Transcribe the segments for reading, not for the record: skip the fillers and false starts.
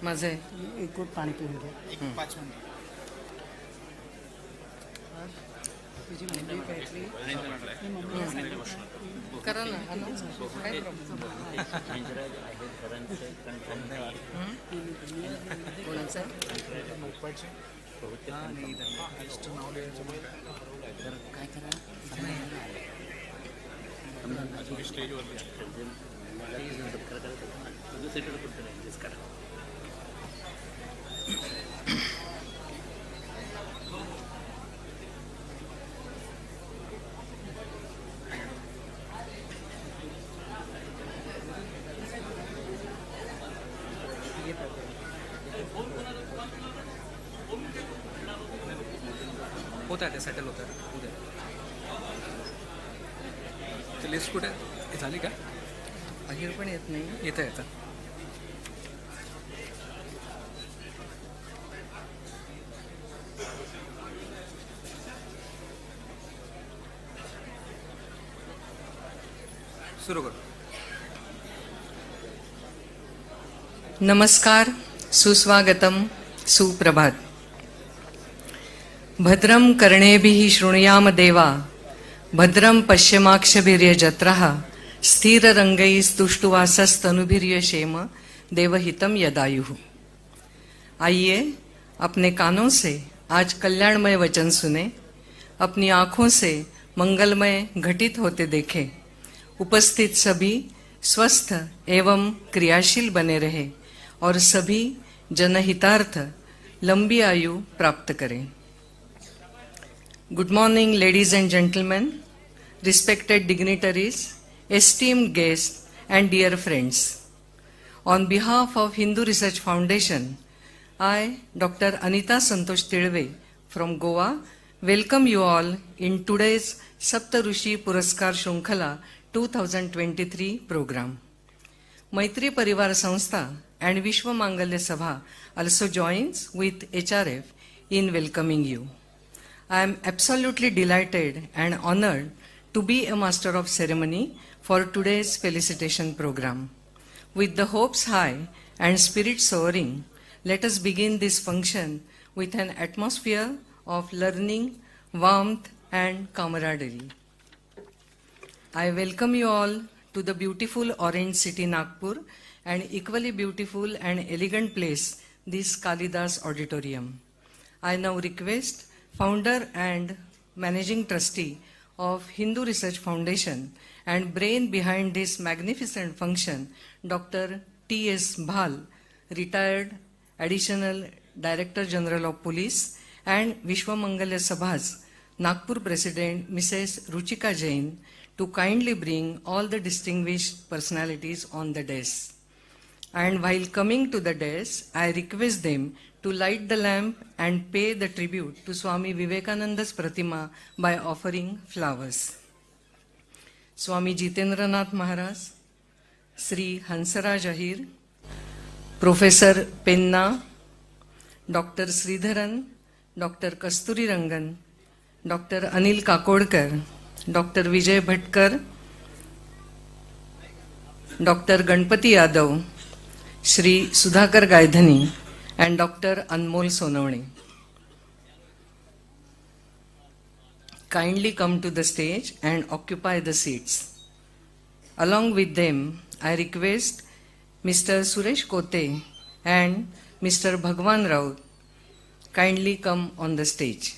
माझे एक घोट पाणी पिऊन घ्या. 5 मिनिट तुझी मम्मी काहीतरी करा ना announce. काय problem? कोणाचं आहे? काय करा होत आहे ते सेटल होत आहे उद्या. ते लिस्ट कुठे आहे? झाली का? बाहेर पण येत नाही. येतं येतं. सुरू कर. नमस्कार, सुस्वागतम, सुप्रभात. भद्रं कर्णेभिः शृणुयाम देवा, भद्रं पश्यमाक्षभिर्यजत्रः, स्थिररंगैस्तुष्टुवासस्तनुभिर्यशेम देवहितं यदायुः. आइए अपने कानों से आज कल्याणमय वचन सुने, अपनी आँखों से मंगलमय घटित होते देखें. उपस्थित सभी स्वस्थ एवं क्रियाशील बने रहे और सभी जनहितार्थ लंबी आयु प्राप्त करें. Good morning, ladies and gentlemen, respected dignitaries, esteemed guests, and dear friends. On behalf of Hindu Research Foundation, I, Dr. Anita Santosh Tilve from Goa, welcome you all in today's Sapta Rushi Puraskar Shrunkhala 2023 program. Maitri Parivar Sanstha and Vishwa Mangalya Sabha also joins with HRF in welcoming you. I am absolutely delighted and honored to be a master of ceremony for today's felicitation program. With the hopes high and spirit soaring, let us begin this function with an atmosphere of learning, warmth, and camaraderie. I welcome you all to the beautiful orange city Nagpur and equally beautiful and elegant place, this Kalidas Auditorium. I now request Founder and Managing Trustee of Hindu Research Foundation and brain behind this magnificent function, Dr. T.S. Bhal, retired Additional Director General of Police, and Vishwamangalya Sabha's Nagpur President, Mrs. Ruchika Jain, to kindly bring all the distinguished personalities on the dais. And while coming to the dais, I request them to light the lamp and pay the tribute to Swami Vivekananda's Pratima by offering flowers. Swami Jitendranath Maharaj, Sri Hansaraj Ahir, Professor Penna, Dr. Sridharan, Dr. Kasturi Rangan, Dr. Anil Kakodkar, Dr. Vijay Bhatkar, Dr. Ganpati Yadav, Shri Sudhakar Gaidhani, and Dr. Anmol Sonavane. Kindly come to the stage and occupy the seats. Along with them, I request Mr. Suresh Kote and Mr. Bhagwan Rao kindly come on the stage.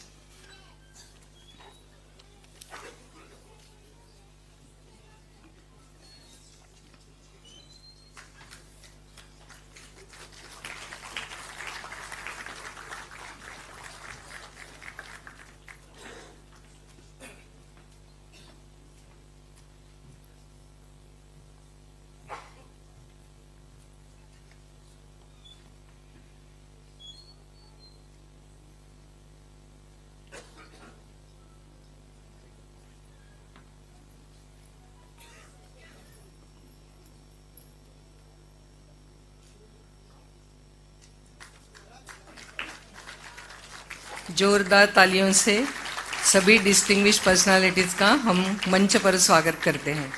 जोरदार तालियों से सभी distinguish personalities का हम मंच पर स्वागत करते हैं।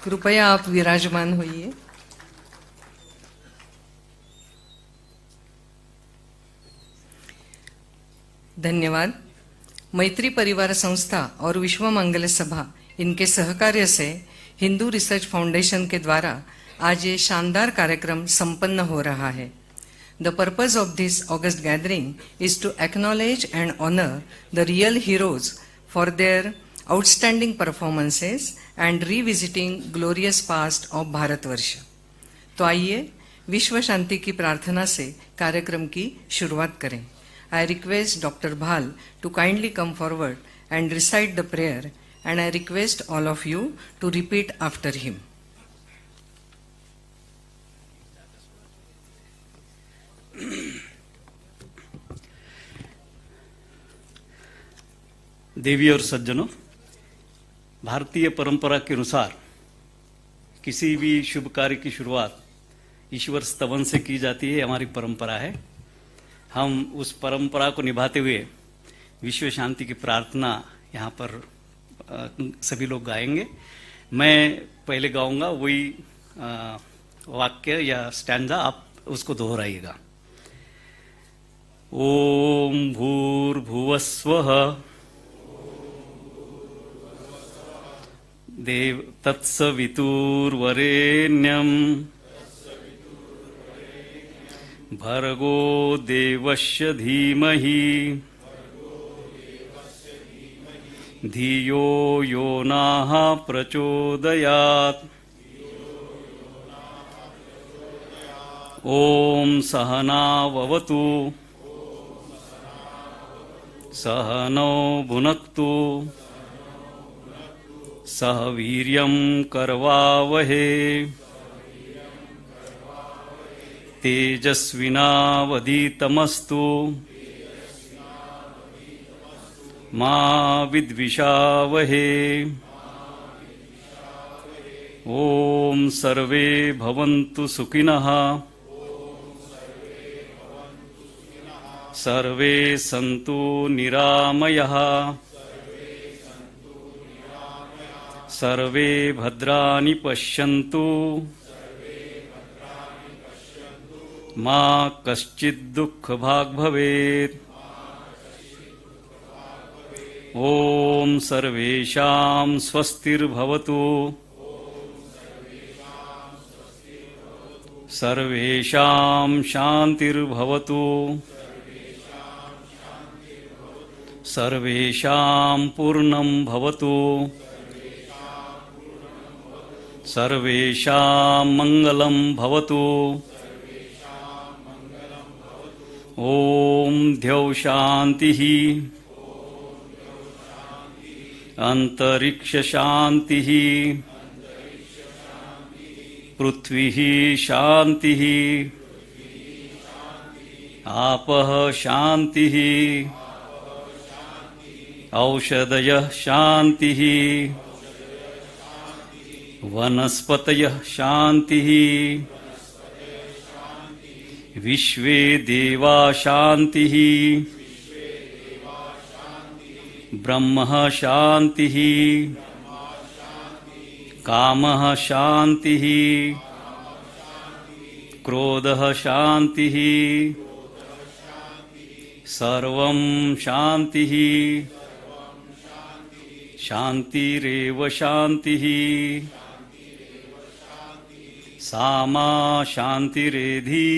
कृपया आप विराजमान होइए। धन्यवाद। मैत्री परिवार संस्था और विश्व मंगल सभा इनके सहकार्य से हिंदू रिसर्च फाउंडेशन के द्वारा आज ये शानदार कार्यक्रम संपन्न हो रहा है। The purpose of this August gathering is to acknowledge and honor the real heroes for their outstanding performances and revisiting glorious past of Bharatvarsh. तो आइए विश्व शांति की प्रार्थना से कार्यक्रम की शुरुआत करें। I request Dr. Bhal to kindly come forward and recite the prayer, and I request all of you to repeat after him. देवी और सज्जनों, भारतीय परंपरा के अनुसार किसी भी शुभ कार्य की शुरुआत ईश्वर स्तवन से की जाती है, हमारी परंपरा है। हम उस परंपरा को निभाते हुए विश्व शांति की प्रार्थना यहाँ पर सभी लोग गाएंगे। मैं पहले गाऊंगा वही वाक्य या स्टैंजा, आप उसको दोहराइएगा। ओम भूर्भुवस्वः देव तत्सवितुर्वरेण्यं भर्गो देवस्य धीमहि धियो यो नः प्रचोदयात्। ओम सहनाववतु सहनौ भुनक्तु सह वीर्यं करवावहे तेजस्विनावधीतमस्तु मा विद्विषावहे। ओम सर्वे भवन्तु सुखिनः सर्वे सन्तु निरामयाः सर्वे भद्राणि पश्यन्तु मा कश्चित् दुःखभाग् भवेत्। ओम सर्वेषां स्वस्तिर्भवतु सर्वेषां शान्तिर्भवतु सर्वेषां पूर्णं भवतु सर्वेषां मंगलं भवतु। ओम द्यौ शान्तिः अंतरिक्ष शान्तिः पृथ्वी शान्तिः आपः शान्तिः औषधयः शान्तिः वनस्पतयः शान्तिः विश्वे देवा शान्तिः ब्रह्म शान्तिः कामः शान्तिः क्रोधः शान्तिः सर्वं शान्तिः शान्तिरेव शान्तिः सामा शान्तिरेधि।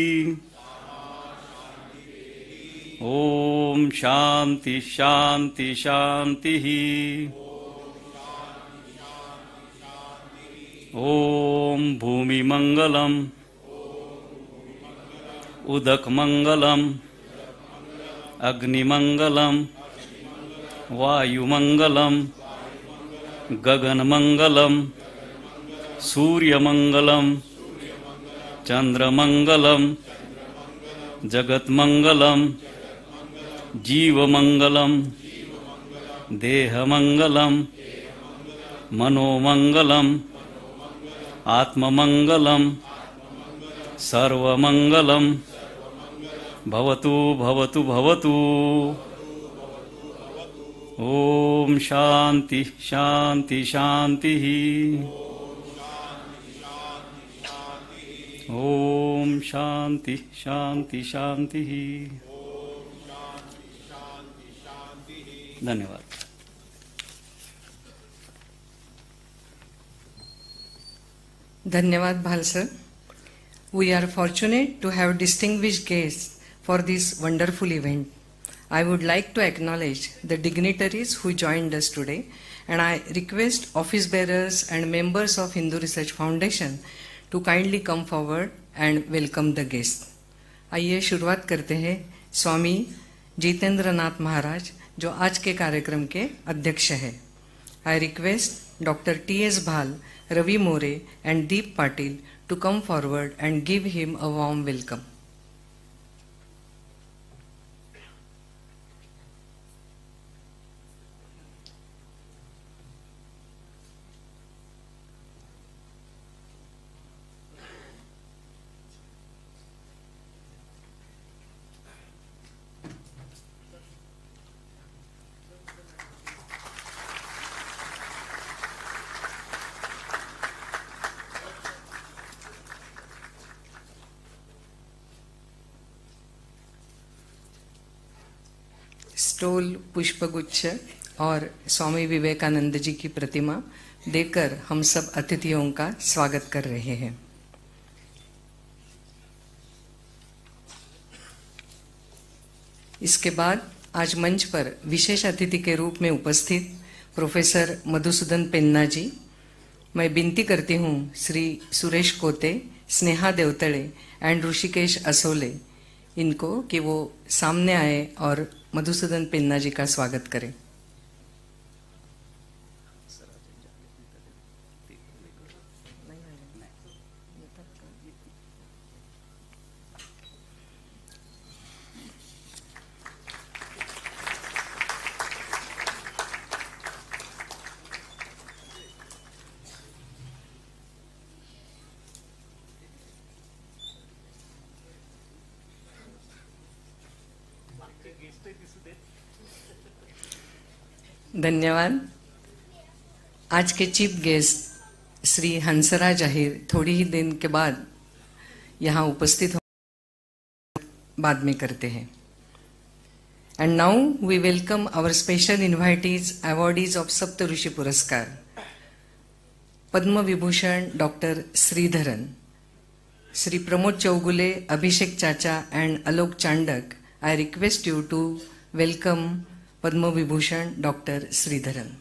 ओम शांति शांति शान्तिः। ओम भूमि मंगलम उदक मंगलम अग्निमंगलम वायुमंगलम गगनमंगलम सूर्यमंगलम चंद्रमंगलम जगतमंगलम जीवमंगलम देहमंगलम मनोमंगलम आत्ममंगलम सर्वमंगलम भवतु भवतु भवतु। ओम शांति शांति शांति। ओम शांति शांति शांति। धन्यवाद। Dhanyawad Bhal sir. We are fortunate to have distinguished guests for this wonderful event. I would like to acknowledge the dignitaries who joined us today, and I request office bearers and members of Hindu Research Foundation to kindly come forward and welcome the guests. आइए शुरुआत करते हैं स्वामी जितेंद्र नाथ महाराज जो आज के कार्यक्रम के अध्यक्ष हैं. I request Dr. T.S. Bhal, Ravi More and Deep Patil to come forward and give him a warm welcome. Stole, पुष्पगुच्छ और स्वामी विवेकानंद जी की प्रतिमा देकर हम सब अतिथियों का स्वागत कर रहे हैं. इसके बाद आज मंच पर विशेष अतिथि के रूप में उपस्थित प्रोफेसर मधुसूदन पेन्ना जी. मैं विनती करती हूँ श्री सुरेश कोते, स्नेहा देवतले एंड ऋषिकेश असोले इनको कि वो सामने आए और मधुसूदन पेन्ना जी का स्वागत करें. धन्यवाद. आज के चीफ गेस्ट श्री हंसराज अहिर थोड़ी ही दिन के बाद यहाँ उपस्थित बाद में करते हैं. And now we welcome our special invitees awardees of Saptarishi Puraskar. Padma Vibhushan doctor Sreedharan, Shri Pramod Chougule, Abhishek Chacha and Alok Chandak. I request you to welcome Padma Vibhushan doctor Sreedharan.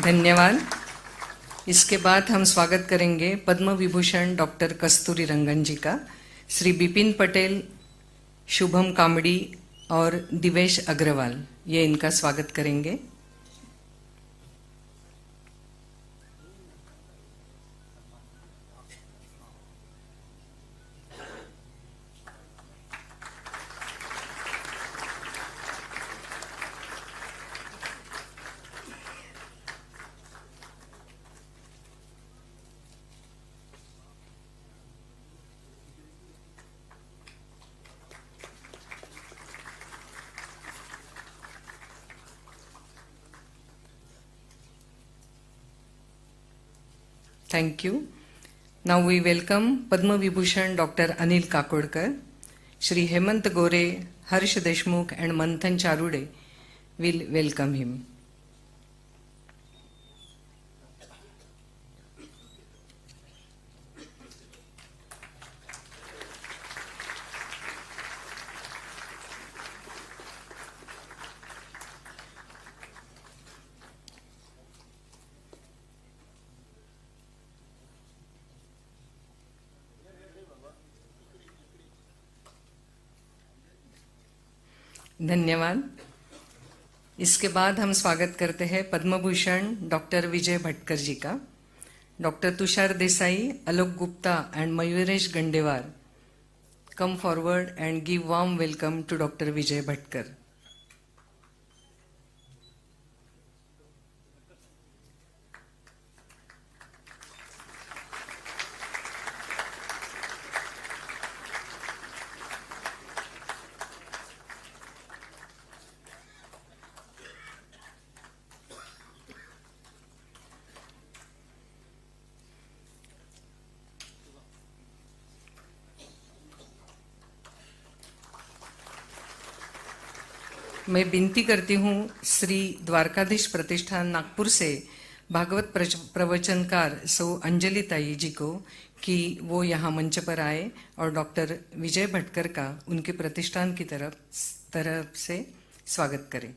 धन्यवाद. इसके बाद हम स्वागत करेंगे पद्म विभूषण डॉक्टर कस्तूरी रंगन जी का. श्री बिपिन पटेल, शुभम कामड़ी और दिवेश अग्रवाल ये इनका स्वागत करेंगे. Thank you. Now we welcome Padma Vibhushan Dr. Anil Kakodkar. Shri Hemant Gore, Harsh Deshmukh and Manthan Charude will welcome him. धन्यवाद. इसके बाद हम स्वागत करते हैं पद्म भूषण डॉक्टर विजय भटकर जी का. Doctor Tushar Desai, Alok Gupta and Mayuresh Gandewar come forward and give warm welcome to Dr. Vijay Bhatkar. मैं विनती करती हूँ श्री द्वारकाधीश प्रतिष्ठान नागपुर से भागवत प्रवचनकार सौ अंजलि ताई जी को कि वो यहाँ मंच पर आए और डॉक्टर विजय भटकर का उनके प्रतिष्ठान की तरफ से स्वागत करें.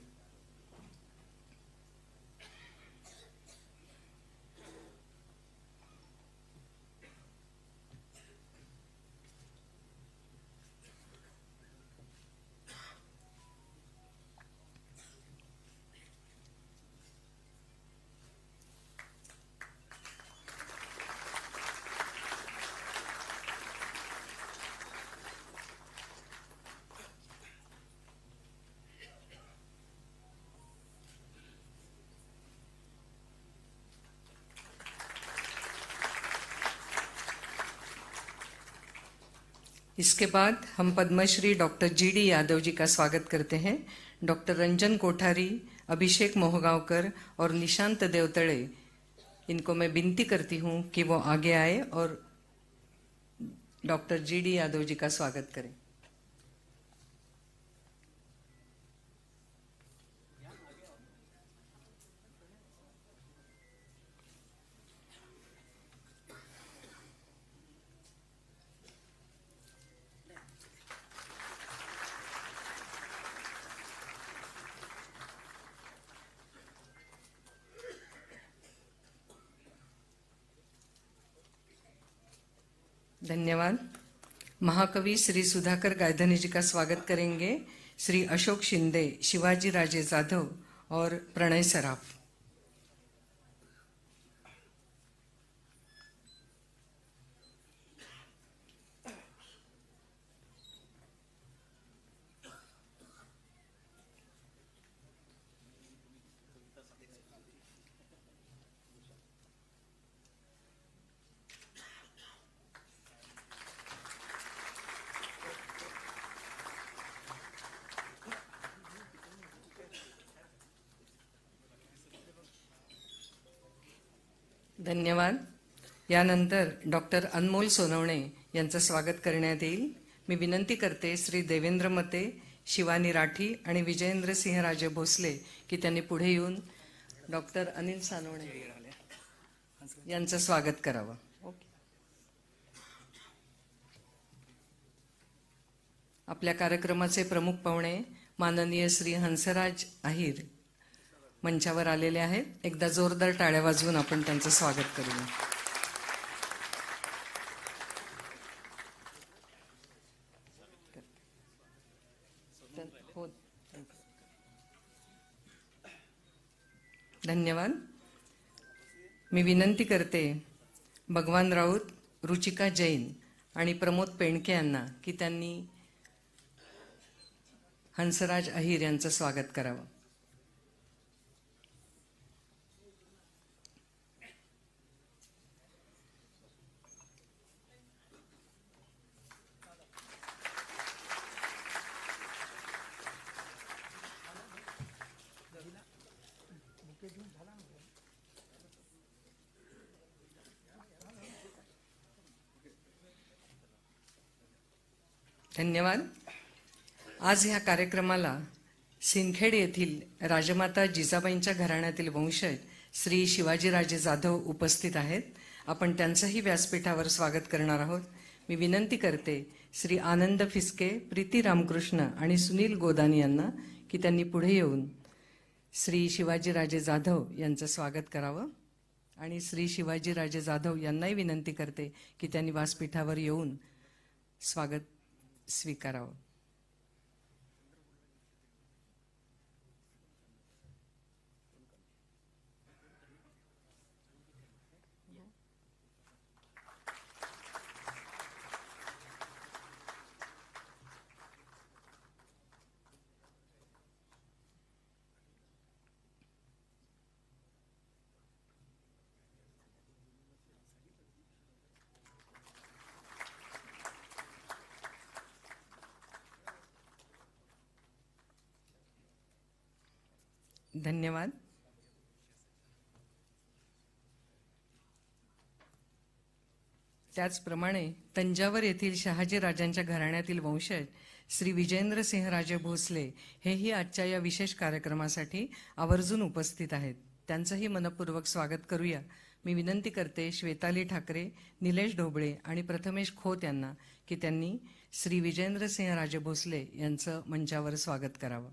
इसके बाद हम पद्मश्री डॉक्टर GD यादव जी का स्वागत करते हैं. डॉक्टर रंजन कोठारी, अभिषेक मोहगांवकर और निशांत देवतळे, इनको मैं विनती करती हूं कि वो आगे आए और डॉक्टर GD यादव जी का स्वागत करें. धन्यवाद. महाकवि श्री सुधाकर गायधनी जी का स्वागत करेंगे श्री अशोक शिंदे, शिवाजी राजे जाधव और प्रणय सराफ. धन्यवाद. यानंतर डॉक्टर अनमोल सोनवणे यांचं स्वागत करण्यात येईल. मी विनंती करते श्री देवेंद्र मते, शिवानी राठी आणि विजयेंद्र सिंहराजे भोसले की त्यांनी पुढे येऊन डॉक्टर अनिल सानवणे यांचं स्वागत करावं. आपल्या कार्यक्रमाचे प्रमुख पाहुणे माननीय श्री हंसराज अहिर मंचावर आलेले आहेत. एकदा जोरदार टाळ्या वाजवून आपण त्यांचं स्वागत करूया. धन्यवाद. मी विनंती करते भगवान राऊत, रुचिका जैन आणि प्रमोद पेंडके यांना की त्यांनी हंसराज अहिर यांचं स्वागत करावं. धन्यवाद. आज ह्या कार्यक्रमाला सिंदखेड येथील राजमाता जिजाबाईंच्या घराण्यातील वंशज श्री शिवाजीराजे जाधव उपस्थित आहेत. आपण त्यांचंही व्यासपीठावर स्वागत करणार आहोत. मी विनंती करते श्री आनंद फिसके, प्रीती रामकृष्ण आणि सुनील गोदानी यांना की त्यांनी पुढे येऊन श्री शिवाजीराजे जाधव यांचं स्वागत करावं. आणि श्री शिवाजीराजे जाधव यांनाही विनंती करते की त्यांनी व्यासपीठावर येऊन स्वागत स्वीकारावं. धन्यवाद. त्याचप्रमाणे तंजावर येथील शहाजी राजांच्या घराण्यातील वंशज श्री विजेंद्र सिंहराजे भोसले हेही आजच्या या विशेष कार्यक्रमासाठी आवर्जून उपस्थित आहेत. त्यांचंही मनपूर्वक स्वागत करूया. मी विनंती करते श्वेताली ठाकरे, निलेश ढोबळे आणि प्रथमेश खोत यांना की त्यांनी श्री विजेंद्र सिंहराजे भोसले यांचं मंचावर स्वागत करावं.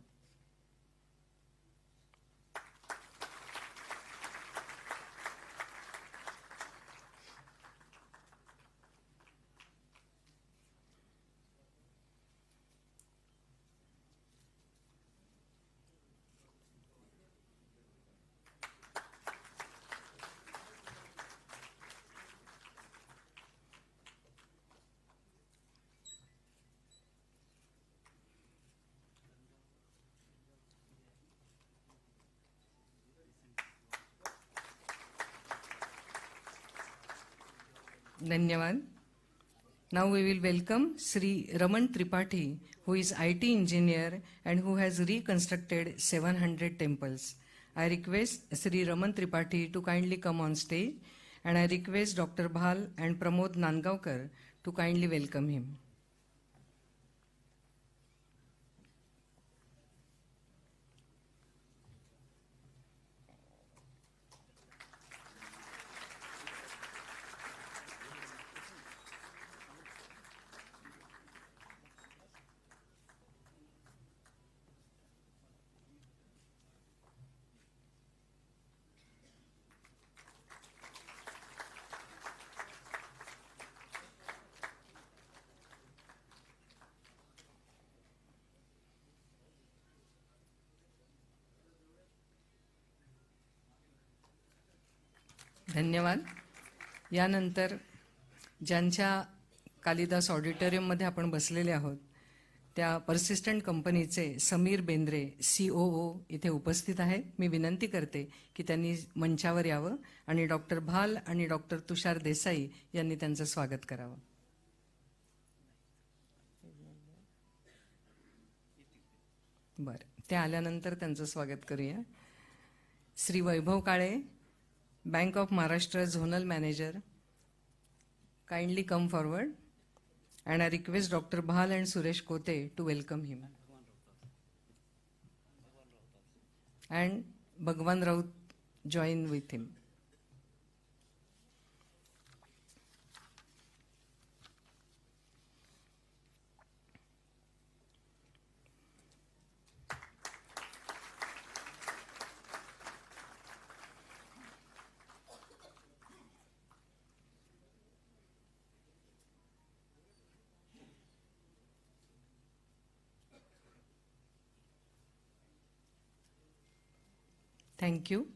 धन्यवाद. Now we will welcome Sri Raman Tripathi, who is IT engineer and who has reconstructed 700 temples. I request Sri Raman Tripathi to kindly come on stage, and I request Dr. Bhal and Pramod Nandgaonkar to kindly welcome him. धन्यवाद. यानंतर ज्यांच्या कालिदास ऑडिटोरियममध्ये आपण बसलेले आहोत त्या persistent कंपनीचे Sameer Bendre COO इथे उपस्थित आहेत. मी विनंती करते की त्यांनी मंचावर यावं आणि डॉक्टर भाल आणि डॉक्टर तुषार देसाई यांनी त्यांचं स्वागत करावं. बरं, ते आल्यानंतर त्यांचं स्वागत करूया. श्री वैभव काळे, Bank of Maharashtra Zonal Manager, kindly come forward, and I request Dr. Bhal and Suresh Kote to welcome him. And Bhagwan Raut join with him. Thank you.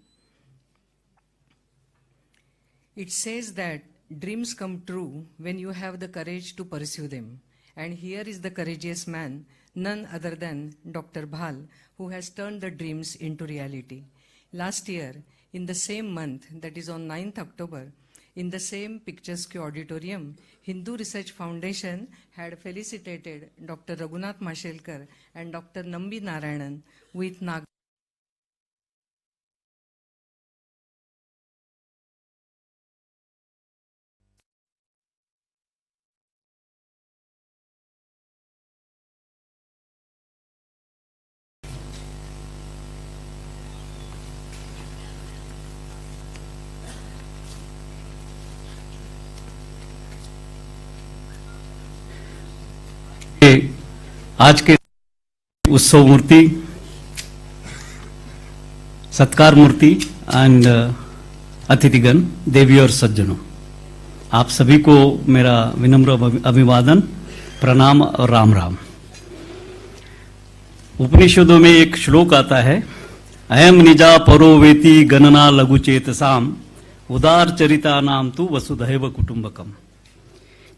It says that dreams come true when you have the courage to pursue them. And here is the courageous man, none other than Dr. Bhal, who has turned the dreams into reality. Last year, in the same month, that is on 9th October, in the same picturesque auditorium, Hindu Research Foundation had felicitated Dr. Raghunath Mashelkar and Dr. Nambi Narayanan with Nagpur. आज के उत्सव मूर्ति, सत्कार मूर्ति and अतिथिगण, देवी और सज्जनों, आप सभी को मेरा विनम्र अभिवादन, प्रणाम और राम राम. उपनिषदों में एक श्लोक आता है, अयम निजा परो वेति गणना लघु चेतसाम उदार चरिता नाम तु वसुधैव कुटुंबकम.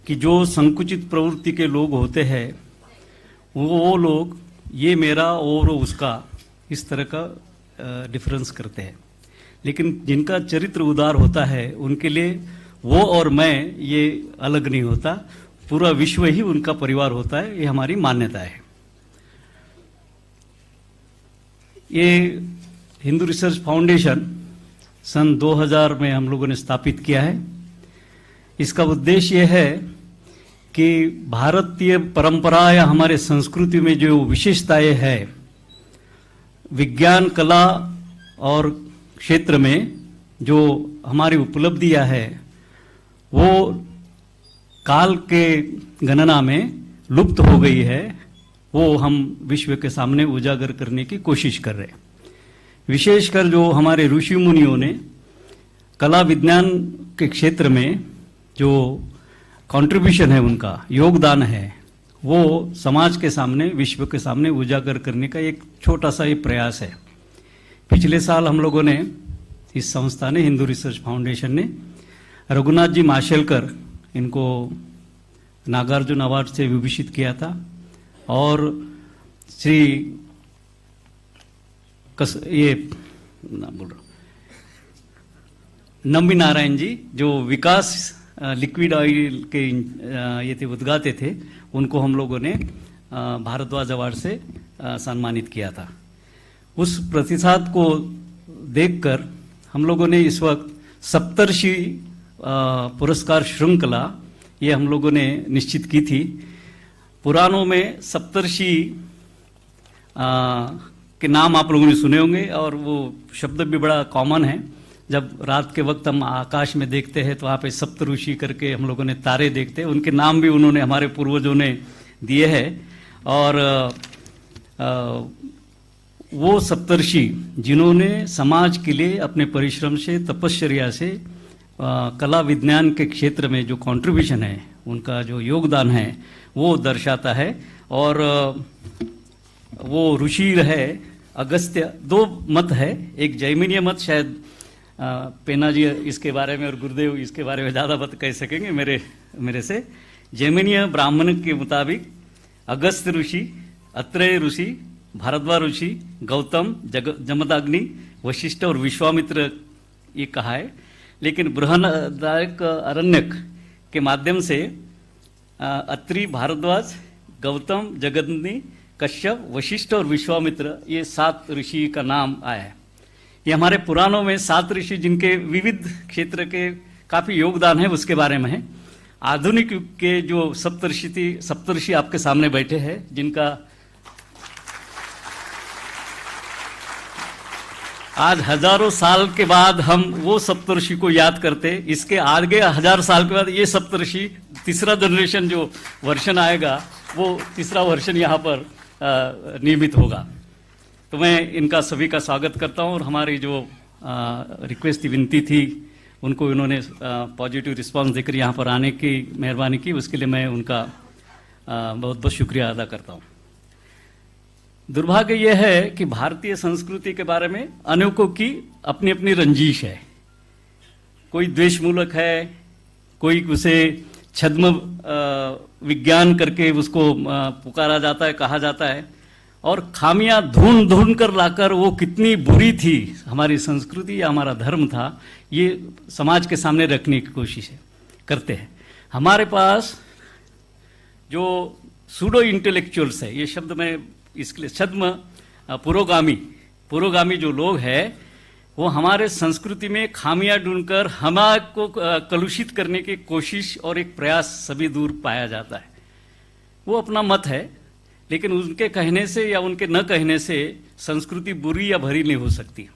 कि जो संकुचित प्रवृत्ति के लोग होते हैं वो लोग ये मेरा और उसका इस तरह का डिफरेंस करते हैं, लेकिन जिनका चरित्र उदार होता है उनके लिए वो और मैं ये अलग नहीं होता, पूरा विश्व ही उनका परिवार होता है. ये हमारी मान्यता है. ये हिंदू रिसर्च फाउंडेशन सन 2000 में हम लोगों ने स्थापित किया है। इसका उद्देश्य यह है कि भारतीय परंपरा या हमारे संस्कृति में जो विशेषताएं है, विज्ञान कला और क्षेत्र में जो हमारी उपलब्धियां है, वो काल के गणना में लुप्त हो गई है, वो हम विश्व के सामने उजागर करने की कोशिश कर रहे हैं। विशेषकर जो हमारे ऋषि मुनियों ने कला विज्ञान के क्षेत्र में जो कंट्रीब्यूशन है, उनका योगदान है, वो समाज के सामने, विश्व के सामने उजागर करने का एक छोटा सा ये प्रयास है। पिछले साल हम लोगों ने, इस संस्था ने, हिंदू रिसर्च फाउंडेशन ने रघुनाथ जी माशेलकर, इनको नागार्जुन अवार्ड से विभूषित किया था, और श्री नम्बी नारायण जी जो विकास लिक्विड ऑयल के ये थे, उद्गाते थे, उनको हम लोगों ने भारद्वाज अवार्ड से सम्मानित किया था। उस प्रतिसाद को देखकर हम लोगों ने इस वक्त सप्तर्षि पुरस्कार श्रृंखला ये हम लोगों ने निश्चित की थी। पुराणों में सप्तर्षि के नाम आप लोगों ने सुने होंगे, और वो शब्द भी बड़ा कॉमन है। जब रात के वक्त हम आकाश में देखते हैं तो वहाँ पे सप्त ऋषि करके हम लोगों ने तारे देखते हैं, उनके नाम भी उन्होंने, हमारे पूर्वजों ने दिए हैं। और वो सप्तर्षि जिन्होंने समाज के लिए अपने परिश्रम से, तपश्चर्या से, कला विज्ञान के क्षेत्र में जो कंट्रीब्यूशन है, उनका जो योगदान है, वो दर्शाता है। और वो ऋषि है अगस्त्य। दो मत है, एक जैमिनीय मत, शायद पेना जी इसके बारे में और गुरुदेव इसके बारे में ज़्यादा बात कह सकेंगे मेरे से। जैमिनीय ब्राह्मण के मुताबिक अगस्त्य ऋषि, अत्रेय ऋषि, भारद्वाज ऋषि, गौतम, जमदग्नि, वशिष्ठ और विश्वामित्र ये कहा है। लेकिन बृहदारण्यक अरण्यक के माध्यम से अत्रि, भारद्वाज, गौतम, जगदग्नि, कश्यप, वशिष्ठ और विश्वामित्र, ये 7 ऋषि का नाम आया है। ये हमारे पुराणों में 7 ऋषि जिनके विविध क्षेत्र के काफी योगदान है, उसके बारे में है। आधुनिक युग के जो सप्तर्षि आपके सामने बैठे हैं, जिनका आज हजारों साल के बाद हम वो सप्तर्षि को याद करते, इसके आगे 1000 साल के बाद ये सप्तर्षि, तीसरा जनरेशन जो वर्षन आएगा, वो तीसरा वर्षन यहाँ पर नियमित होगा। तो मैं इनका सभी का स्वागत करता हूँ। और हमारी जो रिक्वेस्ट थी, विनती थी, उनको इन्होंने पॉजिटिव रिस्पांस देकर यहाँ पर आने की मेहरबानी की, उसके लिए मैं उनका बहुत बहुत शुक्रिया अदा करता हूँ। दुर्भाग्य यह है कि भारतीय संस्कृति के बारे में अनेकों की अपनी अपनी रंजिश है। कोई द्वेषमूलक है, कोई उसे छद्म विज्ञान करके उसको पुकारा जाता है, कहा जाता है, और खामियां ढूंढ ढूंढ कर लाकर वो कितनी बुरी थी हमारी संस्कृति या हमारा धर्म था, ये समाज के सामने रखने की कोशिश करते हैं। हमारे पास जो सूडो इंटेलेक्चुअल्स है, ये शब्द मैं इसके लिए, छद्म पुरोगामी जो लोग हैं, वो हमारे संस्कृति में खामियां ढूंढकर हमारे को कलुषित करने की कोशिश और एक प्रयास सभी दूर पाया जाता है। वो अपना मत है, लेकिन उनके कहने से या उनके न कहने से संस्कृति बुरी या भरी नहीं हो सकती,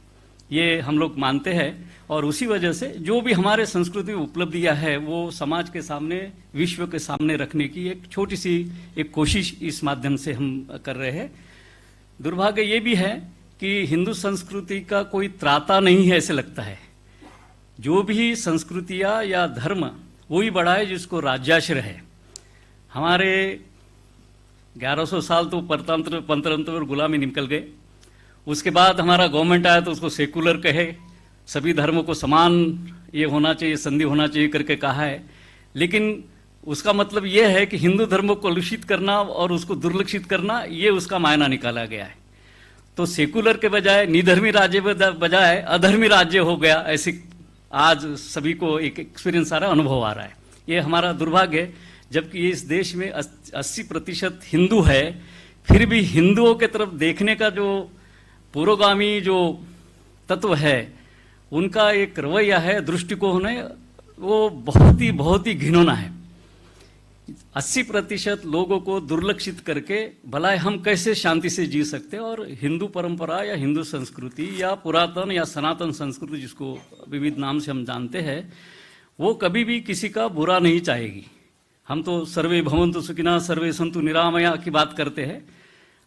ये हम लोग मानते हैं। और उसी वजह से जो भी हमारे संस्कृति उपलब्धियां है, वो समाज के सामने, विश्व के सामने रखने की एक छोटी सी एक कोशिश इस माध्यम से हम कर रहे हैं। दुर्भाग्य ये भी है कि हिंदू संस्कृति का कोई त्राता नहीं है, ऐसे लगता है। जो भी संस्कृतियां या धर्म, वही बड़ा है जिसको राज्याश्रय है। हमारे 1100 साल तो परतंत्र और गुलामी निकल गए। उसके बाद हमारा गवर्नमेंट आया तो उसको सेकुलर कहे, सभी धर्मों को समान ये होना चाहिए, संधि होना चाहिए करके कहा है। लेकिन उसका मतलब ये है कि हिंदू धर्म को कलुषित करना और उसको दुर्लक्षित करना, ये उसका मायना निकाला गया है। तो सेकुलर के बजाय, निधर्मी राज्य बजाय अधर्मी राज्य हो गया, ऐसे आज सभी को एक एक्सपीरियंस आ रहा है, अनुभव आ रहा है। ये हमारा दुर्भाग्य है। जबकि इस देश में 80% हिंदू है, फिर भी हिंदुओं के तरफ देखने का जो पुरोगामी जो तत्व है, उनका एक रवैया है, दृष्टिकोण है, वो बहुत ही घिनौना है। 80% लोगों को दुर्लक्षित करके भला हम कैसे शांति से जी सकते हैं। और हिंदू परंपरा या हिंदू संस्कृति या पुरातन या सनातन संस्कृति, जिसको विविध नाम से हम जानते हैं, वो कभी भी किसी का बुरा नहीं चाहेगी। हम तो सर्वे भवन्तु सुखिनः सर्वे सन्तु निरामया की बात करते हैं।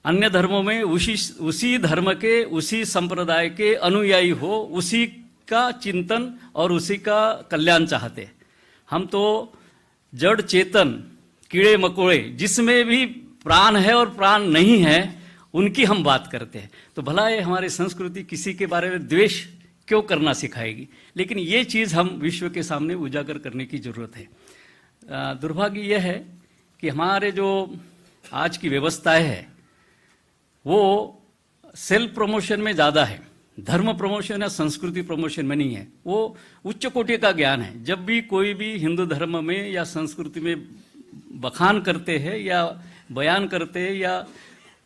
अन्य धर्मों में उसी धर्म के, उसी संप्रदाय के अनुयायी हो, उसी का चिंतन और उसी का कल्याण चाहते हैं। हम तो जड़ चेतन, कीड़े मकोड़े, जिसमें भी प्राण है और प्राण नहीं है, उनकी हम बात करते हैं। तो भला ये हमारी संस्कृति किसी के बारे में द्वेष क्यों करना सिखाएगी? लेकिन ये चीज़ हम विश्व के सामने उजागर करने की जरूरत है। दुर्भाग्य यह है कि हमारे जो आज की व्यवस्थाएं है वो सेल्फ प्रमोशन में ज़्यादा है, धर्म प्रमोशन या संस्कृति प्रमोशन में नहीं है। वो उच्च कोटि का ज्ञान है। जब भी कोई भी हिंदू धर्म में या संस्कृति में बखान करते हैं या बयान करते हैं या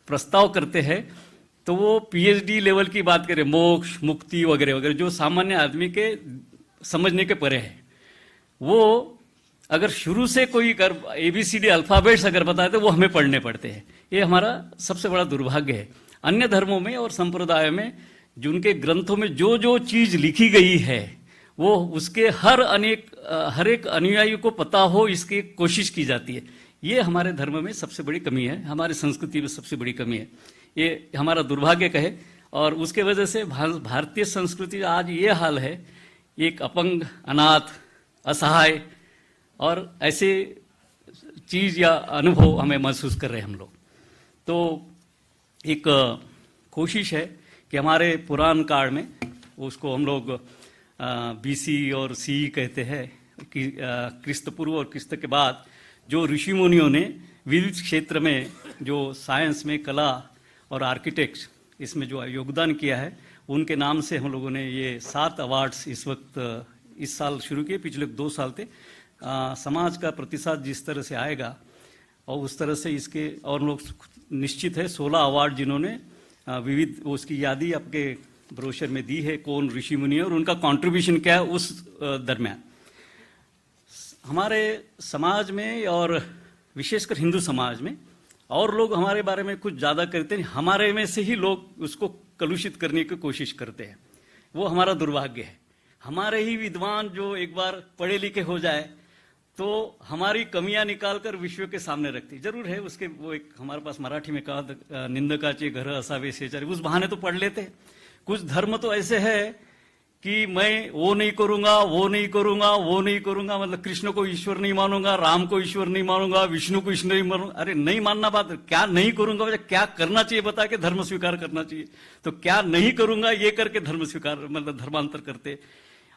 प्रस्ताव करते हैं, तो वो पीएचडी लेवल की बात करें, मोक्ष, मुक्ति वगैरह वगैरह, जो सामान्य आदमी के समझने के परे है। वो अगर शुरू से कोई ABCD अल्फाबेट्स अगर बताए तो वो हमें पढ़ने पड़ते हैं। ये हमारा सबसे बड़ा दुर्भाग्य है। अन्य धर्मों में और संप्रदायों में जिनके ग्रंथों में जो जो चीज लिखी गई है, वो उसके हर एक अनुयायी को पता हो, इसकी कोशिश की जाती है। ये हमारे धर्म में सबसे बड़ी कमी है, हमारी संस्कृति में सबसे बड़ी कमी है। ये हमारा दुर्भाग्य कहे। और उसके वजह से भारतीय संस्कृति आज ये हाल है, एक अपंग, अनाथ, असहाय और ऐसे चीज या अनुभव हमें महसूस कर रहे हैं हम लोग। तो एक कोशिश है कि हमारे पुराण काल में, उसको हम लोग BC और CE कहते हैं, कि क्रिस्त पूर्व और क्रिस्त के बाद जो ऋषि मुनियों ने विविध क्षेत्र में, जो साइंस में, कला और आर्किटेक्ट्स, इसमें जो योगदान किया है, उनके नाम से हम लोगों ने ये 7 अवार्ड्स इस वक्त इस साल शुरू किए। पिछले 2 साल थे। समाज का प्रतिसाद जिस तरह से आएगा और उस तरह से इसके और लोग निश्चित है 16 अवार्ड जिन्होंने विविध, उसकी यादी आपके ब्रोशर में दी है, कौन ऋषि मुनि है और उनका कंट्रीब्यूशन क्या है उस दरमियान। हमारे समाज में और विशेषकर हिंदू समाज में और लोग हमारे बारे में कुछ ज़्यादा करते हैं, हमारे में से ही लोग उसको कलुषित करने की कोशिश करते हैं। वो हमारा दुर्भाग्य है। हमारे ही विद्वान जो एक बार पढ़े लिखे हो जाए तो हमारी कमियां निकालकर विश्व के सामने रखती। जरूर है उसके, वो एक हमारे पास मराठी में कहा, निंदकाचे घर असावे शेजारी, उस बहाने तो पढ़ लेते हैं। कुछ धर्म तो ऐसे है कि मैं वो नहीं करूंगा, वो नहीं करूंगा, वो नहीं करूंगा, मतलब कृष्ण को ईश्वर नहीं मानूंगा, राम को ईश्वर नहीं मानूंगा, विष्णु को ईश्वर नहीं मानूंगा। अरे नहीं मानना बात, क्या नहीं करूंगा, मतलब क्या करना चाहिए बता के धर्म स्वीकार करना चाहिए। तो क्या नहीं करूंगा ये करके धर्म स्वीकार, मतलब धर्मांतर करते।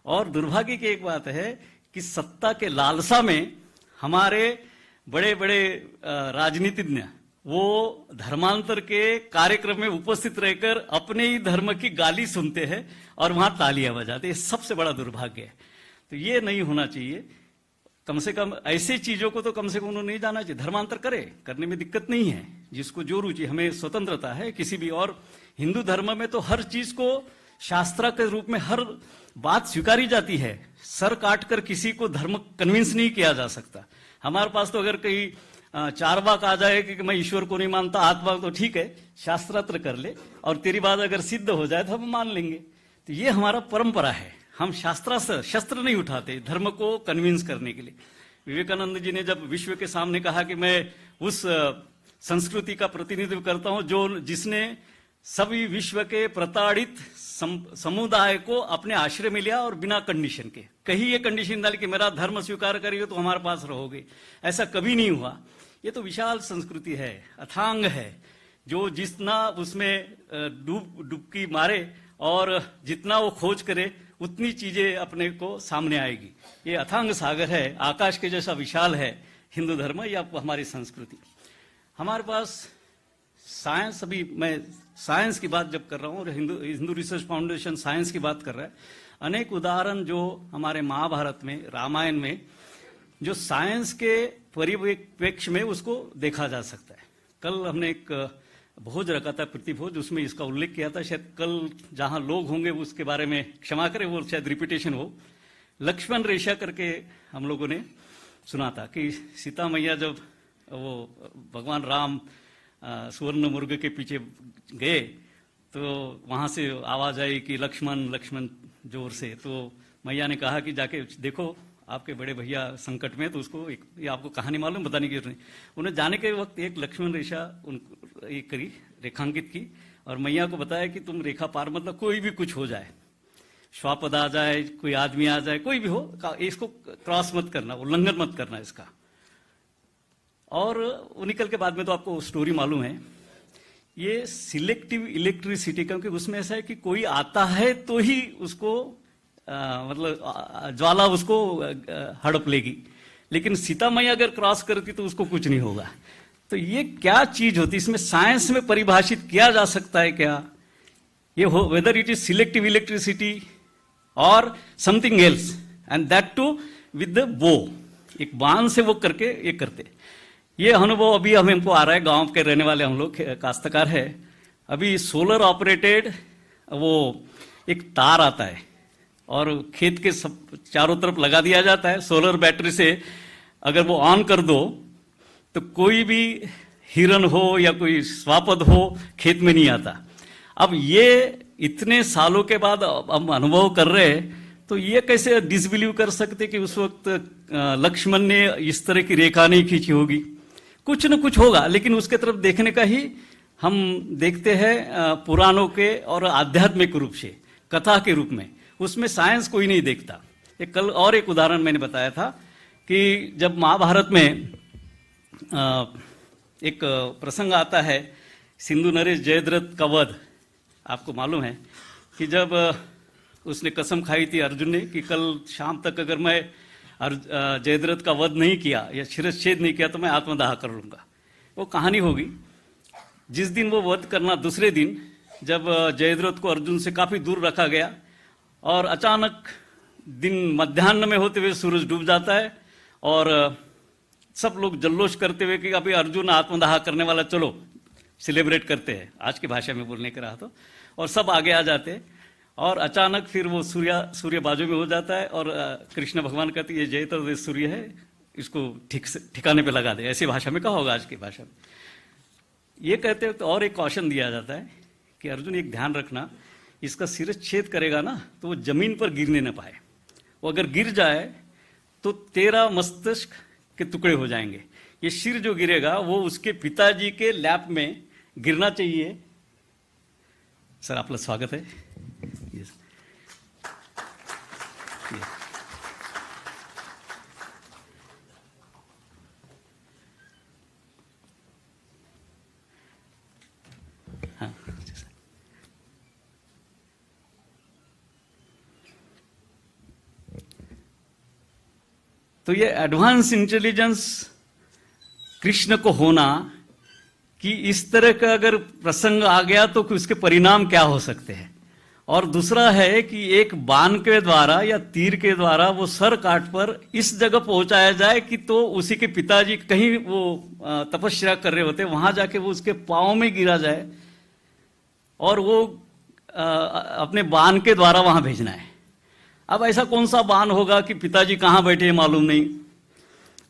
और दुर्भाग्य की एक बात है कि सत्ता के लालसा में हमारे बड़े बड़े राजनीतिज्ञ वो धर्मांतर के कार्यक्रम में उपस्थित रहकर अपने ही धर्म की गाली सुनते हैं और वहां तालियां बजाते हैं। सबसे बड़ा दुर्भाग्य है। तो ये नहीं होना चाहिए। कम से कम ऐसी चीजों को तो कम से कम उन्होंने नहीं जाना चाहिए। धर्मांतर करने में दिक्कत नहीं है, जिसको जो रुचि, हमें स्वतंत्रता है किसी भी। और हिंदू धर्म में तो हर चीज को शास्त्र के रूप में हर बात स्वीकारी जाती है। सर काटकर किसी को धर्म कन्विंस नहीं किया जा सकता। हमारे पास तो अगर कहीं 4 बात आ जाए कि मैं ईश्वर को नहीं मानता, आत्मा, तो ठीक है, शास्त्रार्थ कर ले और तेरी बात अगर सिद्ध हो जाए तो हम मान लेंगे। तो ये हमारा परंपरा है। हम शस्त्र नहीं उठाते धर्म को कन्विंस करने के लिए। विवेकानंद जी ने जब विश्व के सामने कहा कि मैं उस संस्कृति का प्रतिनिधित्व करता हूं जिसने सभी विश्व के प्रताड़ित समुदाय को अपने आश्रय में लिया और बिना कंडीशन के, कहीं ये कंडीशन डाली कि मेरा धर्म स्वीकार करेंगे तो हमारे पास रहोगे, ऐसा कभी नहीं हुआ। ये तो विशाल संस्कृति है, अथांग है, जो जितना उसमें डुबकी मारे और जितना वो खोज करे उतनी चीजें अपने को सामने आएगी। ये अथांग सागर है, आकाश के जैसा विशाल है हिंदू धर्म या हमारी संस्कृति। हमारे पास साइंस, अभी मैं साइंस की बात जब कर रहा हूँ और हिंदू रिसर्च फाउंडेशन साइंस की बात कर रहा है, अनेक उदाहरण जो हमारे महाभारत में, रामायण में, जो साइंस के परिप्रेक्ष्य में उसको देखा जा सकता है। कल हमने एक भोज रखा था, प्रतिभोज, उसमें इसका उल्लेख किया था। शायद कल जहां लोग होंगे उसके बारे में क्षमा करें, वो शायद रिपीटेशन हो। लक्ष्मण रेखा करके हम लोगों ने सुना था कि सीता मैया जब वो भगवान राम सुवर्ण मुर्ग के पीछे गए तो वहां से आवाज आई कि लक्ष्मण लक्ष्मण जोर से। तो मैया ने कहा कि जाके देखो आपके बड़े भैया संकट में, तो उसको ये आपको कहानी मालूम, बताने की जरूरत नहीं। उन्हें जाने के वक्त एक लक्ष्मण रेखा एक करी, रेखांकित की, और मैया को बताया कि तुम रेखा पार, मतलब कोई भी कुछ हो जाए, श्वापद आ जाए, कोई आदमी आ जाए, कोई भी हो, इसको क्रॉस मत करना, उल्लंघन मत करना इसका। और वो निकल के बाद में तो आपको स्टोरी मालूम है, ये सिलेक्टिव इलेक्ट्रिसिटी, क्योंकि उसमें ऐसा है कि कोई आता है तो ही उसको मतलब ज्वाला उसको हड़प लेगी, लेकिन सीता मैया अगर क्रॉस करती तो उसको कुछ नहीं होगा। तो ये क्या चीज होती, इसमें साइंस में परिभाषित किया जा सकता है क्या ये हो, whether it is selective electricity और something else, and that too with the bow, एक बाण से वो करके ये करते। ये अनुभव अभी हमको आ रहा है, गांव के रहने वाले हम लोग काश्तकार है। अभी सोलर ऑपरेटेड वो एक तार आता है और खेत के सब चारों तरफ लगा दिया जाता है। सोलर बैटरी से अगर वो ऑन कर दो तो कोई भी हिरन हो या कोई स्वापद हो खेत में नहीं आता। अब ये इतने सालों के बाद हम अनुभव कर रहे हैं, तो ये कैसे डिसबिलीव कर सकते कि उस वक्त लक्ष्मण ने इस तरह की रेखा नहीं खींची होगी। कुछ न कुछ होगा, लेकिन उसके तरफ देखने का ही हम देखते हैं पुराणों के और आध्यात्मिक रूप से, कथा के रूप में, उसमें साइंस कोई नहीं देखता। एक कल और एक उदाहरण मैंने बताया था कि जब महाभारत में एक प्रसंग आता है, सिंधु नरेश जयद्रथ का वध, आपको मालूम है कि जब उसने कसम खाई थी अर्जुन ने कि कल शाम तक अगर मैं जयद्रथ का वध नहीं किया या शिरच्छेद नहीं किया तो मैं आत्मदाह कर लूंगा। वो कहानी होगी। जिस दिन वो वध करना, दूसरे दिन जब जयद्रथ को अर्जुन से काफी दूर रखा गया और अचानक दिन मध्याह्न में होते हुए सूरज डूब जाता है और सब लोग जल्लोष करते हुए कि अभी अर्जुन आत्मदाह करने वाला, चलो सेलिब्रेट करते हैं, आज की भाषा में बोलने के रहा तो, और सब आगे आ जाते हैं। और अचानक फिर वो सूर्य बाजू में हो जाता है और कृष्ण भगवान कहते ये जयद्रथ सूर्य है, इसको ठीक से ठिकाने पे लगा दे, ऐसी भाषा में कहा होगा आज की भाषा में। ये कहते हैं तो और एक कॉशन दिया जाता है कि अर्जुन एक ध्यान रखना, इसका शिरच्छेद करेगा ना तो वो जमीन पर गिरने न पाए, वो अगर गिर जाए तो तेरा मस्तिष्क के टुकड़े हो जाएंगे। ये सिर जो गिरेगा वो उसके पिताजी के लैप में गिरना चाहिए। सर आपलं स्वागत है। हाँ, तो ये एडवांस इंटेलिजेंस कृष्ण को होना कि इस तरह का अगर प्रसंग आ गया तो उसके परिणाम क्या हो सकते हैं। और दूसरा है कि एक बाण के द्वारा या तीर के द्वारा वो सर काट पर इस जगह पहुंचाया जाए कि तो उसी के पिताजी कहीं वो तपस्या कर रहे होते, वहां जाके वो उसके पांव में गिरा जाए और वो अपने बाण के द्वारा वहां भेजना है। अब ऐसा कौन सा बाण होगा कि पिताजी कहाँ बैठे हैं मालूम नहीं,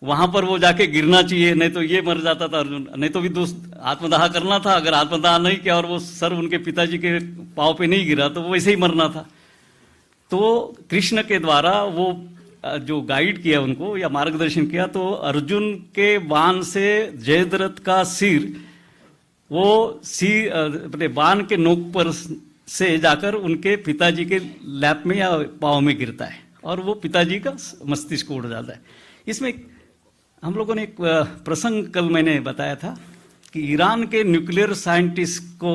वहां पर वो जाके गिरना चाहिए, नहीं तो ये मर जाता था अर्जुन, नहीं तो भी दोस्त आत्मदाह करना था, अगर आत्मदाह नहीं किया और वो सर उनके पिताजी के पांव पे नहीं गिरा तो वो वैसे ही मरना था। तो कृष्ण के द्वारा वो जो गाइड किया उनको या मार्गदर्शन किया, तो अर्जुन के बाण से जयद्रथ का सिर वो अपने बाण के नोक पर से जाकर उनके पिताजी के लैप में या पाँव में गिरता है और वो पिताजी का मस्तिष्क उड़ जाता है। इसमें हम लोगों ने एक प्रसंग कल मैंने बताया था कि ईरान के न्यूक्लियर साइंटिस्ट को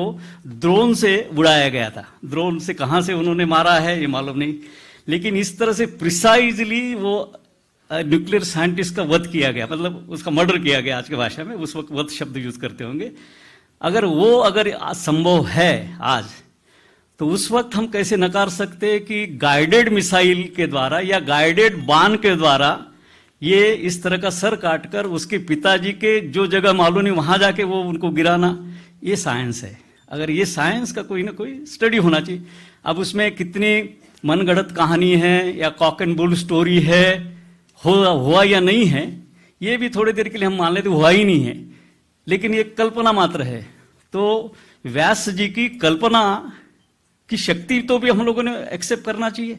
ड्रोन से उड़ाया गया था। ड्रोन से कहाँ से उन्होंने मारा है ये मालूम नहीं, लेकिन इस तरह से प्रिसाइजली वो न्यूक्लियर साइंटिस्ट का वध किया गया, मतलब उसका मर्डर किया गया आज की भाषा में, उस वक्त वध शब्द यूज करते होंगे। अगर संभव है आज, तो उस वक्त हम कैसे नकार सकते हैं कि गाइडेड मिसाइल के द्वारा या गाइडेड बाण के द्वारा ये इस तरह का सर काटकर उसके पिताजी के जो जगह मालूम नहीं वहां जाके वो उनको गिराना, ये साइंस है। अगर ये साइंस का कोई ना कोई स्टडी होना चाहिए। अब उसमें कितनी मनगढ़ंत कहानी है या कॉक एंड बुल स्टोरी है, हुआ या नहीं है, ये भी थोड़ी देर के लिए हम मान लेते हुआ ही नहीं है, लेकिन ये कल्पना मात्र है। तो व्यास जी की कल्पना की शक्ति तो भी हम लोगों ने एक्सेप्ट करना चाहिए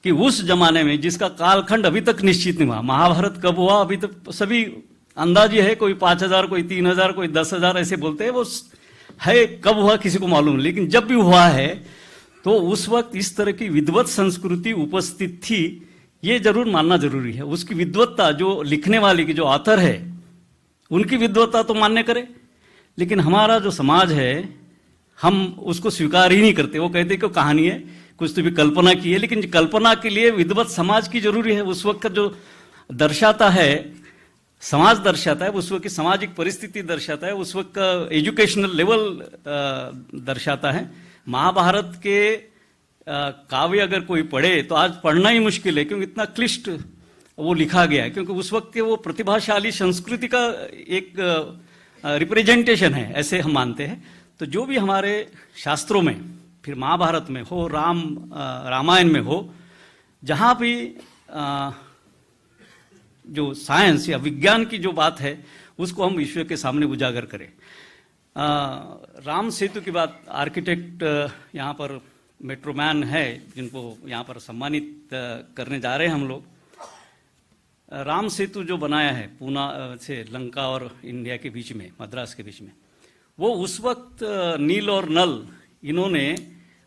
कि उस जमाने में जिसका कालखंड अभी तक निश्चित नहीं हुआ, महाभारत कब हुआ अभी तक सभी अंदाज है, कोई 5,000 कोई 3,000 कोई 10,000 ऐसे बोलते हैं, वो है कब हुआ किसी को मालूम नहीं, लेकिन जब भी हुआ है तो उस वक्त इस तरह की विद्वत संस्कृति उपस्थित थी, ये जरूर मानना जरूरी है। उसकी विद्वत्ता, जो लिखने वाले की जो ऑथर है उनकी विद्वत्ता तो मान्य करे, लेकिन हमारा जो समाज है हम उसको स्वीकार ही नहीं करते। वो कहते कि कहानी है, कुछ तो भी कल्पना की है, लेकिन कल्पना के लिए विद्वत समाज की जरूरी है। उस वक्त का जो दर्शाता है, समाज दर्शाता है, उस वक्त की सामाजिक परिस्थिति दर्शाता है, उस वक्त का एजुकेशनल लेवल दर्शाता है। महाभारत के काव्य अगर कोई पढ़े तो आज पढ़ना ही मुश्किल है, क्योंकि इतना क्लिष्ट वो लिखा गया है, क्योंकि उस वक्त के वो प्रतिभाशाली संस्कृति का एक रिप्रेजेंटेशन है, ऐसे हम मानते हैं। तो जो भी हमारे शास्त्रों में, फिर महाभारत में हो, रामायण में हो, जहाँ भी जो साइंस या विज्ञान की जो बात है उसको हम विश्व के सामने उजागर करें। राम सेतु की बात, आर्किटेक्ट यहाँ पर मेट्रोमैन है जिनको यहाँ पर सम्मानित करने जा रहे हैं हम लोग। राम सेतु जो बनाया है पूना से लंका और इंडिया के बीच में, मद्रास के बीच में, वो उस वक्त नील और नल इन्होंने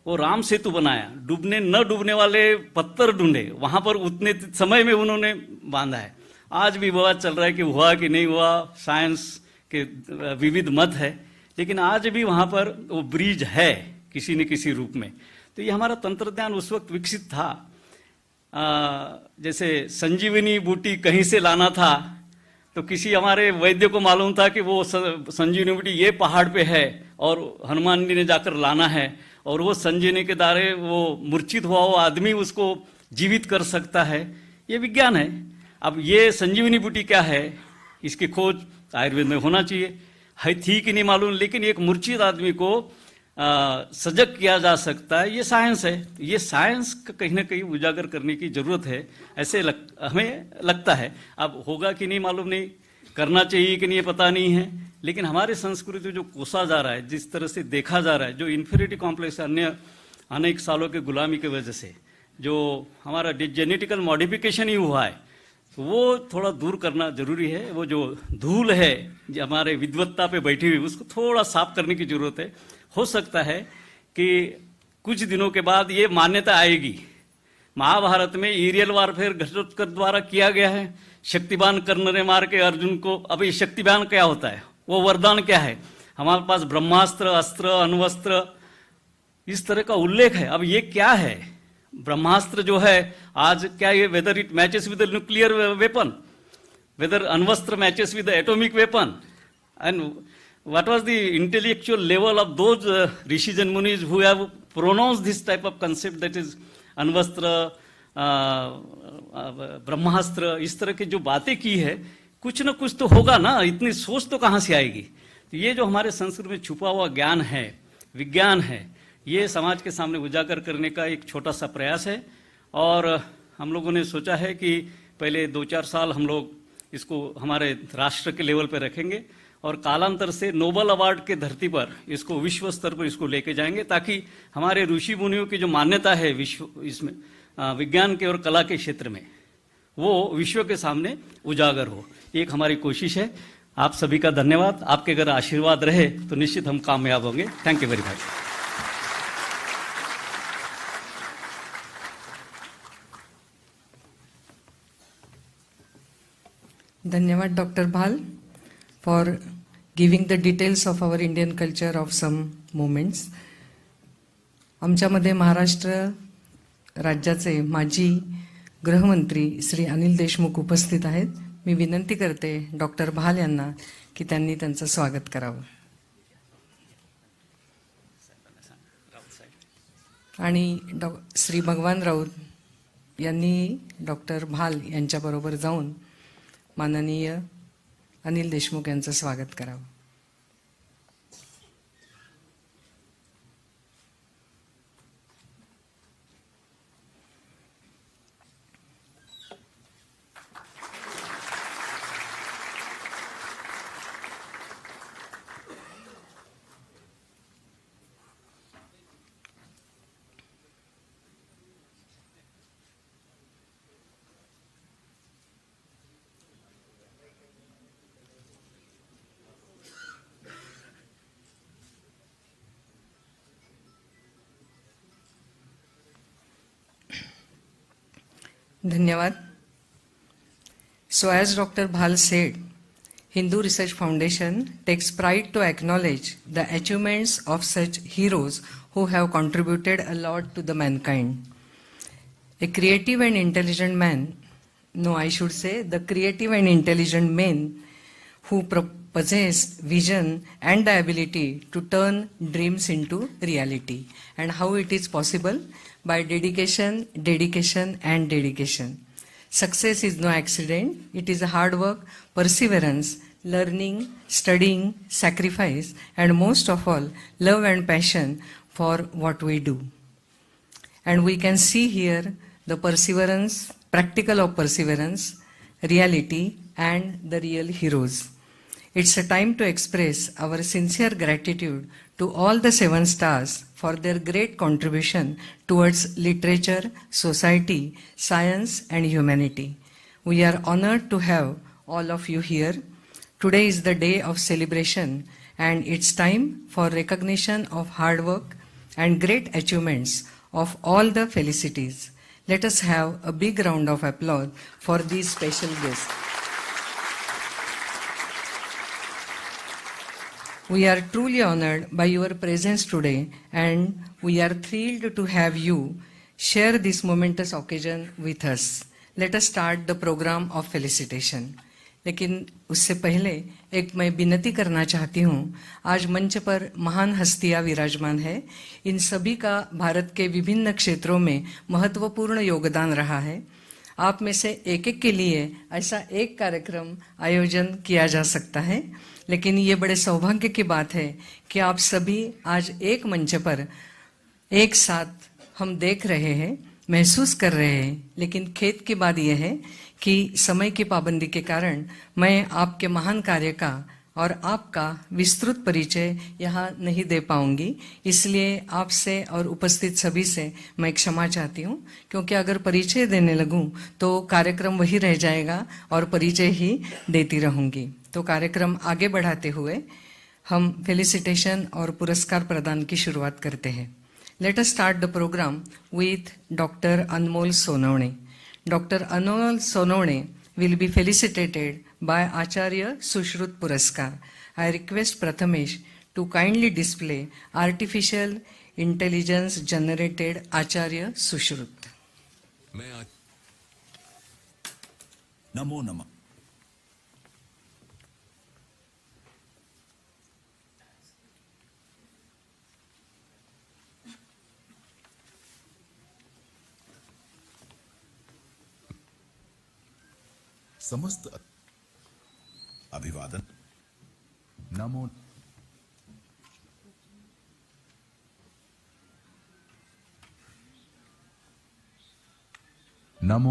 वो राम सेतु बनाया, न डूबने वाले पत्थर ढूंढे, वहां पर उतने समय में उन्होंने बांधा है। आज भी विवाद चल रहा है कि हुआ कि नहीं हुआ, साइंस के विविध मत है, लेकिन आज भी वहां पर वो ब्रिज है किसी न किसी रूप में। तो ये हमारा तंत्रज्ञान उस वक्त विकसित था। जैसे संजीवनी बूटी कहीं से लाना था तो किसी हमारे वैद्य को मालूम था कि वो संजीवनी बूटी ये पहाड़ पे है और हनुमान जी ने जाकर लाना है, और वो संजीवनी के द्वारा वो मूर्छित हुआ वो आदमी उसको जीवित कर सकता है। ये विज्ञान है। अब ये संजीवनी बूटी क्या है, इसकी खोज आयुर्वेद में होना चाहिए, है थी कि नहीं मालूम, लेकिन एक मूर्छित आदमी को सजग किया जा सकता है, ये साइंस है। ये साइंस का कहीं ना कहीं उजागर करने की जरूरत है, ऐसे हमें लगता है। अब होगा कि नहीं मालूम नहीं, करना चाहिए कि नहीं ये पता नहीं है, लेकिन हमारी संस्कृति जो कोसा जा रहा है, जिस तरह से देखा जा रहा है, जो इन्फीरियरिटी कॉम्प्लेक्स अन्य अनेक सालों के गुलामी की वजह से जो हमारा जेनेटिकल मॉडिफिकेशन ही हुआ है, तो वो थोड़ा दूर करना जरूरी है। वो जो धूल है जो हमारे विद्वत्ता पे बैठी हुई, उसको थोड़ा साफ करने की जरूरत है। हो सकता है कि कुछ दिनों के बाद ये मान्यता आएगी। महाभारत में एरियल वारफेयर घटोत्कच द्वारा किया गया है, शक्तिवान कर्ण ने मार के अर्जुन को। अब ये शक्तिवान क्या होता है, वो वरदान क्या है? हमारे पास ब्रह्मास्त्र, अस्त्र, अण्वस्त्र, इस तरह का उल्लेख है। अब ये क्या है? ब्रह्मास्त्र जो है आज क्या ये, whether it matches with nuclear weapon, whether अण्वस्त्र matches with atomic weapon, and what was the intellectual level of those rishis and munis who have pronounced this type of concept, that is अण्वस्त्र, ब्रह्मास्त्र, इस तरह की जो बातें की है, कुछ ना कुछ तो होगा ना, इतनी सोच तो कहाँ से आएगी? तो ये जो हमारे संस्कृत में छुपा हुआ ज्ञान है, विज्ञान है, ये समाज के सामने उजागर करने का एक छोटा सा प्रयास है। और हम लोगों ने सोचा है कि पहले 2-4 साल हम लोग इसको हमारे राष्ट्र के लेवल पर रखेंगे और कालांतर से नोबल अवार्ड के धरती पर इसको विश्व स्तर पर इसको लेके जाएंगे, ताकि हमारे ऋषि मुनियों की जो मान्यता है विश्व इसमें विज्ञान के और कला के क्षेत्र में, वो विश्व के सामने उजागर हो। एक हमारी कोशिश है। आप सभी का धन्यवाद। आपके अगर आशीर्वाद रहे तो निश्चित हम कामयाब होंगे। Thank you very much. धन्यवाद डॉक्टर भाल for giving the details of our Indian culture of some moments. आमच्यामध्ये महाराष्ट्र राज्याचे माजी गृहमंत्री श्री अनिल देशमुख उपस्थित आहेत. मी विनंती करते डॉक्टर भाल यांना की त्यांनी त्यांचं स्वागत करावं. आणि श्री भगवान राऊत यांनी डॉक्टर भाल यांच्याबरोबर जाऊन माननीय अनिल देशमुख यांचं स्वागत करावं. Dhanyawad. So as Dr. Bhal said, Hindu Research Foundation takes pride to acknowledge the achievements of such heroes who have contributed a lot to the mankind. A creative and intelligent man, no, I should say the creative and intelligent men who possessed vision and the ability to turn dreams into reality. And how it is possible? By dedication, dedication and dedication. Success is no accident. It is a hard work, perseverance, learning, studying, sacrifice, and most of all, love and passion for what we do. And we can see here the perseverance, practical of perseverance, reality, and the real heroes. It's a time to express our sincere gratitude to all the 7 stars for their great contribution towards literature, society, science, and humanity. We are honored to have all of you here. Today is the day of celebration, and it's time for recognition of hard work and great achievements of all the felicities. Let us have a big round of applause for these special guests. We are truly honored by your presence today, and we are thrilled to have you share this momentous occasion with us. Let us start the program of felicitation. लेकिन उससे पहले एक मैं विनती करना चाहती हूँ। आज मंच पर महान हस्तियाँ विराजमान है। इन सभी का भारत के विभिन्न क्षेत्रों में महत्वपूर्ण योगदान रहा है। आप में से एक एक के लिए ऐसा एक कार्यक्रम आयोजन किया जा सकता है, लेकिन ये बड़े सौभाग्य की बात है कि आप सभी आज एक मंच पर एक साथ हम देख रहे हैं, महसूस कर रहे हैं। लेकिन खेद की बात यह है कि समय की पाबंदी के कारण मैं आपके महान कार्य का और आपका विस्तृत परिचय यहाँ नहीं दे पाऊंगी। इसलिए आपसे और उपस्थित सभी से मैं क्षमा चाहती हूँ, क्योंकि अगर परिचय देने लगूं तो कार्यक्रम वही रह जाएगा और परिचय ही देती रहूंगी। तो कार्यक्रम आगे बढ़ाते हुए हम फेलिसिटेशन और पुरस्कार प्रदान की शुरुआत करते हैं। Let us start the program with doctor Anmol Sonawane. Dr. Anmol Sonone will be felicitated by Acharya Sushrut Puraskar. I request Prathamesh to kindly display artificial intelligence generated Acharya Sushrut. Namo Namah. समस्त अभिवादन। नमो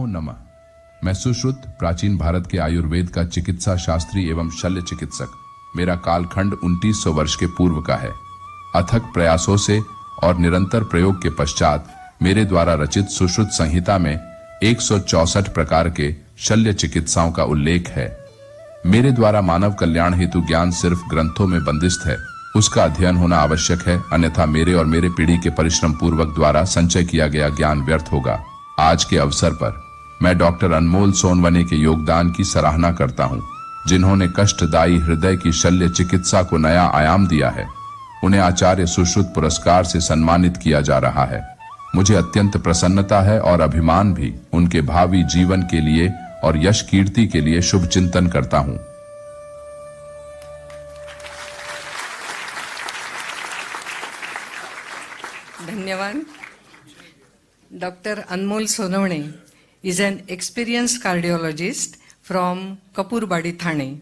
नमः। मैं सुश्रुत प्राचीन भारत के आयुर्वेद का चिकित्सा शास्त्री एवं शल्य चिकित्सक। मेरा कालखंड 2900 वर्ष के पूर्व का है। अथक प्रयासों से और निरंतर प्रयोग के पश्चात मेरे द्वारा रचित सुश्रुत संहिता में 164 प्रकार के शल्य चिकित्साओं का उल्लेख है। मेरे द्वारा मानव कल्याण हेतु ज्ञान सिर्फ ग्रंथों में बंदिस्त है, उसका अध्ययन होना आवश्यक है, अन्यथा मेरे और मेरे पीढ़ी के परिश्रम पूर्वक द्वारा संचय किया गया ज्ञान व्यर्थ होगा। आज के अवसर पर मैं डॉक्टर अनमोल सोनवने के योगदान की सराहना करता हूँ, जिन्होंने कष्टदायी हृदय की शल्य चिकित्सा को नया आयाम दिया है। उन्हें आचार्य सुश्रुत पुरस्कार से सम्मानित किया जा रहा है। मुझे अत्यंत प्रसन्नता है और अभिमान भी उनके भावी जीवन के लिए और यश कीर्ति के लिए शुभ चिंतन करता हूं। धन्यवाद। Dr. Anmol Sonone is an experienced cardiologist from Kapurbadi, Thane.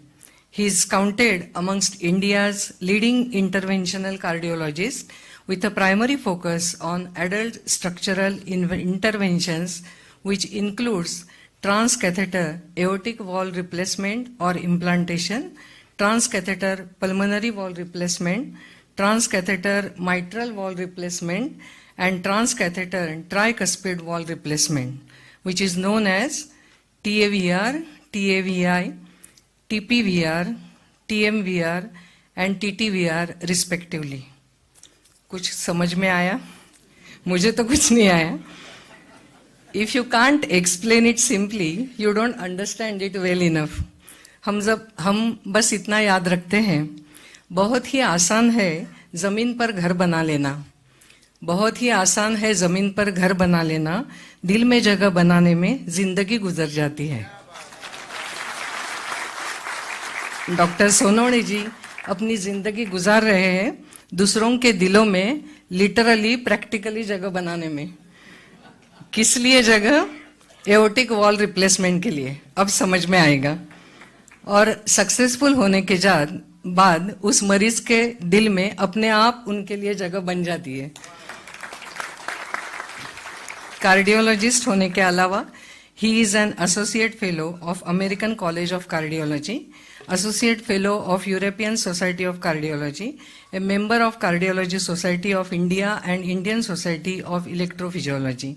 He is counted amongst India's leading interventional cardiologists with a primary focus on adult structural interventions, which includes transcatheter aortic valve replacement or implantation, transcatheter pulmonary valve replacement, transcatheter mitral valve replacement, and transcatheter tricuspid valve replacement, which is known as TAVR, TAVI, TPVR, TMVR, and TTVR respectively. कुछ समझ में आया? मुझे तो कुछ नहीं आया। If you can't explain it simply, you don't understand it well enough. हम बस इतना याद रखते हैं, बहुत ही आसान है जमीन पर घर बना लेना, बहुत ही आसान है जमीन पर घर बना लेना, दिल में जगह बनाने में जिंदगी गुजर जाती है. डॉक्टर सोनवणे जी अपनी जिंदगी गुजार रहे हैं दूसरों के दिलों में लिटरली प्रैक्टिकली जगह बनाने में. किस लिए जगह? एओर्टिक वॉल रिप्लेसमेंट के लिए. अब समझ में आएगा. और सक्सेसफुल होने के बाद उस मरीज के दिल में अपने आप उनके लिए जगह बन जाती है. कार्डियोलॉजिस्ट होने के अलावा he is an associate fellow of American College of Cardiology, associate fellow of European Society of Cardiology, a member of Cardiology Society of India and Indian Society of Electrophysiology.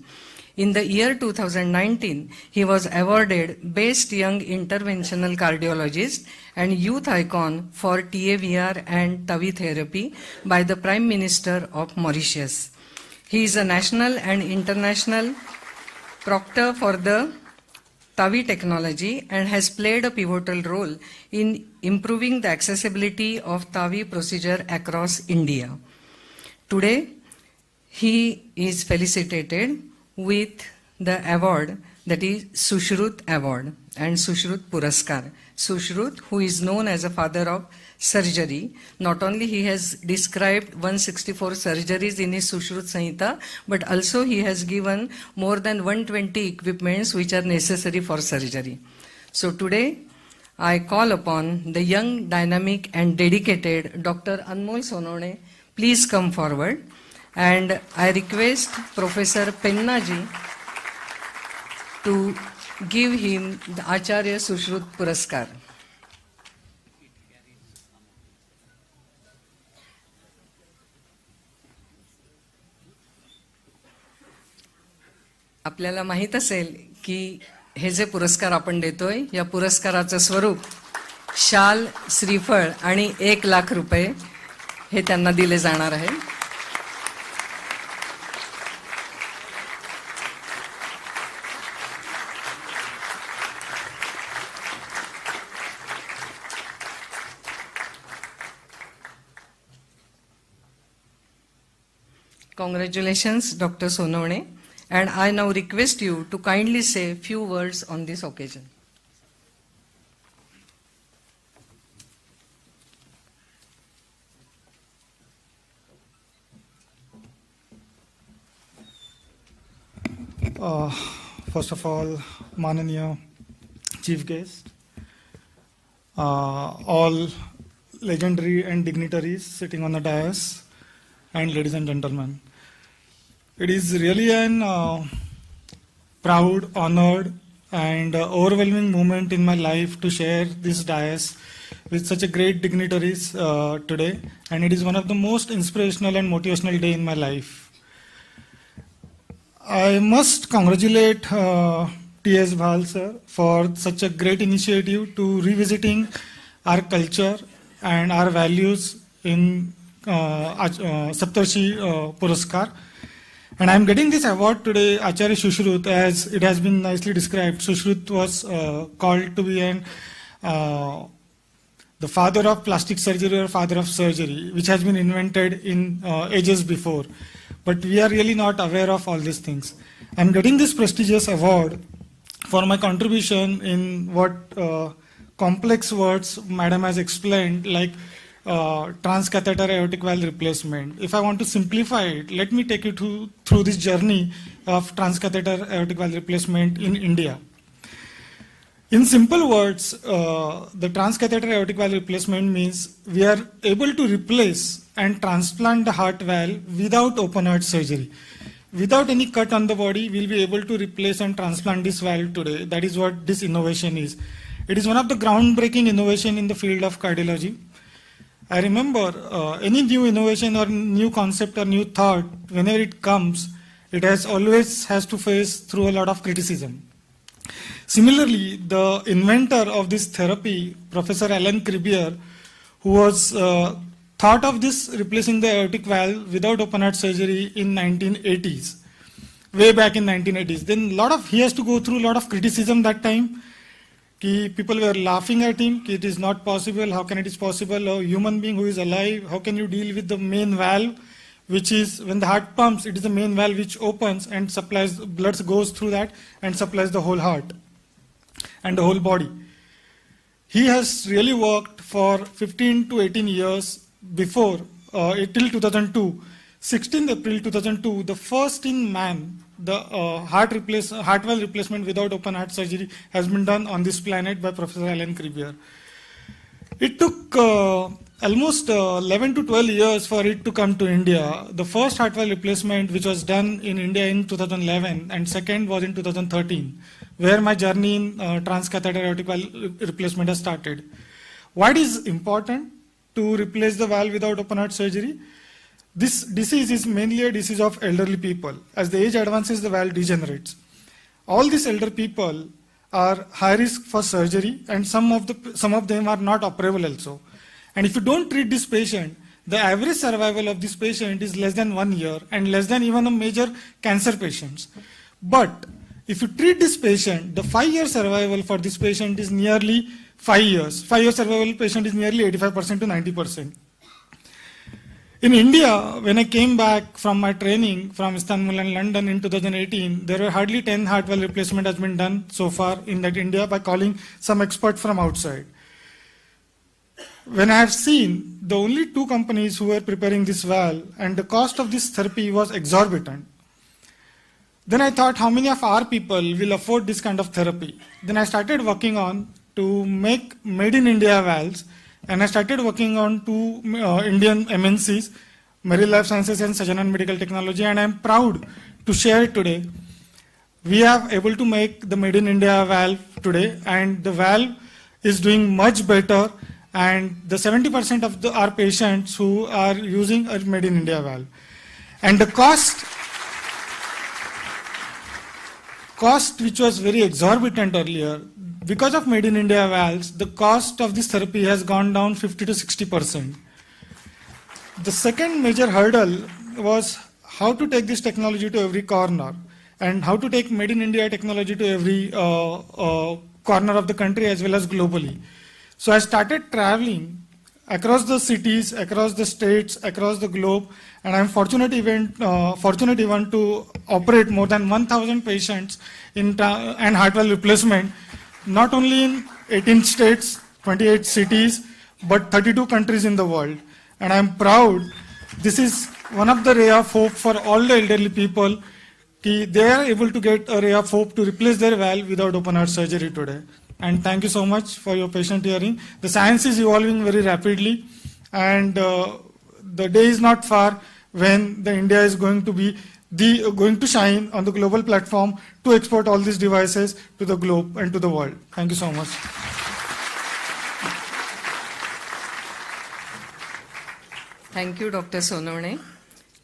In the year 2019, he was awarded Best Young Interventional Cardiologist and Youth Icon for TAVR and TAVI therapy by the Prime Minister of Mauritius. He is a national and international proctor for the TAVI technology and has played a pivotal role in improving the accessibility of TAVI procedure across India. Today, he is felicitated with the award that is Sushrut Award and Sushrut Puraskar. Sushrut, who is known as a father of surgery, not only he has described 164 surgeries in his Sushrut Samhita, but also he has given more than 120 equipments which are necessary for surgery. So today, I call upon the young, dynamic and dedicated Dr. Anmol Sonone, please come forward. And I request Professor Penna ji to give him the Acharya Sushrut Puraskar. आपल्याला माहित असेल की हे जे पुरस्कार आपण देतोय या पुरस्काराचं स्वरूप शाल, श्रीफळ आणि 1 लाख रुपये हे त्यांना दिले जाणार आहे. Congratulations, Dr. Sonone, and I now request you to kindly say few words on this occasion. First of all, Mananiya Chief Guest, all legendary and dignitaries sitting on the dais, and ladies and gentlemen. It is really an proud, honored and overwhelming moment in my life to share this dais with such a great dignitaries today, and it is one of the most inspirational and motivational day in my life. I must congratulate T.S. Bhal sir for such a great initiative to revisiting our culture and our values in Sapta Rushi Puraskar. And I am getting this award today, Acharya Sushrut, as it has been nicely described. Sushrut was called to be the father of plastic surgery or father of surgery, which has been invented in ages before. But we are really not aware of all these things. I am getting this prestigious award for my contribution in what complex words Madam has explained, like transcatheter aortic valve replacement. If I want to simplify it, let me take you through this journey of transcatheter aortic valve replacement in India. In simple words, the transcatheter aortic valve replacement means we are able to replace and transplant the heart valve without open heart surgery. Without any cut on the body, we'll be able to replace and transplant this valve today. That is what this innovation is. It is one of the groundbreaking innovation in the field of cardiology. I remember any new innovation or new concept or new thought, whenever it comes, it always has to face through a lot of criticism. Similarly, the inventor of this therapy, Professor Alan Kriebier, who was thought of this replacing the aortic valve without open heart surgery in 1980s. way back in 1980s. Then he has to go through a lot of criticism that time. People were laughing at him. It is not possible. How can it is possible? A human being who is alive, how can you deal with the main valve, which is when the heart pumps, it is the main valve which opens and supplies, blood goes through that and supplies the whole heart and the whole body. He has really worked for 15 to 18 years before, till 2002. 16th April 2002, the first in man, the heart valve replacement without open heart surgery has been done on this planet by Professor Alan Crebier. It took almost 11 to 12 years for it to come to India. The first heart valve replacement which was done in India in 2011 and second was in 2013, where my journey in transcatheter aortic valve replacement has started. Why it is important to replace the valve without open heart surgery? This disease is mainly a disease of elderly people. As the age advances, the valve degenerates. All these elder people are high risk for surgery, and some of them are not operable also. And if you don't treat this patient, the average survival of this patient is less than 1 year and less than even a major cancer patients. But if you treat this patient, the 5-year survival for this patient is nearly 5 years. 5-year survival patient is nearly 85% to 90%. In India, when I came back from my training from Istanbul and London in 2018, there were hardly 10 heart valve replacement has been done so far in that India by calling some expert from outside. When I have seen the only 2 companies who were preparing this valve and the cost of this therapy was exorbitant, then I thought how many of our people will afford this kind of therapy. Then I started working on to make made in India valves. And I started working on 2 Indian MNCs, Marine Life Sciences and Sajanan Medical Technology, and I am proud to share it today. We are able to make the Made in India valve today, and the valve is doing much better, and the 70% of our patients who are using a Made in India valve. And the cost which was very exorbitant earlier, because of Made in India valves, the cost of this therapy has gone down 50 to 60%. The second major hurdle was how to take this technology to every corner and how to take Made in India technology to every corner of the country as well as globally. So I started traveling across the cities, across the states, across the globe, and I'm fortunate even to operate more than 1,000 patients in and heart valve replacement, not only in 18 states, 28 cities, but 32 countries in the world. And I'm proud, this is one of the ray of hope for all the elderly people. They are able to get a ray of hope to replace their valve without open heart surgery today. And thank you so much for your patient hearing. The science is evolving very rapidly, and the day is not far when the India is going to shine on the global platform to export all these devices to the globe and to the world. Thank you so much. Thank you doctor Sonawane.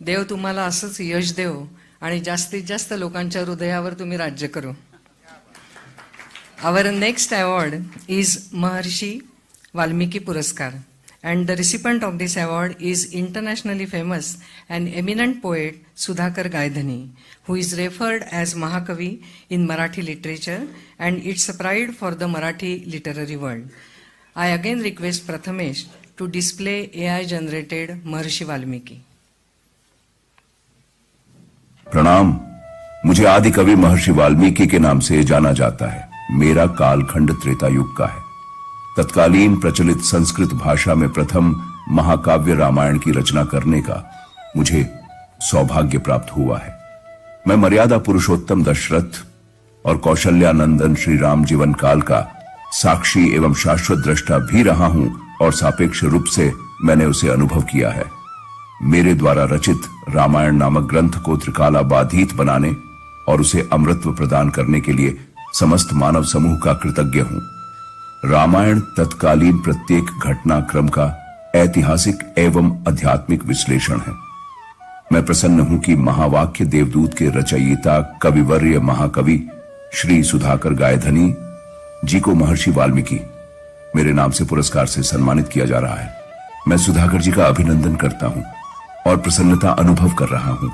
देव तुम्हाला असंच यश देव आणि जास्तीत जास्त लोकांच्या हृदयावर तुम्ही राज्य करू. Our next award is Maharshi Valmiki Puraskar, and the recipient of this award is internationally famous and eminent poet Sudhakar Gaidhani, who is referred as Mahakavi in Marathi literature, and it's a pride for the Marathi literary world. I again request Prathamesh to display AI-generated Maharshi Valmiki. प्रणाम. मुझे आदि कवि महर्षि वाल्मीकि के नाम से जाना जाता है. मेरा कालखंड त्रेता युग का है. तत्कालीन प्रचलित संस्कृत भाषा में प्रथम महाकाव्य रामायण की रचना करने का मुझे सौभाग्य प्राप्त हुआ है. मैं मर्यादा पुरुषोत्तम दशरथ और कौशल्यानंदन श्री राम जीवन काल का साक्षी एवं शाश्वत दृष्टा भी रहा हूं, और सापेक्ष रूप से मैंने उसे अनुभव किया है. मेरे द्वारा रचित रामायण नामक ग्रंथ को त्रिकालाबाधित बनाने और उसे अमृतत्व प्रदान करने के लिए समस्त मानव समूह का कृतज्ञ हूं. रामायण तत्कालीन प्रत्येक घटनाक्रम का ऐतिहासिक एवं आध्यात्मिक विश्लेषण है. मैं प्रसन्न हूं कि महावाक्य देवदूत के रचयिता कविवर्य महाकवि श्री सुधाकर गायधनी जी को महर्षि वाल्मीकि मेरे नाम से पुरस्कार से सम्मानित किया जा रहा है. मैं सुधाकर जी का अभिनंदन करता हूं और प्रसन्नता अनुभव कर रहा हूं.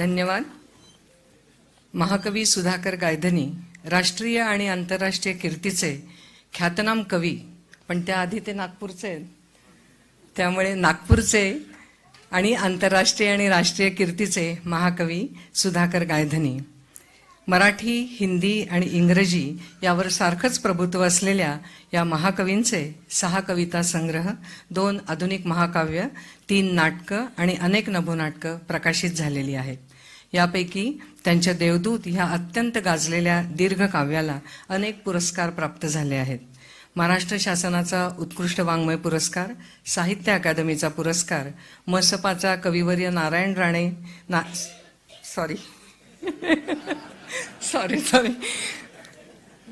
धन्यवाद. महाकवी सुधाकर गायधनी राष्ट्रीय आणि आंतरराष्ट्रीय कीर्तीचे ख्यातनाम कवी, पण त्याआधी ते नागपूरचे आहेत, त्यामुळे नागपूरचे आणि आंतरराष्ट्रीय आणि राष्ट्रीय कीर्तीचे महाकवी सुधाकर गायधनी. मराठी, हिंदी आणि इंग्रजी यावर सारखंच प्रभुत्व असलेल्या या महाकवींचे 6 कविता संग्रह, 2 आधुनिक महाकाव्य, 3 नाटकं आणि अनेक नभोनाटकं प्रकाशित झालेली आहेत. यापैकी त्यांच्या देवदूत ह्या अत्यंत गाजलेल्या दीर्घ काव्याला अनेक पुरस्कार प्राप्त झाले आहेत. महाराष्ट्र शासनाचा उत्कृष्ट वाङ्मय पुरस्कार, साहित्य अकादमीचा पुरस्कार, मसपाचा कविवर्य नारायण राणे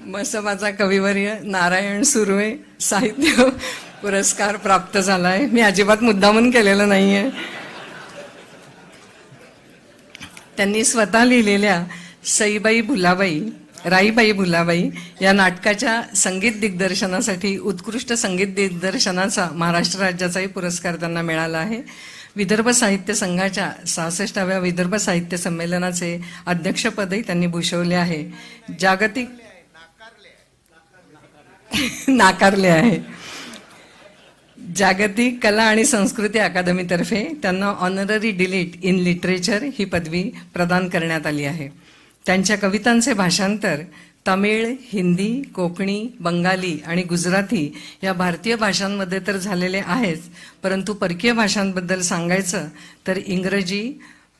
मसपाचा कविवर्य नारायण सुर्वे साहित्य पुरस्कार प्राप्त झाला आहे. मी अजिबात मुद्दामून केलेलं नाहीये. त्यांनी स्वतः लिहिलेल्या सईबाई भुलाबाई, राईबाई भुलाबाई या नाटकाच्या संगीत दिग्दर्शनासाठी उत्कृष्ट संगीत दिग्दर्शनाचा महाराष्ट्र राज्याचाही पुरस्कार त्यांना मिळाला आहे. विदर्भ साहित्य संघाच्या 66व्या विदर्भ साहित्य संमेलनाचे अध्यक्षपदही त्यांनी भूषवले आहे. नाकारले आहे. जागतिक कला आणि संस्कृती अकादमीतर्फे त्यांना ऑनररी डिलीट इन लिटरेचर ही पदवी प्रदान करण्यात आली आहे. त्यांच्या कवितांचे भाषांतर तमिळ, हिंदी, कोकणी, बंगाली आणि गुजराती या भारतीय भाषांमध्ये तर झालेले आहेच, परंतु परकीय भाषांबद्दल सांगायचं तर इंग्रजी,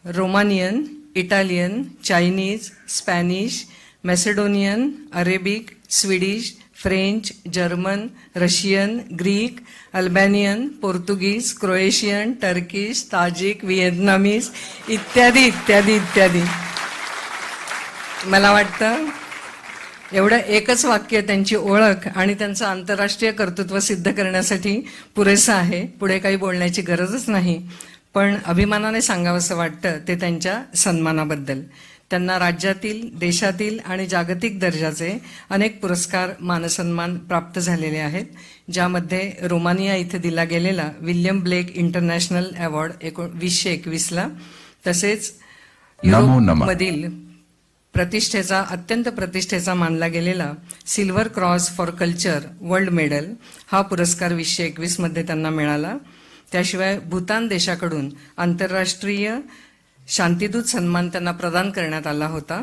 Romanian, Italian, Chinese, Spanish, Macedonian, Arabic, Swedish, French, German, Russian, Greek, Albanian, Portuguese, Croatian, Turkish, Tajik, Vietnamese इत्यादी इत्यादी इत्यादी. मला वाटतं एवढं एकच वाक्य त्यांची ओळख आणि त्यांचं आंतरराष्ट्रीय कर्तृत्व सिद्ध करण्यासाठी पुरेसं आहे. पुढे काही बोलण्याची गरजच नाही. पण अभिमानाने सांगावंसं वाटतं ते त्यांच्या सन्मानाबद्दल. त्यांना राज्यातील, देशातील आणि जागतिक दर्जाचे अनेक पुरस्कार, मानसन्मान प्राप्त झालेले आहेत, ज्यामध्ये रोमानिया इथे दिला गेलेला विल्यम ब्लेक इंटरनॅशनल अवॉर्ड 2021ला, तसेच युरोपमधील अत्यंत प्रतिष्ठेचा मानला गेलेला silver cross for culture world medal हा पुरस्कार 2021 मध्ये त्यांना मिळाला. त्याशिवाय भूतान देशाकडून आंतरराष्ट्रीय शांतिदूत सन्मान त्यांना प्रदान करण्यात आला होता.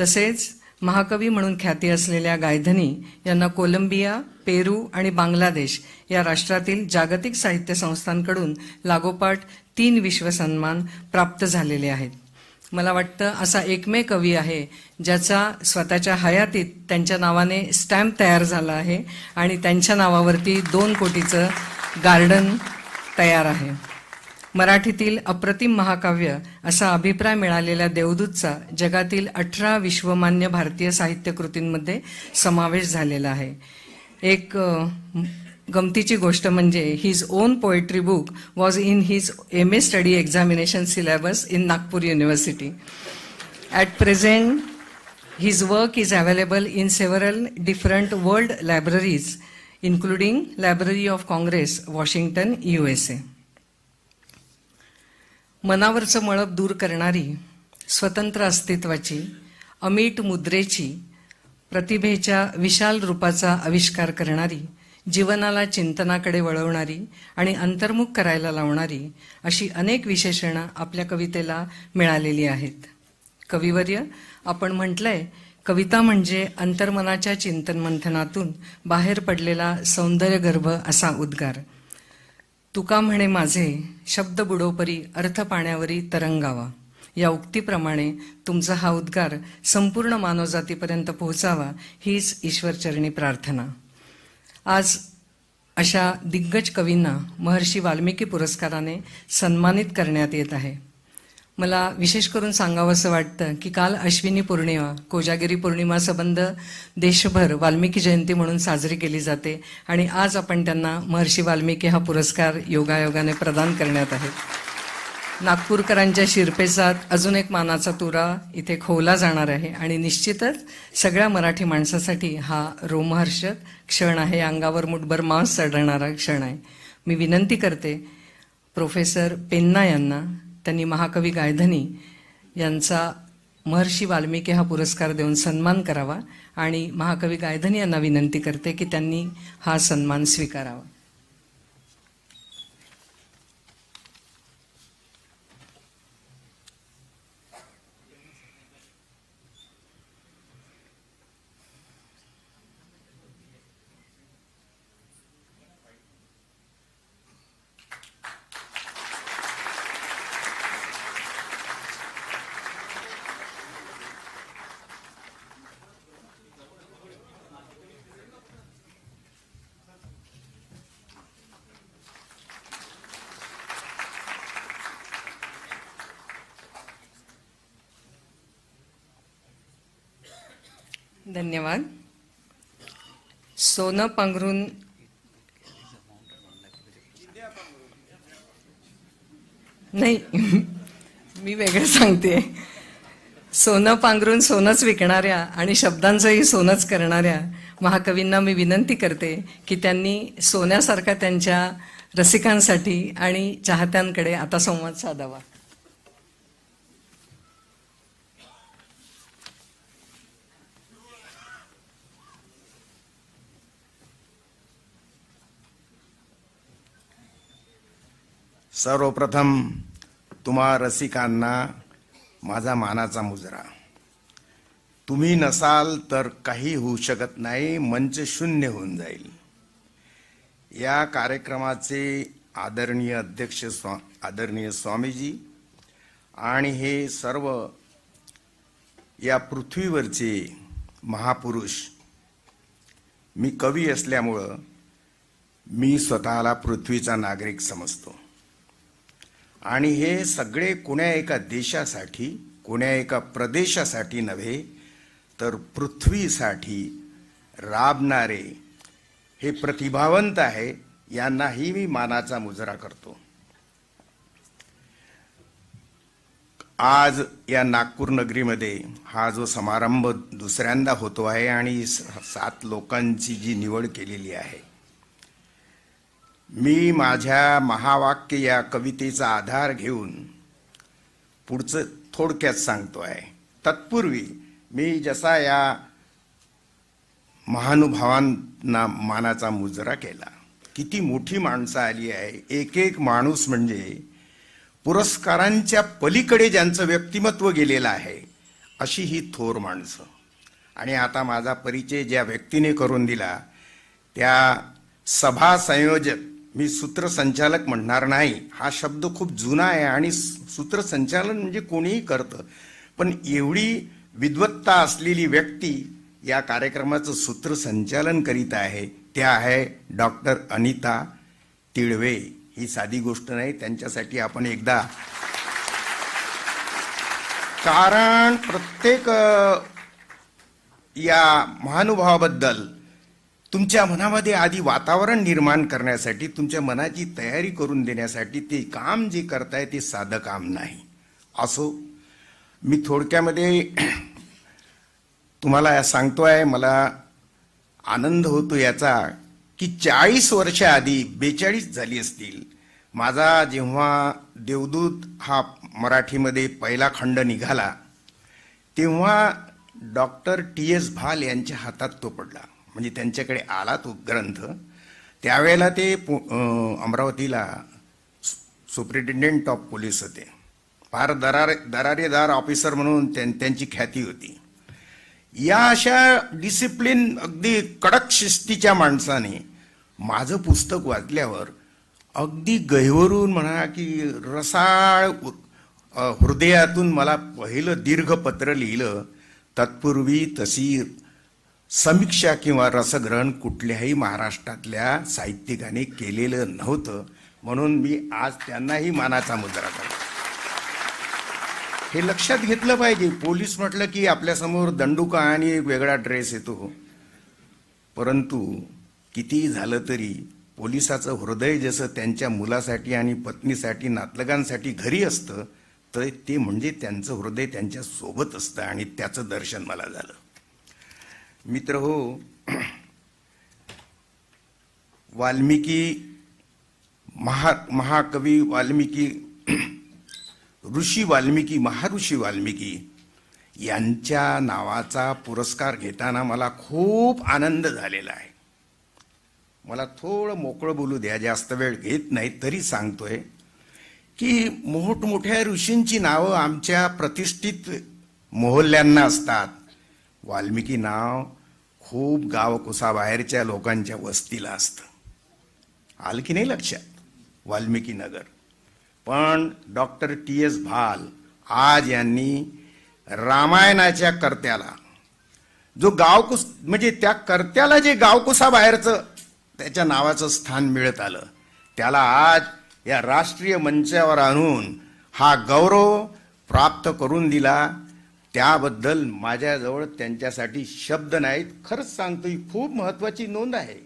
तसेच महाकवी म्हणून ख्याती असलेल्या गायधनी यांना कोलंबिया, पेरू आणि बांगलादेश या राष्ट्रातील जागतिक साहित्य संस्थांकडून लागोपाठ 3 विश्व सन्मान प्राप्त झालेले आहेत. मला वाटतं असा एकमेव कवी आहे ज्याचा स्वतःच्या हयातीत त्यांच्या नावाने स्टॅम्प तयार झाला आहे आणि त्यांच्या नावावरती 2 कोटीचं गार्डन तयार आहे. मराठीतील अप्रतिम महाकाव्य असा अभिप्राय मिळालेल्या देवदूतचा जगातील 18 विश्वमान्य भारतीय साहित्य कृतींमध्ये समावेश झालेला आहे. एक गमतीची गोष्ट म्हणजे his own poetry book was in his MA study examination syllabus in Nagpur university. At present his work is available in several different world libraries including library of Congress, Washington, USA. मनावरचं मळप दूर करणारी, स्वतंत्र अस्तित्वाची, अमीट मुद्रेची, प्रतिभेच्या विशाल रूपाचा आविष्कार करणारी, जीवनाला चिंतनाकडे वळवणारी आणि अंतर्मुख करायला लावणारी अशी अनेक विशेषणं आपल्या कवितेला मिळालेली आहेत. कविवर्य, आपण म्हटलंय कविता म्हणजे अंतर्मनाच्या चिंतन मंथनातून बाहेर पडलेला सौंदर्यगर्भ असा उद्गार. तुका म्हणे माझे शब्द बुडोपरी अर्थ पाण्यावरी तरंगावा या उक्तीप्रमाणे तुमचा हा उद्गार संपूर्ण मानवजातीपर्यंत पोहोचावा हीच ईश्वरचरणी प्रार्थना. आज अशा दिग्गज कवींना महर्षी वाल्मिकी पुरस्काराने सन्मानित करण्यात येत आहे. मला विशेष करून सांगावंसं वाटतं की काल अश्विनी पौर्णिमा, कोजागिरी पौर्णिमा संबंध देशभर वाल्मिकी जयंती म्हणून साजरी केली जाते आणि आज आपण त्यांना महर्षी वाल्मिकी हा पुरस्कार योगायोगाने प्रदान करण्यात आहे. नागपूरकरांच्या शिरपेचात अजून एक मानाचा तुरा इथे खोवला जाणार आहे आणि निश्चितच सगळ्या मराठी माणसासाठी हा रोमहर्षक क्षण आहे, अंगावर मुठभर मांस चढणारा क्षण आहे. मी विनंती करते प्रोफेसर पेन्ना यांना, त्यांनी महाकवी गायधनी यांचा महर्षी वाल्मिकी हा पुरस्कार देऊन सन्मान करावा आणि महाकवी गायधनी यांना विनंती करते की त्यांनी हा सन्मान स्वीकारावा. धन्यवाद. सोनं पांघरून नाही मी वेगळं सांगते. सोनं पांघरून सोनंच विकणाऱ्या आणि शब्दांचंही सोनंच करणाऱ्या महाकवींना मी विनंती करते की त्यांनी सोन्यासारखा त्यांच्या रसिकांसाठी आणि चाहत्यांकडे आता संवाद साधावा. सर्वप्रथम तुम्हा रसिकांना माझा मानाचा मुजरा. तुम्ही नसाल तर काही होऊ शकत नाही, मंच शून्य होऊन जाईल. या कार्यक्रमाचे आदरणीय अध्यक्ष आदरणीय स्वामीजी आणि हे सर्व या पृथ्वीवरचे महापुरुष. मी कवी असल्यामुळं मी स्वतःला पृथ्वीचा नागरिक समजतो आणि हे सगळे कोण्या एका देशासाठी कोण्या एका प्रदेशासाठी नव्हे तर पृथ्वीसाठी राबणारे हे प्रतिभावंत आहे. यांनाही मी मानाचा मुजरा करतो. आज या नागपूर नगरीमध्ये हा जो समारंभ दुसऱ्यांदा होतो आहे आणि 7 लोकांची जी निवड केलेली आहे, मी माझ्या महावाक्य या कवितेचा आधार घेऊन पुढचं थोडक्यात सांगतो आहे. तत्पूर्वी मी जसा या महानुभावांना मानाचा मुजरा केला, किती मोठी माणसं आली आहे. एक एक माणूस म्हणजे पुरस्कारांच्या पलीकडे ज्यांचं व्यक्तिमत्व गेलेलं आहे अशी ही थोर माणसं. आणि आता माझा परिचय ज्या व्यक्तीने करून दिला त्या सभा संयोजक, मी सूत्रसंचालक म्हणणार नाही, हा शब्द खूप जुना आहे आणि सूत्रसंचालन म्हणजे कोणीही करतं, पण एवढी विद्वत्ता असलेली व्यक्ती या कार्यक्रमाचं सूत्रसंचालन करीत आहे त्या आहे डॉक्टर अनिता तिळवे. ही साधी गोष्ट नाही. त्यांच्यासाठी आपण एकदा, कारण प्रत्येक या महानुभावाबद्दल तुमच्या मनामध्ये आधी वातावरण निर्माण करण्यासाठी, तुमच्या मनाची तयारी करून देण्यासाठी ते काम जे करताय ते साधं काम नाही. असो, मी थोडक्यामध्ये तुम्हाला सांगतोय. मला आनंद होतो याचा की 40 वर्ष आधी, 42 झाली असतील, माझा जेव्हा देवदूत हा मराठीमध्ये पहिला खंड निघाला तेव्हा डॉक्टर TS भाल यांच्या हातात तो पडला, म्हणजे त्यांच्याकडे आला तो ग्रंथ. त्यावेळेला ते अमरावतीला सुप्रिटेंडेंट ऑफ पोलीस होते. फार दरारेदार ऑफिसर म्हणून त्यांची ख्याती होती. या अशा डिसिप्लिन अगदी कडक शिस्तीच्या माणसाने माझं पुस्तक वाचल्यावर अगदी गहिवरून म्हणा की रसाळ हृदयातून मला पहिलं दीर्घ पत्र लिहिलं. तत्पूर्वी तशी समीक्षा किंवा रसग्रहण कुठल्याही महाराष्ट्रातल्या साहित्यिकाने केलेलं नव्हतं, म्हणून मी आज त्यांनाही मानाचा मुजरा करतो. हे लक्षात घेतलं पाहिजे. पोलीस म्हटलं की आपल्यासमोर दंडुका आणि एक वेगळा ड्रेस येतो, परंतु कितीही झालं तरी पोलिसाचं हृदय जसं त्यांच्या मुलासाठी आणि पत्नीसाठी, नातलगांसाठी घरी असतं, तर ते म्हणजे त्यांचं हृदय त्यांच्या सोबत असतं आणि त्याचं दर्शन मला झालं. मित्र हो, वाल्मिकी महाकवी वाल्मिकी ऋषी वाल्मिकी, महर्षी वाल्मिकी यांच्या नावाचा पुरस्कार घेताना मला खूप आनंद झालेला आहे. मला थोडं मोकळं बोलू द्या, जास्त वेळ घेत नाही, तरी सांगतोय की मोठमोठ्या ऋषींची नावं आमच्या प्रतिष्ठित मोहल्ल्यांना असतात. वाल्मिकी नाव खूप गावकुसाबाहेरच्या लोकांच्या वस्तीला असतं. आलं की नाही लक्षात? वाल्मिकी नगर. पण डॉक्टर टी.एस. भाल आज यांनी रामायणाच्या कर्त्याला, जो गावकुस म्हणजे त्या कर्त्याला जे गावकुसाबाहेरचं त्याच्या नावाचं स्थान मिळत आलं, त्याला आज या राष्ट्रीय मंचावर आणून हा गौरव प्राप्त करून दिला. त्याबद्दल माझ्याजवळ त्यांच्यासाठी शब्द नाहीत. खरंच सांगतो, ही खूप महत्वाची नोंद आहे.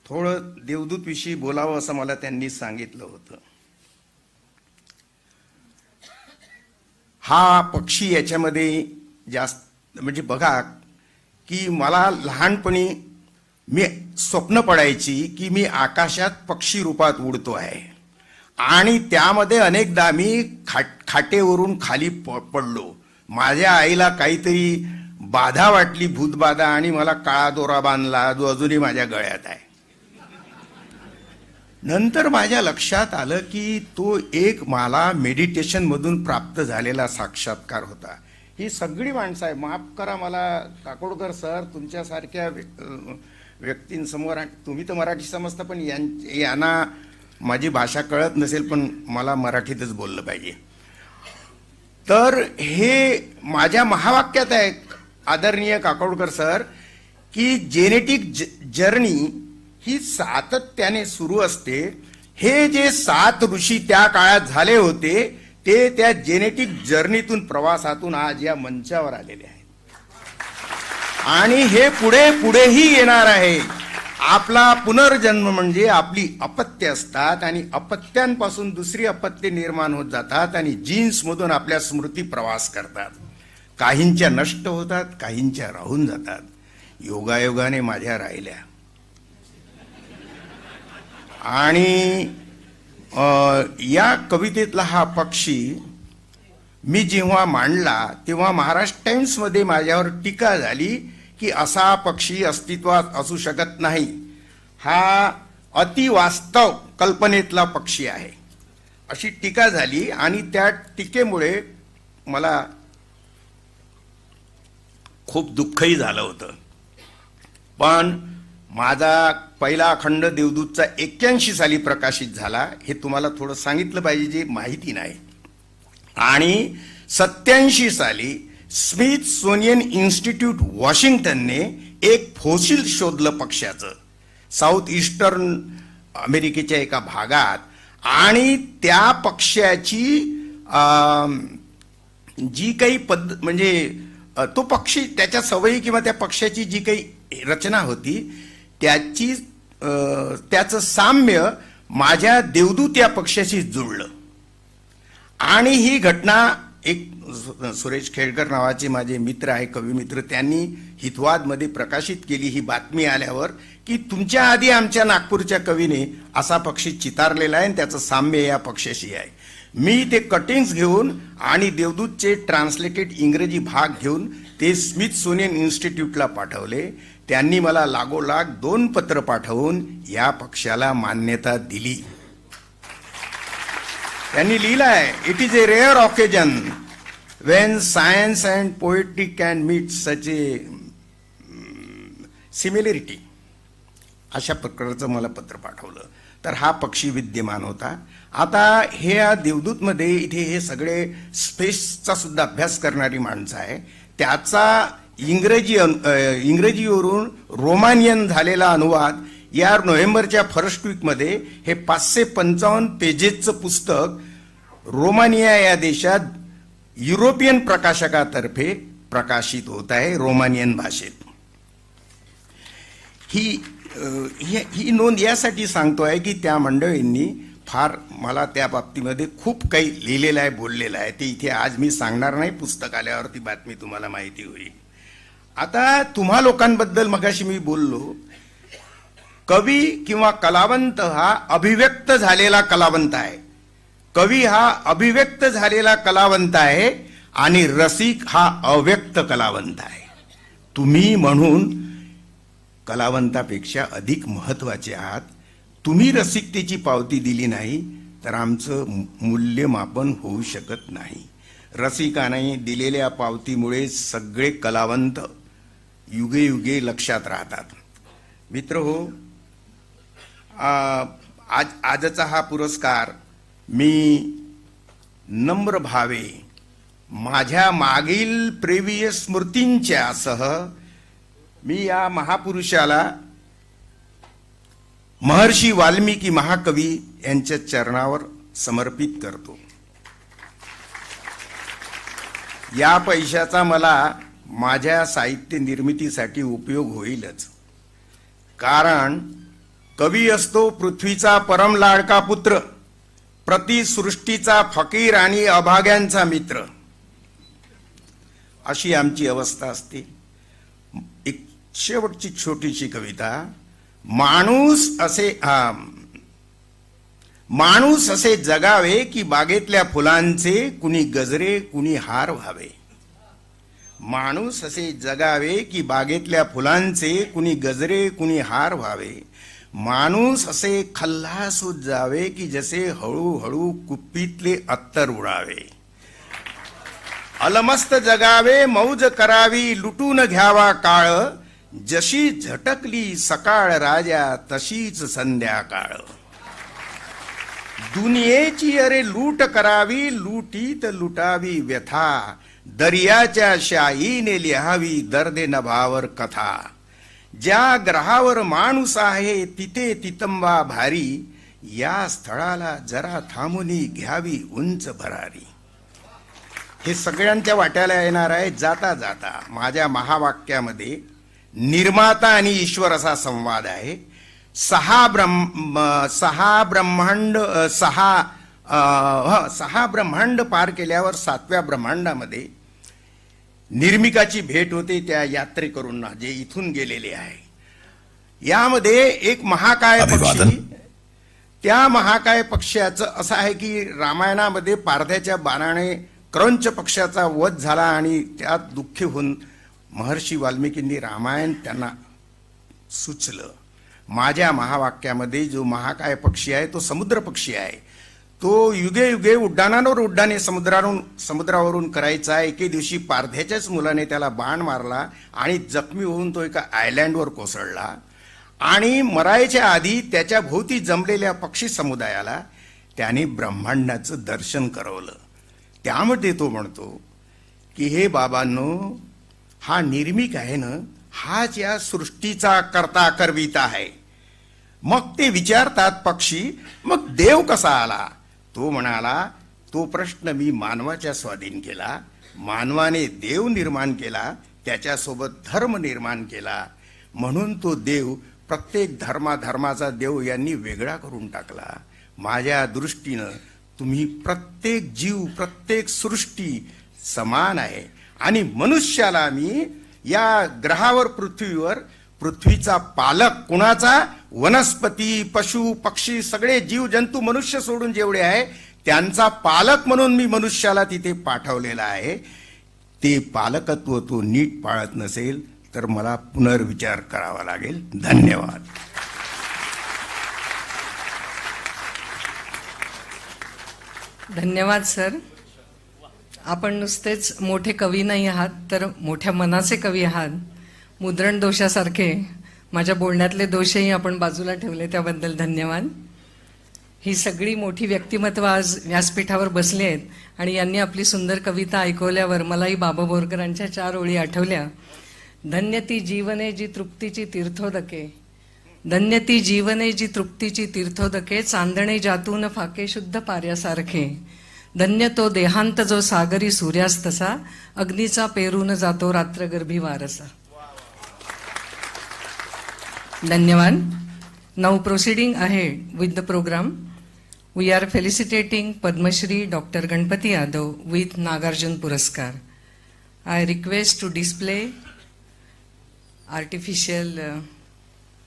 थोडं देवदूत विषयी बोलावं असं मला त्यांनी सांगितलं होतं. हा पक्षी याच्यामध्ये जास्त म्हणजे बघा की मला लहानपणी मी स्वप्न पडायची की मी आकाशात पक्षी रूपात उडतो आहे, आणि त्यामध्ये अनेकदा मी खाटेवरून खाली पडलो. माझ्या आईला काहीतरी बाधा वाटली, भूतबाधा, आणि मला काळा दोरा बांधला, जो अजूनही माझ्या गळ्यात आहे. नंतर माझ्या लक्षात आलं की तो एक मला मेडिटेशन मधून प्राप्त झालेला साक्षात्कार होता. ही सगळी माणसं आहे, माफ करा मला काकोडकर सर, तुमच्यासारख्या व्यक्तींसमोर, तुम्ही तर मराठी समजता, पण यांना माझी भाषा कळत नसेल, पण मला मराठीतच बोललं पाहिजे. तर हे माझ्या महावाक्यात आहे आदरणीय काकोडकर सर, की जेनेटिक जर्नी ही सातत्याने सुरू असते. हे जे 7 ऋषी त्या काळात झाले होते, ते त्या जेनेटिक जर्नीतून, प्रवासातून आज या मंचावर आलेले आहेत, आणि हे पुढेही येणार आहे. आपला पुनर्जन्म म्हणजे आपली अपत्य असतात, आणि अपत्यांपासून दुसरी अपत्य निर्माण होत जातात, आणि जीन्स मधून आपल्या स्मृती प्रवास करतात. काहींच्या नष्ट होतात, काहींच्या राहून जातात. योगायोगाने माझ्या राहिल्या. आणि या कवितेतला हा पक्षी मी जेव्हा मांडला तेव्हा महाराष्ट्र टाइम्स मध्ये माझ्यावर टीका झाली की असा पक्षी अस्तित्वात असू शकत नाही, हा अतिवास्तव कल्पनेतला पक्षी आहे, अशी टीका झाली. आणि त्या टीकेमुळे मला खूप दुःखही झालं होतं. पण माझा पहिला खंड देवदूतचा 81 साली प्रकाशित झाला, हे तुम्हाला थोडं सांगितलं पाहिजे जे माहिती नाही. आणि 87 साली स्मिथसोनियन इन्स्टिट्यूट वॉशिंग्टनने एक फॉसिल शोधलं पक्ष्याचं, साऊथ ईस्टर्न अमेरिकेच्या एका भागात, आणि त्या पक्ष्याची जी काही म्हणजे तो पक्षी, त्याच्या सवयी किंवा त्या पक्ष्याची जी काही रचना होती, त्याचं साम्य माझ्या देवदूत या पक्षाशी जुळलं. आणि ही घटना एक सुरेश खेडकर नावाचे माझे मित्र आहे, कवी मित्र, त्यांनी हितवाद मध्ये प्रकाशित केली ही बातमी आल्यावर, की तुमच्या आधी आमच्या नागपूरच्या कवीने असा पक्षी चितारलेला आहे आणि त्याचं साम्य या पक्षाशी आहे. मी ते कटिंग्स घेऊन आणि देवदूतचे ट्रान्सलेटेड इंग्रजी भाग घेऊन ते स्मिथसोनियन इन्स्टिट्यूटला पाठवले. त्यांनी मला लागोलाग 2 पत्र पाठवून या पक्षाला मान्यता दिली. त्यांनी लिहिलं आहे, it is a rare occasion when science and poetry can meet such a similarity. अशा प्रकारचं मला पत्र पाठवलं. तर हा पक्षी विद्यमान होता. आता हे या देवदूतमध्ये इथे हे सगळे स्पेसचा सुद्धा अभ्यास करणारी माणसं आहे. त्याचा इंग्रजीवरून रोमानियन झालेला अनुवाद या नोव्हेंबरच्या फर्स्ट वीकमध्ये हे 555 पेजेसचं पुस्तक रोमानिया या देशात युरोपियन प्रकाशकातर्फे प्रकाशित होत आहे रोमानियन भाषेत. ही नोंद यासाठी सांगतोय की त्या मंडळींनी फार मला त्या बाबतीमध्ये खूप काही लिहिलेलं आहे, बोललेलं आहे. ते इथे आज मी सांगणार नाही, पुस्तक आल्यावर ती बातमी तुम्हाला माहिती होईल. आता तुम्हा लोकांबद्दल मगाशी मी बोललो, कवी किंवा कलावंत हा अभिव्यक्त झालेला कलावंत आहे. कवी हा अभिव्यक्त झालेला कलावंत आहे आणि रसिक हा अव्यक्त कलावंत आहे. तुम्ही म्हणून कलावंतापेक्षा अधिक महत्वाचे आहात. तुम्ही रसिकतेची पावती दिली नाही तर आमचं मूल्यमापन होऊ शकत नाही. रसिकाने दिलेल्या पावतीमुळे सगळे कलावंत युगे युगे लक्षात राहतात. मित्र हो, आजचा हा पुरस्कार मी नम्र भावे माझ्या मागील प्रेवियस स्मृतींच्या सह मी या महापुरुषाला महर्षी वाल्मिकी महाकवी यांच्या चरणावर समर्पित करतो. या पैशाचा मला माझ्या साहित्य निर्मितीसाठी उपयोग होईलच. कारण कवी असतो पृथ्वीचा परम लाडका पुत्र, प्रति सृष्टीचा फकीर आणि अभाग्यांचा मित्र. अशी आमची अवस्था असते. एक शेवटची छोटीशी कविता. माणूस असे जगावे की बागेतल्या फुलांचे कुणी गजरे कुणी हार व्हावे. माणूस असे जगावे की बागेतल्या फुलांचे कुणी गजरे कुणी हार व्हावे. माणूस असे खल्लास होत जावे की जसे हळूहळू कुप्पीतले अत्तर उडावे. अलमस्त जगावे मौज करावी लुटून घ्यावा काळ. जशी झटकली सकाळ राजा तशीच संध्याकाळ. दुनियेची अरे लूट करावी लुटीत लुटावी व्यथा. दर्याच्या शाईने लिहावी दर्दे नभावर कथा. ज्या ग्रहावर माणूस आहे तिथे तितंबा भारी. या स्थळाला जरा थांबुनी घ्यावी उंच भरारी. हे सगळ्यांच्या वाट्याला येणार आहे. जाता जाता माझ्या महावाक्यामध्ये निर्माता आणि ईश्वर असा संवाद आहे. सहा ब्रह्मांड पार केल्यावर 7व्या ब्रह्मांडामध्ये निर्मिकाची भेट होते त्या यात्रेकरूंना जे इथून गेलेले आहे. यामध्ये एक महाकाय पक्षी, त्या महाकाय पक्ष्याचं असं आहे की रामायणामध्ये पारध्याच्या बाणाने क्रौंच पक्षाचा वध झाला आणि त्यात दुःखी होऊन महर्षी वाल्मिकींनी रामायण त्यांना सुचलं. माझ्या महावाक्यामध्ये जो महाकाय पक्षी आहे तो समुद्र पक्षी आहे. तो युगे युगे उड्डाणे समुद्रावरून करायचा. एके दिवशी पारध्याच्याच मुलाने त्याला बाण मारला आणि जखमी होऊन तो एका आयलँडवर कोसळला. आणि मरायच्या आधी त्याच्या भोवती जमलेल्या पक्षी समुदायाला त्याने ब्रह्मांडाचं दर्शन करवलं. त्यामध्ये तो म्हणतो की हे बाबांनो, हा निर्मिक आहे ना, हाच या सृष्टीचा करता करविता आहे. मग ते विचारतात पक्षी, मग देव कसा आला? तो म्हणाला, तो प्रश्न मी मानवाच्या स्वाधीन केला. मानवाने देव निर्माण केला, त्याच्यासोबत धर्म निर्माण केला. म्हणून तो देव प्रत्येक धर्माचा देव यांनी वेगळा करून टाकला. माझ्या दृष्टीनं तुम्ही प्रत्येक जीव प्रत्येक सृष्टी समान आहे. आणि मनुष्याला मी या ग्रहावर पृथ्वीवर पृथ्वीचा पालक कुणाचा? वनस्पती पशु पक्षी सगळे जीव जंतू मनुष्य सोडून जेवढे आहे त्यांचा पालक म्हणून मी मनुष्याला तिथे पाठवलेला आहे. ते पालकत्व तो नीट पाळत नसेल तर मला पुनर्विचार करावा लागेल. धन्यवाद. धन्यवाद सर. आपण नुसतेच मोठे कवी नाही आहात तर मोठ्या मनाचे कवी आहात. मुद्रण दोषासारखे माझ्या बोलण्यातले दोषही आपण बाजूला ठेवले, त्याबद्दल धन्यवाद. ही सगळी मोठी व्यक्तिमत्व आज व्यासपीठावर बसली आहेत आणि यांनी आपली सुंदर कविता ऐकवल्यावर मलाही बाबा बोरकरांच्या 4 ओळी आठवल्या. धन्य ती जीवने जी तृप्तीची तीर्थोदके, धन्य ती जीवने जी तृप्तीची तीर्थोदके, चांदणे जातून फाके शुद्ध पार्यासारखे. धन्य तो देहांत जो सागरी सूर्यास्तसा, अग्नीचा पेरून जातो रात्रगर्भी वारसा. धन्यवाद. Now proceeding ahead with the program, we are felicitating Padma Shri Dr. Ganpati Yadav with Nagarjun Puraskar. I request to display artificial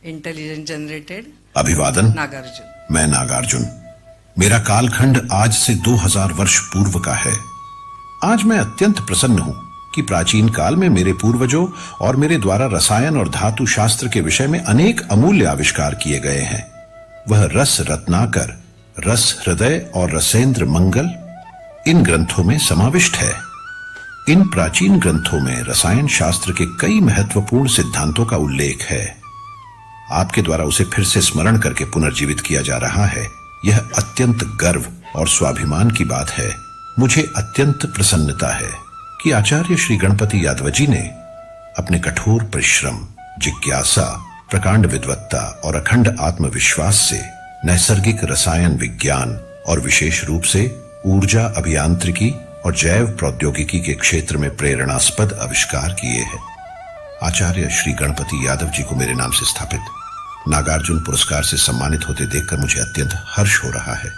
intelligence generated, अभिवादन। Nagarjun. मैं नागार्जुन। मेरा कालखंड आज से 2000 वर्ष पूर्व का है। आज मैं अत्यंत प्रसन्न हूं कि प्राचीन काल में मेरे पूर्वजों और मेरे द्वारा रसायन और धातु शास्त्र के विषय में अनेक अमूल्य आविष्कार किए गए हैं। वह रस रत्नाकर, रस हृदय और रसेंद्र मंगल इन ग्रंथों में समाविष्ट है। इन प्राचीन ग्रंथों में रसायन शास्त्र के कई महत्वपूर्ण सिद्धांतों का उल्लेख है। आपके द्वारा उसे फिर से स्मरण करके पुनर्जीवित किया जा रहा है। यह अत्यंत गर्व और स्वाभिमान की बात है। मुझे अत्यंत प्रसन्नता है कि आचार्य श्री गणपति यादव जी ने अपने कठोर परिश्रम, जिज्ञासा, प्रकांड विद्वत्ता और अखंड आत्मविश्वास से नैसर्गिक रसायन विज्ञान और विशेष रूप से ऊर्जा अभियांत्रिकी और जैव प्रौद्योगिकी के क्षेत्र में प्रेरणास्पद आविष्कार किए हैं। आचार्य श्री गणपति यादव जी को मेरे नाम से स्थापित नागार्जुन पुरस्कार से सम्मानित होते देखकर मुझे अत्यंत हर्ष हो रहा है।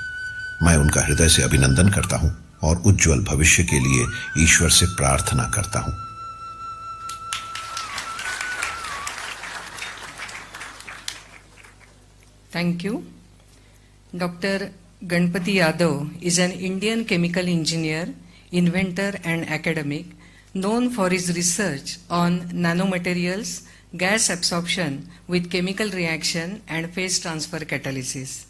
मैं उनका हृदय से अभिनंदन करता हूं और उज्जवल भविष्य के लिए ईश्वर से प्रार्थना करता हूं। Thank you. Dr. Ganpati Yadav is an Indian chemical engineer, inventor and academic known for his research on nanomaterials, gas absorption with chemical reaction and phase transfer catalysis.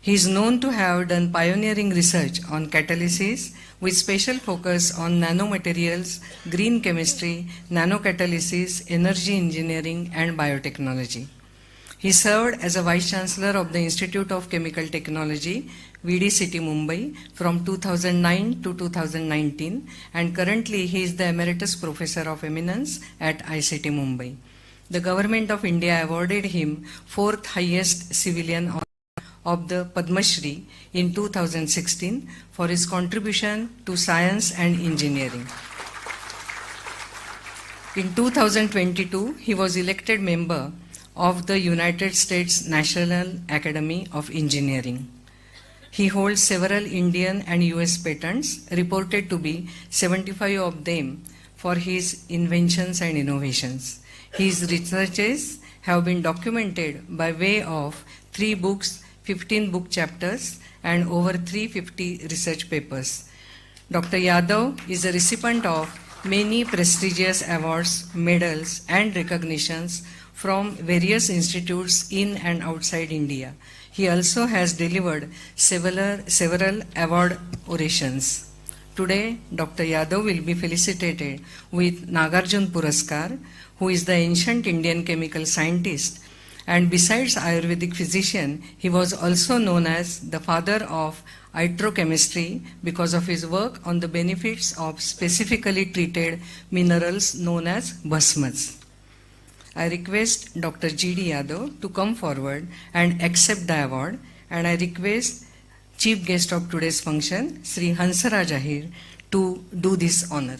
He is known to have done pioneering research on catalysis with special focus on nanomaterials, green chemistry, nanocatalysis, energy engineering and biotechnology. He served as a Vice Chancellor of the Institute of Chemical Technology, VD City, Mumbai from 2009 to 2019 and currently he is the Emeritus Professor of Eminence at ICT Mumbai. The Government of India awarded him 4th highest civilian honor of the Padma Shri in 2016 for his contribution to science and engineering. In 2022, he was elected member of the United States National Academy of Engineering. He holds several Indian and US patents, reported to be 75 of them for his inventions and innovations. His researches have been documented by way of 3 books, 15 book chapters, and over 350 research papers. Dr. Yadav is a recipient of many prestigious awards, medals, and recognitions from various institutes in and outside India. He also has delivered several award orations. Today, Dr. Yadav will be felicitated with Nagarjun Puraskar, who is the ancient Indian chemical scientist. And besides Ayurvedic physician, he was also known as the father of itrochemistry because of his work on the benefits of specifically treated minerals known as bhasmas. I request Dr. G.D. Yadav to come forward and accept the award, and I request Chief Guest of today's function, Sri Hansaraj Ahir, to do this honor.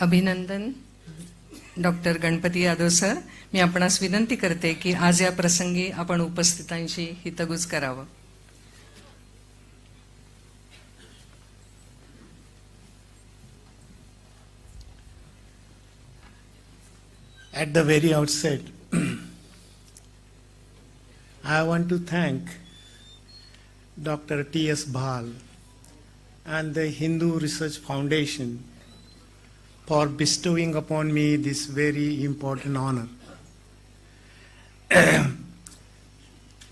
अभिनंदन doctor Ganpati Yadav sir. मी आपणास विनंती करते की आज या प्रसंगी आपण उपस्थितांशी हितगुज करावं. At the very outset, I want to thank Dr. T.S. Bhal and the Hindu Research Foundation for bestowing upon me this very important honor.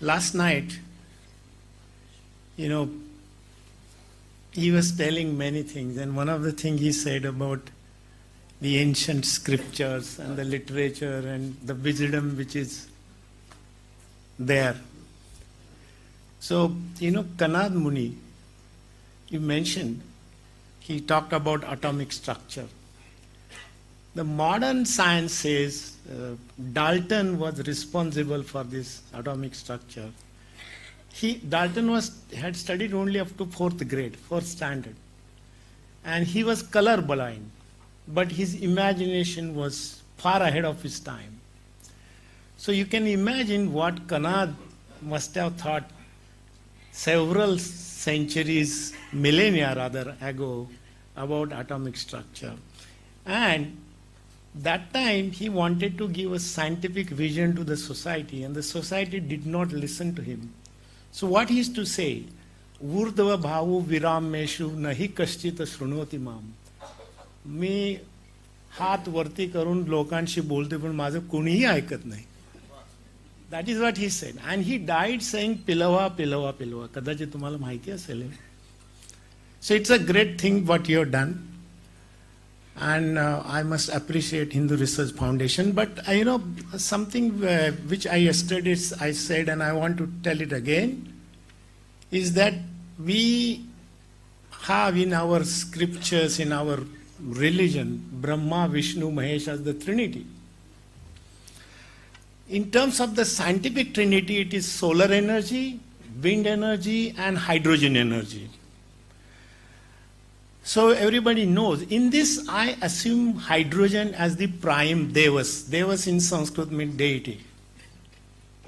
Last night, he was telling many things, and one of the things he said about the ancient scriptures and the literature and the wisdom which is there. So, Kanad Muni, you mentioned, he talked about atomic structure. The modern science says Dalton was responsible for this atomic structure. Dalton had studied only up to 4th grade, 4th standard. And he was colorblind, but his imagination was far ahead of his time. So you can imagine what Kanad must have thought several centuries, millennia rather, ago about atomic structure. And that time he wanted to give a scientific vision to the society, and the society did not listen to him. So what he used to say, Urdhva bhavu virameshu nahi kaschita shrunoti mam. मी हात वरती करून लोकांशी बोलते पण माझं कोणीही ऐकत नाही. That is what he said. And he died saying pilava, pilava, pilava. कदाचित तुम्हाला माहिती असेल. So it's a great thing what you have done. And I must appreciate Hindu Research Foundation. But something which I yesterday I said, and I want to tell it again, is that we have in our scriptures, in our religion, Brahma, Vishnu, Mahesh as the Trinity. In terms of the scientific Trinity, it is solar energy, wind energy, and hydrogen energy. So everybody knows. In this, I assume hydrogen as the prime devas. Devas in Sanskrit means deity.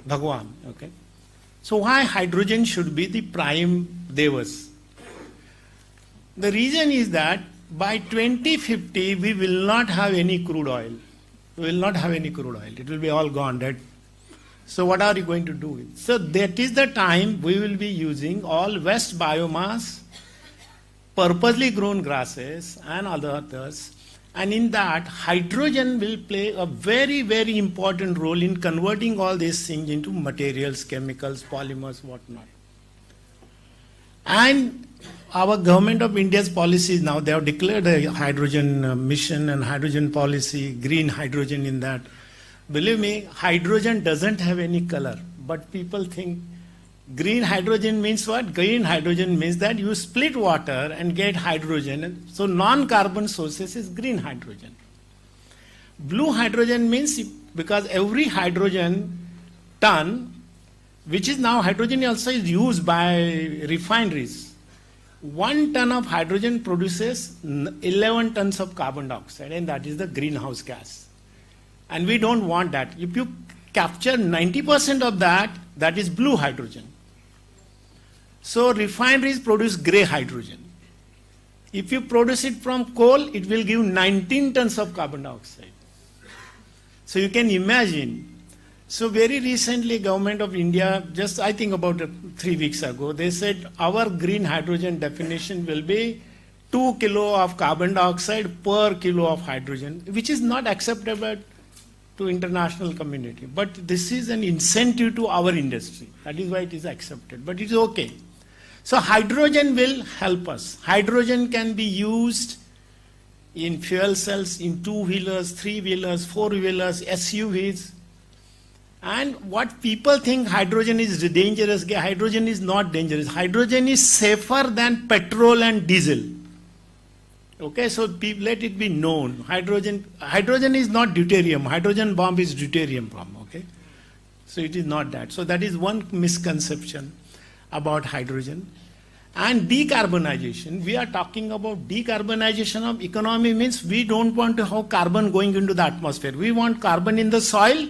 Bhagwan, okay? So why hydrogen should be the prime devas? The reason is that by 2050, we will not have any crude oil. We will not have any crude oil. It will be all gone, dead. So what are you going to do with it? So that is the time we will be using all waste biomass, purposely grown grasses and others. And in that, hydrogen will play a very, very important role in converting all these things into materials, chemicals, polymers, whatnot. And our government of India's policies now, they have declared a hydrogen mission and hydrogen policy, green hydrogen in that. Believe me, hydrogen doesn't have any color, but people think green hydrogen means what? Green hydrogen means that you split water and get hydrogen. So non-carbon sources is green hydrogen. Blue hydrogen means because every hydrogen ton, which is now hydrogen also is used by refineries. 1 ton of hydrogen produces 11 tons of carbon dioxide, and that is the greenhouse gas. And we don't want that. If you capture 90% of that, that is blue hydrogen. So refineries produce grey hydrogen. If you produce it from coal, it will give 19 tons of carbon dioxide. So you can imagine. So very recently, Government of India, just I think about 3 weeks ago, they said our green hydrogen definition will be 2 kilo of carbon dioxide per kilo of hydrogen, which is not acceptable to international community. But this is an incentive to our industry. That is why it is accepted. But it's okay. So hydrogen will help us. Hydrogen can be used in fuel cells, in 2-wheelers, 3-wheelers, 4-wheelers, SUVs. And what people think hydrogen is dangerous, hydrogen is not dangerous. Hydrogen is safer than petrol and diesel. Okay, so let it be known. Hydrogen is not deuterium. Hydrogen bomb is deuterium bomb. Okay, so it is not that. So that is one misconception about hydrogen. And decarbonization. We are talking about decarbonization of economy means we don't want to have carbon going into the atmosphere. We want carbon in the soil.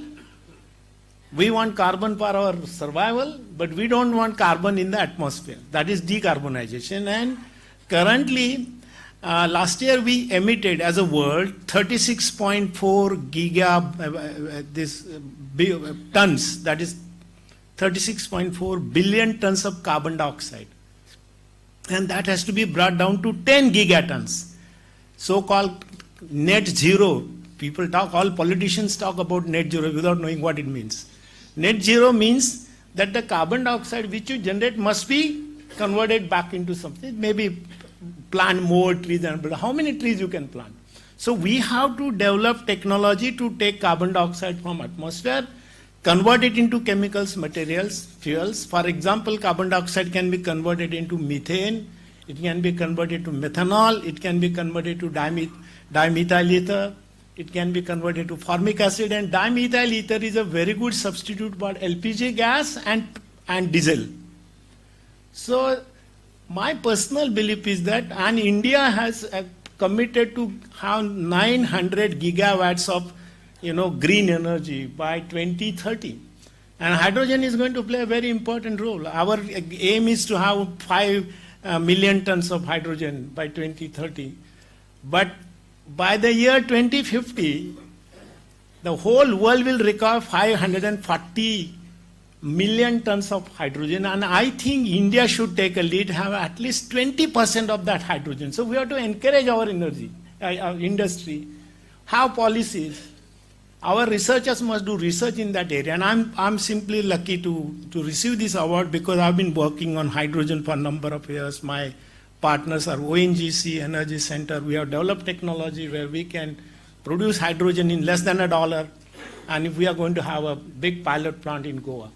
We want carbon for our survival, but we don't want carbon in the atmosphere. That is decarbonization. And currently, last year we emitted as a world 36.4 tons, that is 36.4 billion tons of carbon dioxide. And that has to be brought down to 10 gigatons. So-called net zero. People talk, all politicians talk about net zero without knowing what it means. Net zero means that the carbon dioxide which you generate must be converted back into something. Maybe plant more trees, and how many trees you can plant. So we have to develop technology to take carbon dioxide from atmosphere, convert it into chemicals, materials, fuels. For example, carbon dioxide can be converted into methane, it can be converted to methanol, it can be converted to dimethyl ether, it can be converted to formic acid, and dimethyl ether is a very good substitute for LPG gas and diesel. So my personal belief is that, and India has committed to have 900 gigawatts of green energy by 2030. And hydrogen is going to play a very important role. Our aim is to have 5 million tons of hydrogen by 2030. But by the year 2050, the whole world will require 540 million tons of hydrogen. And I think India should take a lead, have at least 20% of that hydrogen. So we have to encourage our energy, our industry, have policies. Our researchers must do research in that area, and I'm simply lucky to receive this award because I've been working on hydrogen for a number of years. My partners are ONGC, Energy Center. We have developed technology where we can produce hydrogen in less than $1, and if we are going to have a big pilot plant in Goa.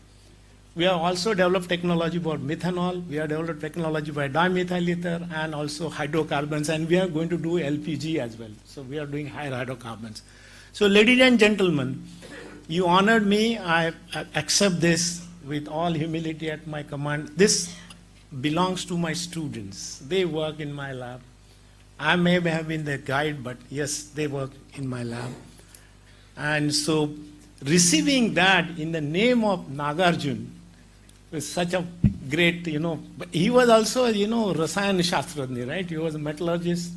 We have also developed technology for methanol, we have developed technology for dimethyl ether and also hydrocarbons, and we are going to do LPG as well. So we are doing higher hydrocarbons. So ladies and gentlemen, you honored me. I accept this with all humility at my command. This belongs to my students. They work in my lab. I may have been the guide, but yes, they work in my lab. And so receiving that in the name of Nagarjun was such a great, but he was also, Rasayan Shastrajna, right? He was a metallurgist.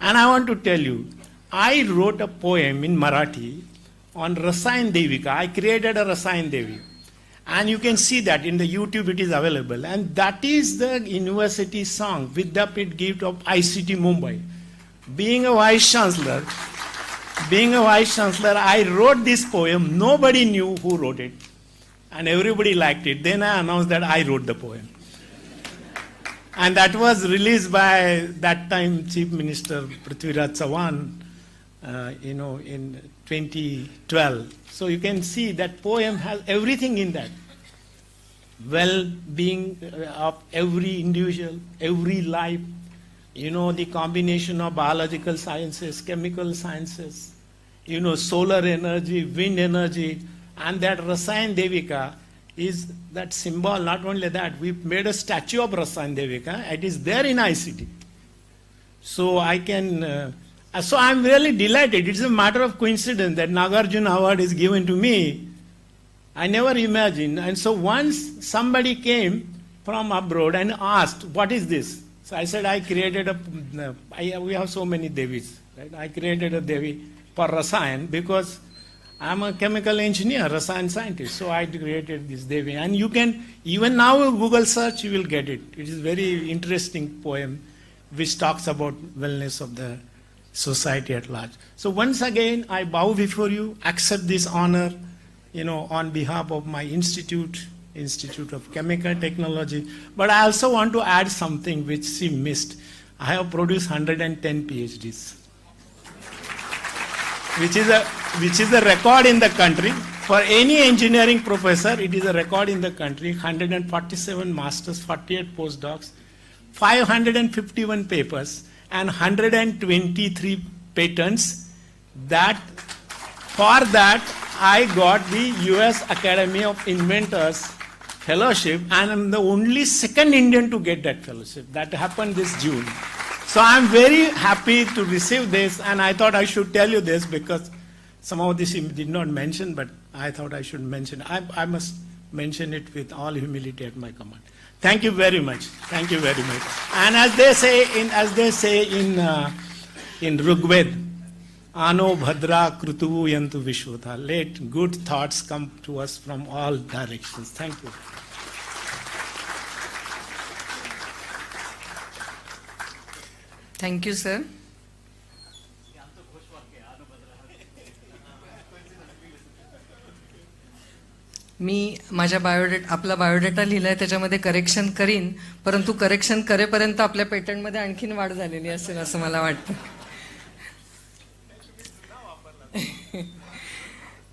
And I want to tell you, I wrote a poem in Marathi on Rasayan Devika. I created a Rasayan Devi. And you can see that in the YouTube, it is available. And that is the university song, Vidyapit gift of ICT Mumbai. Being a vice chancellor, I wrote this poem. Nobody knew who wrote it. And everybody liked it. Then I announced that I wrote the poem. And that was released by that time Chief Minister Prithviraj Chauhan, in 2012. So you can see that poem has everything in that. Well-being of every individual, every life, the combination of biological sciences, chemical sciences, solar energy, wind energy, and that Rasayan Devika is that symbol. Not only that, we made a statue of Rasayan Devika. It is there in ICT. So so I'm really delighted. It's a matter of coincidence that Nagarjuna Award is given to me. I never imagined. And so once somebody came from abroad and asked, what is this? So I said, I created we have so many Devis, right? I created a Devi for Rasayan because I'm a chemical engineer, Rasayan scientist. So I created this Devi. And you can, even now Google search, you will get it. It is a very interesting poem which talks about wellness of the society at large. So once again, I bow before you, accept this honor, on behalf of my Institute of Chemical Technology. But I also want to add something which she missed. I have produced 110 PhDs, which is a record in the country. For any engineering professor, it is a record in the country. 147 masters, 48 postdocs, 551 papers, and 123 patents. For that, I got the US Academy of Inventors Fellowship, and I'm the only second Indian to get that fellowship. That happened this June. So I'm very happy to receive this, and I thought I should tell you this because some of this he did not mention, but I thought I should mention. I must mention it with all humility at my command. Thank you very much. Thank you very much. And as they say in Rigved, Ano Bhadra Krutu Yantu Vishwata. Let good thoughts come to us from all directions. Thank you. Thank you, sir. मी आपला biodata लिहिलाय त्याच्यामध्ये correction करीन, परंतु correction करेपर्यंत आपल्या पेटंटमध्ये आणखीन वाढ झालेली असेल असं मला वाटतं.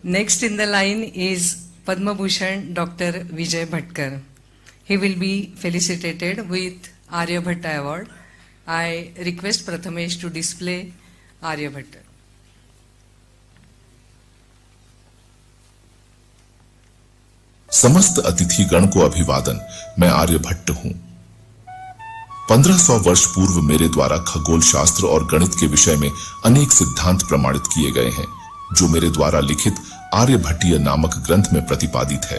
Next in the line is Padma Bhushan Dr. Vijay Bhatkar. He will be felicitated with Aryabhatta Award. I request Prathamesh to display Aryabhatta. समस्त अतिथि गण को अभिवादन। मैं आर्यभट्ट हूं। 1500 वर्ष पूर्व मेरे द्वारा खगोल शास्त्र और गणित के विषय में अनेक सिद्धांत प्रमाणित किए गए हैं, जो मेरे द्वारा लिखित आर्यभट्टीय नामक ग्रंथ में प्रतिपादित है।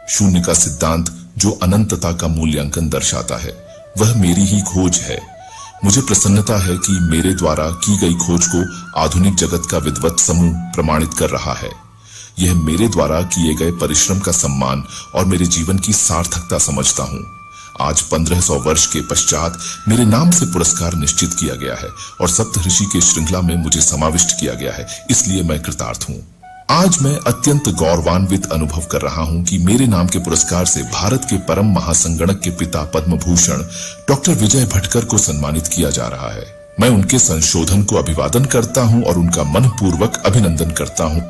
शून्य का सिद्धांत जो अनंतता का मूल्यांकन दर्शाता है, वह मेरी ही खोज है। मुझे प्रसन्नता है कि मेरे द्वारा की गई खोज को आधुनिक जगत का विद्वत समूह प्रमाणित कर रहा है। यह मेरे द्वारा किए गए परिश्रम का सम्मान और मेरे जीवन की सार्थकता समझता हूं। आज 1500 वर्ष के पश्चात मेरे नाम से पुरस्कार निश्चित किया गया है और सप्त ऋषि के श्रृंखला में मुझे समाविष्ट किया गया है, इसलिए मैं कृतार्थ हूं। आज मैं अत्यंत गौरवान्वित अनुभव कर रहा हूं कि मेरे नाम के पुरस्कार से भारत के परम महासंगणक के पिता पद्म भूषण डॉक्टर विजय भटकर को सम्मानित किया जा रहा है। मैं उनके संशोधन को अभिवादन करता हूं और उनका मनपूर्वक अभिनंदन करता हूं।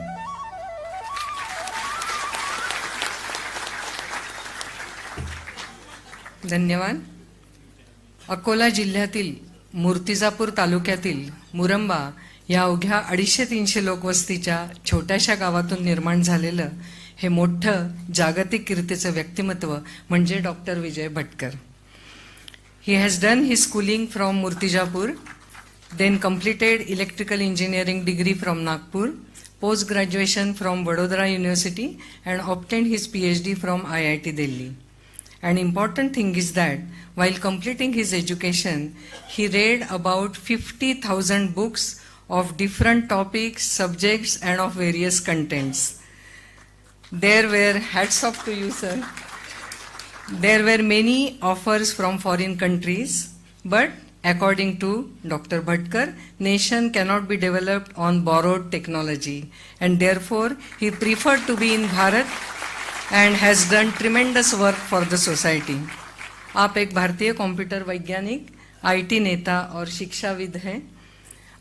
धन्यवाद. अकोला जिल्ह्यातील मूर्तिजापूर तालुक्यातील मुरंबा या अवघ्या 250-300 लोकवस्तीच्या छोट्याशा गावातून निर्माण झालेलं हे मोठं जागतिक कीर्तीचं व्यक्तिमत्व म्हणजे doctor Vijay Bhatkar. He has done his schooling from Murtijapur, then completed electrical engineering degree from Nagpur, post graduation from Vadodara University, and obtained his PhD from IIT Delhi. An important thing is that while completing his education, he read about 50,000 books of different topics, subjects, and of various contents. There were, hats off to you, sir. There were many offers from foreign countries, but according to Dr. Bhatkar, nation cannot be developed on borrowed technology, and therefore he preferred to be in Bharat and has done tremendous work for the society. आप एक भारतीय computer वैज्ञानिक, IT नेता और शिक्षाविद हैं.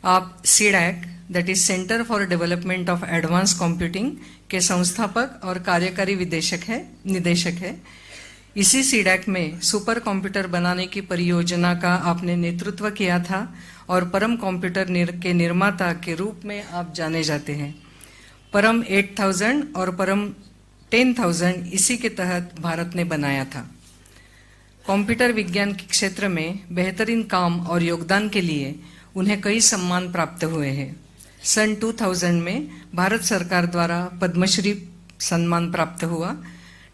आप CDAC, that is centre for development of advance computing के संस्थापक और कार्यकारी निदेशक है. इसी सीडैक में सुपर कंप्यूटर बनाने की परियोजना का आपने नेतृत्व किया था और परम कंप्यूटर के निर्माता के रूप में आप जाने जाते हैं. परम 8000 और परम 10,000 इसी के तहत भारत ने बनाया था. कंप्यूटर विज्ञान के क्षेत्र में बेहतरीन काम और योगदान के लिए उन्हें कई सम्मान प्राप्त हुए हैं. सन 2000 में भारत सरकार द्वारा पद्मश्री सम्मान प्राप्त हुआ.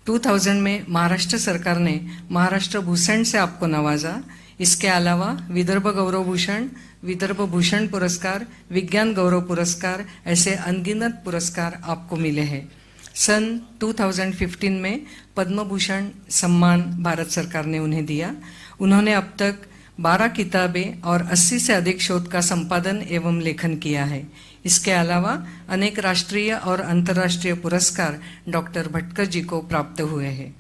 2000 में महाराष्ट्र सरकार ने महाराष्ट्र भूषण से आपको नवाजा. इसके अलावा विदर्भ गौरव भूषण, विदर्भ भूषण पुरस्कार, विज्ञान गौरव पुरस्कार, ऐसे अनगिनत पुरस्कार आपको मिले हैं. सन 2015 में पद्म भूषण सम्मान भारत सरकार ने उन्हें दिया. उन्होंने अब तक 12 किताबें और 80 से अधिक शोध का संपादन एवं लेखन किया है. इसके अलावा अनेक राष्ट्रीय और अंतर्राष्ट्रीय पुरस्कार डॉक्टर भटकर जी को प्राप्त हुए हैं.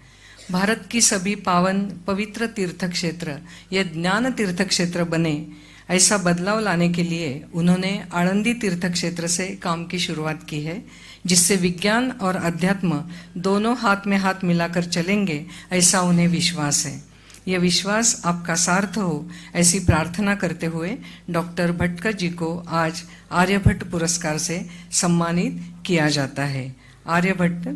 भारत की सभी पावन पवित्र तीर्थ क्षेत्र ये ज्ञान तीर्थ क्षेत्र बने, ऐसा बदलाव लाने के लिए उन्होंने आनंदी तीर्थ क्षेत्र से काम की शुरुआत की है, जिससे विज्ञान और अध्यात्म दोनों हाथ में हाथ मिलाकर चलेंगे, ऐसा उन्हें विश्वास है. यह विश्वास आपका सार्थ हो, ऐसी प्रार्थना करते हुए डॉक्टर भटकर जी को आज आर्यभट्ट पुरस्कार से सम्मानित किया जाता है. Aryabhata,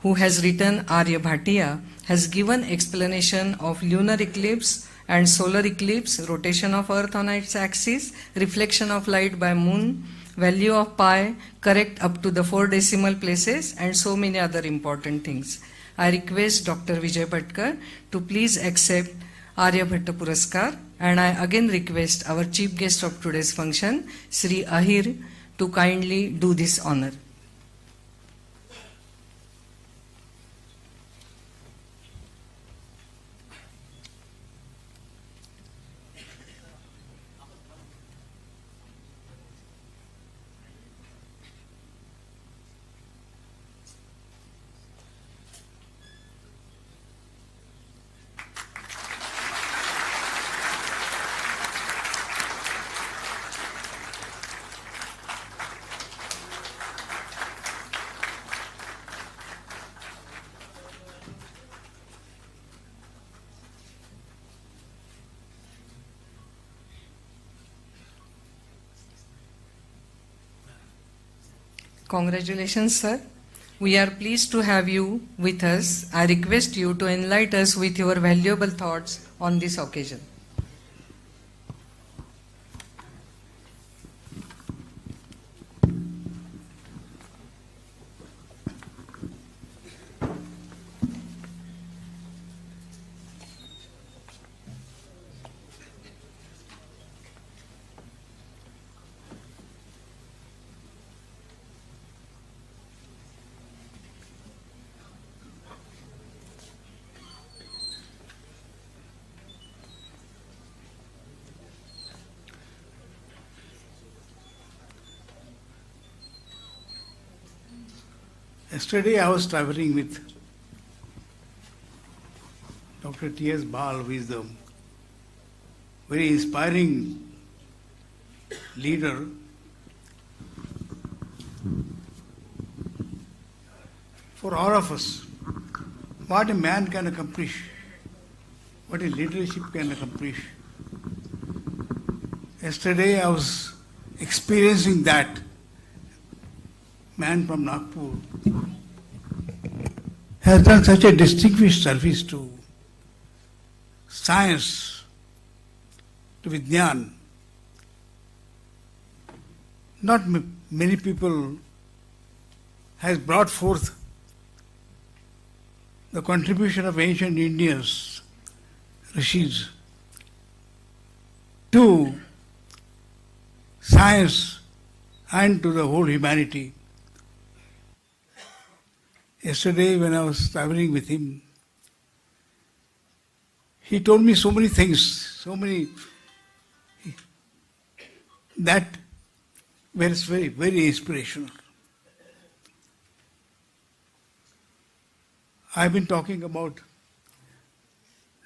who has written Aryabhatiya, has given explanation of lunar eclipse and solar eclipse, rotation of earth on its axis, reflection of light by moon, value of pi, correct up to the 4 decimal places, and so many other important things. I request Dr. Vijay Bhatkar to please accept Aryabhatta Puraskar, and I again request our chief guest of today's function, Sri Ahir, to kindly do this honor. Congratulations, sir. We are pleased to have you with us. I request you to enlighten us with your valuable thoughts on this occasion. Yesterday I was traveling with Dr. T.S. Bal, who is the very inspiring leader for all of us. What a man can accomplish, what a leadership can accomplish. Yesterday I was experiencing that. Man from Nagpur has done such a distinguished service to science, to Vijnan. Not many people has brought forth the contribution of ancient Indians, rishis, to science and to the whole humanity. Yesterday when I was traveling with him, he told me so many things, that were very, very inspirational. I've been talking about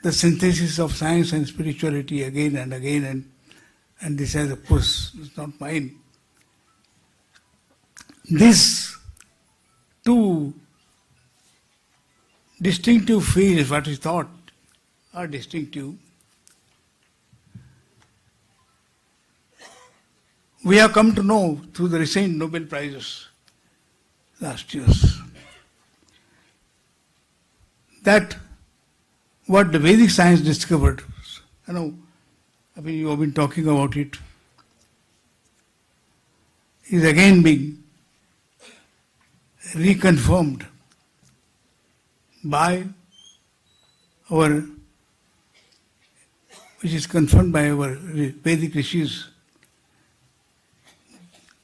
the synthesis of science and spirituality again and again, and this has, of course, is not mine. These two distinctive fields, what we thought are distinctive, we have come to know through the recent Nobel Prizes last years that what the Vedic science discovered, you have been talking about it, is again being reconfirmed by which is confirmed by our Vedic rishis.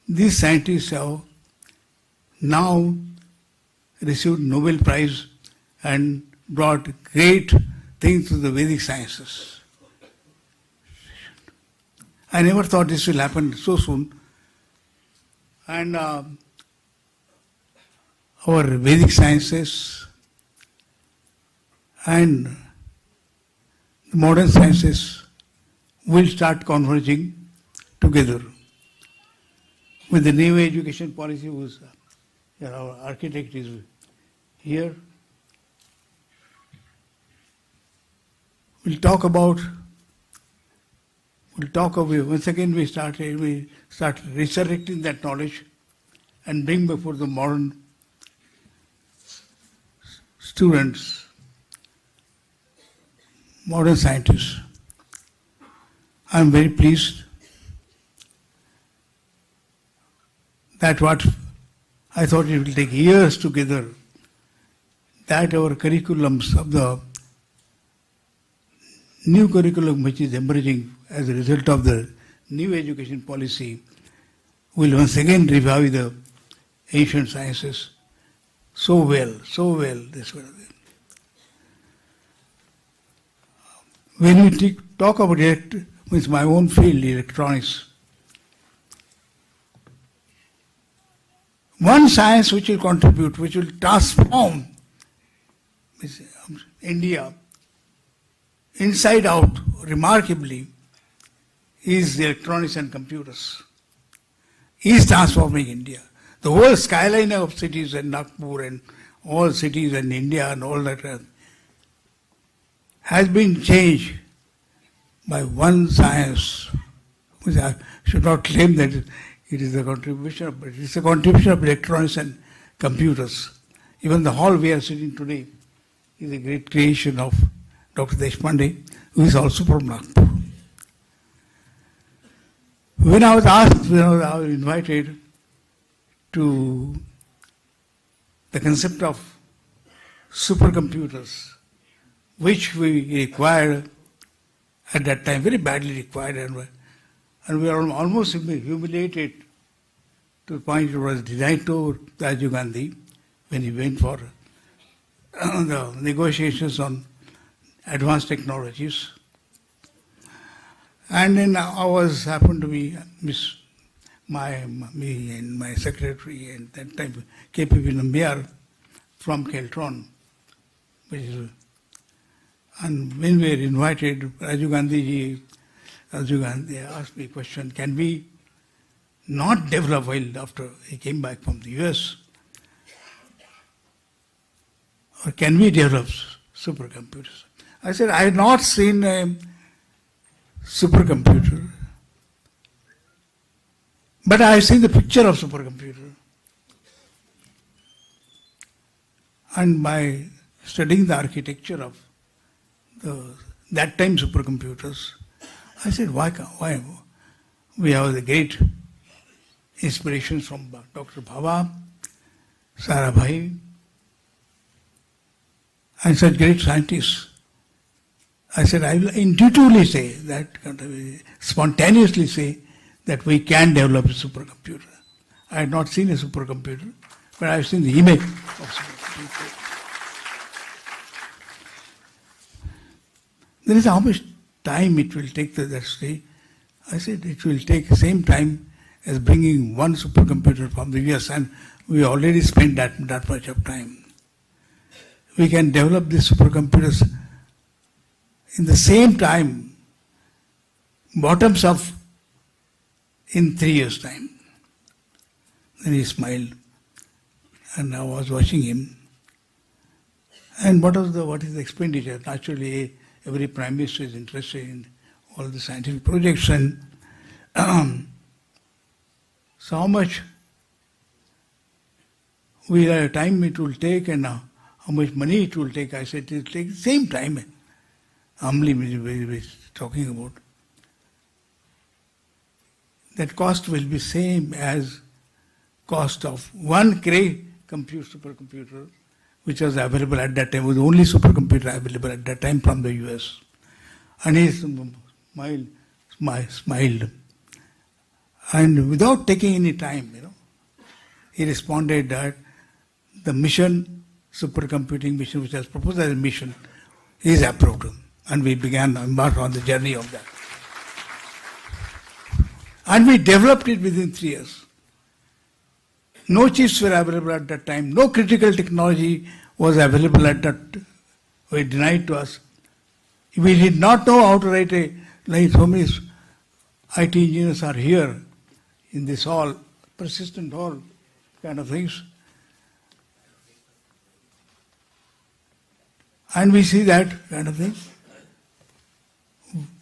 These scientists have now received Nobel Prize and brought great things to the Vedic sciences. I never thought this will happen so soon. And our Vedic sciences and modern sciences will start converging together. With the new education policy, whose our architect is here, we'll talk once again we start resurrecting that knowledge and bring before the modern students, modern scientists. I am very pleased that what I thought it will take years together, that our curriculums of the new curriculum which is emerging as a result of the new education policy will once again revive the ancient sciences so well, this way. When we talk about it with my own field, electronics, one science which will contribute, which will transform India inside out remarkably, is electronics and computers. Is transforming India. The whole skyline of cities in Nagpur and all cities in India and all that has been changed by one science, which I should not claim that It is a contribution of electronics and computers. Even the hall we are sitting today is a great creation of Dr. Deshpande, who is also from Nagpur. When I was invited to the concept of supercomputers, which we required at that time, very badly required, and we are almost humiliated to the point it was denied to Rajiv Gandhi when he went for the negotiations on advanced technologies. And then I happened to be me and my secretary and that time KPP Nambiar from Keltron, and when we were invited, Rajiv Gandhi asked me a question, can we not develop, well, after he came back from the US, or can we develop supercomputers? I said, I have not seen a supercomputer, but I have seen the picture of supercomputer. And by studying the architecture of that time supercomputers, I said, why we have the great inspirations from Dr. Bhabha, Sarabhai, and such great scientists. I said, I will intuitively say that, spontaneously say that we can develop a supercomputer. I had not seen a supercomputer, but I have seen the image of supercomputer. There is how much time it will take to that stage. I said it will take the same time as bringing one supercomputer from the US, and we already spent that much of time. We can develop these supercomputers in the same time, bottoms up, in 3 years' time. Then he smiled, and I was watching him. And what is the expenditure? Naturally, every Prime Minister is interested in all the scientific projects, and so how much time it will take and how much money it will take. I said it will take the same time. Humbly we were talking about. That cost will be same as cost of one Cray supercomputer, which was available at that time, was the only supercomputer available at that time from the US. And he smiled. And without taking any time, he responded that the mission, supercomputing mission, which was proposed as a mission, is approved. And we began to embark on the journey of that. And we developed it within 3 years. No chips were available at that time. No critical technology was available at that. Were denied to us. We did not know how to write like so many IT engineers are here in this hall, persistent hall kind of things. And we see that kind of thing.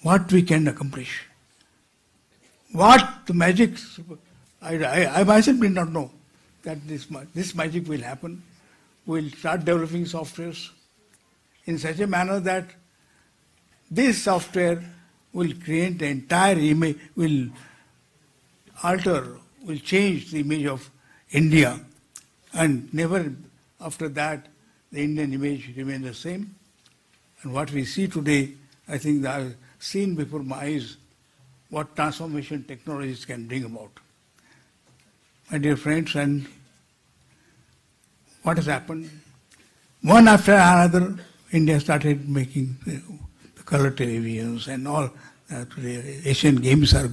What we can accomplish. What the magic, I myself did not know that this magic will happen. We'll start developing softwares in such a manner that this software will create the entire image, will alter, will change the image of India, and never after that the Indian image remains the same. And what we see today, I think that I've seen before my eyes what transformation technologies can bring about. My dear friends, and what has happened? One after another, India started making the color televisions and all. Today, Asian Games are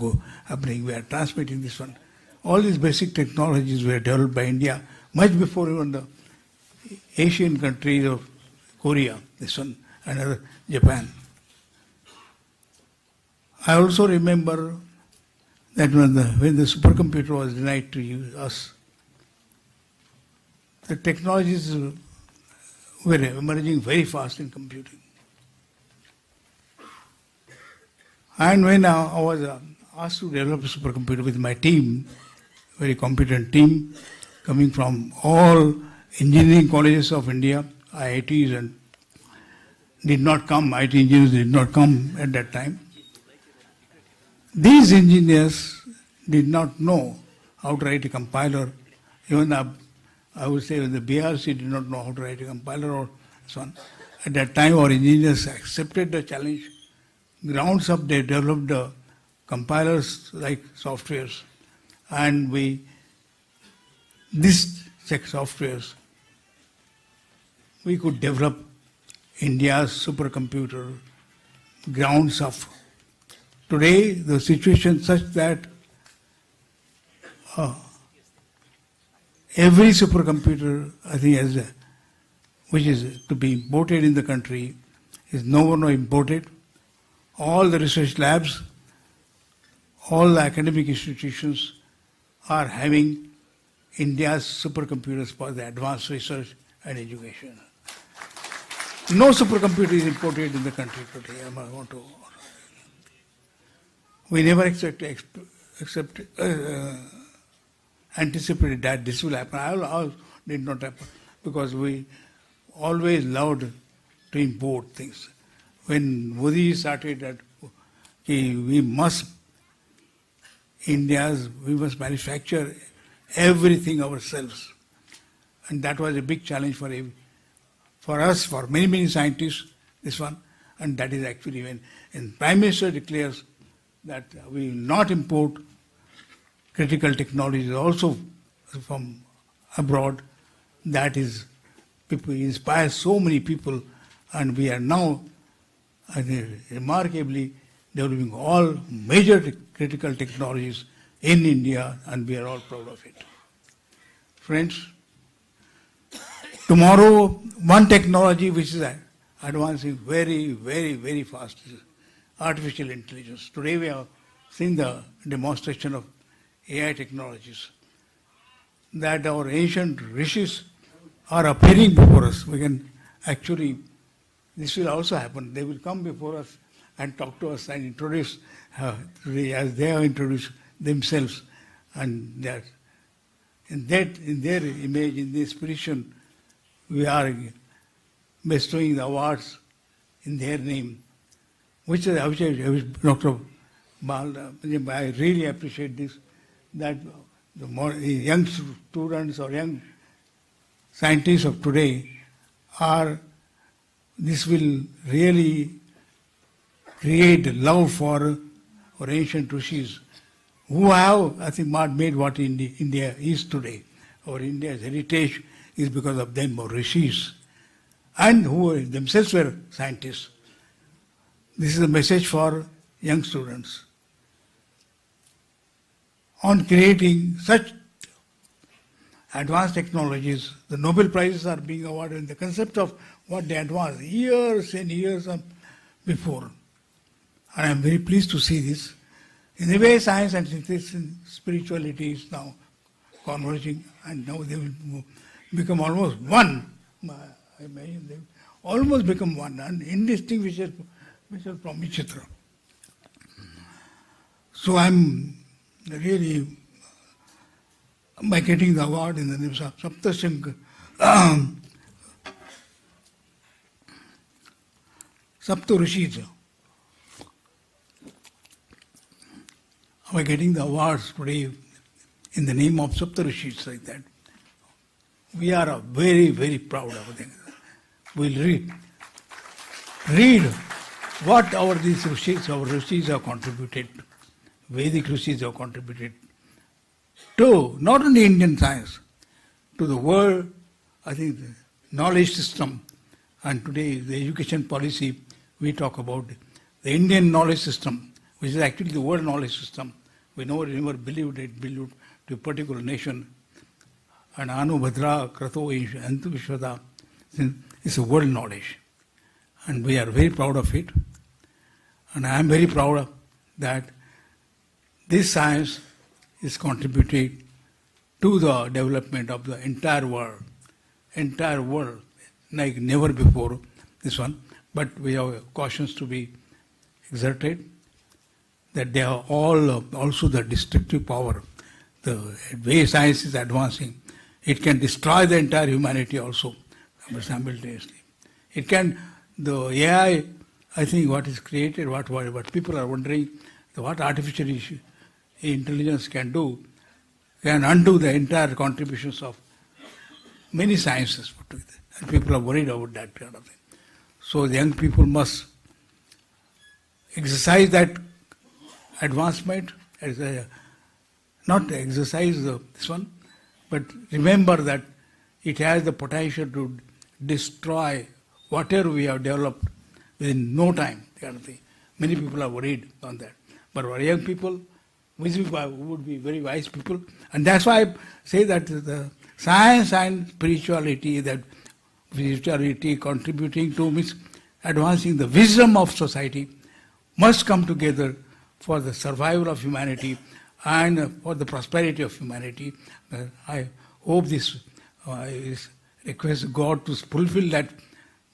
happening. We are transmitting this one. All these basic technologies were developed by India much before even the Asian countries of Korea, this one, and other, Japan. I also remember that when the supercomputer was denied to us, the technologies were emerging very fast in computing. And when I was asked to develop a supercomputer with my team, very competent team coming from all engineering colleges of India, IITs, and did not come, IT engineers did not come at that time. These engineers did not know how to write a compiler. Even I would say the BRC did not know how to write a compiler or so on. At that time, our engineers accepted the challenge. Grounds up, they developed compilers like softwares, and these softwares, we could develop India's supercomputer grounds up. Today, the situation is such that every supercomputer, I think, which is to be imported in the country, is no more imported. All the research labs, all the academic institutions are having India's supercomputers for the advanced research and education. No supercomputer is imported in the country today. We never anticipated that this will happen. I did not happen because we always loved to import things. When Modi started that, we must manufacture everything ourselves, and that was a big challenge for us, for many, many scientists, this one, and that is actually when Prime Minister declares that we will not import critical technologies also from abroad, that is, people inspire so many people, and we are now remarkably developing all major critical technologies in India, and we are all proud of it. Friends, tomorrow, one technology which is advancing very, very, very fast is artificial intelligence. Today we have seen the demonstration of AI technologies, that our ancient rishis are appearing before us. We can actually, this will also happen. They will come before us and talk to us and introduce as they have introduced themselves, and that in their image, in their inspiration, we are bestowing the awards in their name, which Dr. Bal, I really appreciate this, that the young students or young scientists of today this will really create love for our ancient rishis, who have, I think, made what India is today. Our India's heritage is because of them, our rishis, and who themselves were scientists. This is a message for young students. On creating such advanced technologies, the Nobel Prizes are being awarded in the concept of what they advanced years and years before. And I am very pleased to see this. In a way, science and spirituality is now converging, and now they will become almost one. I imagine they will almost become one, and indistinguishable from each other. So I'm really, by getting the award in the name of Sapta Rushi, by getting the awards today in the name of Sapta Rushis like that, we are very, very proud of them. We'll read what these rishis have contributed, Vedic rishis have contributed to not only Indian science, to the world, I think, the knowledge system. And today, the education policy, we talk about the Indian knowledge system, which is actually the world knowledge system. We never believed it belonged to a particular nation. And Anu Bhadra Krato Antu Vishwada is a world knowledge. And we are very proud of it. And I am very proud that this science is contributing to the development of the entire world, like never before, this one. But we have cautions to be exerted, that they are all also the destructive power, the way science is advancing, it can destroy the entire humanity also simultaneously. It can, the AI, I think what is created, what people are wondering, what artificial intelligence can do, can undo the entire contributions of many sciences put together. And people are worried about that kind of thing. So the young people must exercise that advancement, not exercise this one, but remember that it has the potential to destroy whatever we have developed within no time, kind of thing. Many people are worried on that. But our young people would be very wise people. And that's why I say that the science and spirituality contributing to advancing the wisdom of society must come together for the survival of humanity and for the prosperity of humanity. I hope this request God to fulfill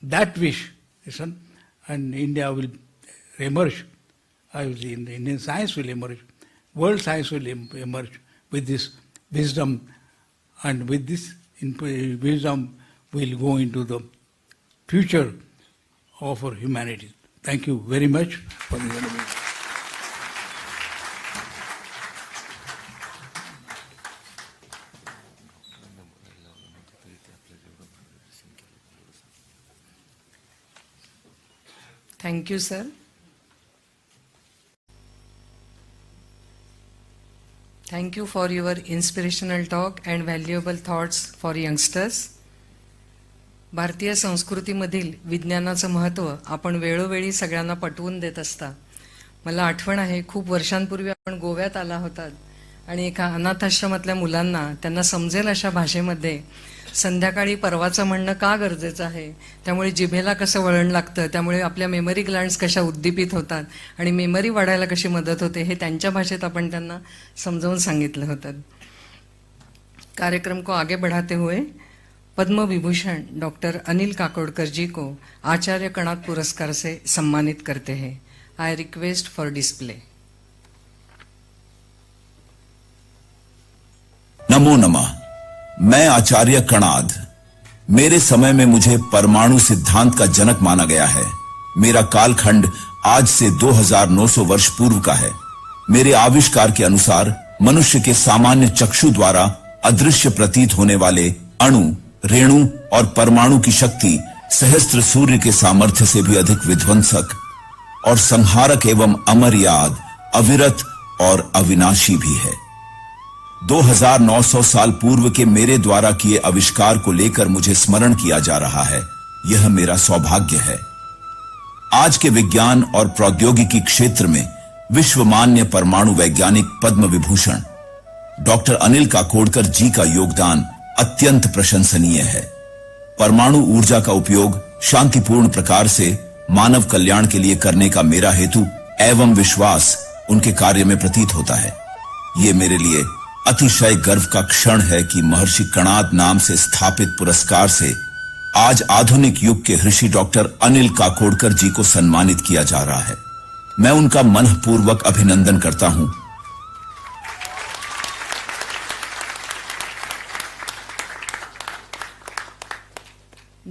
that wish, and India will emerge. The Indian science will emerge. World science will emerge with this wisdom, and with this wisdom will go into the future of our humanity. Thank you very much for the invitation. Thank you, sir. Thank you for your inspirational talk and valuable thoughts for youngsters. भारतीय संस्कृतीमधील विज्ञानाचं महत्त्व आपण वेळोवेळी सगळ्यांना पटवून देत असता. मला आठवण आहे, खूप वर्षांपूर्वी आपण गोव्यात आला होतात आणि एका अनाथाश्रमातल्या मुलांना त्यांना समजेल अशा भाषेमध्ये संध्याकाळी परवाचं म्हणणं का गरजेचं आहे, त्यामुळे जिभेला कसं वळण लागतं, त्यामुळे आपल्या मेमरी ग्लँड्स कशा उद्दीपित होतात आणि मेमरी वाढायला कशी मदत होते हे त्यांच्या भाषेत आपण त्यांना समजावून सांगितलं होतं. कार्यक्रम को आगे बढ़ाते हुए पद्म विभूषण डॉक्टर अनिल काकोडकर जी को आचार्य कणाद पुरस्कार से सम्मानित करते हैं. I request for display. नमो नमः. मैं आचार्य कणाद. मेरे समय में मुझे परमाणु सिद्धांत का जनक माना गया है. मेरा कालखंड आज से 2900 वर्ष पूर्व का है. मेरे आविष्कार के अनुसार मनुष्य के सामान्य चक्षु द्वारा अदृश्य प्रतीत होने वाले अणु, रेणु और परमाणु की शक्ति सहस्त्र सूर्य के सामर्थ्य से भी अधिक विध्वंसक और संहारक एवं अमर्याद, अविरत और अविनाशी भी है. 2900 साल पूर्व के मेरे द्वारा किए आविष्कार को लेकर मुझे स्मरण किया जा रहा है. यह मेरा सौभाग्य है. आज के विज्ञान और प्रौद्योगिकी क्षेत्र में विश्वमान्य परमाणु वैज्ञानिक पद्म विभूषण डॉक्टर अनिल काकोडकर जी का योगदान अत्यंत प्रशंसनीय है. परमाणु ऊर्जा का उपयोग शांतिपूर्ण प्रकार से मानव कल्याण के लिए करने का मेरा हेतु एवं विश्वास उनके कार्य में प्रतीत होता है. ये मेरे लिए अतिशय गर्व का क्षण है कि महर्षि कणाद नाम से स्थापित पुरस्कार से आज आधुनिक युग के ऋषि डॉक्टर अनिल काकोडकर जी को सम्मानित किया जा रहा है. मैं उनका मनपूर्वक अभिनंदन करता हूं.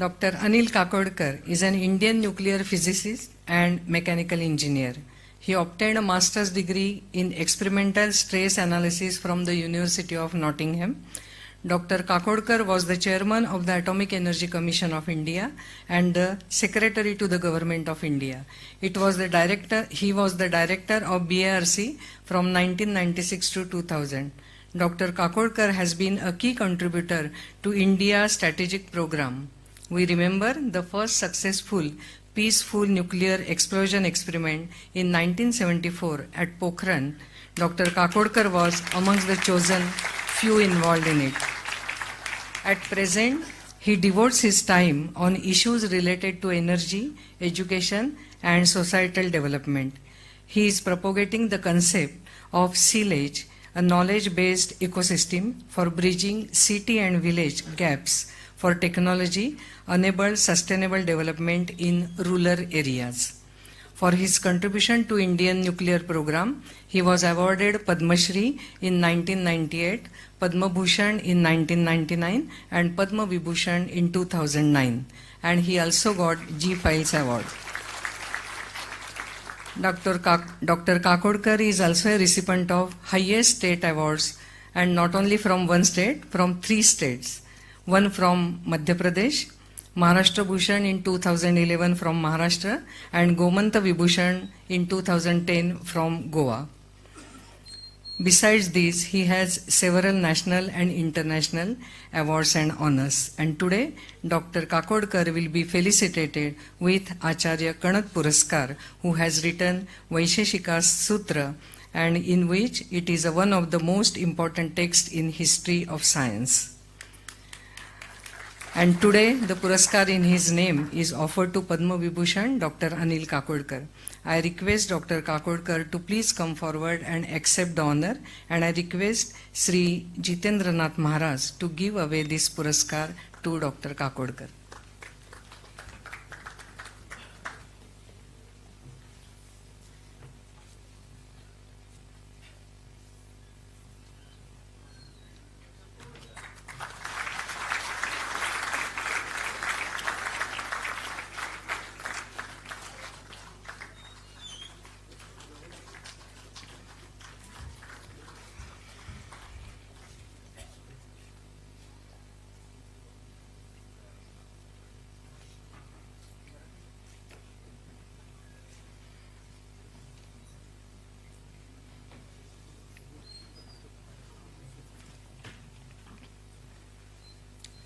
Dr. Anil Kakodkar is an Indian nuclear physicist and mechanical engineer. He obtained a master's degree in experimental stress analysis from the University of Nottingham. Dr. Kakodkar was the chairman of the Atomic Energy Commission of India and the secretary to the Government of India. He was the director of BARC from 1996 to 2000. Dr. Kakodkar has been a key contributor to India's strategic program. We remember the first successful peaceful nuclear explosion experiment in 1974 at Pokhran. Dr. Kakodkar was amongst the chosen few involved in it. At present, he devotes his time on issues related to energy, education, and societal development. He is propagating the concept of SEALAGE, a knowledge-based ecosystem for bridging city and village gaps for technology-enabled sustainable development in rural areas. For his contribution to Indian nuclear program, he was awarded Padma Shri in 1998, Padma Bhushan in 1999 and Padma Vibhushan in 2009, and he also got G Files Award. Dr. Kakodkar is also a recipient of highest state awards, and not only from one state, from 3 states. One from Madhya Pradesh, Maharashtra Bhushan in 2011 from Maharashtra, and Gomanta Vibhushan in 2010 from Goa. Besides these, he has several national and international awards and honors. And today, Dr. Kakodkar will be felicitated with Acharya Kanat Puraskar, who has written Vaisheshika Sutra, and in which it is one of the most important texts in history of science. And today, the Puraskar in his name is offered to Padma Vibhushan, Dr. Anil Kakodkar. I request Dr. Kakodkar to please come forward and accept the honor, and I request Sri Jitendranath Maharaj to give away this Puraskar to Dr. Kakodkar.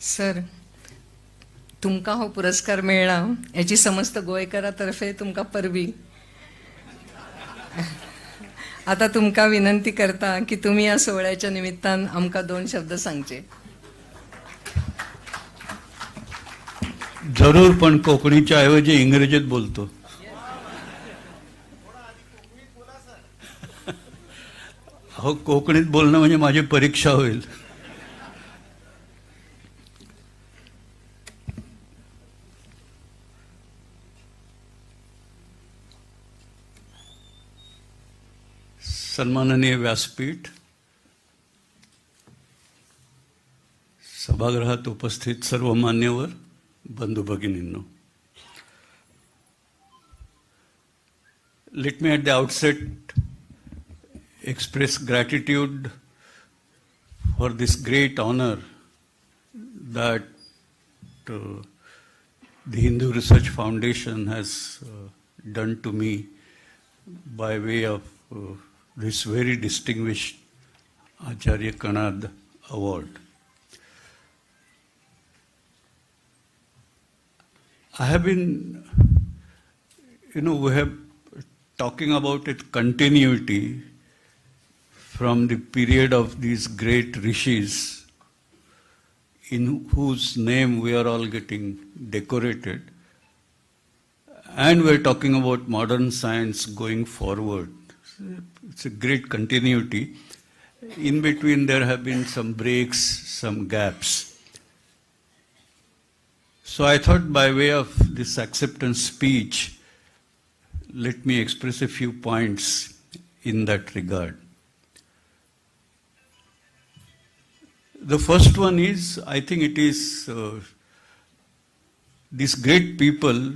Sir, तुमका हो पुरस्कार मेळ्ळा याची समस्त गोंयकारातर्फे तुमका परबी. आता तुमका विनंती करता की तुम्ही या सोहळ्याच्या निमित्तान आमका 2 शब्द सांगचे. जरूर, पण कोकणीच्या ऐवजी इंग्रजीत बोलतो. हो, कोकणीत बोलणं म्हणजे माझी परीक्षा होईल. सन्माननीय व्यासपीठ, सभागृहात उपस्थित सर्व मान्यवर, बंधू भगिनींनो, let me at the outset express gratitude for this great honor that the Hindu Research Foundation has done to me by way of this very distinguished Acharya Kanad Award. I have been, we have talking about it continuity from the period of these great rishis in whose name we are all getting decorated, and we're talking about modern science going forward. It's a great continuity. In between there have been some breaks, some gaps. So I thought by way of this acceptance speech, let me express a few points in that regard. The first one is, I think it is these great people,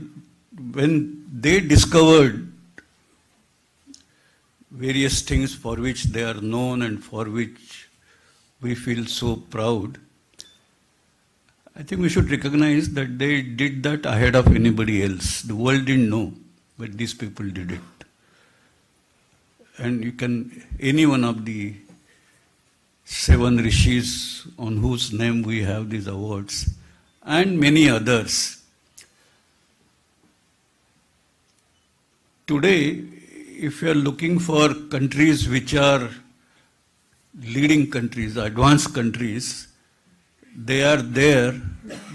when they discovered various things for which they are known and for which we feel so proud, I think we should recognize that they did that ahead of anybody else. The world didn't know, but these people did it. And you can, any one of the 7 rishis on whose name we have these awards, and many others. Today, if you are looking for countries which are leading countries, advanced countries, they are there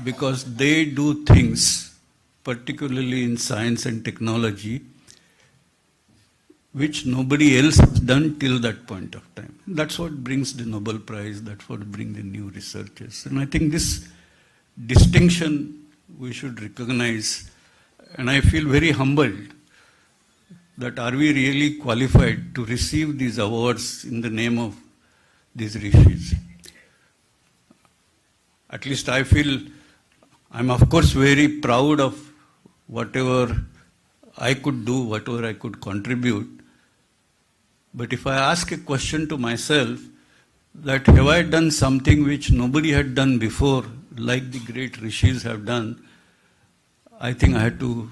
because they do things, particularly in science and technology, which nobody else has done till that point of time. That's what brings the Nobel Prize, that's what brings the new researchers. And I think this distinction we should recognize, and I feel very humbled that are we really qualified to receive these awards in the name of these rishis? At least I feel I'm of course very proud of whatever I could do, whatever I could contribute. But if I ask a question to myself, that have I done something which nobody had done before, like the great rishis have done, I think I had to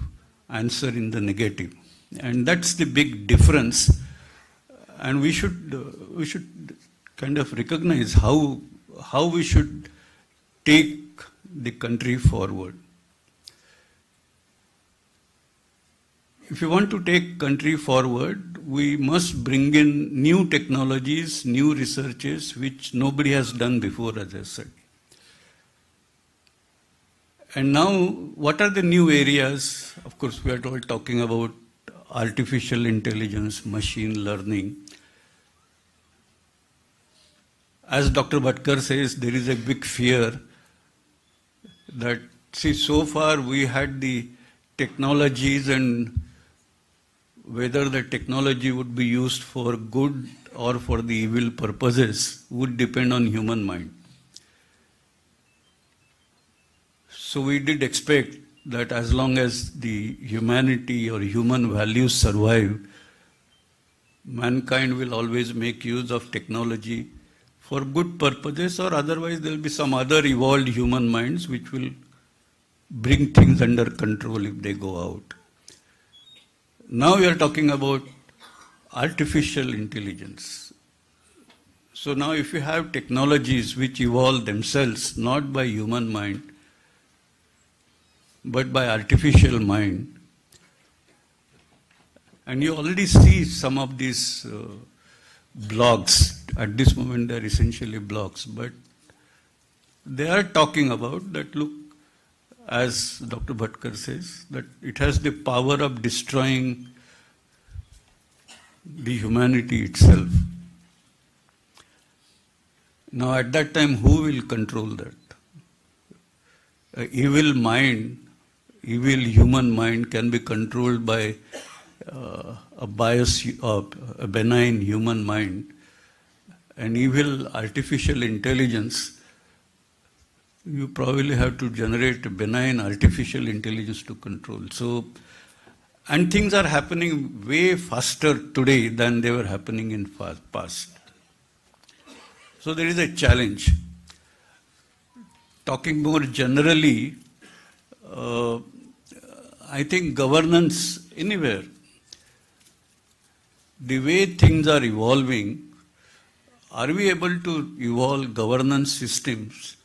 answer in the negative. And that's the big difference. And we should kind of recognize how we should take the country forward. If you want to take country forward, we must bring in new technologies, new researches, which nobody has done before, as I said. And now, what are the new areas? Of course, we are all talking about artificial intelligence, machine learning. As Dr. Bhatkar says, there is a big fear that, see, so far we had the technologies, and whether the technology would be used for good or for the evil purposes would depend on human mind. So we did expect that as long as the humanity or human values survive, mankind will always make use of technology for good purposes, or otherwise there will be some other evolved human minds which will bring things under control if they go out. Now we are talking about artificial intelligence. So now if you have technologies which evolve themselves not by human mind but by artificial mind, and you already see some of these blogs, at this moment they are essentially blogs, but they are talking about that, look, as Dr. Bhatkar says, that it has the power of destroying the humanity itself. Now at that time, who will control that? An evil mind, evil human mind can be controlled by a bias, a benign human mind. An evil artificial intelligence, you probably have to generate a benign artificial intelligence to control. So, and things are happening way faster today than they were happening in past. So there is a challenge. Talking more generally, I think governance anywhere, the way things are evolving, are we able to evolve governance systems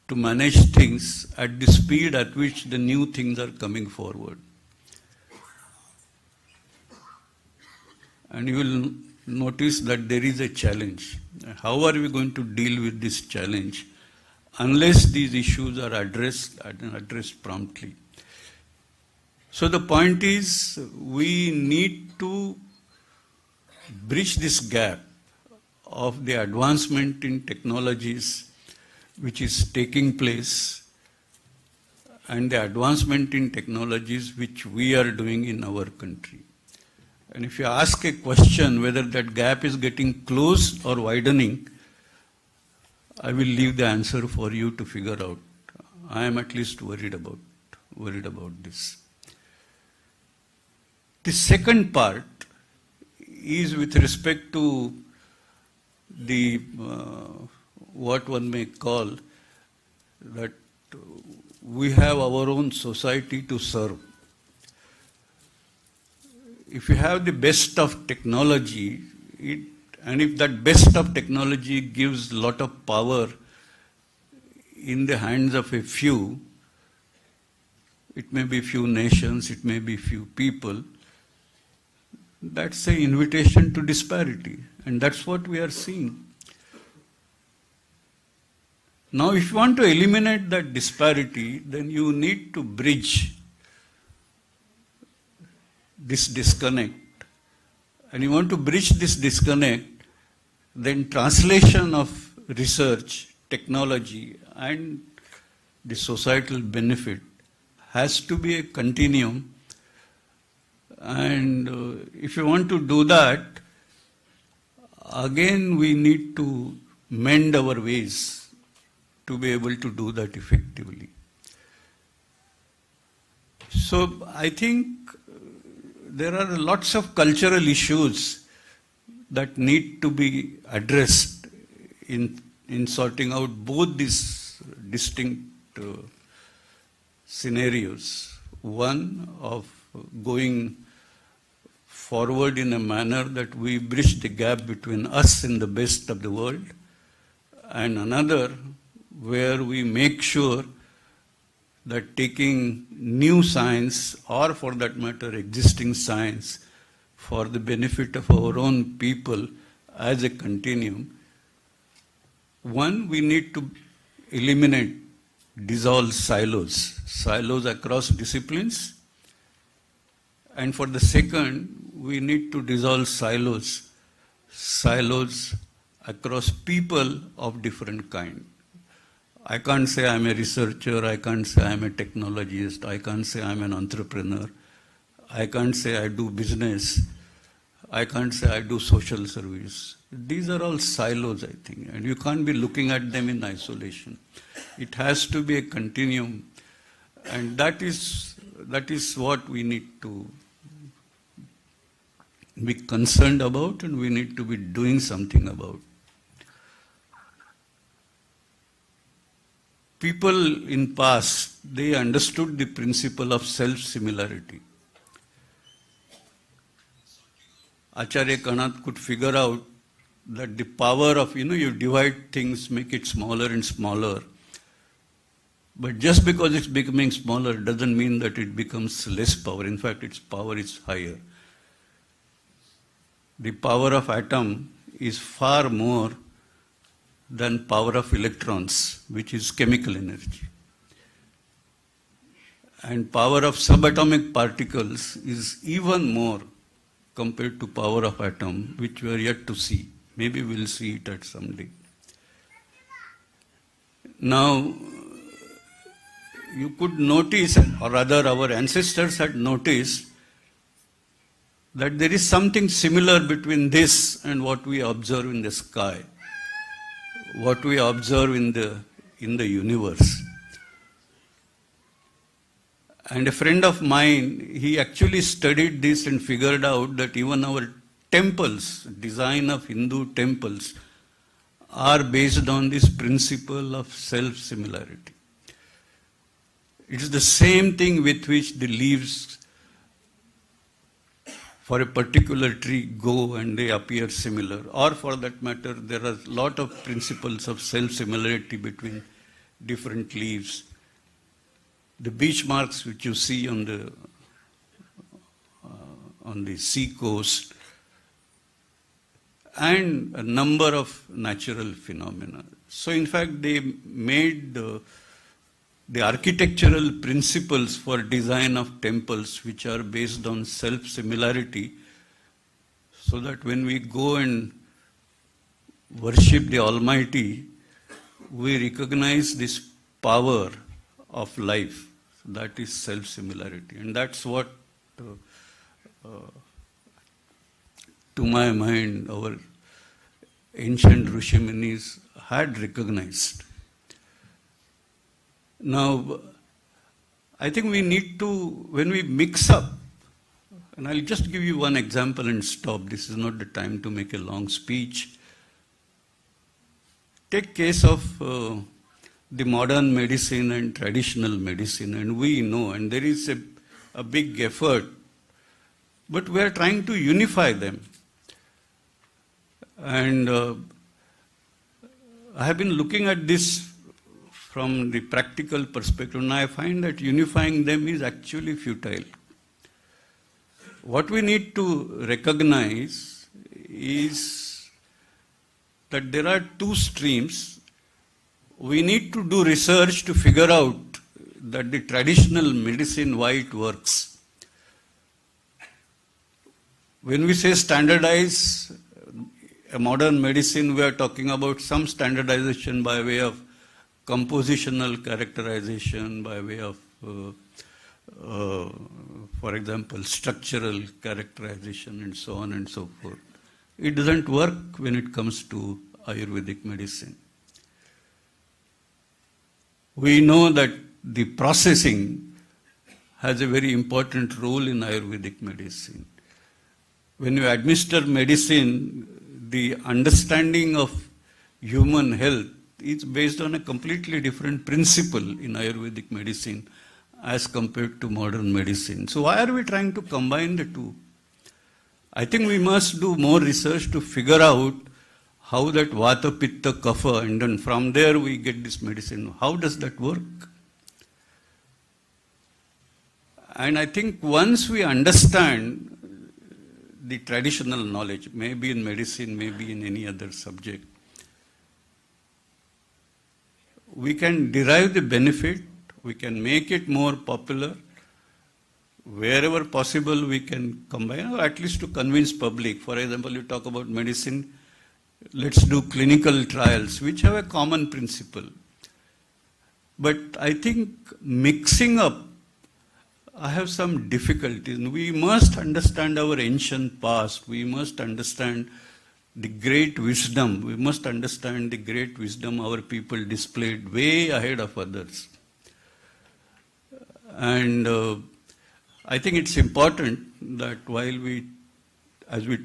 to manage things at the speed at which the new things are coming forward? And you will notice that there is a challenge. How are we going to deal with this challenge unless these issues are addressed and addressed promptly? So the point is, we need to bridge this gap of the advancement in technologies which is taking place and the advancement in technologies which we are doing in our country. And if you ask a question whether that gap is getting close or widening, I will leave the answer for you to figure out. I am at least worried about this. The second part is with respect to the what one may call that we have our own society to serve. If you have the best of technology, and if that best of technology gives a lot of power in the hands of a few, it may be few nations, it may be few people, that's an invitation to disparity. And that's what we are seeing. Now, if you want to eliminate that disparity, then you need to bridge this disconnect. And you want to bridge this disconnect, then translation of research, technology, and the societal benefit has to be a continuum And if you want to do that, again we need to mend our ways to be able to do that effectively. So I think there are lots of cultural issues that need to be addressed in sorting out both these distinct scenarios. One of going forward in a manner that we bridge the gap between us and the best of the world, and another where we make sure that taking new science, or for that matter existing science, for the benefit of our own people as a continuum. One, we need to eliminate, dissolve silos across disciplines. And for the second, we need to dissolve silos across people of different kind. I can't say I'm a researcher, I can't say I'm a technologist, I can't say I'm an entrepreneur, I can't say I do business, I can't say I do social service. These are all silos, I think, and you can't be looking at them in isolation. It has to be a continuum, and that is what we need to be concerned about, and we need to be doing something about. People in past, they understood the principle of self-similarity. Acharya Kanat could figure out that the power of, you divide things, make it smaller and smaller. But just because it's becoming smaller doesn't mean that it becomes less power. In fact, its power is higher. The power of atom is far more than power of electrons, which is chemical energy. And power of subatomic particles is even more compared to power of atom, which we are yet to see. Maybe we'll see it at some day. Now, you could notice, or rather our ancestors had noticed, that there is something similar between this and what we observe in the sky, what we observe in the universe. And a friend of mine, he actually studied this and figured out that even our temples, design of Hindu temples, are based on this principle of self-similarity. It is the same thing with which the leaves for a particular tree go and they appear similar. Or for that matter, there are a lot of principles of self-similarity between different leaves. The beach marks which you see on the sea coast, and a number of natural phenomena. So in fact, they made the architectural principles for design of temples which are based on self-similarity, so that when we go and worship the Almighty, we recognize this power of life, that is self-similarity. And that's what, to my mind, our ancient Rishi Munis had recognized. Now, I think we need to, when we mix up, and I'll just give you one example and stop. This is not the time to make a long speech. Take case of the modern medicine and traditional medicine, and we know, and there is a big effort, but we are trying to unify them. And I have been looking at this from the practical perspective, and I find that unifying them is actually futile. What we need to recognize is that there are two streams. We need to do research to figure out that the traditional medicine, why it works. When we say standardize a modern medicine, we are talking about some standardization by way of compositional characterization, by way of for example, structural characterization and so on and so forth. It doesn't work when it comes to Ayurvedic medicine. We know that the processing has a very important role in Ayurvedic medicine. When you administer medicine, the understanding of human health is based on a completely different principle in Ayurvedic medicine as compared to modern medicine. So why are we trying to combine the two? I think we must do more research to figure out how that Vata, Pitta, Kapha, and then from there we get this medicine. How does that work? And I think once we understand the traditional knowledge, maybe in medicine, maybe in any other subject, we can derive the benefit, we can make it more popular. Wherever possible, we can combine, or at least to convince public. For example, you talk about medicine, let's do clinical trials, which have a common principle. But I think mixing up, I have some difficulties. We must understand our ancient past. We must understand the great wisdom. We must understand the great wisdom our people displayed way ahead of others. And I think it's important that as we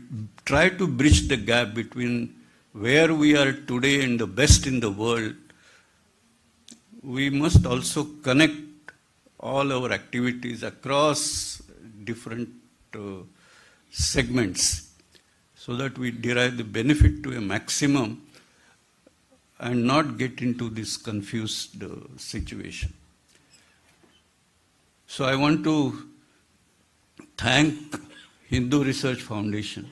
try to bridge the gap between where we are today and the best in the world, we must also connect all our activities across different segments so that we derive the benefit to a maximum and not get into this confused situation. So I want to thank Hindu Research Foundation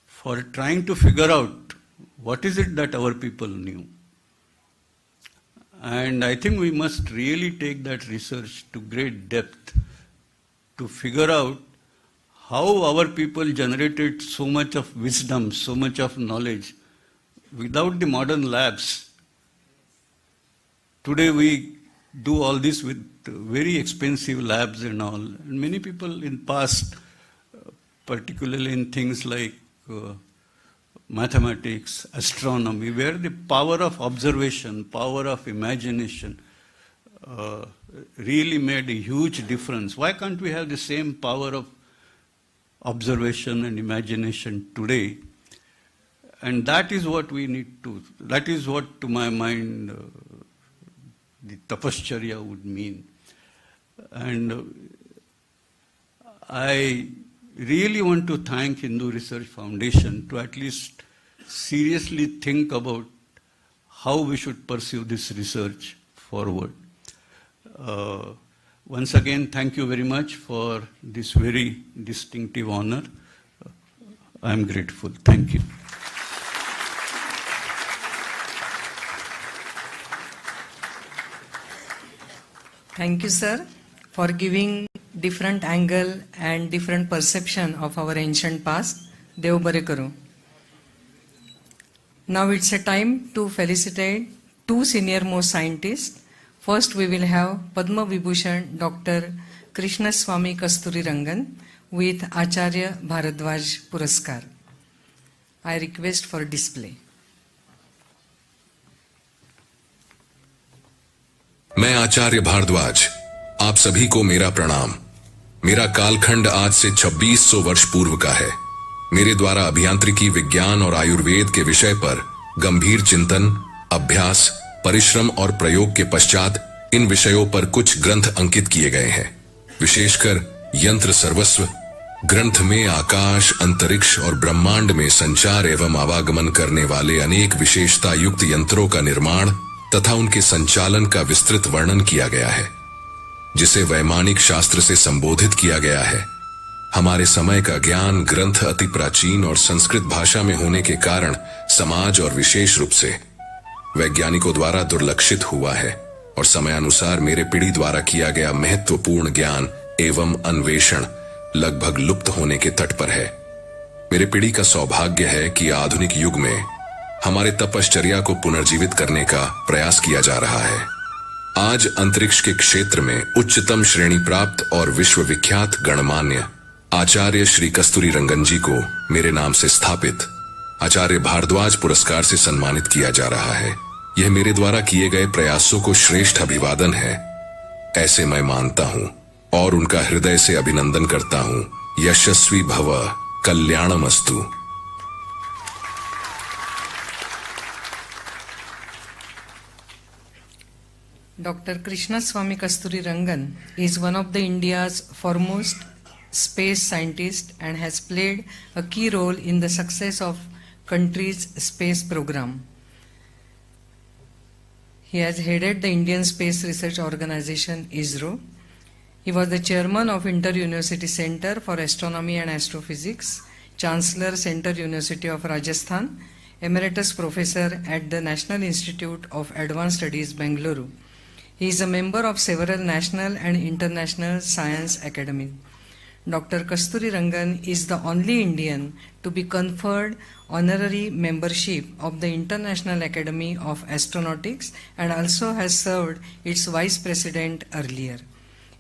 for trying to figure out what is it that our people knew. And I think we must really take that research to great depth to figure out how our people generated so much of wisdom, so much of knowledge without the modern labs. Today we do all this with very expensive labs and all. And many people in past, particularly in things like mathematics, astronomy, where the power of observation, power of imagination really made a huge difference. Why can't we have the same power of observation and imagination today? And that is what we need to, that is what to my mind the tapascharya would mean. And I really want to thank Hindu Research Foundation to at least seriously think about how we should pursue this research forward. Once again, thank you very much for this very distinctive honor. I am grateful. Thank you. Thank you, sir, for giving different angle and different perception of our ancient past. Dev bare karu. Now it's a time to felicitate two senior most scientists. First we will have Padma Vibhushan Dr. Krishna Swami Kasturi Rangan with Acharya Bharatvarsh Puraskar. I request for display. मैं आचार्य भारद्वाज, आप सभी को मेरा प्रणाम। मेरा कालखंड आज से 2600 वर्ष पूर्व का है। मेरे द्वारा अभियांत्रिकी, विज्ञान और आयुर्वेद के विषय पर गंभीर चिंतन, अभ्यास, परिश्रम और प्रयोग के पश्चात इन विषयों पर कुछ ग्रंथ अंकित किए गए हैं। विशेषकर यंत्र सर्वस्व ग्रंथ में आकाश, अंतरिक्ष और ब्रह्मांड में संचार एवं आवागमन करने वाले अनेक विशेषता युक्त यंत्रों का निर्माण तथा उनके संचालन का विस्तृत वर्णन किया गया है, जिसे वैमानिक शास्त्र से संबोधित किया गया है। हमारे समय का ज्ञान ग्रंथ अति प्राचीन और संस्कृत भाषा में होने के कारण समाज और विशेष रूप से वैज्ञानिकों द्वारा दुर्लक्षित हुआ है और समयानुसार मेरे पीढ़ी द्वारा किया गया महत्वपूर्ण ज्ञान एवं अन्वेषण लगभग लुप्त होने के तट पर है। मेरे पीढ़ी का सौभाग्य है कि आधुनिक युग में हमारे तपश्चर्या को पुनर्जीवित करने का प्रयास किया जा रहा है। आज अंतरिक्ष के क्षेत्र में उच्चतम श्रेणी प्राप्त और विश्वविख्यात गणमान्य आचार्य श्री कस्तूरी रंगन जी को मेरे नाम से स्थापित आचार्य भारद्वाज पुरस्कार से सम्मानित किया जा रहा है। यह मेरे द्वारा किए गए प्रयासों को श्रेष्ठ अभिवादन है, ऐसे मैं मानता हूं और उनका हृदय से अभिनंदन करता हूं। यशस्वी भव, कल्याणमस्तु। Dr. Krishnaswamy Kasturi Rangan is one of the India's foremost space scientists and has played a key role in the success of country's space program. He has headed the Indian Space Research Organization ISRO. He was the chairman of Inter-University Center for Astronomy and Astrophysics, Chancellor Center University of Rajasthan, Emeritus Professor at the National Institute of Advanced Studies, Bengaluru. He is a member of several national and international science academies. Dr. Kasturi Rangan is the only Indian to be conferred honorary membership of the International Academy of Astronautics and also has served its vice president earlier.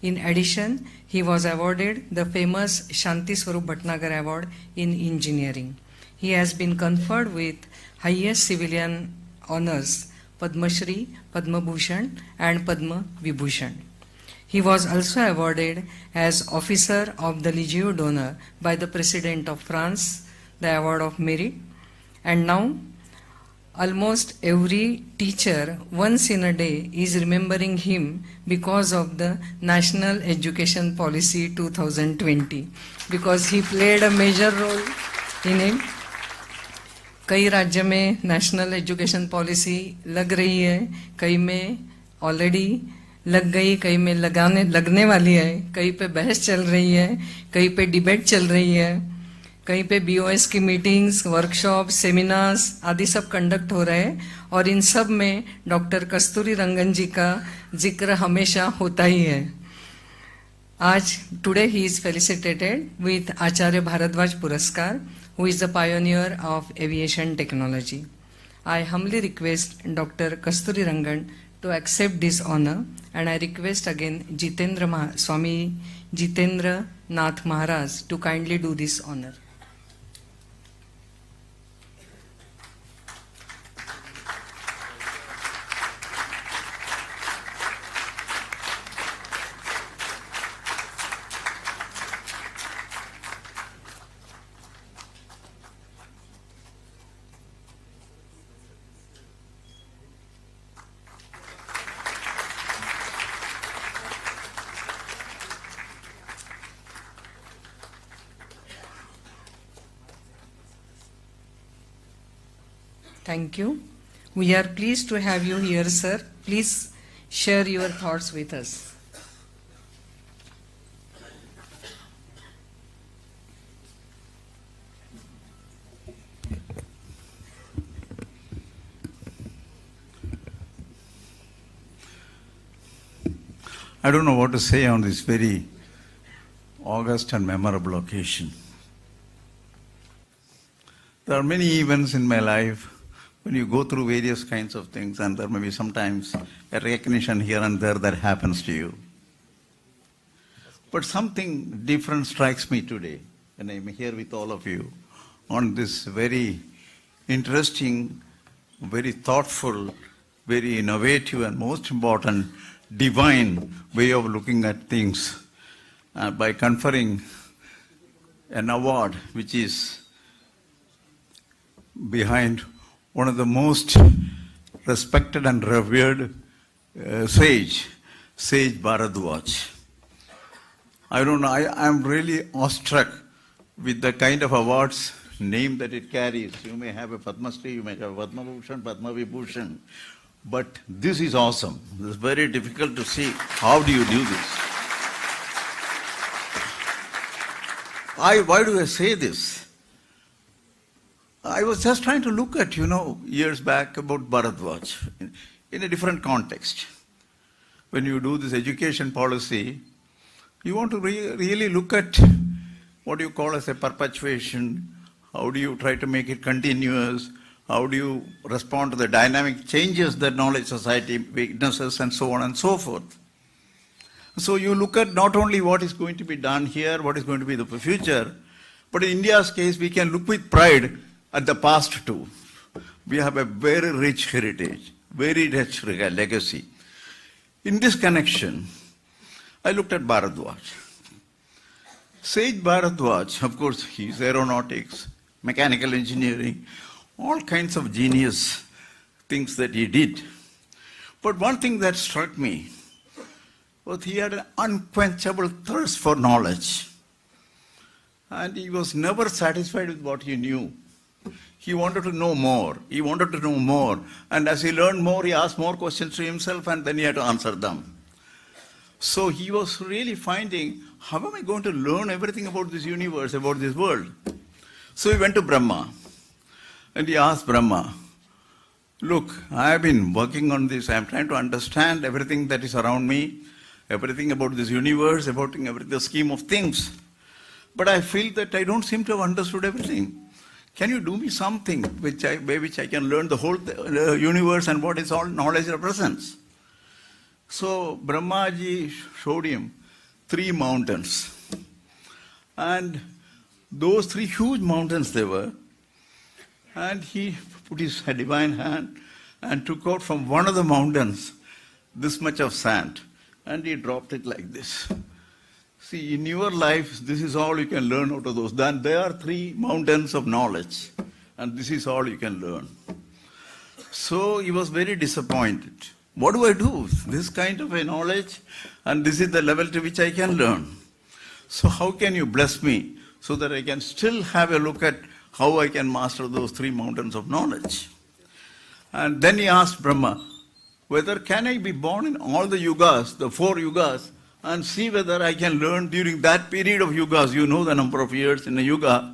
In addition, he was awarded the famous Shanti Swarup Bhatnagar Award in Engineering. He has been conferred with highest civilian honors Padma Shri, Padma Bhushan and Padma Vibhushan. He was also awarded as Officer of the Légion d'Honneur by the President of France, the Award of Merit. And now, almost every teacher once in a day is remembering him because of the National Education Policy 2020, because he played a major role in it. कई राज्य में national education policy लग रही है, कई में already लग गई, कई में लगने वाली है, कई पे बहस चल रही है, कई पे डिबेट चल रही है, कहीं पे बीओएस की मीटिंग्स, वर्कशॉप, सेमिनार्स आदि सब कंडक्ट हो रहे हैं और इन सब में डॉक्टर कस्तूरी रंगन जी का जिक्र हमेशा होता ही है। आज today he is felicitated with Acharya Bharadwaj Puraskar, who is the pioneer of aviation technology. I humbly request Dr. Kasturi Rangan to accept this honor, and I request again Swami Jitendra Nath Maharaj to kindly do this honor. Thank you. We are pleased to have you here, sir. Please share your thoughts with us. I don't know what to say on this very august and memorable occasion. There are many events in my life when you go through various kinds of things, and there may be sometimes a recognition here and there that happens to you. But something different strikes me today when I'm here with all of you on this very interesting, very thoughtful, very innovative, and most important, divine way of looking at things by conferring an award which is behind one of the most respected and revered sage Bharadwaj. I don't know, I'm really awestruck with the kind of awards name that it carries. You may have a Padma Shri, you may have a Padma Bhushan, Padma Vibhushan, but this is awesome. It's very difficult to see. How do you do this? Why do I say this? I was just trying to look at, years back about Bharadwaj in a different context. When you do this education policy, you want to really look at what you call as a perpetuation. How do you try to make it continuous? How do you respond to the dynamic changes that knowledge society witnesses and so on and so forth? So you look at not only what is going to be done here, what is going to be the future, but in India's case, we can look with pride at the past too. We have a very rich heritage, very rich legacy. In this connection, I looked at Bharatvarsha. Sage Bharatvarsha, of course, he's aeronautics, mechanical engineering, all kinds of genius things that he did. But one thing that struck me was he had an unquenchable thirst for knowledge. And he was never satisfied with what he knew. He wanted to know more. He wanted to know more. And as he learned more, he asked more questions to himself, and then he had to answer them. So he was really finding, how am I going to learn everything about this universe, about this world? So he went to Brahma. And he asked Brahma, look, I have been working on this. I am trying to understand everything that is around me, everything about this universe, about the scheme of things. But I feel that I don't seem to have understood everything. Can you do me something by which I can learn the whole universe and what is all knowledge represents? So Brahmaji showed him 3 mountains. And those 3 huge mountains they were. And he put his divine hand and took out from one of the mountains this much of sand. And he dropped it like this. See, in your life, this is all you can learn out of those. Then there are 3 mountains of knowledge. And this is all you can learn. So he was very disappointed. What do I do? This kind of a knowledge, and this is the level to which I can learn. So how can you bless me so that I can still have a look at how I can master those 3 mountains of knowledge? And then he asked Brahma, whether can I be born in all the yugas, the 4 yugas, and see whether I can learn during that period of yugas, you know the number of years in a yuga,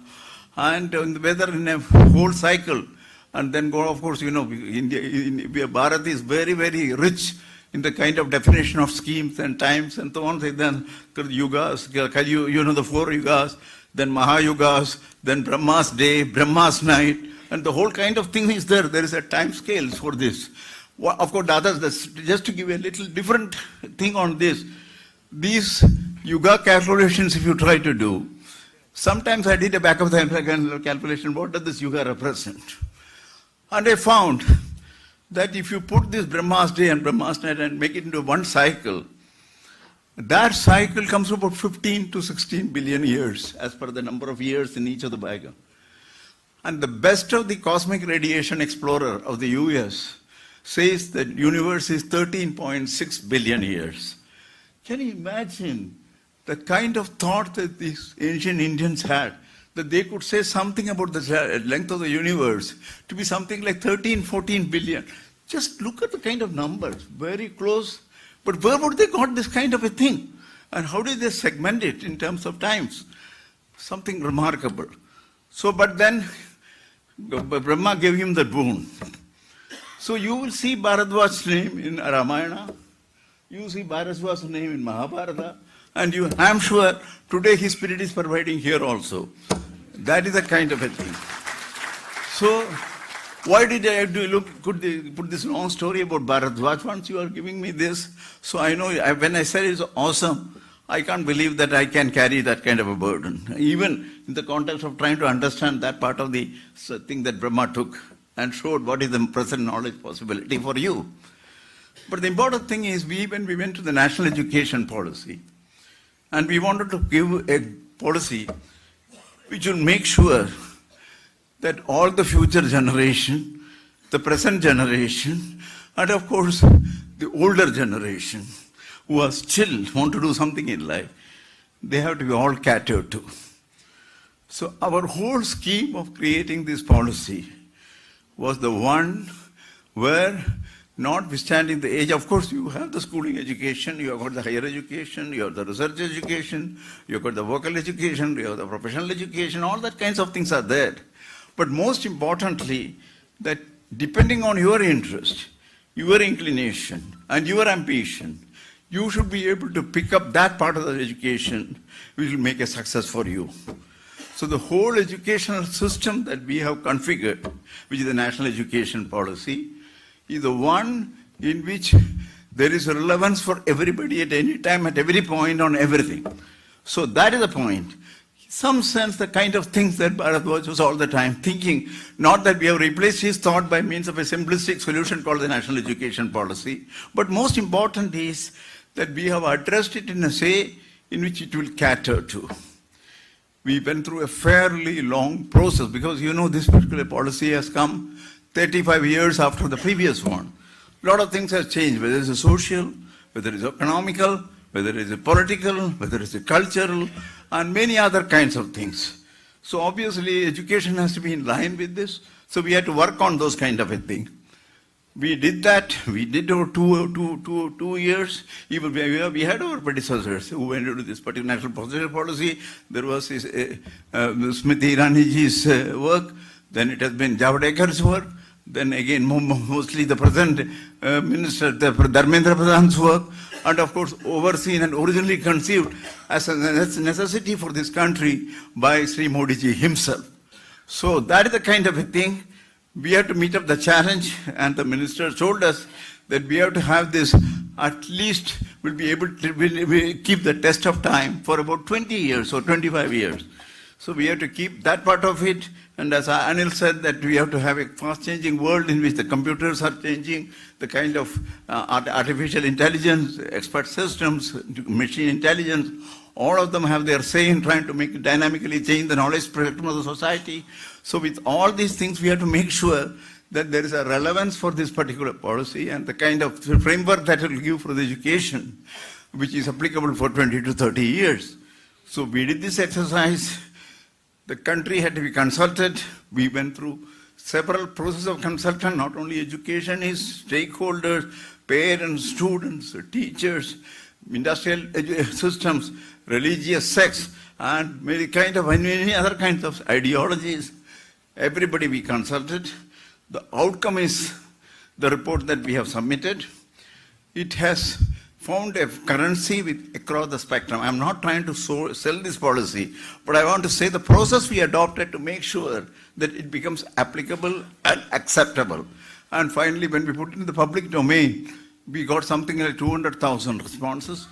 and whether in a whole cycle, and then go, of course, you know, Bharat is very, very rich in the kind of definition of schemes and times and so on. Then the yugas, you know, the 4 yugas, then Mahayugas, then Brahma's day, Brahma's night, and the whole kind of thing is there. There is a time scale for this. Of course, others, just to give a little different thing on this, these yuga calculations, if you try to do, sometimes I did a back of the envelope calculation, what does this yuga represent? And I found that if you put this Brahma's day and Brahma's night and make it into one cycle, that cycle comes to about 15 to 16 billion years, as per the number of years in each of the bhagavata. And the best of the cosmic radiation explorer of the US says that universe is 13.6 billion years. Can you imagine the kind of thought that these ancient Indians had, that they could say something about the length of the universe to be something like 13, 14 billion. Just look at the kind of numbers, very close. But where would they got this kind of a thing? And how did they segment it in terms of times? Something remarkable. So, but then Brahma gave him the boon. So you will see Bharatvarsha's name in Ramayana, you see Bharatvarsha's name in Mahabharata, and I am sure today his spirit is pervading here also. That is a kind of a thing. So, why did I have to put this long story about Bharatvarsha? Once you are giving me this, so I know, when I said it's awesome, I can't believe that I can carry that kind of a burden. Even in the context of trying to understand that part of the thing that Brahma took and showed what is the present knowledge possibility for you. But the important thing is, when we went to the national education policy, and we wanted to give a policy which will make sure that all the future generation, the present generation, and of course the older generation who are still want to do something in life, they have to be all catered to. So our whole scheme of creating this policy was the one where, notwithstanding the age, of course, you have the schooling education, you have got the higher education, you have the research education, you have got the vocal education, you have the professional education, all that kinds of things are there. But most importantly, that depending on your interest, your inclination, and your ambition, you should be able to pick up that part of the education which will make a success for you. So the whole educational system that we have configured, which is the national education policy, is the one in which there is relevance for everybody at any time, at every point, on everything. So that is the point. Some sense the kind of things that Bharatvarsha was all the time thinking, not that we have replaced his thought by means of a simplistic solution called the national education policy, but most important is that we have addressed it in a way in which it will cater to. We went through a fairly long process because this particular policy has come 35 years after the previous one. A lot of things have changed, whether it's social, whether it's economical, whether it's political, whether it's cultural, and many other kinds of things. So obviously education has to be in line with this. So we had to work on those kind of a thing. We did that. We did over 2 years. Even we had our predecessors who went into this particular national policy. There was Smriti Iraniji's work. Then it has been Javadekkar's work. Then again, mostly the present minister, Dharmendra Pradhan's work. And of course, overseen and originally conceived as a necessity for this country by Sri Modi ji himself. So that is the kind of a thing. We have to meet up the challenge, and the minister told us that we have to have this, at least we'll be able to keep the test of time for about 20 years or 25 years. So we have to keep that part of it. And as Anil said, that we have to have a fast-changing world in which the computers are changing, the kind of artificial intelligence, expert systems, machine intelligence, all of them have their say in trying to dynamically change the knowledge spectrum of the society. So with all these things, we have to make sure that there is a relevance for this particular policy and the kind of framework that it will give for the education, which is applicable for 20 to 30 years. So we did this exercise. The country had to be consulted. We went through several processes of consultation, not only educationists, stakeholders, parents, students, teachers, industrial systems, religious sects, and many other kinds of ideologies. Everybody we consulted. The outcome is the report that we have submitted. It has found a currency across the spectrum. I'm not trying to sell this policy, but I want to say the process we adopted to make sure that it becomes applicable and acceptable. And finally, when we put it in the public domain, we got something like 200,000 responses.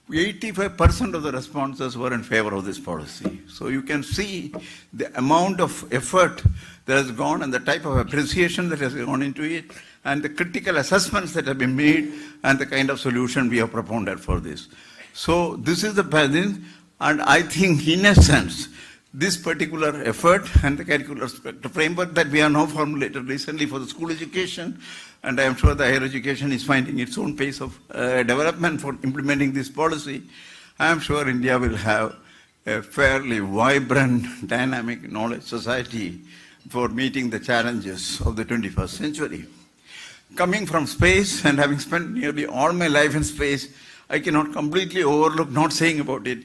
85% of the responses were in favor of this policy. So you can see the amount of effort that has gone and the type of appreciation that has gone into it, and the critical assessments that have been made, and the kind of solution we have propounded for this. So this is the pattern, and I think in a sense, this particular effort and the curricular framework that we have now formulated recently for the school education, and I am sure the higher education is finding its own pace of development for implementing this policy, I am sure India will have a fairly vibrant, dynamic knowledge society for meeting the challenges of the 21st century. Coming from space and having spent nearly all my life in space, I cannot completely overlook not saying about it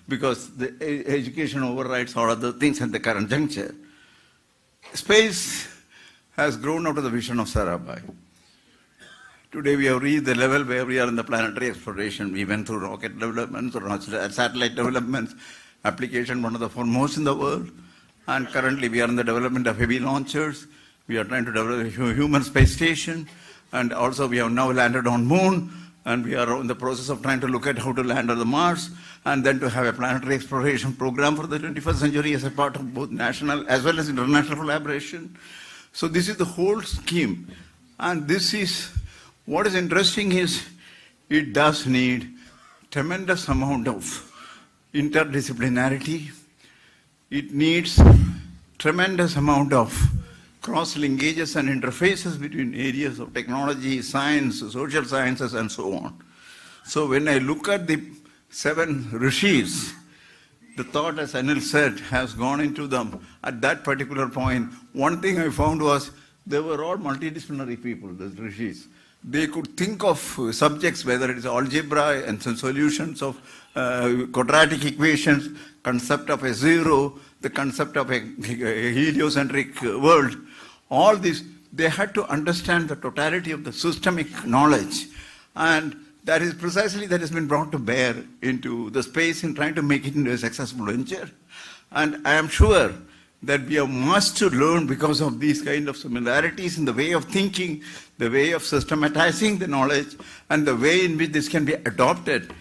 because the education overrides all other things at the current juncture. Space has grown out of the vision of Sarabhai. Today we have reached the level where we are in the planetary exploration. We went through rocket developments, or satellite developments, application one of the foremost in the world, and currently we are in the development of heavy launchers. We are trying to develop a human space station, and also we have now landed on Moon, and we are in the process of trying to look at how to land on the Mars, and then to have a planetary exploration program for the 21st century as a part of both national as well as international collaboration. So this is the whole scheme, and this is, what is interesting is, it does need tremendous amount of interdisciplinarity. It needs tremendous amount of cross-linkages and interfaces between areas of technology, science, social sciences, and so on. So when I look at the 7 rishis, the thought, as Anil said, has gone into them at that particular point. One thing I found was they were all multidisciplinary people, the rishis. They could think of subjects, whether it is algebra and some solutions of quadratic equations, concept of a zero, the concept of a heliocentric world. All this, they had to understand the totality of the systemic knowledge. And that is precisely that has been brought to bear into the space in trying to make it into a successful venture. And I am sure that we have much to learn because of these kind of similarities in the way of thinking, the way of systematizing the knowledge, and the way in which this can be adopted.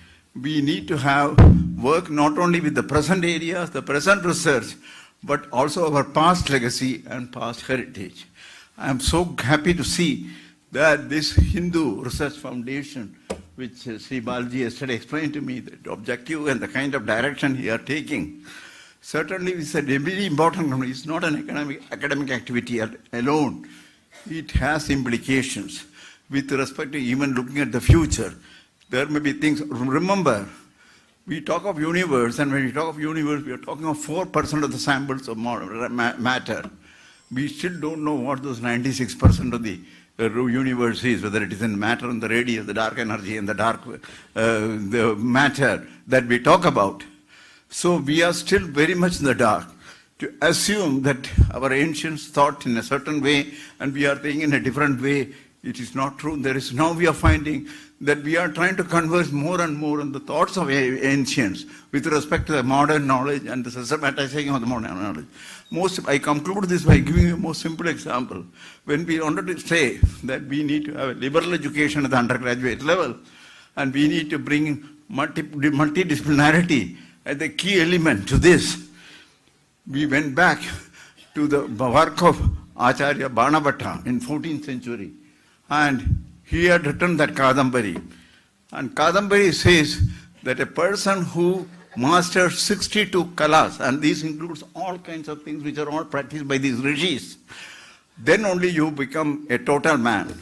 We need to have work not only with the present areas, the present research, but also our past legacy and past heritage. I am so happy to see that this Hindu Research Foundation, which Sri Balji yesterday explained to me, the objective and the kind of direction he are taking, certainly is a very important. It's not an academic activity alone. It has implications with respect to even looking at the future. There may be things. Remember, we talk of universe, and when we talk of universe, we are talking of 4% of the samples of matter. We still don't know what those 96% of the universe is, whether it is in matter and the radius, the dark energy and the dark the matter that we talk about. So we are still very much in the dark. To assume that our ancients thought in a certain way and we are thinking in a different way, it is not true. Now we are finding that we are trying to converse more and more on the thoughts of ancients with respect to the modern knowledge and the systematizing of the modern knowledge. I conclude this by giving you a most simple example. When we wanted to say that we need to have a liberal education at the undergraduate level, and we need to bring multidisciplinarity as the key element to this, we went back to the work of Acharya Banabhatta in 14th century, and he had written that Kadambari. And Kadambari says that a person who masters 62 kalas, and this includes all kinds of things which are all practiced by these rishis, then only you become a total man.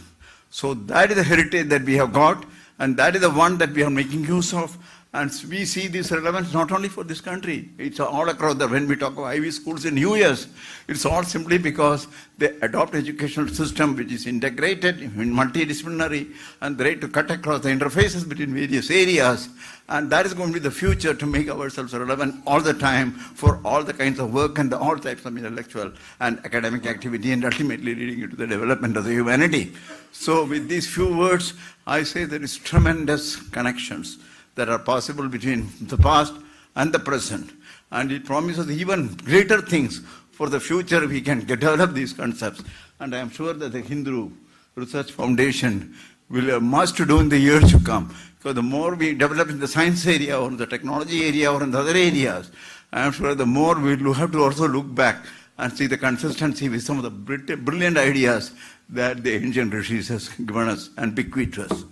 So that is the heritage that we have got, and that is the one that we are making use of. And we see this relevance not only for this country, it's all across when we talk of Ivy schools in US, it's all simply because they adopt educational system which is integrated, multidisciplinary, and ready to cut across the interfaces between various areas. And that is going to be the future to make ourselves relevant all the time for all the kinds of work and all types of intellectual and academic activity, and ultimately leading into the development of the humanity. So with these few words, I say there is tremendous connections that are possible between the past and the present. And it promises even greater things for the future if we can develop these concepts. And I am sure that the Hindu Research Foundation will have much to do in the years to come. Because the more we develop in the science area or in the technology area or in the other areas, I am sure the more we will have to also look back and see the consistency with some of the brilliant ideas that the ancient rishis has given us and bequeathed to us.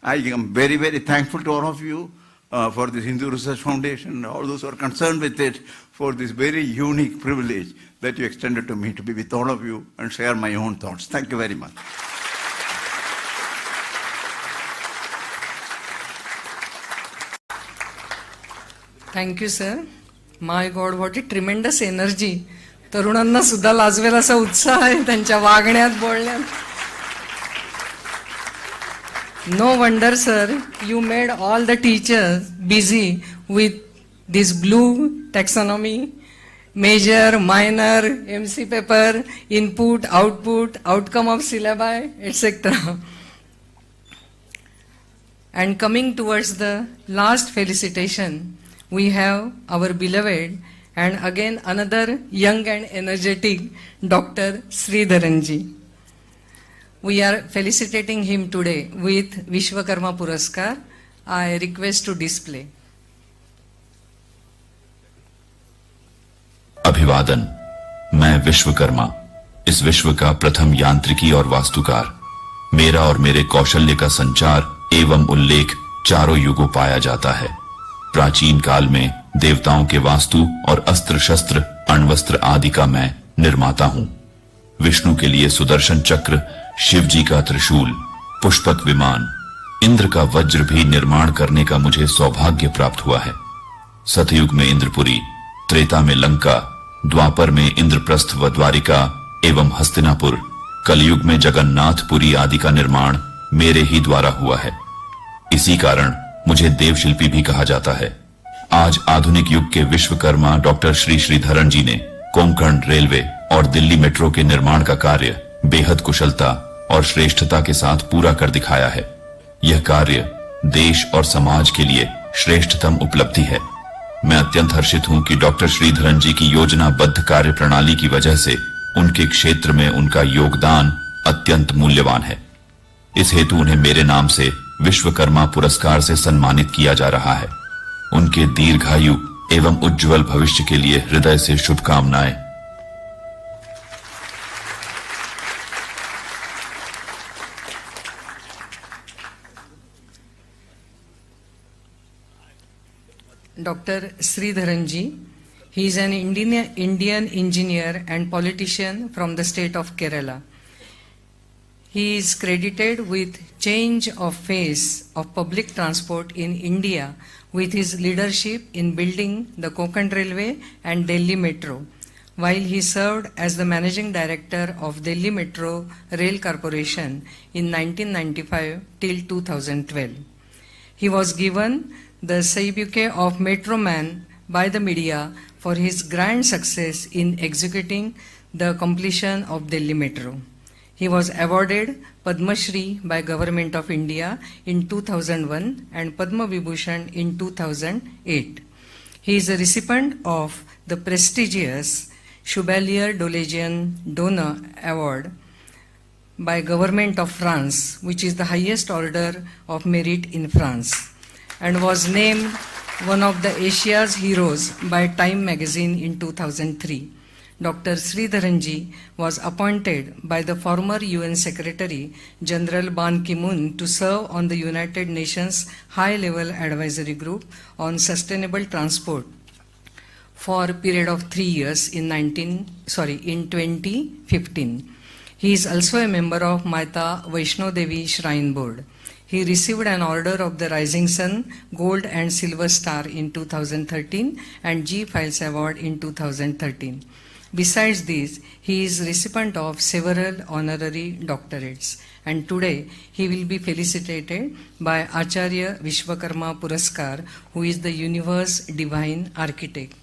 I am very, very thankful to all of you for this Hindu Research Foundation and all those who are concerned with it for this very unique privilege that you extended to me to be with all of you and share my own thoughts. Thank you very much. Thank you, sir. My God, what a tremendous energy. तरुणांना सुद्धा लाजवेल असा उत्साह आहे त्यांच्या वागण्यात बोलण्यात. No wonder, sir, you made all the teachers busy with this blue taxonomy, major, minor, MC paper, input, output, outcome of syllabi, etc. And coming towards the last felicitation, we have our beloved and again another young and energetic Dr. Sridharanji. We are felicitating him today with Vishwakarma Puraskar. I request to display. अभिवादन। मैं विश्वकर्मा, इस विश्व का प्रथम यांत्रिकी और वास्तुकार। मेरा और मेरे कौशल्य का संचार एवं उल्लेख चारों युगों पाया जाता है। प्राचीन काल में देवताओं के वास्तु और अस्त्र शस्त्र अण्वस्त्र आदि का मैं निर्माता हूँ। विष्णु के लिए सुदर्शन चक्र, शिव जी का त्रिशूल, पुष्पक विमान, इंद्र का वज्र भी निर्माण करने का मुझे सौभाग्य प्राप्त हुआ है। सतयुग में इंद्रपुरी, त्रेता में लंका, द्वापर में इंद्रप्रस्थ व द्वारिका एवं हस्तिनापुर, कलयुग में जगन्नाथपुरी आदि का निर्माण मेरे ही द्वारा हुआ है। इसी कारण मुझे देवशिल्पी भी कहा जाता है। आज आधुनिक युग के विश्वकर्मा डॉक्टर श्री श्रीधरन जी ने कोंकण रेलवे और दिल्ली मेट्रो के निर्माण का कार्य बेहद कुशलता और श्रेष्ठता के साथ पूरा कर दिखाया है। यह कार्य देश और समाज के लिए श्रेष्ठतम उपलब्धि है। मैं अत्यंत हर्षित हूं कि डॉक्टर श्रीधरन जी की योजनाबद्ध कार्य प्रणाली की वजह से उनके क्षेत्र में उनका योगदान अत्यंत मूल्यवान है। इस हेतु उन्हें मेरे नाम से विश्वकर्मा पुरस्कार से सम्मानित किया जा रहा है। उनके दीर्घायु एवं उज्जवल भविष्य के लिए हृदय से शुभकामनाएं। Dr. Sridharan ji. He is an Indian engineer and politician from the state of Kerala. He is credited with change of face of public transport in India with his leadership in building the Konkan Railway and Delhi Metro, while he served as the managing director of Delhi Metro Rail Corporation in 1995 till 2012. He was given the sobriquet of Metro Man by the media for his grand success in executing the completion of Delhi Metro. He was awarded Padma Shri by Government of India in 2001 and Padma Vibhushan in 2008. He is a recipient of the prestigious Chevalier de Légion d'Honneur Award by Government of France, which is the highest order of merit in France, and was named one of the Asia's heroes by Time magazine in 2003. Dr. Sridharan ji was appointed by the former UN Secretary General Ban Ki-moon to serve on the United Nations High-Level Advisory Group on Sustainable Transport for a period of 3 years in 2015. He is also a member of Mata Vaishno Devi Shrine Board. He received an Order of the Rising Sun, Gold and Silver Star in 2013 and G Files Award in 2013. Besides this, he is recipient of several honorary doctorates, and today he will be felicitated by Acharya Vishwakarma Puraskar, who is the universe divine architect.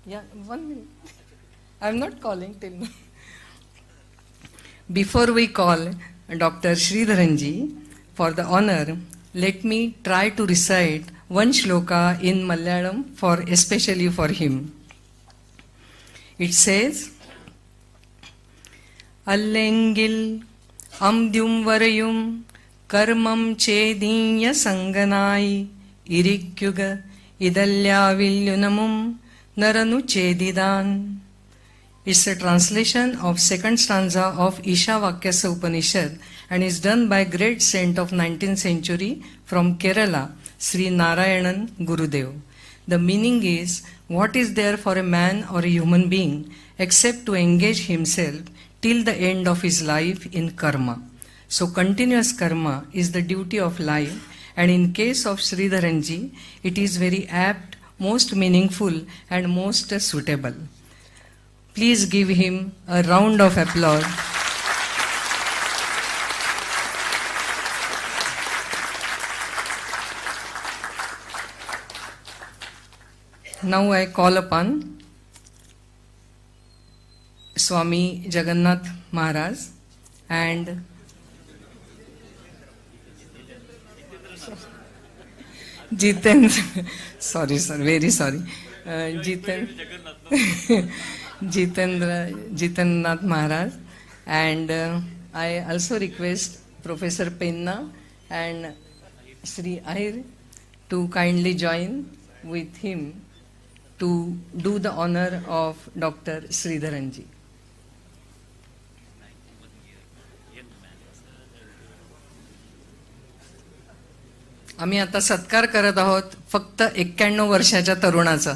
Yeah, 1 minute. I'm not calling till now. Before we call Dr. Sridharan ji for the honor, let me try to recite one shloka in Malayalam especially for him. It says, Allengil amdyum varayum karmam chedinya sanganai irikyuga idalyavilyunamum naranu chedidan. It's a translation of second stanza of Isha Vakyasa Upanishad and is done by great saint of 19th century from Kerala, Sri Narayanan Gurudev. The meaning is, what is there for a man or a human being except to engage himself till the end of his life in karma. So continuous karma is the duty of life, and in case of Sridharan ji, it is very apt, most meaningful and most suitable. Please give him a round of applause. Now I call upon Swami Jagannath Maharaj and Jitendra, sorry, very sorry, Jitendranath Maharaj, and I also request Professor Penna and Sri Ahir to kindly join with him to do the honor of Dr. Sridharan ji. आम्ही आता सत्कार करत आहोत फक्त 91 वर्षाच्या तरुणाचा.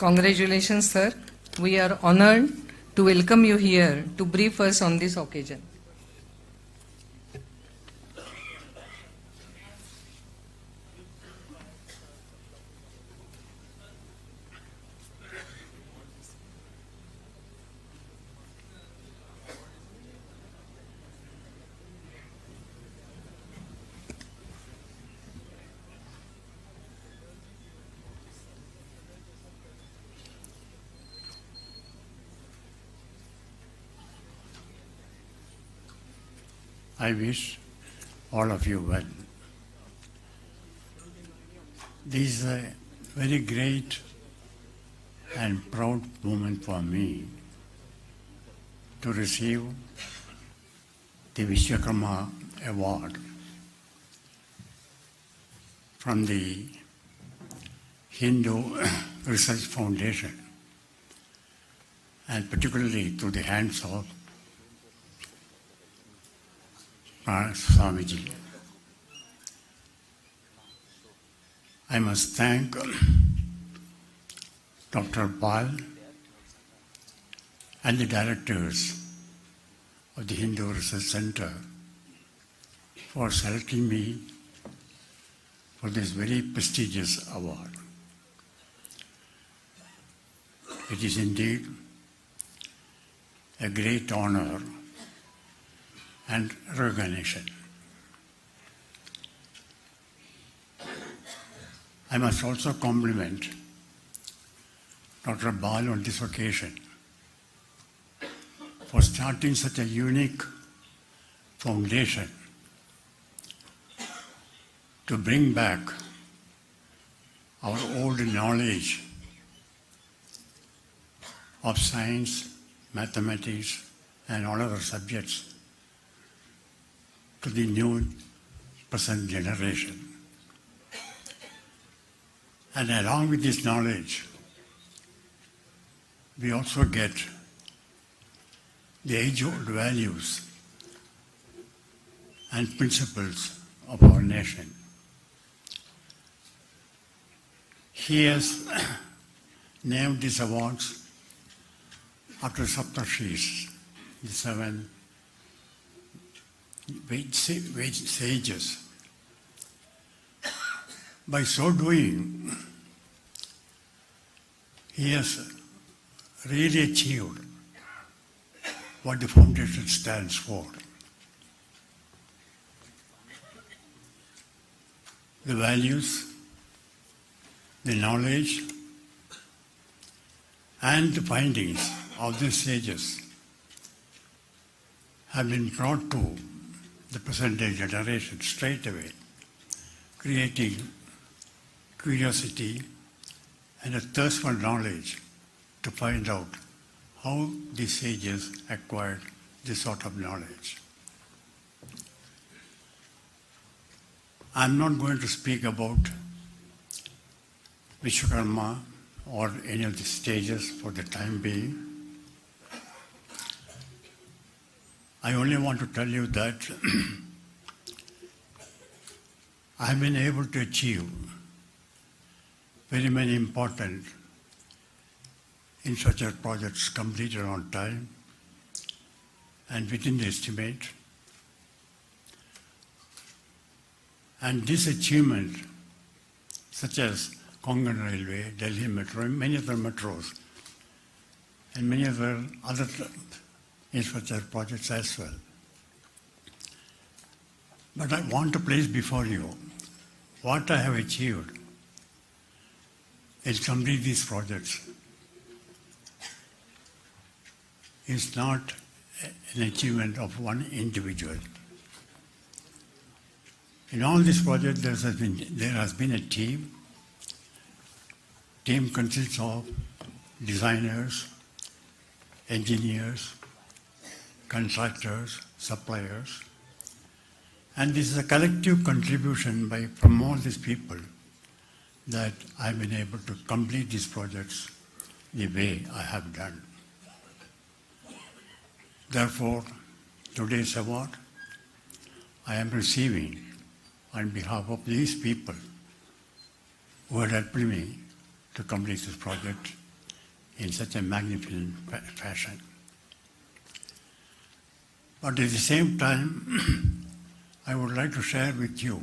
Congratulations, sir. We are honored to welcome you here to brief us on this occasion. I wish all of you well. This is a very great and proud moment for me to receive the Vishwakarma Award from the Hindu Research Foundation, and particularly through the hands of Swamiji. I must thank Dr. Pal and the directors of the Hindu Research Center for selecting me for this very prestigious award. It is indeed a great honor and recognition. I must also compliment Dr. Bal on this occasion for starting such a unique foundation to bring back our old knowledge of science, mathematics, and all other subjects to the new present generation. And along with this knowledge, we also get the age-old values and principles of our nation. He has named these awards after Sapta Rishis, the 7 sages. By so doing, he has really achieved what the foundation stands for. The values, the knowledge, and the findings of these sages have been brought to the present-day generation straight away, creating curiosity and a thirst for knowledge to find out how the sages acquired this sort of knowledge. I'm not going to speak about Vishwakarma or any of the stages for the time being. I only want to tell you that I've been able to achieve very many important infrastructure projects completed on time and within the estimate. And this achievement, such as Konkan Railway, Delhi Metro, and many other metros, and many other infrastructure projects as well. But I want to place before you what I have achieved in completing these projects is not an achievement of one individual. In all these projects, there has been a team. Team consists of designers, engineers, contractors, suppliers, and this is a collective contribution from all these people that I've been able to complete these projects the way I have done. Therefore, today's award I am receiving on behalf of these people who had helped me to complete this project in such a magnificent fashion. But at the same time, I would like to share with you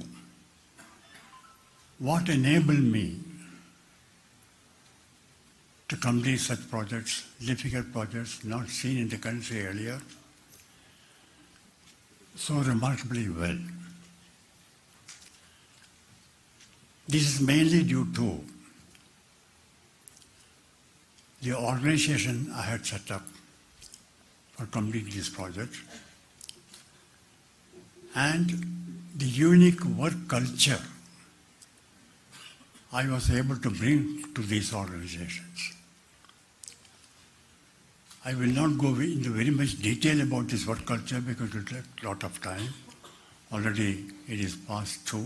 what enabled me to complete such projects, difficult projects not seen in the country earlier, so remarkably well. This is mainly due to the organization I had set up for completing this project and the unique work culture I was able to bring to these organizations. I will not go into very much detail about this work culture because it will take a lot of time. Already it is past 2.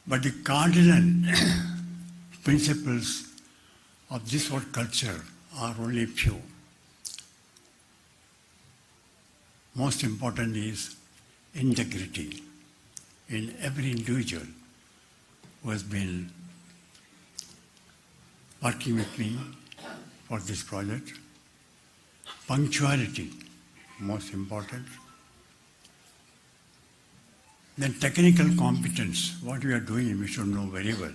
But the cardinal principles of this work culture are only few. Most important is integrity in every individual who has been working with me for this project. Punctuality, most important. Then technical competence, what we are doing, we should know very well.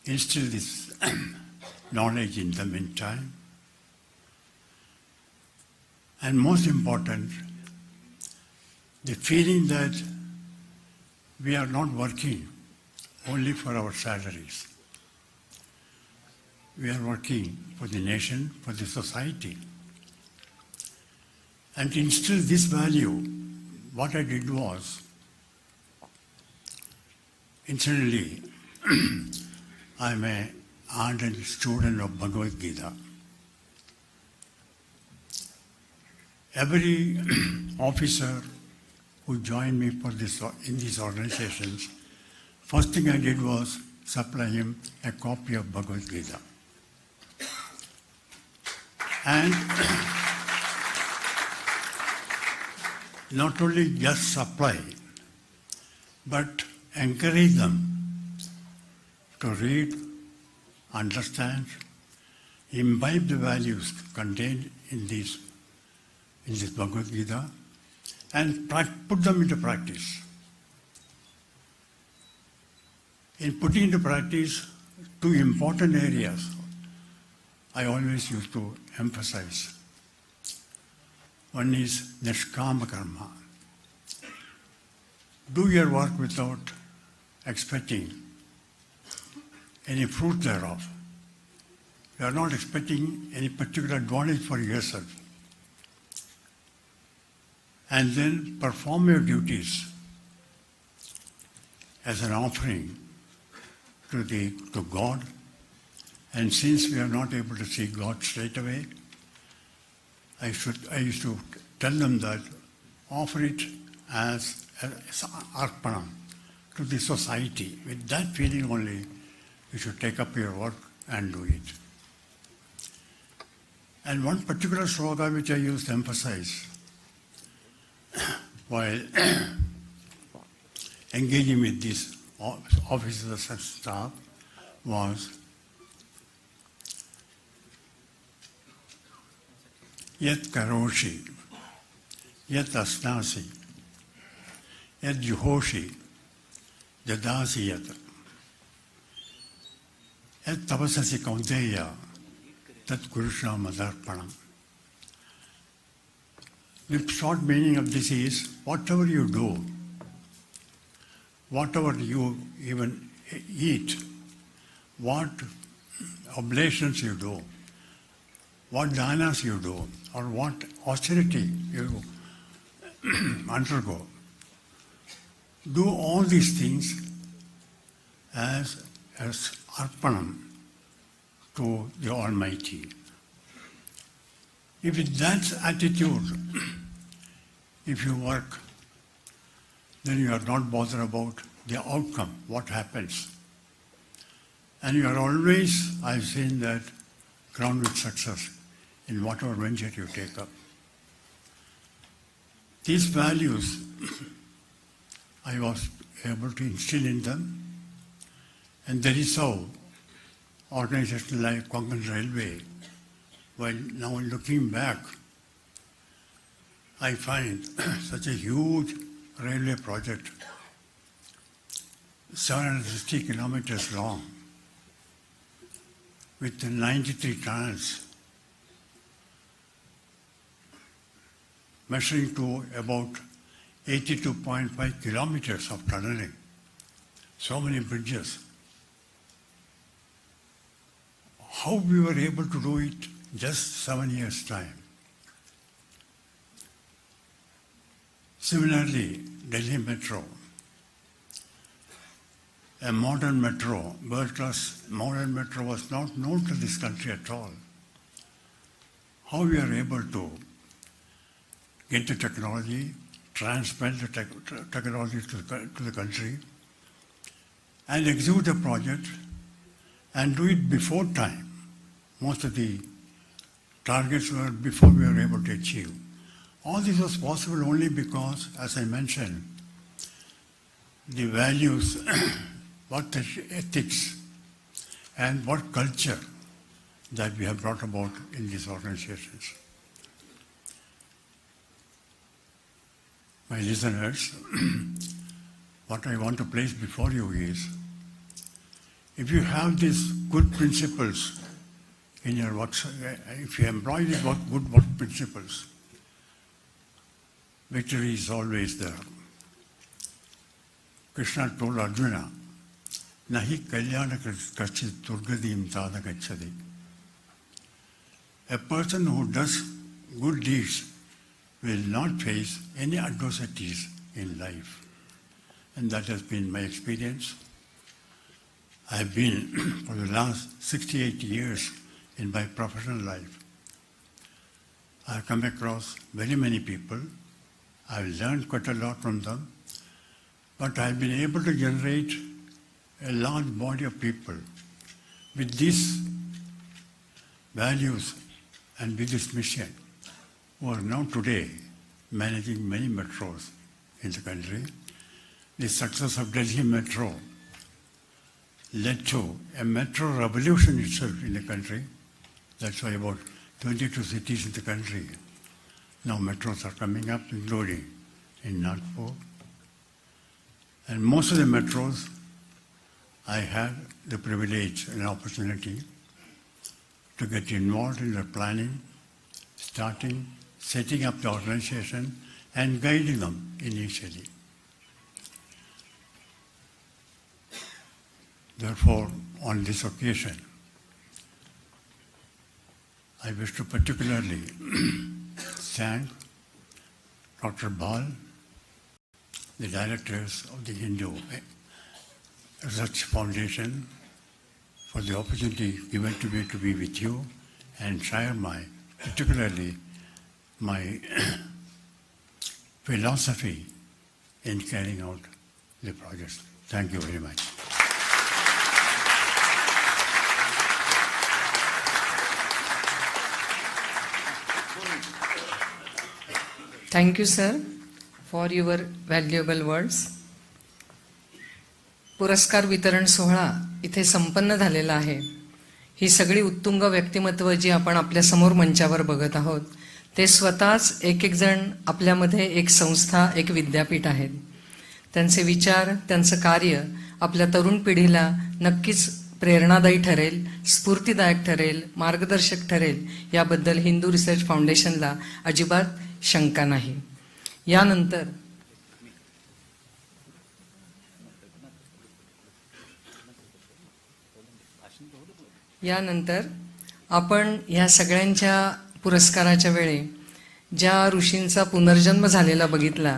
Instill this knowledge in them in time. And most important, the feeling that we are not working only for our salaries. We are working for the nation, for the society. And to instill this value, what I did was, incidentally, I am an ardent student of Bhagavad Gita. Every officer who joined me for this, in these organizations, first thing I did was supply him a copy of Bhagavad Gita. And not only just supply, but encourage them to read, understand, imbibe the values contained in this Bhagavad Gita, and put them into practice. In putting into practice, 2 important areas I always used to emphasize. One is nishkama karma. Do your work without expecting any fruit thereof. You are not expecting any particular advantage for yourself. And then perform your duties as an offering to God. And since we are not able to see God straight away, I used to tell them that offer it as arpana to the society. With that feeling only, you should take up your work and do it. And one particular slogan which I used to emphasize while engaging with these officers and staff was, Yat karoshi, yat asnasi, yat juhoshi, jadasi yat, yat tapasasi kaunteya, tat kurusha madarpanam. The short meaning of this is, whatever you do, whatever you even eat, what oblations you do, what danas you do, or what austerity you undergo, do all these things as arpanam to the Almighty. If with that attitude, if you work, then you are not bothered about the outcome, what happens. And you are always, I've seen that, crowned with success in whatever venture you take up. These values I was able to instill in them, and that is how organization like Konkan Railway, while now looking back, I find such a huge railway project, 760 kilometers long, with 93 tunnels, measuring to about 82.5 kilometers of tunneling, so many bridges. How we were able to do it just 7 years' time. Similarly, Delhi Metro, a modern metro, world-class modern metro was not known to this country at all. How we are able to get the technology, transplant the technology to the country, and execute the project and do it before time. Most of the targets were before we were able to achieve. All this was possible only because, as I mentioned, the values, what the ethics, and what culture that we have brought about in these organizations. My listeners, what I want to place before you is, if you have these good principles in your work, if you employ these good work principles, victory is always there. Krishna told Arjuna, Nahi kalyana kachit durgadim tada gacchati. A person who does good deeds will not face any adversities in life. And that has been my experience. I have been for the last 68 years in my professional life. I have come across very many people. I have learned quite a lot from them. But I have been able to generate a large body of people with these values and with this mission, who are now today managing many metros in the country. The success of Delhi Metro led to a metro revolution itself in the country. That's why about 22 cities in the country now metros are coming up, including in Nagpur. And most of the metros, I had the privilege and opportunity to get involved in the planning, starting, setting up the organization, and guiding them initially. Therefore, on this occasion, I wish to particularly thank Dr. Bal, the directors of the Hindu Research Foundation, for the opportunity given to me to be with you and share particularly my philosophy in carrying out the projects. Thank you very much. Thank you, sir, for your valuable words. पुरस्कार वितरण सोहळा इथे संपन्न झालेला आहे. ही सगळी उत्तुंग व्यक्तिमत्व जी आपण आपल्या समोर मंचावर बघत आहोत, ते स्वतःच एक एक जण आपल्यामध्ये एक संस्था, एक विद्यापीठ आहेत. त्यांचे विचार, त्यांचं कार्य आपल्या तरुण पिढीला नक्कीच प्रेरणादायी ठरेल, स्फूर्तिदायक ठरेल, मार्गदर्शक ठरेल, याबद्दल हिंदू रिसर्च फाउंडेशनला अजिबात शंका नाही. यानंतर आपण ह्या सगळ्यांच्या पुरस्काराच्या वेळी ज्या ऋषींचा पुनर्जन्म झालेला बघितला,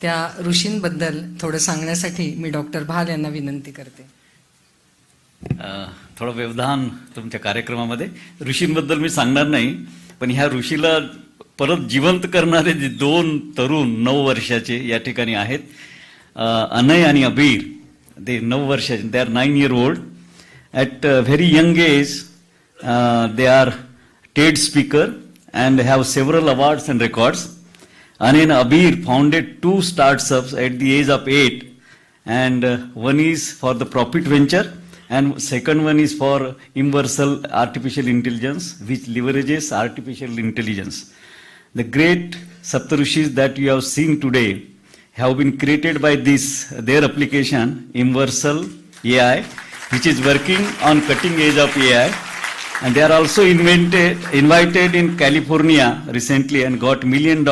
त्या ऋषींबद्दल थोडं सांगण्यासाठी मी डॉक्टर भाल यांना विनंती करते. थोडं व्यवधान तुमच्या कार्यक्रमामध्ये. ऋषींबद्दल मी सांगणार नाही, पण ह्या ऋषीला परत जिवंत करणारे जे दोन तरुण 9 वर्षाचे या ठिकाणी आहेत, अनय आणि अबीर. ते 9 वर्षाचे, they are 9 year old. At a very young age, they are TED speaker and have several awards and records. Anay and Abir founded 2 startups at the age of 8, and one is for the profit venture And second one is for universal artificial intelligence, which leverages artificial intelligence. The great Sapta Rushis that you have seen today have been created by their application, universal AI, which is working on cutting edge of AI. And they are also invited in California recently and got $1 million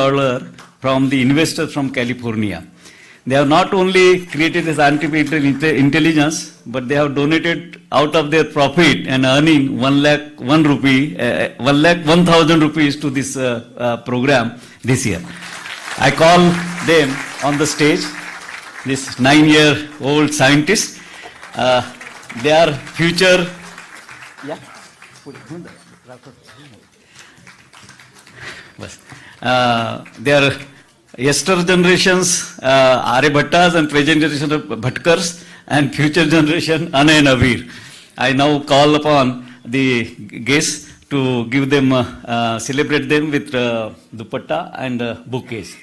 from the investors from California. They have not only created this artificial intelligence, but they have donated out of their profit and earning 1,000 rupees to this program this year. I call them on the stage, this 9-year-old scientist. They are future. Yeah. They are yester generations Aryabhattas and present generation of Bhatkars and future generation Anay and Abir. I now call upon the guests to give them, celebrate them with dupatta and bouquets.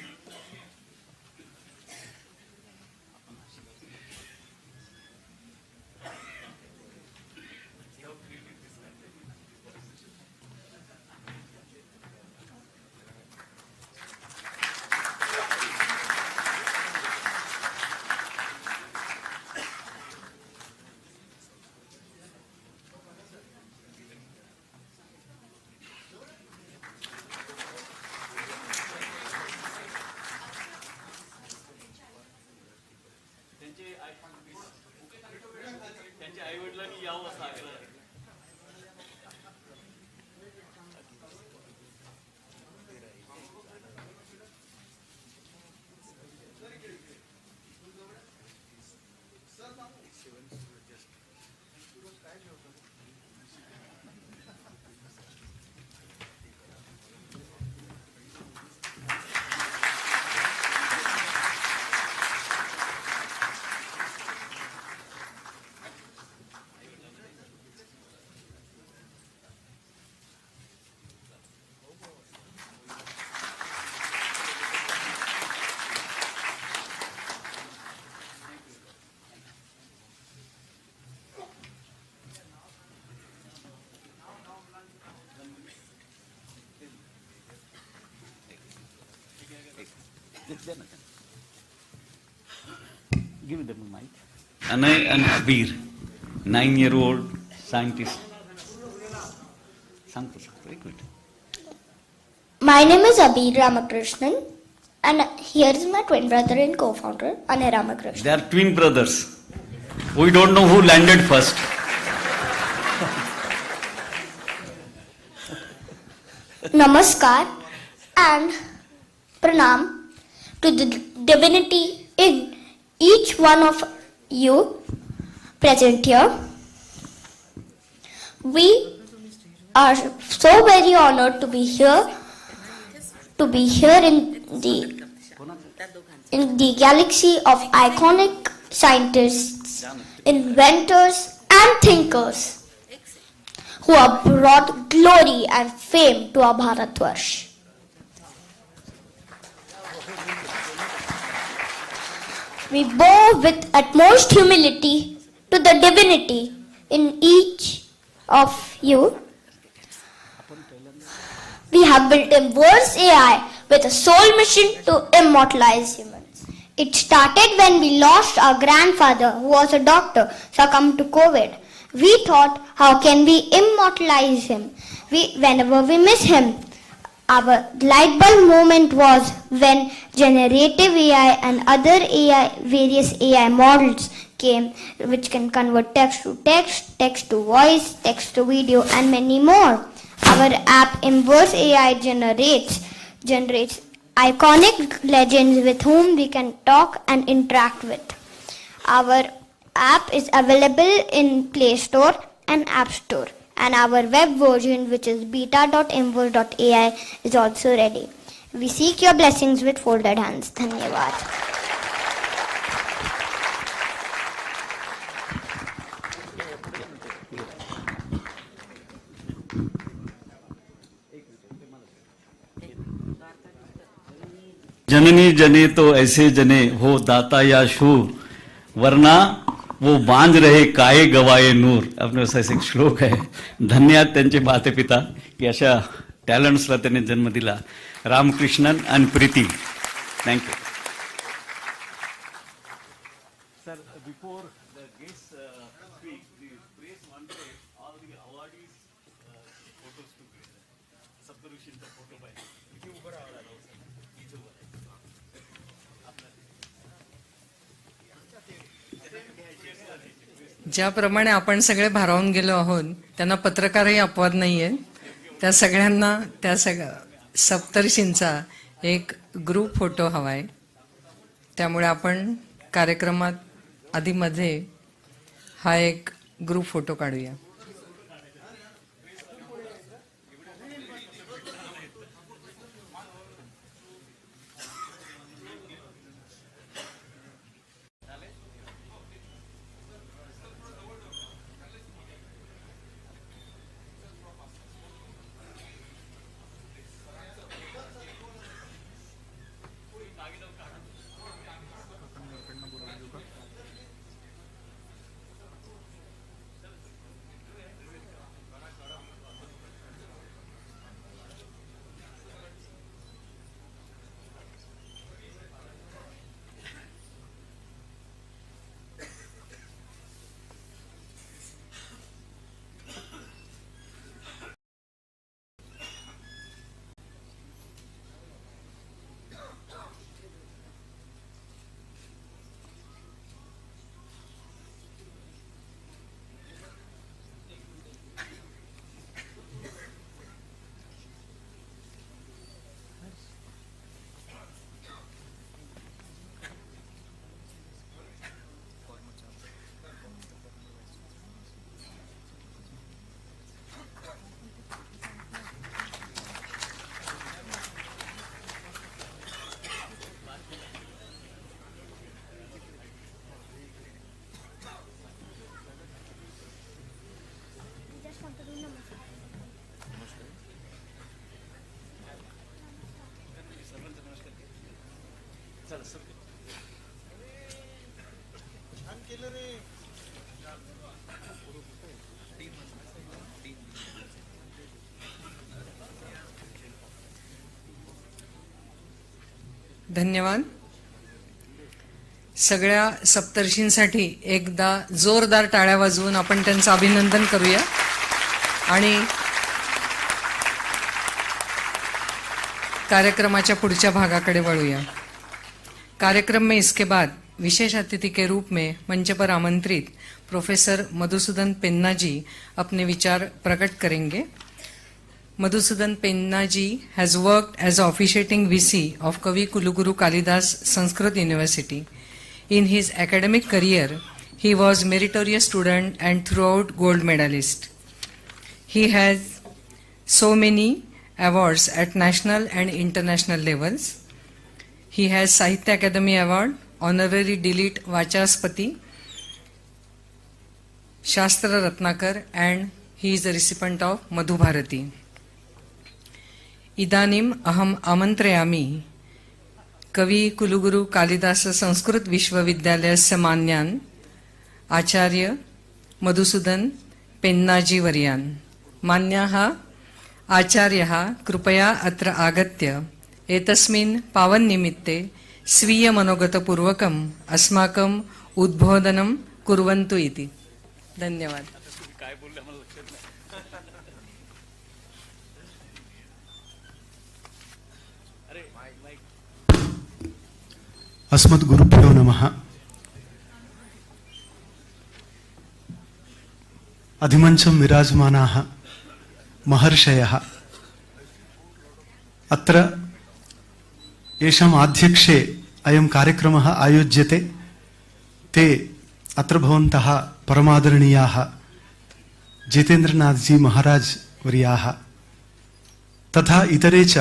Give them a mic. Anay and Abir, 9-year-old scientist. Very good. My name is Abir Ramakrishnan, and here is my twin brother and co-founder, Anay Ramakrishnan. They are twin brothers. We don't know who landed first. Namaskar and pranam to the divinity in each one of you present here. We are so very honored to be here in the galaxy of iconic scientists, inventors and thinkers who have brought glory and fame to our bharatvarsha. We bow with utmost humility to the divinity in each of you. We have built Inverse AI with a sole mission to immortalize humans. It started when we lost our grandfather, who was a doctor, succumbed to COVID. We thought, how can we immortalize him? Whenever we miss him. Our light bulb moment was when generative AI and other various AI models came, which can convert text to text, text to voice, text to video, and many more. Our app Inverse AI generates iconic legends with whom we can talk and interact with. Our app is available in Play Store and App Store. And our web version, which is beta.inverse.ai, is also ready. We seek your blessings with folded hands. Dhanyavad. जननी जने तो ऐसे जने हो दाता या शूर, वरना वो बांध रहे काये गवाये नूर, आपल्या असा एक श्लोक आहे. धन्यवाद त्यांचे माते पिता की अशा टॅलेंट्सला त्यांनी जन्म दिला. रामकृष्णन आणि Preeti. Thank you. Sir, before the guests speak, the press wanted all the awardees photos together. Sapta Rushinचा photo पाहिजे. किती उभं राहावं लागलं सर? इथे उभं ज्याप्रमाणे आपण सगळे भारावून गेलो आहोत, त्यांना पत्रकारही अपवाद नाहीये. त्या सगळ्यांना त्या सप्तर्षींचा एक ग्रुप फोटो हवाय. त्यामुळे आपण कार्यक्रमात आधीमध्ये हा एक ग्रुप फोटो काढूया. धन्यवाद. सगळ्या सप्तर्षींसाठी एकदा जोरदार टाळ्या वाजवून आपण त्यांचं अभिनंदन करूया. आणि कार्यक्रमाच्या पुढच्या भागाकडे वळूया. कार्यक्रम में इसके बाद विशेष अतिथि के रूप में मंच पर आमंत्रित प्रोफेसर मधुसूदन पेन्ना जी अपने विचार प्रकट करेंगे. Madhusudan Penna ji has worked as officiating VC of Kavi Kuluguru Kalidas Sanskrit University. In his academic career, he was meritorious student and throughout gold medalist. He has so many awards at national and international levels. He has Sahitya Academy Award, Honorary Delete Vachaspati, Shastra Ratnakar, and he is the recipient of Madhu Bharati. इदानीम अहम आमंत्रयामि कवि कुलगुरु कालिदास संस्कृत विश्वविद्यालयस्य मान्यान् आचार्य मधुसूदन पेन्नाजी वर्यान्. मान्याः आचार्यः कृपया अत्र आगत्य एतस्मिन् पावन निमित्ते स्वीय मनोगतपूर्वकम् अस्माकम् उद्बोधनं कुर्वन्तु इति. धन्यवाद. अस्मद्गुरुभ्यो नमः. अधिमंचं विराजमानाः महर्षयः अत्र येषाम् आध्यक्षे अयं कार्यक्रमः आयोज्यते ते अत्र भवन्तः परमादरणीयाः जितेन्द्रनाथ जी महाराज वर्याः तथा इतरे च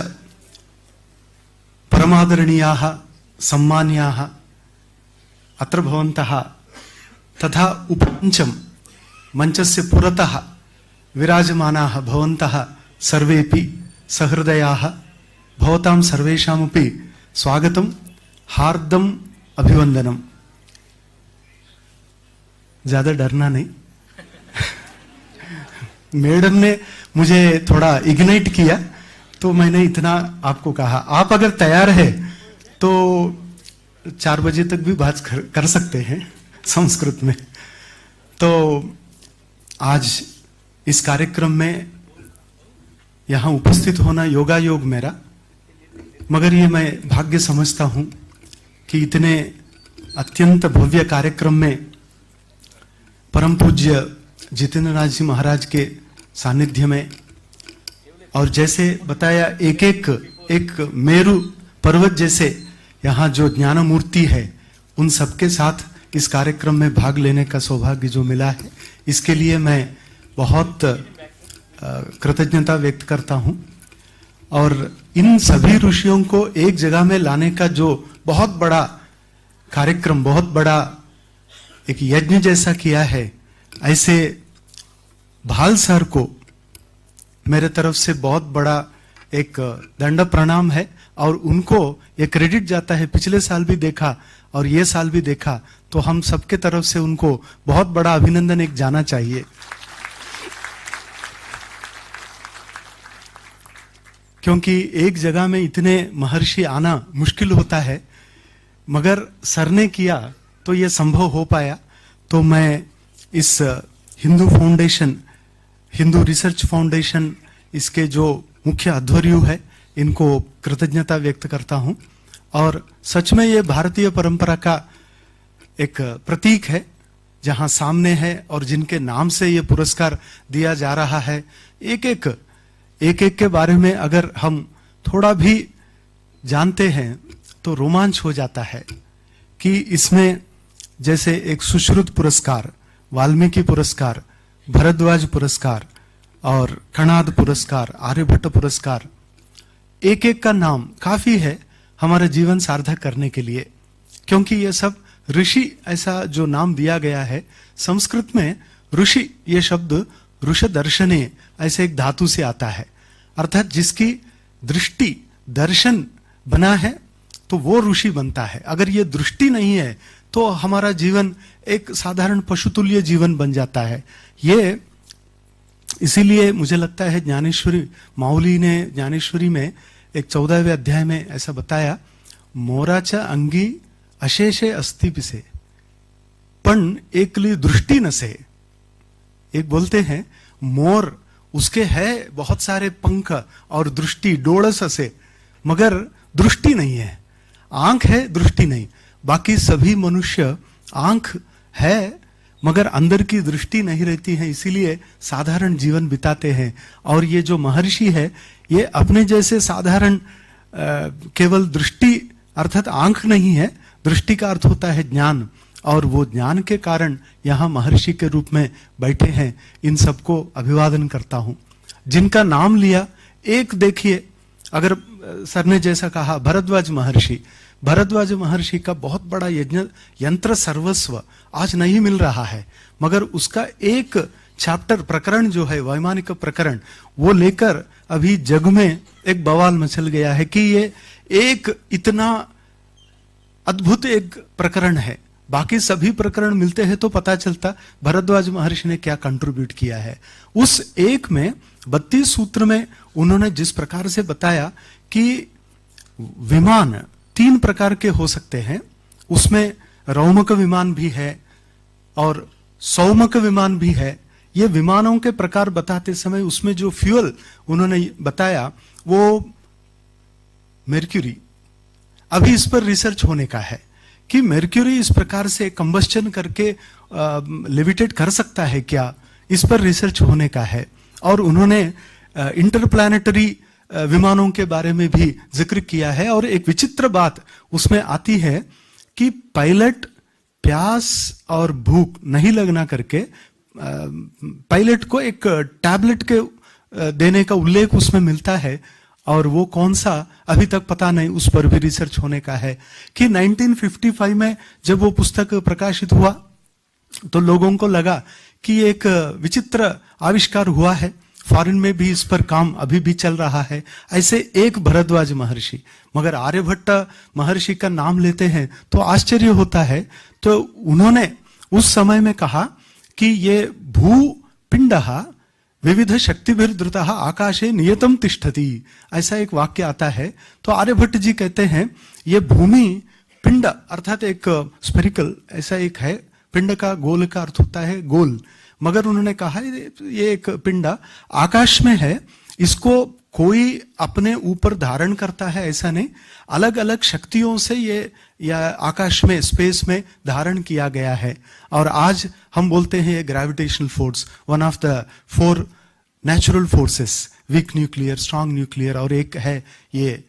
परमादरणीयाः सम्मान्याः अत्र भवन्तः तथा उपमञ्चं मञ्चस्य पुरतः विराजमानाः भवन्तः सर्वेपि सहृदयाः. भवतां सर्वेषामपि स्वागतं, हार्दम् अभिवन्दनम्. ज्यादा डरना नहीं। मैडम ने मुझे थोड़ा इग्नाइट किया तो मैंने इतना आपको कहा। आप अगर तैयार है तो 4 बजे तक भी बात कर सकते हैं संस्कृत में। तो आज इस कार्यक्रम में यहां उपस्थित होना योगा योग मेरा, मगर ये मैं भाग्य समझता हूं कि इतने अत्यंत भव्य कार्यक्रम में परम पूज्य जितेंद्र नाथ जी महाराज के सानिध्य में, और जैसे बताया एक मेरु पर्वत जैसे यहाँ जो ज्ञान मूर्ति है, उन सबके साथ इस कार्यक्रम में भाग लेने का सौभाग्य जो मिला है, इसके लिए मैं बहुत कृतज्ञता व्यक्त करता हूँ। और इन सभी ऋषियों को एक जगह में लाने का जो बहुत बड़ा कार्यक्रम, बहुत बड़ा एक यज्ञ जैसा किया है, ऐसे भाल सर को मेरे तरफ से बहुत बड़ा एक दंड प्रणाम है। और उनको ये क्रेडिट जाता है, पिछले साल भी देखा और ये साल भी देखा, तो हम सबके तरफ से उनको बहुत बड़ा अभिनंदन एक जाना चाहिए। क्योंकि एक जगह में इतने महर्षि आना मुश्किल होता है, मगर सर ने किया तो ये संभव हो पाया। तो मैं इस Hindu foundation, Hindu research foundation, इसके जो मुख्य अध्वर्यु है, इनको कृतज्ञता व्यक्त करता हूं। और सच में ये भारतीय परंपरा का एक प्रतीक है, जहां सामने है और जिनके नाम से ये पुरस्कार दिया जा रहा है, एक एक के बारे में अगर हम थोड़ा भी जानते हैं तो रोमांच हो जाता है कि इसमें जैसे एक सुश्रुत पुरस्कार, वाल्मीकि पुरस्कार, भरद्वाज पुरस्कार और कणाद पुरस्कार, आर्यभट्ट पुरस्कार, एक का नाम काफी है हमारा जीवन सार्थक करने के लिए। क्योंकि ये सब ऋषि, ऐसा जो नाम दिया गया है, संस्कृत में ऋषि ये शब्द ऋष दर्शने ऐसे एक धातु से आता है, अर्थात जिसकी दृष्टि दर्शन बना है तो वो ऋषि बनता है। अगर ये दृष्टि नहीं है तो हमारा जीवन एक साधारण पशुतुल्य जीवन बन जाता है। ये इसीलिए मुझे लगता है ज्ञानेश्वरी माऊली ने ज्ञानेश्वरी में एक 14वें अध्याय में ऐसा बताया, मोराचा अंगी अशेषे अस्ति पिसे पण एकली दृष्टि नसे। एक बोलते हैं मोर, उसके है बहुत सारे पंख और दृष्टि, डोळस असे, मगर दृष्टि नहीं है, आंख है दृष्टि नहीं। बाकी सभी मनुष्य आंख है मगर अंदर की दृष्टि नहीं रहती है, इसीलिए साधारण जीवन बिताते हैं। और ये जो महर्षि है, ये अपने जैसे साधारण केवल दृष्टि अर्थात आंख नहीं है, दृष्टि का अर्थ होता है ज्ञान, और वो ज्ञान के कारण यहाँ महर्षि के रूप में बैठे हैं। इन सबको अभिवादन करता हूं। जिनका नाम लिया, एक देखिए, अगर सर ने जैसा कहा भरद्वाज महर्षि, भरद्वाज महर्षि का बहुत बड़ा यज्ञ यंत्र सर्वस्व आज नहीं मिल रहा है, मगर उसका एक चैप्टर प्रकरण जो है वैमानिक प्रकरण, वो लेकर अभी जग में एक बवाल मचल गया है कि ये एक इतना अद्भुत एक प्रकरण है। बाकी सभी प्रकरण मिलते हैं तो पता चलता भरद्वाज महर्षि ने क्या कंट्रीब्यूट किया है। उस एक में 32 सूत्र में उन्होंने जिस प्रकार से बताया कि विमान 3 प्रकार के हो सकते हैं, उसमें रौमक विमान भी है और सौमक विमान भी है। ये विमानों के प्रकार बताते समय उसमें जो फ्यूल उन्होंने बताया वो मर्क्यूरी। अभी इस पर रिसर्च होने का है कि मर्क्यूरी इस प्रकार से कंबस्चन करके लेविटेट कर सकता है क्या, इस पर रिसर्च होने का है। और उन्होंने इंटरप्लैनेटरी विमानों के बारे में भी जिक्र किया है। और एक विचित्र बात उसमें आती है कि पायलट प्यास और भूख नहीं लगना करके पायलट को एक टैबलेट के देने का उल्लेख उसमें मिलता है, और वो कौन सा अभी तक पता नहीं, उस पर भी रिसर्च होने का है। कि 1955 में जब वो पुस्तक प्रकाशित हुआ तो लोगों को लगा कि एक विचित्र आविष्कार हुआ है, फॉरेन में भी इस पर काम अभी भी चल रहा है। ऐसे एक भरद्वाज महर्षि, मगर आर्यभट्ट महर्षि का नाम लेते हैं तो आश्चर्य होता है। तो उन्होंने उस समय में कहा कि ये भूपिंडः विविध शक्तिभिर्धृतः आकाशे नियतम तिष्ठति, ऐसा एक वाक्य आता है। तो आर्यभट्ट जी कहते हैं ये भूमि पिंड अर्थात एक स्फेरिकल ऐसा एक है, पिंड का गोल का अर्थ होता है गोल, मगर उन्होंने कहा ये एक पिंड आकाश में है, इसको कोई अपने ऊपर धारण करता है ऐसा नहीं, अलग अलग शक्तियों से ये या आकाश में स्पेस में धारण किया गया है। और आज हम बोलते हैं ये gravitational force, one of the 4 natural forces, weak nuclear, strong nuclear, और एक है ये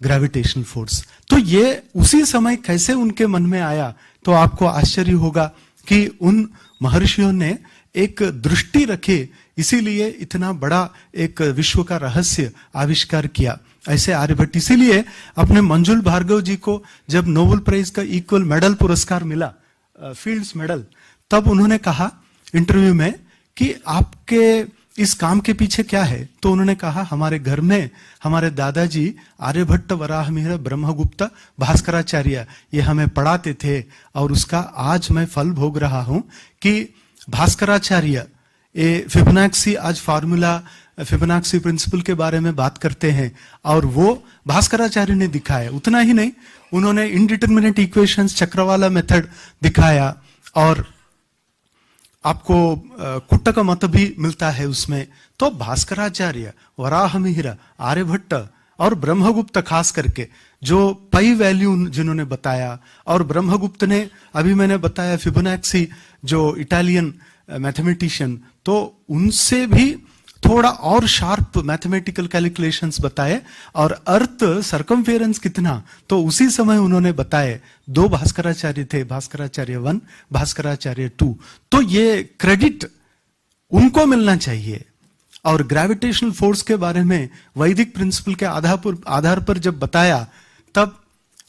ग्रेविटेशनल फोर्स। तो ये उसी समय कैसे उनके मन में आया, तो आपको आश्चर्य होगा कि उन महर्षियों ने एक दृष्टि रखे, इसीलिए इतना बड़ा एक विश्व का रहस्य आविष्कार किया। ऐसे आर्यभट्ट, इसीलिए अपने मंजुल भार्गव जी को जब नोबेल प्राइज का इक्वल मेडल पुरस्कार मिला, फील्ड्स मेडल, तब उन्होंने कहा इंटरव्यू में कि आपके इस काम के पीछे क्या है, तो उन्होंने कहा हमारे घर में हमारे दादाजी आर्यभट्ट, वराहमिहिर, ब्रह्मगुप्त, भास्कराचार्य ये हमें पढ़ाते थे, और उसका आज मैं फल भोग रहा हूं कि भास्कराचार्य ये फिबोनाची आज फार्मूला फिबोनाची प्रिंसिपल के बारे में बात करते हैं, और वो भास्कराचार्य ने दिखाया। उतना ही नहीं, उन्होंने इनडिटरमिनेट इक्वेशंस, चक्रवाला मेथड दिखाया, और आपको कुट्टक मत भी मिलता है उसमें। तो भास्कराचार्य, वराहमिहिर, आर्यभट्ट और ब्रह्मगुप्त खास करके जो पाई वैल्यू जिन्होंने बताया, और ब्रह्मगुप्त ने अभी मैंने बताया फिबोनाची जो इटालियन मैथमेटिशियन, तो उनसे भी थोड़ा और शार्प मैथमेटिकल कैलकुलेशंस बताए, और अर्थ सरकमफेरेंस कितना, तो उसी समय उन्होंने बताए। 2 भास्कराचार्य थे, भास्कराचार्य 1, भास्कराचार्य 2। तो ये क्रेडिट उनको मिलना चाहिए। और ग्रेविटेशनल फोर्स के बारे में वैदिक प्रिंसिपल के आधार पर जब बताया, तब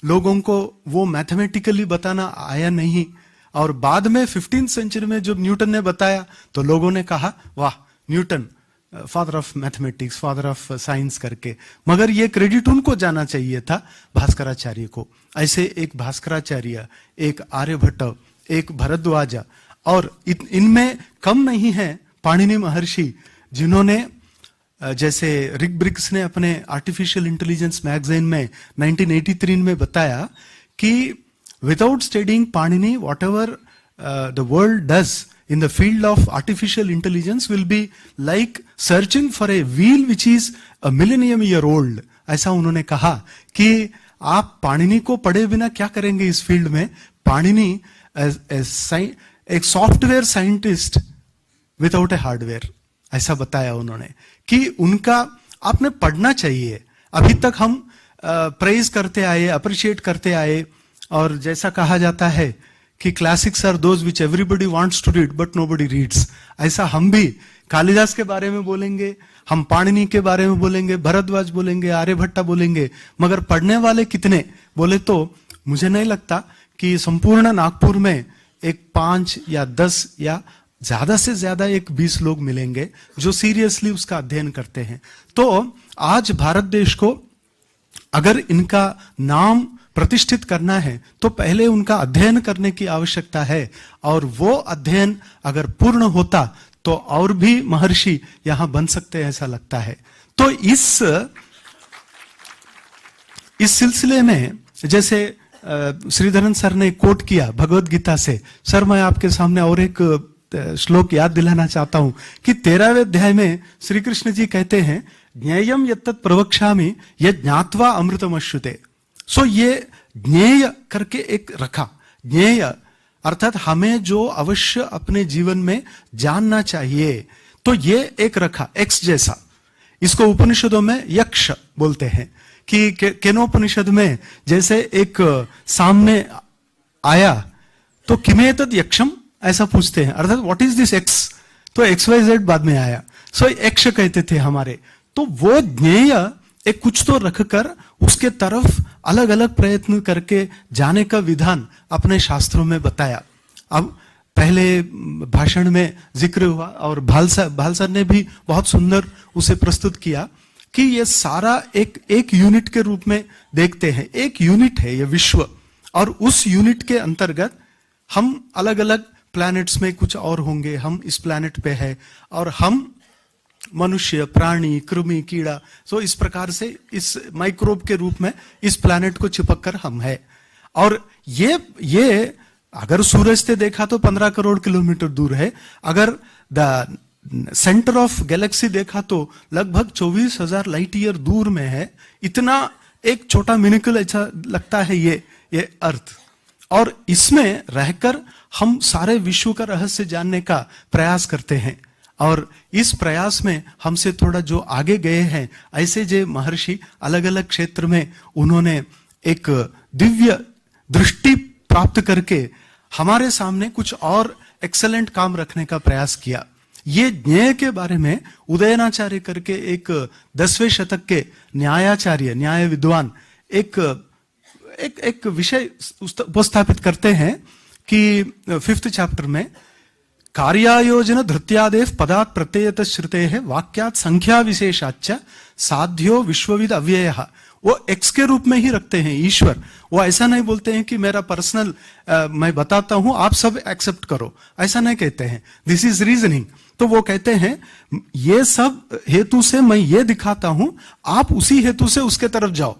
लोगों को वो मैथमेटिकली बताना आया नहीं, और बाद में 15th सेंचुरी में जब न्यूटन ने बताया, तो लोगों ने कहा वाह, Newton father of mathematics, father of science करके, मगर ये क्रेडिट उनको जाना चाहिए था, भास्कराचार्य को। ऐसे एक भास्कराचार्य, एक आर्यभट्ट, एक भरद्वाज, और इनमें कम नहीं है पाणिनि महर्षि, जिन्होंने जैसे रिक ब्रिक्स ने अपने आर्टिफिशियल इंटेलिजेंस मैगजीन में 1983 में बताया कि without studying Panini, whatever the world does in the field of artificial intelligence will be like searching for a wheel which is a millennium year old। ऐसा उन्होंने कहा कि आप पाणिनि को पढ़े बिना क्या करेंगे इस फील्ड में। पाणिनि एक सॉफ्टवेयर साइंटिस्ट विदाउट ए हार्डवेयर, ऐसा बताया उन्होंने कि उनका आपने पढ़ना चाहिए। अभी तक हम प्रेज करते आए, अप्रिशिएट करते आए, और जैसा कहा जाता है कि classics are those which everybody wants to read but nobody reads, ऐसा हम भी कालिदास के बारे में बोलेंगे, हम पाणिनि के बारे में बोलेंगे, भरद्वाज बोलेंगे, आर्यभट्ट बोलेंगे, मगर पढ़ने वाले कितने बोले तो मुझे नहीं लगता कि संपूर्ण नागपुर में एक 5 या 10 या ज्यादा से ज्यादा एक 20 लोग मिलेंगे जो सीरियसली उसका अध्ययन करते हैं। तो आज भारत देश को अगर इनका नाम प्रतिष्ठित करना है तो पहले उनका अध्ययन करने की आवश्यकता है, और वो अध्ययन अगर पूर्ण होता तो और भी महर्षि यहां बन सकते हैं, ऐसा लगता है। तो इस सिलसिले में जैसे श्रीधरन सर ने कोट किया भगवद गीता से, सर मैं आपके सामने और एक श्लोक याद दिलाना चाहता हूं कि 13वें अध्याय में श्री कृष्ण जी कहते हैं ज्ञेयम यत्तत् प्रवक्ष्यामि यत् ज्ञात्वा अमृतमश्नुते। सो ये ज्ञेय करके एक रखा, ज्ञेय अर्थात हमें जो अवश्य अपने जीवन में जानना चाहिए, तो ये एक रखा एक्स जैसा। इसको उपनिषदों में यक्ष बोलते हैं कि केनोपनिषद में जैसे एक सामने आया तो किमेतद यक्षम ऐसा पूछते हैं, अर्थात व्हाट इज दिस एक्स, तो XYZ बाद में आया, सो यक्ष कहते थे हमारे। तो वो ज्ञेय एक कुछ तो रखकर उसके तरफ अलग अलग प्रयत्न करके जाने का विधान अपने शास्त्रों में बताया। अब पहले भाषण में जिक्र हुआ और भाल सर ने भी बहुत सुंदर उसे प्रस्तुत किया कि ये सारा एक यूनिट के रूप में देखते हैं। एक यूनिट है ये विश्व, और उस यूनिट के अंतर्गत हम अलग अलग प्लैनेट्स में कुछ और होंगे, हम इस प्लैनेट पे है, और हम मनुष्य, प्राणी, कृमि, कीड़ा, सो इस प्रकार से इस माइक्रोब के रूप में इस प्लैनेट को चिपक कर हम है। और ये अगर सूरज से देखा तो 15 करोड़ किलोमीटर दूर है, अगर द सेंटर ऑफ गैलेक्सी देखा तो लगभग 24,000 लाइट ईयर दूर में है। इतना एक छोटा मिनिकल ऐसा लगता है ये अर्थ, और इसमें रहकर हम सारे विश्व का रहस्य जानने का प्रयास करते हैं। और इस प्रयास में हमसे थोड़ा जो आगे गए हैं, ऐसे जो महर्षि अलग अलग क्षेत्र में उन्होंने एक दिव्य दृष्टि प्राप्त करके हमारे सामने कुछ और एक्सेलेंट काम रखने का प्रयास किया। ये न्याय के बारे में उदयनाचार्य करके एक 10वें शतक के न्यायाचार्य, न्याय विद्वान एक विषय उपस्थापित करते हैं कि 5th चैप्टर में कार्यायोजन धृत्यादेव पदात् प्रत्ययत श्रुते है वाक्यात संख्या विशेषाच्च साध्यो विश्वविद अव्ययः। वो एक्स के रूप में ही रखते हैं ईश्वर। वो ऐसा नहीं बोलते हैं कि मेरा पर्सनल मैं बताता हूं आप सब एक्सेप्ट करो, ऐसा नहीं कहते हैं। This is reasoning. तो वो कहते हैं ये सब हेतु से मैं ये दिखाता हूं, आप उसी हेतु से उसके तरफ जाओ।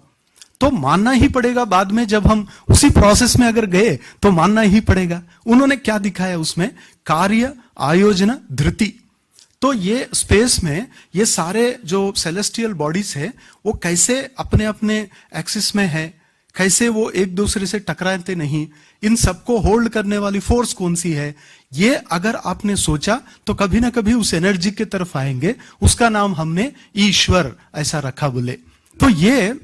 तो मानना ही पड़ेगा, बाद में जब हम उसी प्रोसेस में अगर गए तो मानना ही पड़ेगा। उन्होंने क्या दिखाया उसमें? कार्य, आयोजना, धृति। तो ये स्पेस में ये सारे जो सेलेस्टियल बॉडीज है वो कैसे अपने अपने एक्सिस में है, कैसे वो एक दूसरे से टकराते नहीं, इन सबको होल्ड करने वाली फोर्स कौन सी है, ये अगर आपने सोचा तो कभी ना कभी उस एनर्जी की तरफ आएंगे। उसका नाम हमने ईश्वर ऐसा रखा बोले। तो ये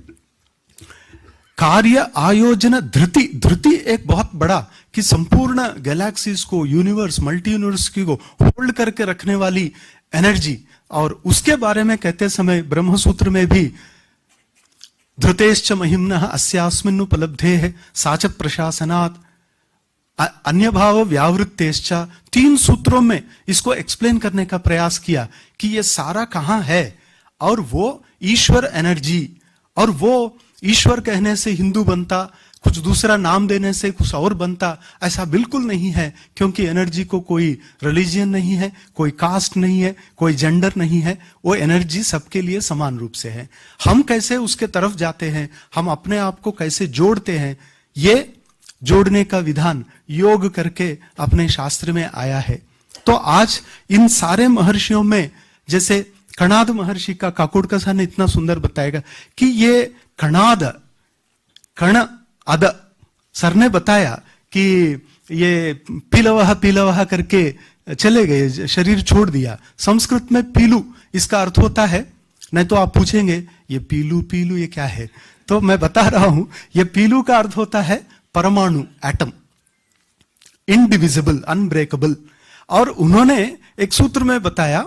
कार्य, आयोजन, धृति। धृति एक बहुत बड़ा कि संपूर्ण गैलेक्सीज को, यूनिवर्स, मल्टी यूनिवर्स को होल्ड करके रखने वाली एनर्जी। और उसके बारे में कहते समय ब्रह्मसूत्र में भी धृतेश्च महिम्नः अस्यास्मिन् उपलब्धेः साच प्रशासनात् अन्य भाव व्यावृत्तेश्च, 3 सूत्रों में इसको एक्सप्लेन करने का प्रयास किया कि ये सारा कहां है। और वो ईश्वर एनर्जी, और वो ईश्वर कहने से हिंदू बनता, कुछ दूसरा नाम देने से कुछ और बनता, ऐसा बिल्कुल नहीं है। क्योंकि एनर्जी को कोई रिलीजियन नहीं है, कोई कास्ट नहीं है, कोई जेंडर नहीं है। वो एनर्जी सबके लिए समान रूप से है। हम कैसे उसके तरफ जाते हैं, हम अपने आप को कैसे जोड़ते हैं, ये जोड़ने का विधान योग करके अपने शास्त्र में आया है। तो आज इन सारे महर्षियों में, जैसे कणाद महर्षि का काकोडकसा ने इतना सुंदर बताएगा कि ये कणाद, कण अद, सर ने बताया कि ये पीलवह करके चले गए, शरीर छोड़ दिया। संस्कृत में पीलू इसका अर्थ होता है, नहीं तो आप पूछेंगे ये पीलू ये क्या है, तो मैं बता रहा हूं, ये पीलू का अर्थ होता है परमाणु, एटम, इनडिविजिबल, अनब्रेकेबल। और उन्होंने एक सूत्र में बताया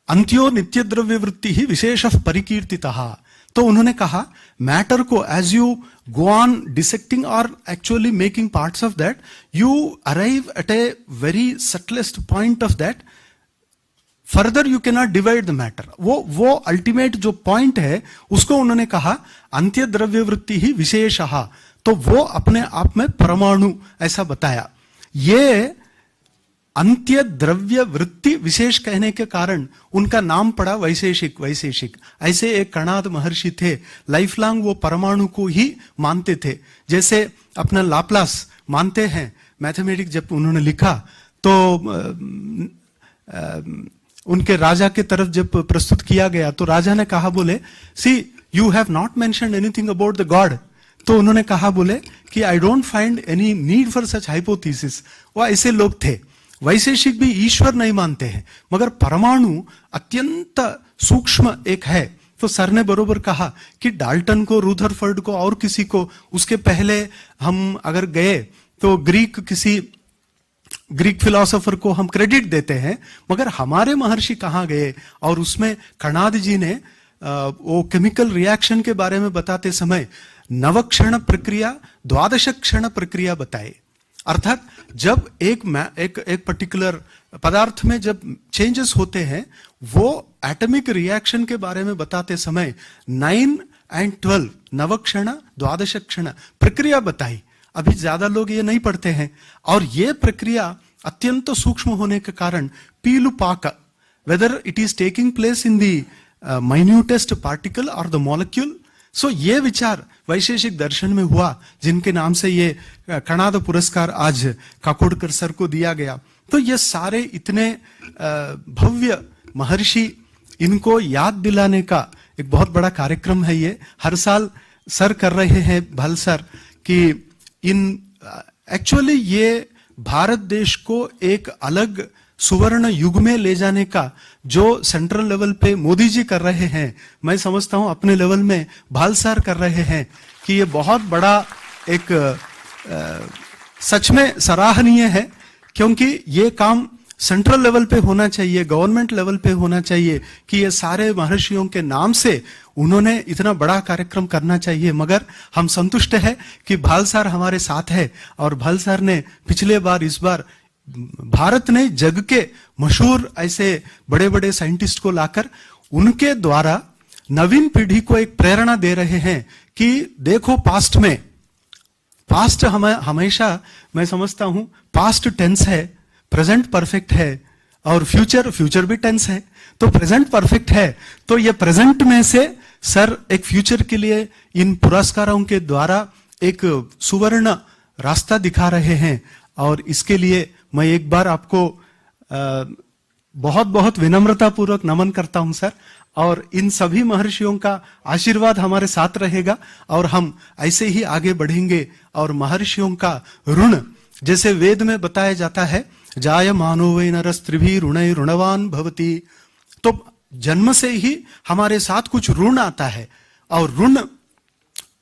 अंत्यो नित्य द्रव्य वृत्ति ही विशेष परिकीर्तितः। तो उन्होंने कहा मैटर को as you go on dissecting और actually making parts of that, you arrive at a very subtlest point of that, further you can not divide the matter. वो अल्टीमेट जो पॉइंट है उसको उन्होंने कहा अंत्य द्रव्य वृत्ति ही विशेषः। तो वो अपने आप में परमाणु ऐसा बताया। ये अंत्य द्रव्य वृत्ति विशेष कहने के कारण उनका नाम पड़ा वैशेषिक। ऐसे एक कणाद महर्षि थे, लाइफ लॉन्ग वो परमाणु को ही मानते थे। जैसे अपना लाप्लास मानते हैं, मैथमेटिक्स जब उन्होंने लिखा तो उनके राजा के तरफ जब प्रस्तुत किया गया तो राजा ने कहा बोले, see you have not mentioned anything about the God. तो उन्होंने कहा बोले कि I don't find any need for such hypothesis. वो ऐसे लोग थे। वैशेषिक भी ईश्वर नहीं मानते हैं, मगर परमाणु अत्यंत सूक्ष्म एक है। तो सर ने बरोबर कहा कि डाल्टन को, रुदरफोर्ड को और किसी को, उसके पहले हम अगर गए तो किसी ग्रीक फिलोसोफर को हम क्रेडिट देते हैं, मगर हमारे महर्षि कहाँ गए। और उसमें कणाद जी ने वो केमिकल रिएक्शन के बारे में बताते समय 9 क्षण प्रक्रिया, 12 क्षण प्रक्रिया बताए। अर्थात जब एक पर्टिकुलर पदार्थ में जब चेंजेस होते हैं, वो एटॉमिक रिएक्शन के बारे में बताते समय 9 and 12, 9 क्षण 12 क्षण प्रक्रिया बताई। अभी ज्यादा लोग ये नहीं पढ़ते हैं। और ये प्रक्रिया अत्यंत सूक्ष्म होने के कारण पीलुपाक, whether it is taking place in the minutest particle और द मॉलिक्यूल. सो ये विचार वैशेषिक दर्शन में हुआ, जिनके नाम से ये कणाद पुरस्कार आज काकोडकर सर को दिया गया. तो ये सारे इतने भव्य महर्षि, इनको याद दिलाने का एक बहुत बड़ा कार्यक्रम है. ये हर साल सर कर रहे हैं, भाल सर, कि इन एक्चुअली ये भारत देश को एक अलग सुवर्ण युग में ले जाने का जो सेंट्रल लेवल पे मोदी जी कर रहे हैं, मैं समझता हूं अपने लेवल में भाल सर कर रहे हैं, कि ये बहुत बड़ा एक सच में सराहनीय है. क्योंकि ये काम सेंट्रल लेवल पे होना चाहिए, गवर्नमेंट लेवल पे होना चाहिए, कि ये सारे महर्षियों के नाम से उन्होंने इतना बड़ा कार्यक्रम करना चाहिए. मगर हम संतुष्ट है कि भाल सर हमारे साथ है, और भाल सर ने पिछले बार, इस बार भारत ने जग के मशहूर ऐसे बड़े बड़े साइंटिस्ट को लाकर उनके द्वारा नवीन पीढ़ी को एक प्रेरणा दे रहे हैं कि देखो पास्ट में, पास्ट हमेशा मैं समझता हूं पास्ट टेंस है, प्रेजेंट परफेक्ट है, और फ्यूचर भी टेंस है. तो प्रेजेंट परफेक्ट है, तो ये प्रेजेंट में से सर एक फ्यूचर के लिए इन पुरस्कारों के द्वारा एक सुवर्ण रास्ता दिखा रहे हैं. और इसके लिए मैं एक बार आपको बहुत बहुत विनम्रता पूर्वक नमन करता हूं सर. और इन सभी महर्षियों का आशीर्वाद हमारे साथ रहेगा, और हम ऐसे ही आगे बढ़ेंगे. और महर्षियों का ऋण, जैसे वेद में बताया जाता है, जाय मानो वै नरस्त्रिभी ऋणै ऋणवान भवति, तो जन्म से ही हमारे साथ कुछ ऋण आता है. और ऋण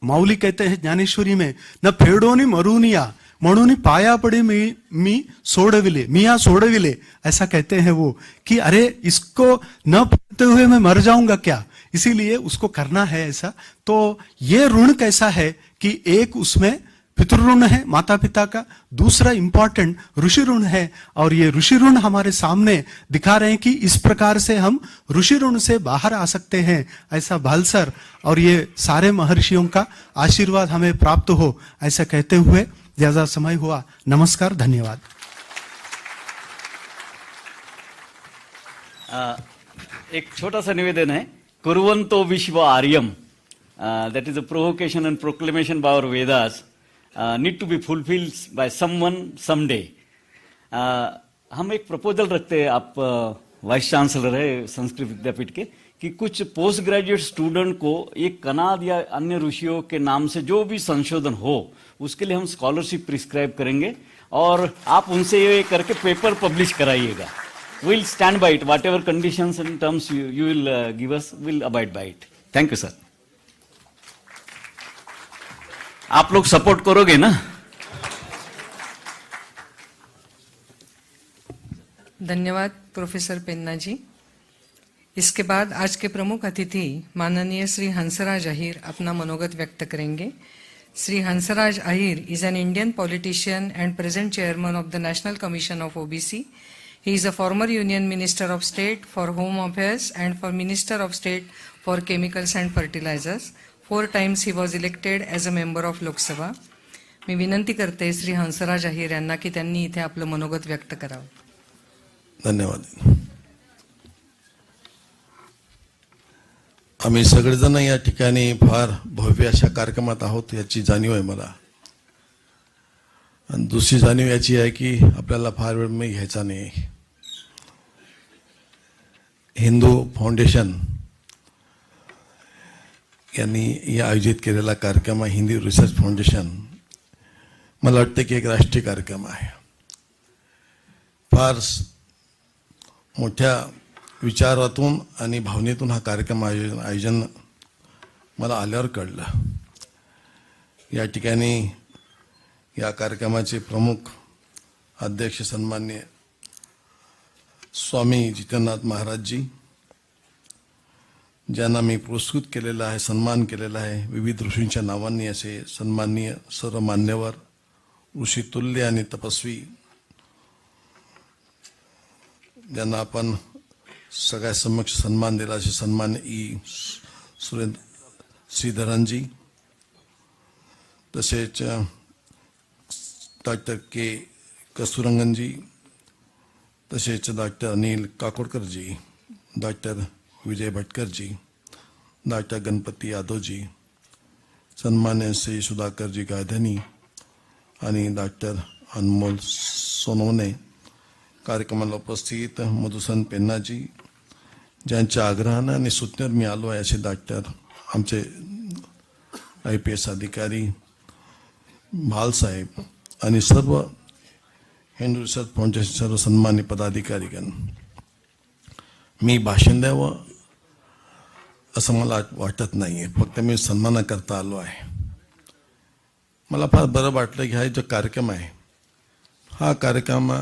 मौली कहते हैं ज्ञानेश्वरी में, न फेड़ोनी मरूनिया मणुनी पाया पड़े मी सोड़विले, मिया सोड़विले, ऐसा कहते हैं वो, कि अरे इसको न पढ़ते हुए मैं मर जाऊंगा क्या, इसीलिए उसको करना है ऐसा. तो ये ऋण कैसा है कि एक उसमें पितृऋण है माता पिता का, दूसरा इंपॉर्टेंट ऋषि ऋण है. और ये ऋषि ऋण हमारे सामने दिखा रहे हैं कि इस प्रकार से हम ऋषि ऋण से बाहर आ सकते हैं, ऐसा भाल सर और ये सारे महर्षियों का आशीर्वाद हमें प्राप्त हो, ऐसा कहते हुए ज्यादा समय हुआ. नमस्कार, धन्यवाद. एक छोटा सा निवेदन है, कुर्वन्तो विश्व आर्यम, that is a provocation and proclamation by our Vedas, need to be fulfilled by someone someday. हम एक प्रपोजल रखते हैं, आप वाइस चांसलर है संस्कृत विद्यापीठ के, कि कुछ पोस्ट ग्रेजुएट स्टूडेंट को एक कनाद या अन्य ऋषियों के नाम से जो भी संशोधन हो, उसके लिए हम स्कॉलरशिप प्रिस्क्राइब करेंगे, और आप उनसे ये करके पेपर पब्लिश कराइएगा. Will stand by it, whatever conditions and terms you will give us, will abide by it. Thank you sir. आप लोग सपोर्ट करोगे ना? धन्यवाद प्रोफेसर पेन्ना जी. इसके बाद आज के प्रमुख अतिथि माननीय श्री हंसराज अहीर अपना मनोगत व्यक्त करेंगे. Shri Hansraj Ahir is an Indian politician and present chairman of the National Commission of OBC. He is a former Union Minister of State for Home Affairs and for Minister of State for Chemicals and Fertilizers. 4 times he was elected as a member of Lok Sabha. मी विनंती करते श्री हंसराज अहीर यांना की त्यांनी इथे आपलं मनोगत व्यक्त करावं. धन्यवाद. आम्ही सगळेजण या ठिकाणी फार भव्य अशा कार्यक्रमात आहोत याची जाणीव आहे मला. आणि दुसरी जाणीव याची आहे की आपल्याला फार वेळ मी घ्यायचा नाही. हिंदू फाउंडेशन यांनी या आयोजित केलेला कार्यक्रम आहे, हिंदी रिसर्च फाउंडेशन, मला वाटतं की एक राष्ट्रीय कार्यक्रम आहे. फार मोठ्या विचारातून आणि भावनेतून हा कार्यक्रम आयोजन मला आल्यावर कळलं. या ठिकाणी या कार्यक्रमाचे प्रमुख अध्यक्ष सन्माननीय स्वामी जितेंद्रनाथ महाराज जी, ज्यांना मी पुरस्कृत केलेला आहे, सन्मान केलेला आहे विविध ऋषींच्या नावांनी, असे सन्माननीय सर्व मान्यवर ऋषी तुल्य आणि तपस्वी, ज्यांना आपण सगळ्या समक्ष सन्मान दिला, असे सन्मान्य सुरेंद्र श्रीधरनजी, तसेच डॉक्टर के कस्तुरंगनजी, तसेच डॉक्टर अनिल काकोडकरजी, डॉक्टर विजय भटकरजी, डॉक्टर गणपती यादवजी, सन्मान्य श्री सुधाकरजी गायधनी आणि डॉक्टर अनमोल सोनवणे, कार्यक्रमाला उपस्थित मधुसन पेन्नाजी, ज्यांच्या आग्रहानं आणि सूचनेवर मी आलो आहे असे डॉक्टर आमचे IPS अधिकारी भालसाहेब आणि सर्व हिंदू रिसर्च फाउंडेशन सर्व सन्मान्य पदाधिकारीगण. मी भाषण द्यावं असं मला वाटत नाही आहे, फक्त मी सन्मान करता आलो आहे. मला फार बरं वाटलं की हा जो कार्यक्रम आहे, हा कार्यक्रम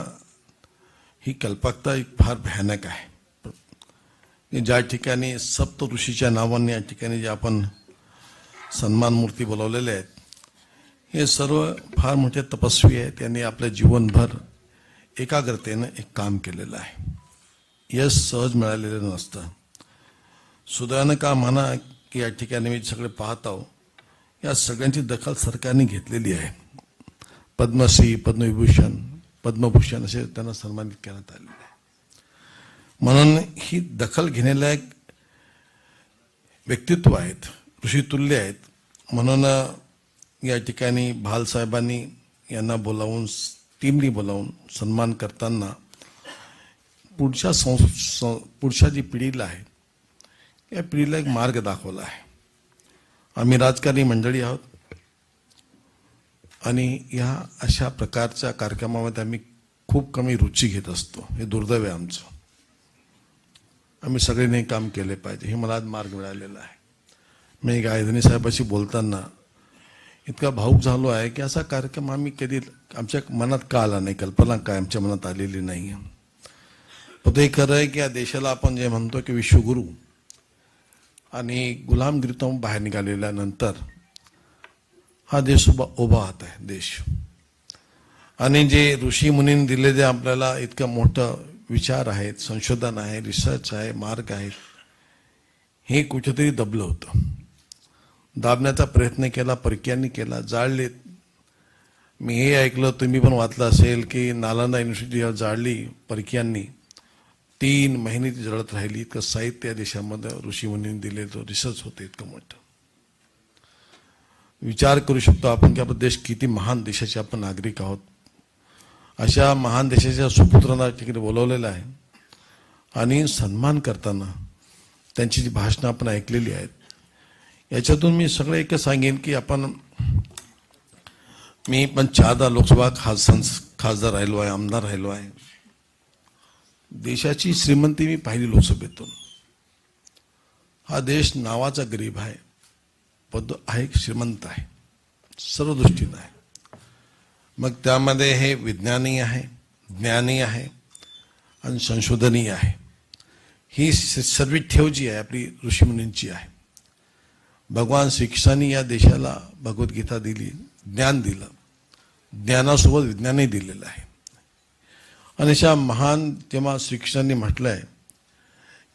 ही कल्पकता एक फार भयानक आहे. ज्या ठिकाणी सप्त ऋषीच्या नावाने या ठिकाणी जे आपण सन्मान मूर्ती बोलवलेले आहेत, हे सर्व फार मोठे तपस्वी आहेत. त्यांनी आपल्या जीवनभर एकाग्रतेनं एक काम केलेलं आहे. यश सहज मिळालेलं नसतं. सुदैवानं का म्हणा की या ठिकाणी मी सगळे पाहत आहो, या सगळ्यांची दखल सरकारने घेतलेली आहे. पद्मश्री, पद्मविभूषण, पद्मभूषण असे त्यांना सन्मानित करण्यात आलेले आहे. म्हणून ही दखल घेण्यालायक व्यक्तित्व आहेत, ऋषितुल्य आहेत. म्हणून या ठिकाणी भालसाहेबांनी यांना बोलावून, टीमनी बोलावून सन्मान करताना पुढच्या जी पिढीला आहे या पिढीला एक मार्ग दाखवला आहे. आम्ही राजकारणी मंडळी आहोत आणि ह्या अशा प्रकारच्या कार्यक्रमामध्ये आम्ही खूप कमी रुची घेत असतो. हे दुर्दैव आहे आमचं. आम्ही सगळ्यांनी काम केले पाहिजे, हे मला आज मार्ग मिळालेला आहे. मी गायधनी साहेबाशी बोलताना इतका भावूक झालो आहे की असा कार्यक्रम आम्ही कधी आमच्या मनात का आला नाही, कल्पना काय आमच्या मनात आलेली नाही. पण ते खरं आहे की या देशाला आपण जे म्हणतो की विश्वगुरू आणि गुलामगिरीतून बाहेर निघालेल्यानंतर हा देश उभा होत आहे देश. आणि जे ऋषी मुनींनी दिले जे आपल्याला इतकं मोठं विचार आहेत, संशोधन आहे, रिसर्च आहे, मार्ग आहे, हे कुठेतरी दबलं होतं. दाबण्याचा प्रयत्न केला, परक्यांनी केला, जाळलेत. मी हे ऐकलं, तुम्ही पण वाचलं असेल की नालंदा युनिव्हर्सिटी जाळली परक्यांनी. 3 महिने ती जळत राहिली. इतकं साहित्य या देशामध्ये ऋषीमुनींनी दिले, जो रिसर्च होते इतकं मोठं. विचार करू शकतो आपण की आपला देश किती महान देशाचे आपण नागरिक आहोत. अशा महान देशाच्या सुपुत्रांना ठिकाणी बोलवलेलं आहे आणि सन्मान करताना त्यांची जी भाषणं आपण ऐकलेली आहेत, याच्यातून मी सगळं एकच सांगेन की मी पण 4दा लोकसभा खासदार राहिलो आहे, आमदार राहिलो आहे. देशाची श्रीमंती मी पाहिली लोकसभेतून. हा देश नावाचा गरीब आहे, पण आहे श्रीमंत आहे, सर्व दृष्टीनं आहे. मग त्यामध्ये हे विज्ञानी आहे, ज्ञानी आहे आणि संशोधनीय आहे. ही सर्व ठेव जी आहे आपली ऋषीमुनींची आहे. भगवान श्रीकृष्णांनी या देशाला भगवद्गीता दिली, ज्ञान दिलं, ज्ञानासोबत विज्ञानही दिलेलं आहे. आणि अशा महान जेव्हा श्रीकृष्णांनी म्हटलं आहे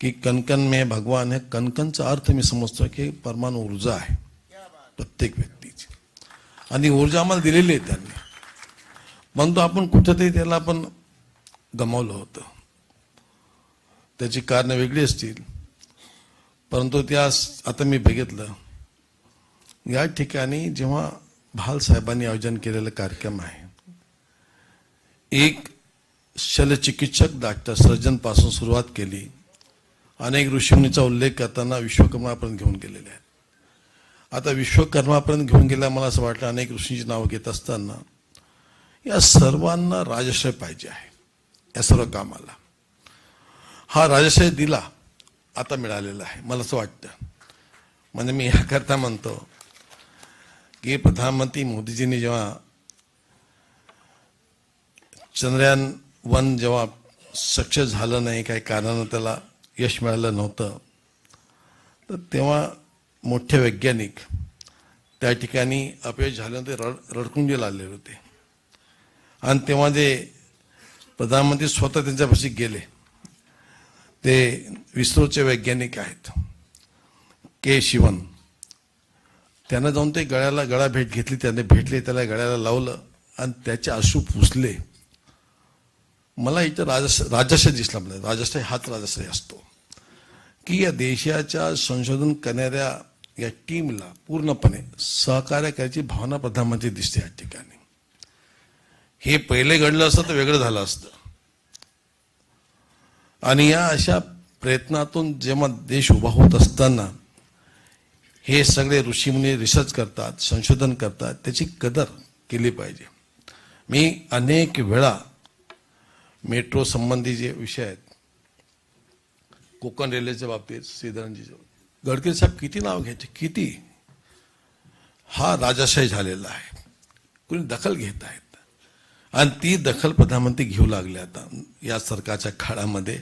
की कणकण में भगवान है, कणकणचा अर्थ मी समजतो की परमाणु ऊर्जा आहे प्रत्येक व्यक्तीची, आणि ऊर्जा आम्हाला दिलेली आहे त्यांनी. म्हणतो आपण कुठेतरी त्याला आपण गमावलं होतं. त्याची कारणं वेगळी असतील, परंतु त्या आता मी बघितलं या ठिकाणी जेव्हा भाल साहेबांनी आयोजन केलेला कार्यक्रम आहे, एक शल्यचिकित्सक डॉक्टर सर्जन पासून सुरुवात केली, अनेक ऋषीमुनीचा उल्लेख करताना विश्वकर्मापर्यंत घेऊन गेलेले आहेत. आता विश्वकर्मापर्यंत घेऊन गेल्या मला असं वाटलं अनेक ऋषींची नावं घेत असताना या सर्वांना राजश्रय पाहिजे आहे या सर्व कामाला. हा राजश्रय दिला आता मिळालेला आहे मला असं वाटतं. म्हणजे मी याकरता म्हणतो की प्रधानमंत्री मोदीजींनी जेव्हा चंद्रयान-1 जेव्हा सक्सेस झालं नाही, काही कारणानं त्याला यश मिळालं नव्हतं, तर तेव्हा मोठे वैज्ञानिक त्या ठिकाणी अपयश झाल्यानंतर रडकुंडीला आलेले होते. आणि तेव्हा जे प्रधानमंत्री स्वतः त्यांच्यापाशी गेले, ते इस्रोचे वैज्ञानिक आहेत के शिवन, त्यांना जाऊन ते गळा भेट घेतली, त्याने भेटले, त्याला गळ्याला लावलं आणि त्याचे अश्रू पुसले. मला इथं राजश्रय दिसला. मला राजश्रय हाच राजश्रय असतो की या देशाच्या संशोधन करणाऱ्या या टीमला पूर्णपणे सहकार्य करायची भावना प्रधानमंत्री दिसते या ठिकाणी. हे पहिले घडलं असतं तर वेगळं झालं असतं. आणि या अशा प्रयत्नातून जेव्हा देश उभा होत असताना हे सगळे ऋषीमुनी रिसर्च करतात, संशोधन करतात, त्याची कदर केली पाहिजे. मी अनेक वेळा मेट्रो संबंधी जे विषय आहेत, कोकण रेल्वेच्या बाबतीत श्रीधरनजी गडकरी साहेब किती नाव घ्यायचे, किती हा राजाशाही झालेला आहे. कुणी दखल घेत आहेत आणि ती दखल प्रधानमंत्री घेऊ लागले आता या सरकारच्या काळामध्ये.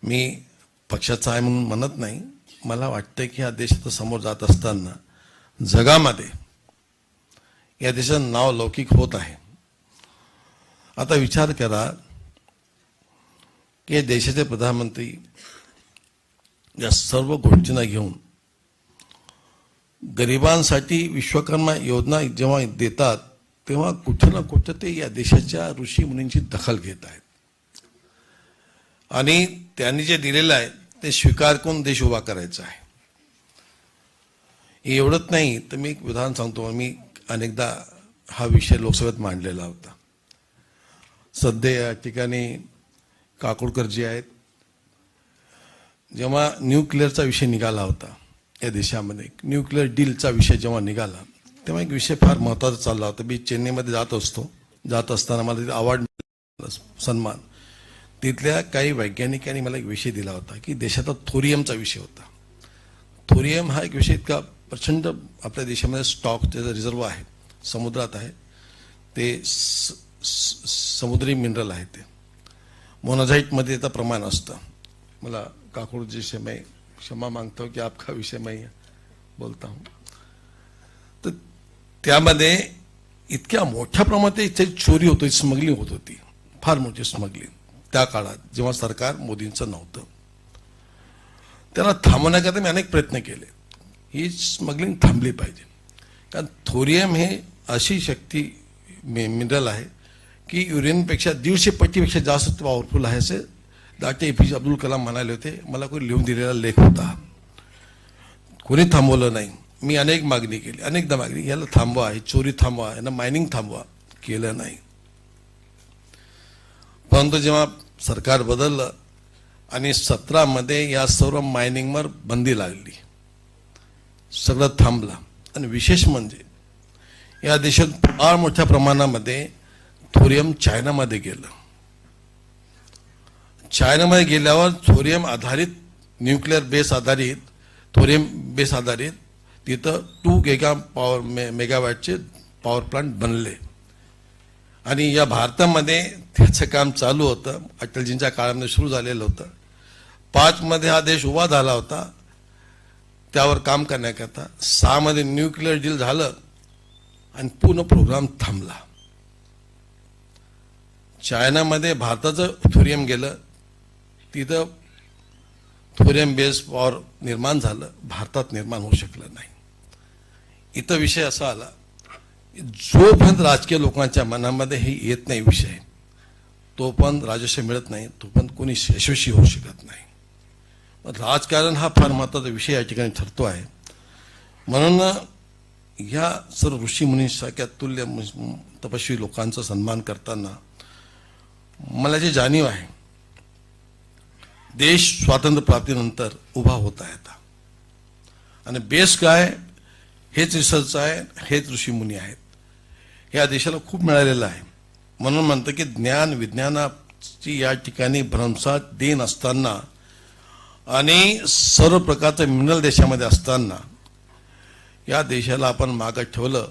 मी पक्षाचा आहे म्हणून म्हणत नाही. मला वाटतं की या देशात समोर जात असताना जगामध्ये या देशाचं नाव लौकिक होत आहे. आता विचार करा की देशाचे प्रधानमंत्री या सर्व गोष्टींना घेऊन गरिबांसाठी विश्वकर्मा योजना जेव्हा देतात तेव्हा कुठे ना कुठे ते या देशाच्या ऋषी मुनींची दखल घेत आहेत. आणि त्यांनी जे दिलेलं आहे ते स्वीकार करून देश उभा करायचा आहे. एवढंच नाही तर मी एक उदाहरण सांगतो. मी अनेकदा हा विषय लोकसभेत मांडलेला होता. सध्या या ठिकाणी काकोडकर जी आहेत, जेव्हा न्यूक्लिअरचा विषय निघाला होता या देशामध्ये, न्यूक्लिअर डीलचा विषय जेव्हा निघाला तेव्हा एक विषय फार महत्त्वाचा चालला होता. मी चेन्नईमध्ये जात असताना मला तिथे अवॉर्ड मिळाला, सन्मान. तिथल्या काही वैज्ञानिकांनी मला एक विषय दिला होता की देशाचा थोरियमचा विषय होता. थोरियम हा एक विषय इतका प्रचंड आपल्या देशामध्ये स्टॉक त्याचा रिझर्व आहे, समुद्रात आहे. ते समुद्री मिनरल आहे. ते मोनाझाईटमध्ये त्याचं प्रमाण असतं. मला काकोडजी से मैं क्षमा मागतो की आपका विषय मैं बोलता हूँ. तर त्यामध्ये इतक्या मोठ्या प्रमाणात चोरी होती, स्मगलिंग होत होती, फार मोठी स्मगलिंग. त्या काळात जेव्हा सरकार मोदींचं नव्हतं, त्याला थांबवण्याकरता मी अनेक प्रयत्न केले. ही स्मगलिंग थांबली पाहिजे. कारण थोरियम हे अशी शक्ती मिनरल आहे की युरेनियमपेक्षा 150 पटीपेक्षा जास्त पॉवरफुल आहे असे डॉक्टर APJ अब्दुल कलाम म्हणाले होते. मला कोणी लिहून दिलेला लेख होता. कोणी थांबवलं नाही. मी अनेक मागणी केली, अनेकदा मागणी, याला थांबवा, ही चोरी थांबवा, यांना मायनिंग थांबवा. केलं नाही. परंतु जेव्हा सरकार बदललं आणि 17 मध्ये या सर्व मायनिंगवर बंदी लागली, सगळं थांबलं. आणि विशेष म्हणजे या देशात फार मोठ्या प्रमाणामध्ये थोरियम चायनामध्ये गेलं. चायनामध्ये गेल्यावर थोरियम आधारित, न्यूक्लिअर बेस आधारित, थोरियम बेस आधारित तिथं 2 मेगावॅटचे पॉवर प्लांट बनले. आणि या भारतामध्ये त्याचं काम चालू होतं. अटलजींच्या काळामध्ये सुरू झालेलं होतं. 5 मध्ये हा देश उभा झाला होता त्यावर काम करण्याकरता. 6 मध्ये न्यूक्लिअर डील झालं आणि पूर्ण प्रोग्राम थांबला. चायनामध्ये भारताचं थोरियम गेलं, तिथं थोरियम बेस पॉवर निर्माण झालं, भारतात निर्माण होऊ शकलं नाही. इथं विषय असा आला, जोपर्यंत राजकीय लोकांच्या मनामध्ये हे येत नाही विषय, तोपर्यंत राजश्रय मिळत नाही, तोपर्यंत कोणी यशस्वी होऊ शकत नाही. राजकारण हा फार महत्त्वाचा विषय या ठिकाणी ठरतो आहे. म्हणून ह्या सर्व ऋषी मुनींसारख्या तुल्य तपस्वी लोकांचा सन्मान करताना मला जे जाणीव आहे, देश स्वातंत्र्य प्राप्तीनंतर उभा होत आहे आता. आणि बेस काय, हेच रिसर्च आहे, हेच ऋषीमुनी आहेत. या देशाला खूप मिळालेलं आहे. म्हणून म्हणतं की ज्ञान विज्ञानाची या ठिकाणी भरमसाठ देण असताना आणि सर्व प्रकारचं मिनरल देशामध्ये असताना या देशाला आपण मागं ठेवलं.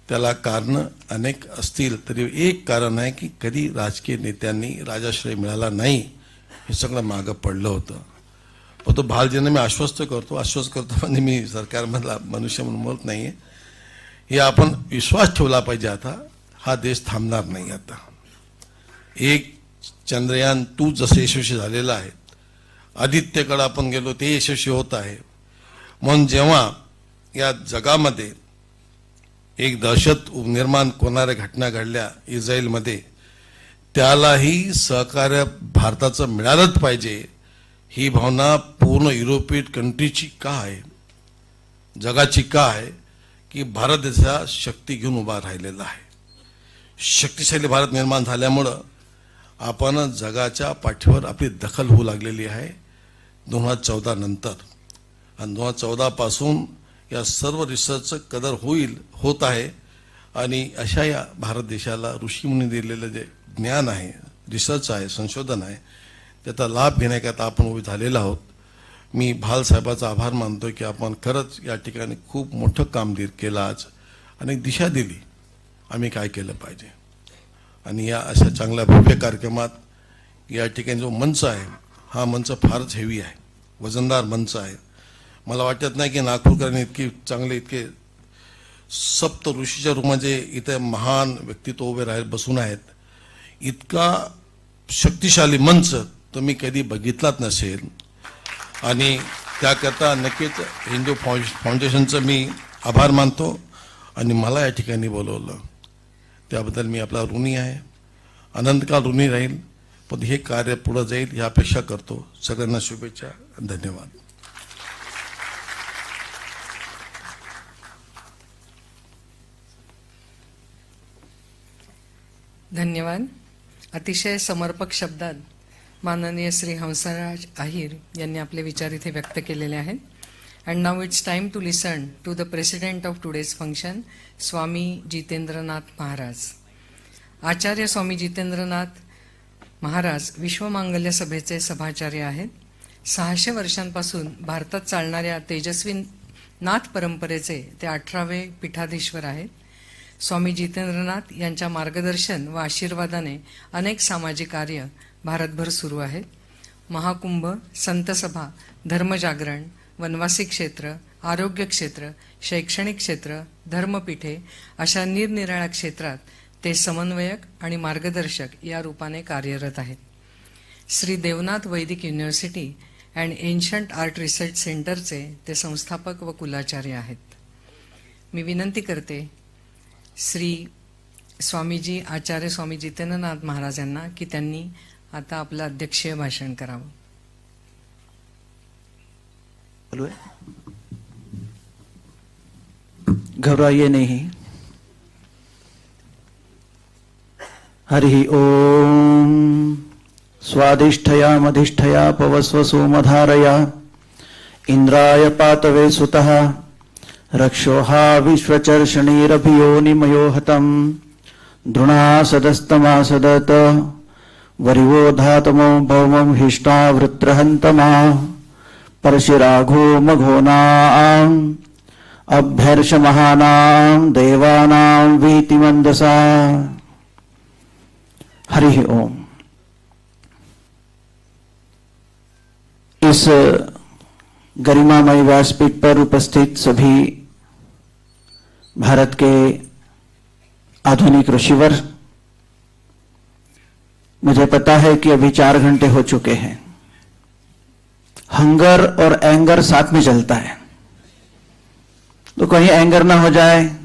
त्याला कारण अनेक असतील तरी एक कारण आहे की कधी राजकीय नेत्यांनी राजाश्रय मिळाला नाही, हे सगळं मागं पडलं होतं. पण तो भालजींना मी आश्वस्त करतो म्हणजे मी सरकारमधला मनुष्य म्हणून बोलत नाहीये. हे आपण विश्वास ठेवला पाहिजे. आता हा देश थांबणार नाही. आता एक चंद्रयान 2 जसं यशस्वी झालेलं आहे, आदित्यकडे आपण गेलो ते यशस्वी होत आहे. म्हणून जेव्हा या जगामध्ये एक दहशत निर्माण करणाऱ्या घटना घडल्या इस्रायलमध्ये, त्यालाही सहकार्य भारताचं मिळालंच पाहिजे, ही भावना पूर्ण युरोपियन कंट्रीची का आहे, जगाची का आहे, की भारत देशा शक्ती घेऊन उभा राहिलेला आहे. शक्तिशाली भारत निर्माण झाल्यामुळं आपण जगाच्या पाठीवर आपली दखल होऊ लागलेली आहे 2014 नंतर. आणि 2014 पासून या सर्व रिसर्चचं कदर होत आहे. आणि अशा या भारत देशाला ऋषीमुनी दिलेलं जे ज्ञान आहे, रिसर्च आहे, संशोधन आहे, त्याचा लाभ घेण्याकरता आपण उभे झालेलो आहोत. मी भाल साहेबाचा आभार मानतो की आपण खरंच या ठिकाणी खूप मोठं कामगिरी केलं आज आणि दिशा दिली आम्ही काय केलं पाहिजे. आणि या अशा चांगल्या भव्य कार्यक्रमात या ठिकाणी जो मंच आहे, हा मंच फारच हेवी आहे, वजनदार मंच आहे. मला वाटत नाही की नागपूरकरांनी इतके चांगले, इतके सप्त ऋषीच्या रूपामध्ये इथे महान व्यक्तित्व उभे बसून आहेत. इतका शक्तिशाली मंच तुम्ही कधी बघितलाच नसेल. आणि त्याकरता नक्कीच हिंदू फाउंडेशनचं मी आभार मानतो. आणि मला या ठिकाणी बोलवलं त्याबद्दल मी आपला ऋणी आहे, अनंतकाल ऋणी राहील. पण हे कार्य पुढे जाईल ही अपेक्षा करतो. सगळ्यांना शुभेच्छा, धन्यवाद. धन्यवाद. अतिशय समर्पक शब्दात माननीय श्री हंसराज आहिर यांनी आपले विचार इथे व्यक्त केलेले आहेत. And now it's time to listen to the president of today's function, Swami Jitendranath Maharaj. Acharya Swami Jitendranath Maharaj विश्वमांगल्य सभेचे सभाचार्य आहेत. 600 वर्षांपासून भारतात चालणाऱ्या तेजस्वी नाथ परंपरेचे ते 18वे पीठाधीश्वर आहेत. स्वामी जितेंद्रनाथ यांच्या मार्गदर्शन व आशीर्वादाने अनेक सामाजिक कार्य भारतभर सुरू आहेत. महाकुंभ, संतसभा, धर्मजागरण, वनवासी क्षेत्र, आरोग्य क्षेत्र, शैक्षणिक क्षेत्र, धर्मपीठे अशा निरनिराळ्या क्षेत्रात ते समन्वयक आणि मार्गदर्शक या रूपाने कार्यरत आहेत. श्री देवनाथ वैदिक university and ancient art research सेंटरचे ते संस्थापक व कुलाचार्य आहेत. मी विनंती करते श्री स्वामीजी आचार्य स्वामी जितेंद्रनाथ महाराज यांना की त्यांनी आता आपलं अध्यक्षीय भाषण करावं. घबराइए नहीं. हरि ओम. स्वादिष्ठया मधिष्ठया पवस्व सोमधारया इंद्राय पातवे सुतः रक्षोहा विश्वचर्षणीरभियोनिमयो हतम् धृणा सदस्तमासदत वरिवो धातमो भौमं हिष्टा वृत्रहन्तमा परशिराघो मघोनाम् अभ्यर्षमहानां देवानां वीतिमन्दसा. हरि ओम. इस गरिमामय व्यासपीठ पर उपस्थित सभी भारत के आधुनिक ऋषिवर, मुझे पता है कि अभी 4 घंटे हो चुके हैं. हंगर और एंगर साथ में चलता है, तो कहीं एंगर ना हो जाए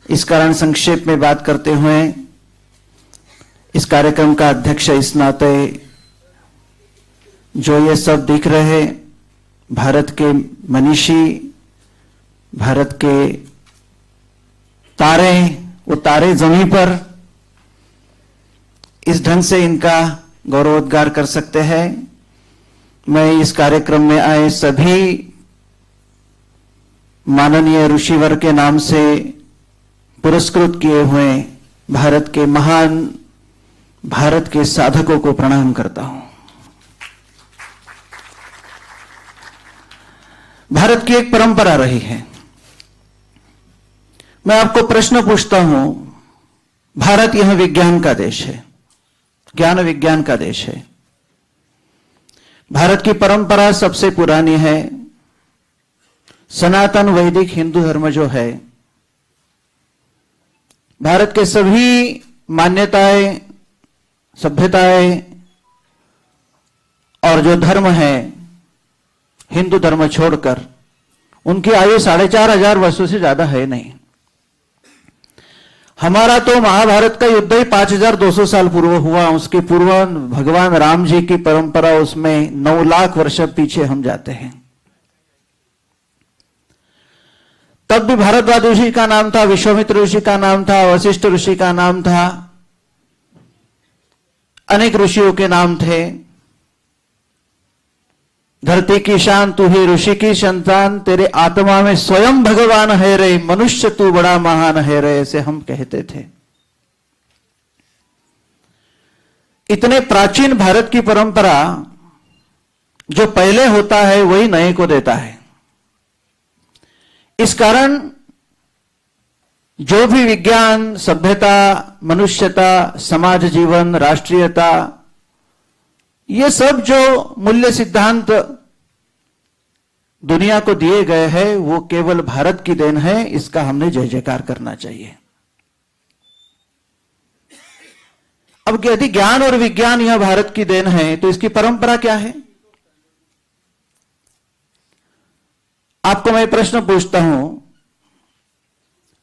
इस कारण संक्षेप में बात करते हुए इस कार्यक्रम का अध्यक्ष इस नाते, जो ये सब दिख रहे भारत के मनीषी, भारत के तारे, वो तारे जमीन पर इस ढंग से इनका गौरवोद्गार कर सकते हैं. मैं इस कार्यक्रम में आए सभी माननीय ऋषिवर के नाम से पुरस्कृत किए हुए भारत के महान, भारत के साधकों को प्रणाम करता हूं. भारत की एक परंपरा रही है. मैं आपको प्रश्न पूछता हूं, भारत यह विज्ञान का देश है, ज्ञान विज्ञान का देश है. भारत की परंपरा सबसे पुरानी है. सनातन वैदिक हिंदू धर्म जो है, भारत के सभी मान्यताएं, सभ्यताएं और जो धर्म है, हिंदू धर्म छोड़कर, उनकी आयु 4500 वर्षों से ज्यादा है नहीं. हमारा तो महाभारत का युद्ध ही 5200 साल पूर्व हुआ, उसके पूर्व भगवान राम जी की परंपरा, उसमें 9 लाख वर्ष पीछे हम जाते हैं। तब भी भारद्वाज ऋषि का नाम था, विश्वामित्र ऋषि का नाम था, वशिष्ठ ऋषि का नाम था, अनेक ऋषियों के नाम थे। धरती की शान तू ही ऋषि की संतान, तेरे आत्मा में स्वयं भगवान है रे, मनुष्य तू बड़ा महान है रे, ऐसे हम कहते थे। इतने प्राचीन भारत की परंपरा, जो पहले होता है वही नए को देता है। इस कारण जो भी विज्ञान, सभ्यता, मनुष्यता, समाज जीवन, राष्ट्रीयता, ये सब जो मूल्य सिद्धांत दुनिया को दिए गए हैं वो केवल भारत की देन है। इसका हमने जय जयकार करना चाहिए। अब यदि ज्ञान और विज्ञान यह भारत की देन है तो इसकी परंपरा क्या है? आपको मैं प्रश्न पूछता हूं,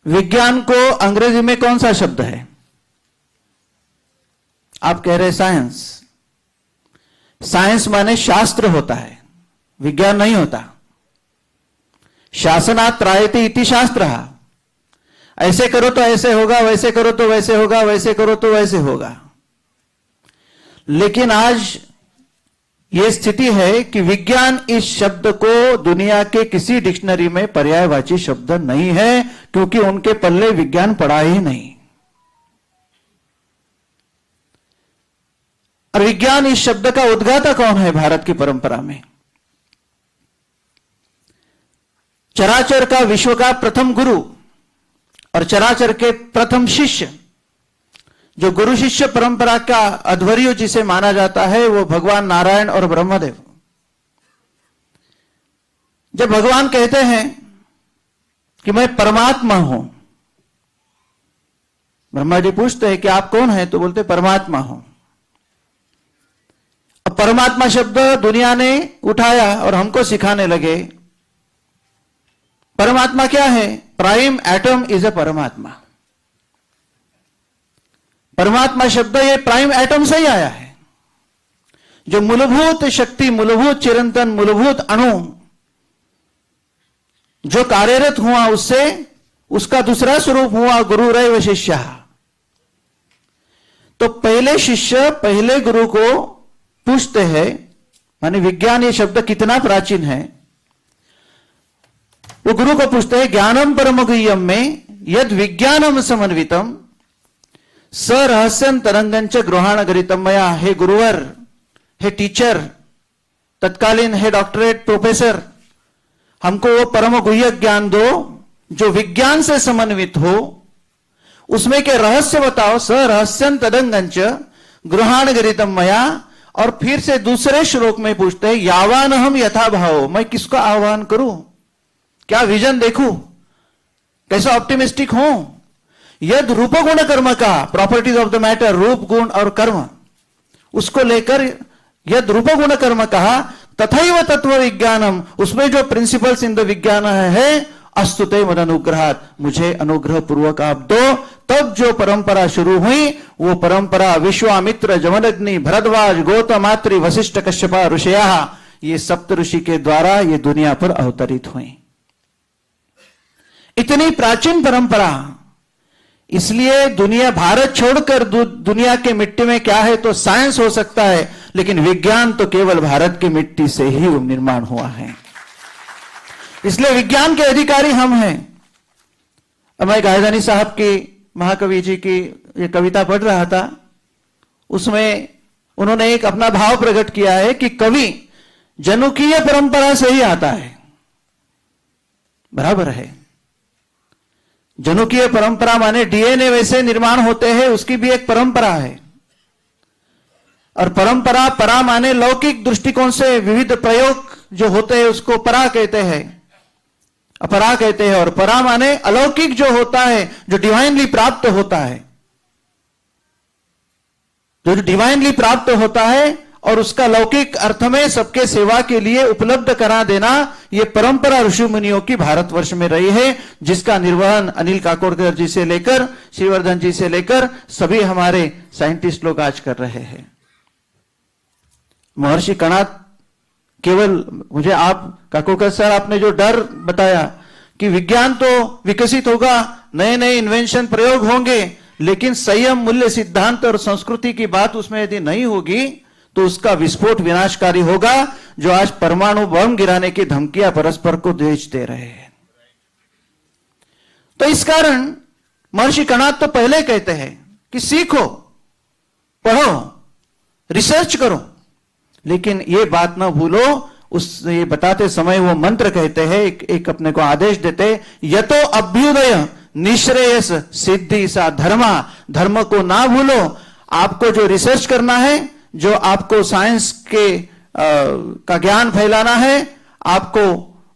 विज्ञान को अंग्रेजी में कौन सा शब्द है? आप कह रहे साइंस। साइंस माने शास्त्र होता है, विज्ञान नहीं होता। शासनात् त्रायते इति शास्त्रः। ऐसे करो तो ऐसे होगा, वैसे करो तो वैसे होगा, वैसे करो तो वैसे होगा। लेकिन आज यह स्थिति है कि विज्ञान इस शब्द को दुनिया के किसी डिक्शनरी में पर्यायवाची शब्द नहीं है, क्योंकि उनके पल्ले विज्ञान पड़ा ही नहीं। और विज्ञान इस शब्द का उद्गाता कौन है भारत की परंपरा में? चराचर का, विश्व का प्रथम गुरु और चराचर के प्रथम शिष्य, जो गुरु शिष्य परंपरा का अध्वर्यु जिसे माना जाता है, वो भगवान नारायण और ब्रह्मदेव। जब भगवान कहते हैं कि मैं परमात्मा हूं, ब्रह्मा जी पूछते हैं कि आप कौन हैं, तो बोलते परमात्मा हूं। अब परमात्मा शब्द दुनिया ने उठाया और हमको सिखाने लगे। परमात्मा क्या है? प्राइम एटम इज अ परमात्मा। परमात्मा शब्द ये प्राइम एटम से ही आया है, जो मूलभूत शक्ति, मूलभूत चिरंतन, मूलभूत अणु जो कार्यरत हुआ, उससे उसका दूसरा स्वरूप हुआ गुरुरैव शिष्यः। तो पहले शिष्य पहले गुरु को पूछते हैं, माने विज्ञान ये शब्द कितना प्राचीन है। वो गुरु को पूछते हैं, ज्ञानम परम गुह्यम में यद विज्ञानम समन्वितम स रहस्यं तरंगंच गृहाण गरितम मया। हे गुरुवर, हे टीचर, तत्कालीन हे डॉक्टरेट प्रोफेसर, हमको वो परम गुह्य ज्ञान दो जो विज्ञान से समन्वित हो, उसमें के रहस्य बताओ। स रहस्यं तदंगंच गृहाण गरितम मया। और फिर से दूसरे श्लोक में पूछते हैं, यावान हम यथा भाव, मैं किसको आह्वान करूं, क्या विजन देखूं, कैसा ऑप्टिमिस्टिक हूं। यद रूप गुण कर्म का, प्रॉपर्टीज ऑफ द मैटर, रूप गुण और कर्म, उसको लेकर यद रूप गुण कर्म कहा, तथैव तत्व विज्ञानम, उसमें जो प्रिंसिपल्स इन द विज्ञान है, अस्तुते मद अनुग्रहात्, मुझे अनुग्रह पूर्वक आप दो। तब जो परंपरा शुरू हुई वो परंपरा विश्वामित्र, जमदग्नि, भरद्वाज, गौतम, अत्रि, वशिष्ठ, कश्यप ऋषयः, ये सप्त ऋषि के द्वारा ये दुनिया पर अवतरित हुई। इतनी प्राचीन परंपरा, इसलिए दुनिया भारत छोड़कर दुनिया के मिट्टी में क्या है तो साइंस हो सकता है, लेकिन विज्ञान तो केवल भारत की मिट्टी से ही निर्माण हुआ है। इसलिए विज्ञान के अधिकारी हम हैं। अब मैं गायधानी साहब की, महाकवि जी की ये कविता पढ़ रहा था, उसमें उन्होंने एक अपना भाव प्रकट किया है कि कवि जनुकीय परंपरा से ही आता है। बराबर है, जनुकीय परंपरा माने डीएनए वैसे निर्माण होते हैं, उसकी भी एक परंपरा है। और परंपरा, परा माने लौकिक दृष्टिकोण से विविध प्रयोग जो होते हैं उसको परा कहते हैं, अपरा कहते हैं। और परा माने अलौकिक जो होता है, जो डिवाइनली प्राप्त होता है, जो डिवाइनली प्राप्त होता है और उसका लौकिक अर्थ में सबके सेवा के लिए उपलब्ध करा देना, यह परंपरा ऋषि मुनियों की भारतवर्ष में रही है, जिसका निर्वहन अनिल काकोडकर जी से लेकर श्रीवर्धन जी से लेकर सभी हमारे साइंटिस्ट लोग आज कर रहे हैं। महर्षि कणाद केवल मुझे आप काकोडकर सर आपने जो डर बताया कि विज्ञान तो विकसित होगा, नए नए इन्वेंशन प्रयोग होंगे, लेकिन संयम, मूल्य, सिद्धांत और संस्कृति की बात उसमें यदि नहीं होगी तो उसका विस्फोट विनाशकारी होगा, जो आज परमाणु बम गिराने की धमकियां परस्पर को भेज दे रहे हैं। तो इस कारण महर्षि कणाद तो पहले कहते हैं कि सीखो, पढ़ो, रिसर्च करो, लेकिन ये बात ना भूलो, उस ये बताते समय वो मंत्र कहते हैं, एक अपने को आदेश देते, यतो अभ्युदय निश्रेयस सिद्धि सा धर्मा, धर्म को ना भूलो। आपको जो रिसर्च करना है, जो आपको साइंस के का ज्ञान फैलाना है, आपको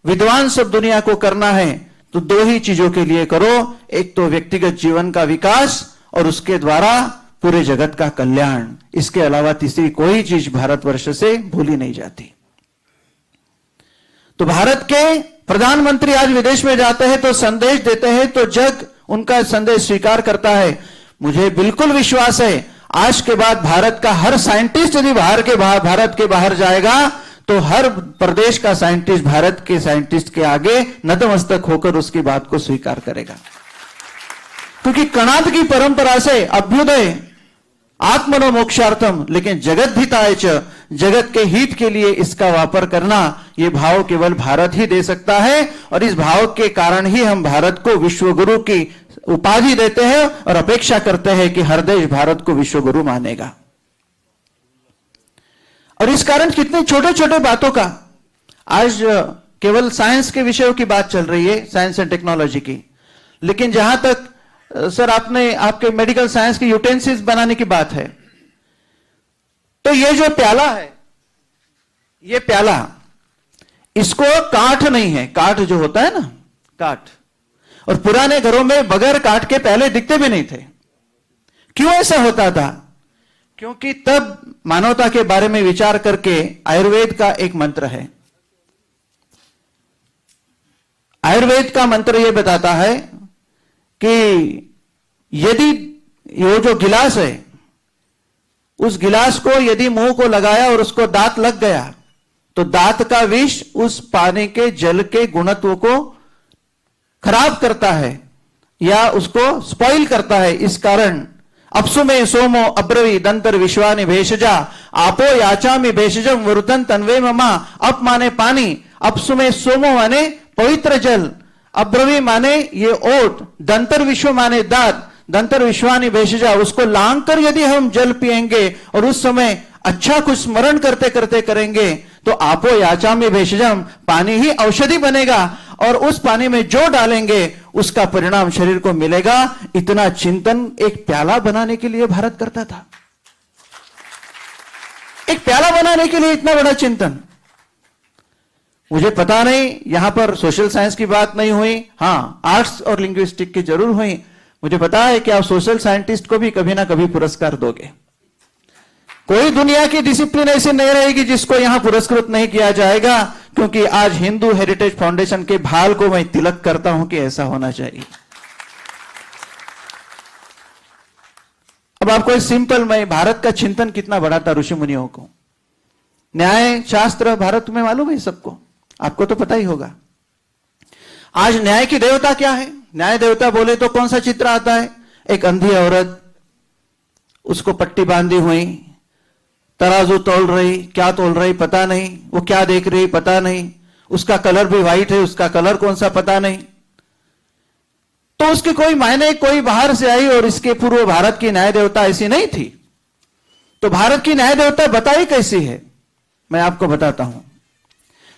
विद्वान सब दुनिया को करना है, तो दो ही चीजों के लिए करो, एक तो व्यक्तिगत जीवन का विकास और उसके द्वारा पूरे जगत का कल्याण। इसके अलावा तीसरी कोई चीज भारतवर्ष से भूली नहीं जाती। तो भारत के प्रधानमंत्री आज विदेश में जाते हैं तो संदेश देते हैं, तो जग उनका संदेश स्वीकार करता है। मुझे बिल्कुल विश्वास है आज के बाद भारत का हर साइंटिस्ट यदि भारत के बाहर जाएगा तो हर प्रदेश का साइंटिस्ट भारत के साइंटिस्ट के आगे नतमस्तक होकर उसकी बात को स्वीकार करेगा, क्योंकि कणाद की परंपरा से अभ्युदय आत्मनो मोक्षार्थम, लेकिन जगत हिताय च, जगत के हित के लिए इसका वापर करना, यह भाव केवल भारत ही दे सकता है। और इस भाव के कारण ही हम भारत को विश्व गुरु की उपाधि देते हैं और अपेक्षा करते हैं कि हर देश भारत को विश्व गुरु मानेगा। और इस कारण कितने छोटे छोटे बातों का आज केवल साइंस के विषयों की बात चल रही है, साइंस एंड टेक्नोलॉजी की, लेकिन जहां तक सर आपने आपके मेडिकल साइंस के यूटेंसिल्स बनाने की बात है, तो ये जो प्याला है, ये प्याला, इसको काठ नहीं है, काठ जो होता है ना, काठ, और पुराने घरों में बगैर काठ के प्याले दिखते भी नहीं थे। क्यों ऐसा होता था? क्योंकि तब मानवता के बारे में विचार करके आयुर्वेद का एक मंत्र है। आयुर्वेद का मंत्र यह बताता है कि यदि ये जो गिलास है, उस गिलास को यदि मुंह को लगाया और उसको दांत लग गया, तो दांत का विष उस पानी के जल के गुणत्व को खराब करता है या उसको स्पॉइल करता है। इस कारण अपसु में सोमो अब्रवी दंतर विश्वानि भेषजा, आपो याचामि भेषजम वरुतन तन्वे ममा। अप माने पानी, अपसु में सोमो माने पवित्र जल, अब्रवी माने ये ओट, दंतर विश्व माने दांत, दंतर विश्वानि भेषजा, उसको लांग कर यदि हम जल पिएंगे और उस समय अच्छा कुछ स्मरण करते करते करेंगे तो आपो याचामि भेषजम, पानी ही औषधि बनेगा और उस पानी में जो डालेंगे उसका परिणाम शरीर को मिलेगा। इतना चिंतन एक प्याला बनाने के लिए भारत करता था। एक प्याला बनाने के लिए इतना बड़ा चिंतन। मुझे पता नहीं, यहां पर सोशल साइंस की बात नहीं हुई, हां आर्ट्स और लिंग्विस्टिक की जरूर हुई। मुझे पता है कि आप सोशल साइंटिस्ट को भी कभी ना कभी पुरस्कार दोगे। कोई दुनिया की डिसिप्लिन ऐसी नहीं रहेगी जिसको यहां पुरस्कृत नहीं किया जाएगा, क्योंकि आज हिंदू हेरिटेज फाउंडेशन के भाल को मैं तिलक करता हूं कि ऐसा होना चाहिए। अब आपको एक सिंपल, मैं भारत का चिंतन कितना बड़ा था ऋषि मुनियों को। न्याय शास्त्र भारत में मालूम है सबको, आपको तो पता ही होगा। आज न्याय की देवता क्या है? न्याय देवता बोले तो कौन सा चित्र आता है? एक अंधी औरत, उसको पट्टी बांधी हुई, तराजू तोल रही, क्या तोल रही पता नहीं, वो क्या देख रही पता नहीं, उसका कलर भी व्हाइट है, उसका कलर कौन सा पता नहीं। तो उसके कोई मायने, कोई बाहर से आई और इसके पूर्व भारत की न्याय देवता ऐसी नहीं थी। तो भारत की न्याय देवता बताई कैसी है, मैं आपको बताता हूं।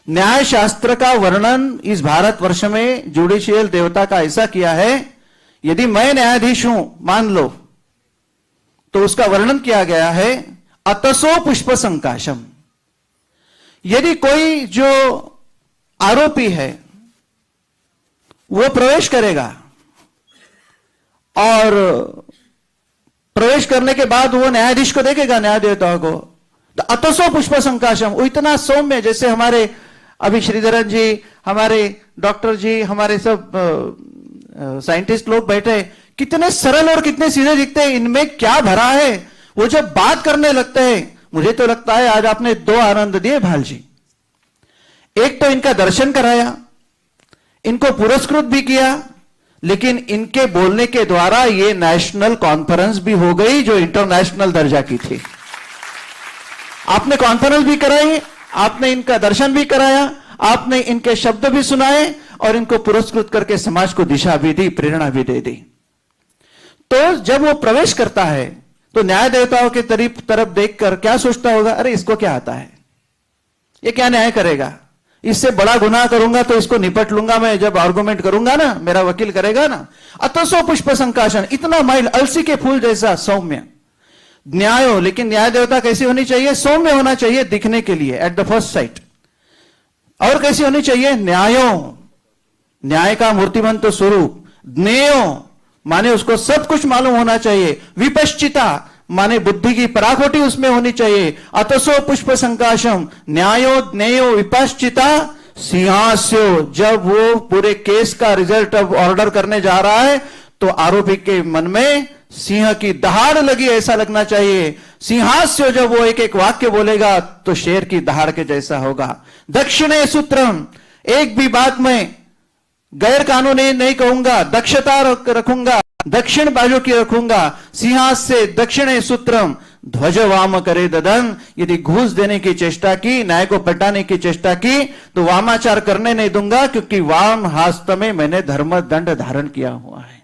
न्याय शास्त्र का वर्णन इस भारतवर्ष में जुडिशियल देवता का ऐसा किया है, यदि मैं न्यायाधीश हूं मान लो, तो उसका वर्णन किया गया है अतसो पुष्प संकाशम। यदि कोई जो आरोपी है वो प्रवेश करेगा और प्रवेश करने के बाद वो न्यायाधीश को देखेगा, न्याय देवता को, तो अतसो पुष्प संकाशम, वो इतना सौम्य, जैसे हमारे अभी श्रीधरन जी, हमारे डॉक्टर जी, हमारे सब साइंटिस्ट लोग बैठे, कितने सरल और कितने सीधे दिखते हैं, इनमें क्या भरा है। वो जब बात करने लगते हैं, मुझे तो लगता है आज आपने दो आनंद दिए भाल जी। एक तो इनका दर्शन कराया, इनको पुरस्कृत भी किया, लेकिन इनके बोलने के द्वारा ये नेशनल कॉन्फ्रेंस भी हो गई जो इंटरनेशनल दर्जा की थी। आपने कॉन्फ्रेंस भी कराई, आपने इनका दर्शन भी कराया, आपने इनके शब्द भी सुनाए और इनको पुरस्कृत करके समाज को दिशा भी दी, प्रेरणा भी दे दी। तो जब वो प्रवेश करता है तो न्याय देवताओं के तरफ देखकर क्या सोचता होगा, अरे इसको क्या आता है, ये क्या न्याय करेगा, इससे बड़ा गुनाह करूंगा तो इसको निपट लूंगा मैं, जब आर्गुमेंट करूंगा ना, मेरा वकील करेगा ना। अतसो पुष्प संकाशन, इतना माइल्ड, अलसी के फूल जैसा सौम्य न्यायो। लेकिन न्याय देवता कैसी होनी चाहिए, सौम्य होना चाहिए दिखने के लिए एट द फर्स्ट साइट। और कैसी होनी चाहिए, न्यायो, न्याय का मूर्तिमंत स्वरूप। ज्ञेयो माने उसको सब कुछ मालूम होना चाहिए। विपश्चिता माने बुद्धि की पराकोटि उसमें होनी चाहिए। अतसो पुष्प संकाशम, न्यायो ज्ञेयो विपश्चिता सिंहास्यो। जब वो पूरे केस का रिजल्ट अब ऑर्डर करने जा रहा है तो आरोपी के मन में सिंह की दहाड़ लगी, ऐसा लगना चाहिए। सिंहास्यो, जब वो एक एक वाक्य बोलेगा तो शेर की दहाड़ के जैसा होगा। दक्षिणे सूत्रम, एक भी बात में गैर कानूनी नहीं कहूंगा, दक्षता रखूंगा, दक्षिण बाजू की रखूंगा। सिंहास्य दक्षिणे सूत्रम, ध्वज वाम करे ददन। यदि घूस देने की चेष्टा की, न्याय को पटाने की चेष्टा की, तो वामाचार करने नहीं दूंगा, क्योंकि वाम हस्त में मैंने धर्म दंड धारण किया हुआ है।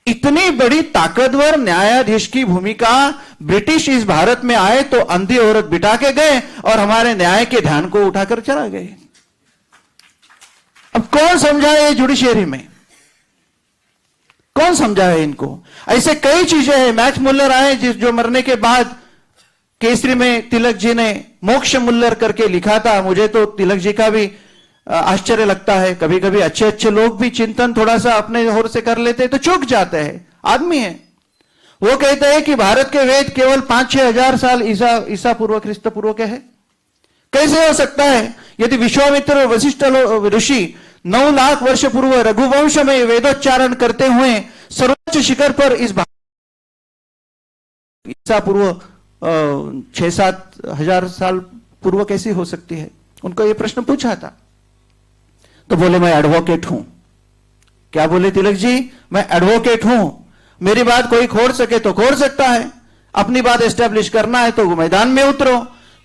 इतनी बड़ी ताकतवर न्यायाधीश की भूमिका ब्रिटिश इस भारत में आए तो अंधी औरत बिठा के गए और हमारे न्याय के ध्यान को उठाकर चला गए। अब कौन समझाए जुडिशियरी में, कौन समझाए इनको। ऐसे कई चीजें हैं। मैक्स मुल्लर आए जो मरने के बाद केसरी में तिलक जी ने मोक्ष मुल्लर करके लिखा था। मुझे तो तिलक जी का भी आश्चर्य लगता है, कभी कभी अच्छे अच्छे लोग भी चिंतन थोड़ा सा अपने ओर से कर लेते हैं तो चूक जाते हैं, आदमी है। वो कहते हैं कि भारत के वेद केवल 5-6 हजार साल ईसा पूर्व ख्रिस्त पूर्व के हैं। कैसे हो सकता है, यदि विश्वामित्र और वशिष्ठ ऋषि 9 लाख वर्ष पूर्व रघुवंश में वेदोच्चारण करते हुए सर्वोच्च शिखर पर इस ईसा पूर्व 6-7 हजार साल पूर्व कैसी हो सकती है। उनको यह प्रश्न पूछा था तो बोले मैं एडवोकेट हूं। क्या बोले तिलक जी, मैं एडवोकेट हूं, मेरी बात कोई खोड़ सके तो खोड़ सकता है, अपनी बात एस्टेब्लिश करना है तो मैदान में उतरो।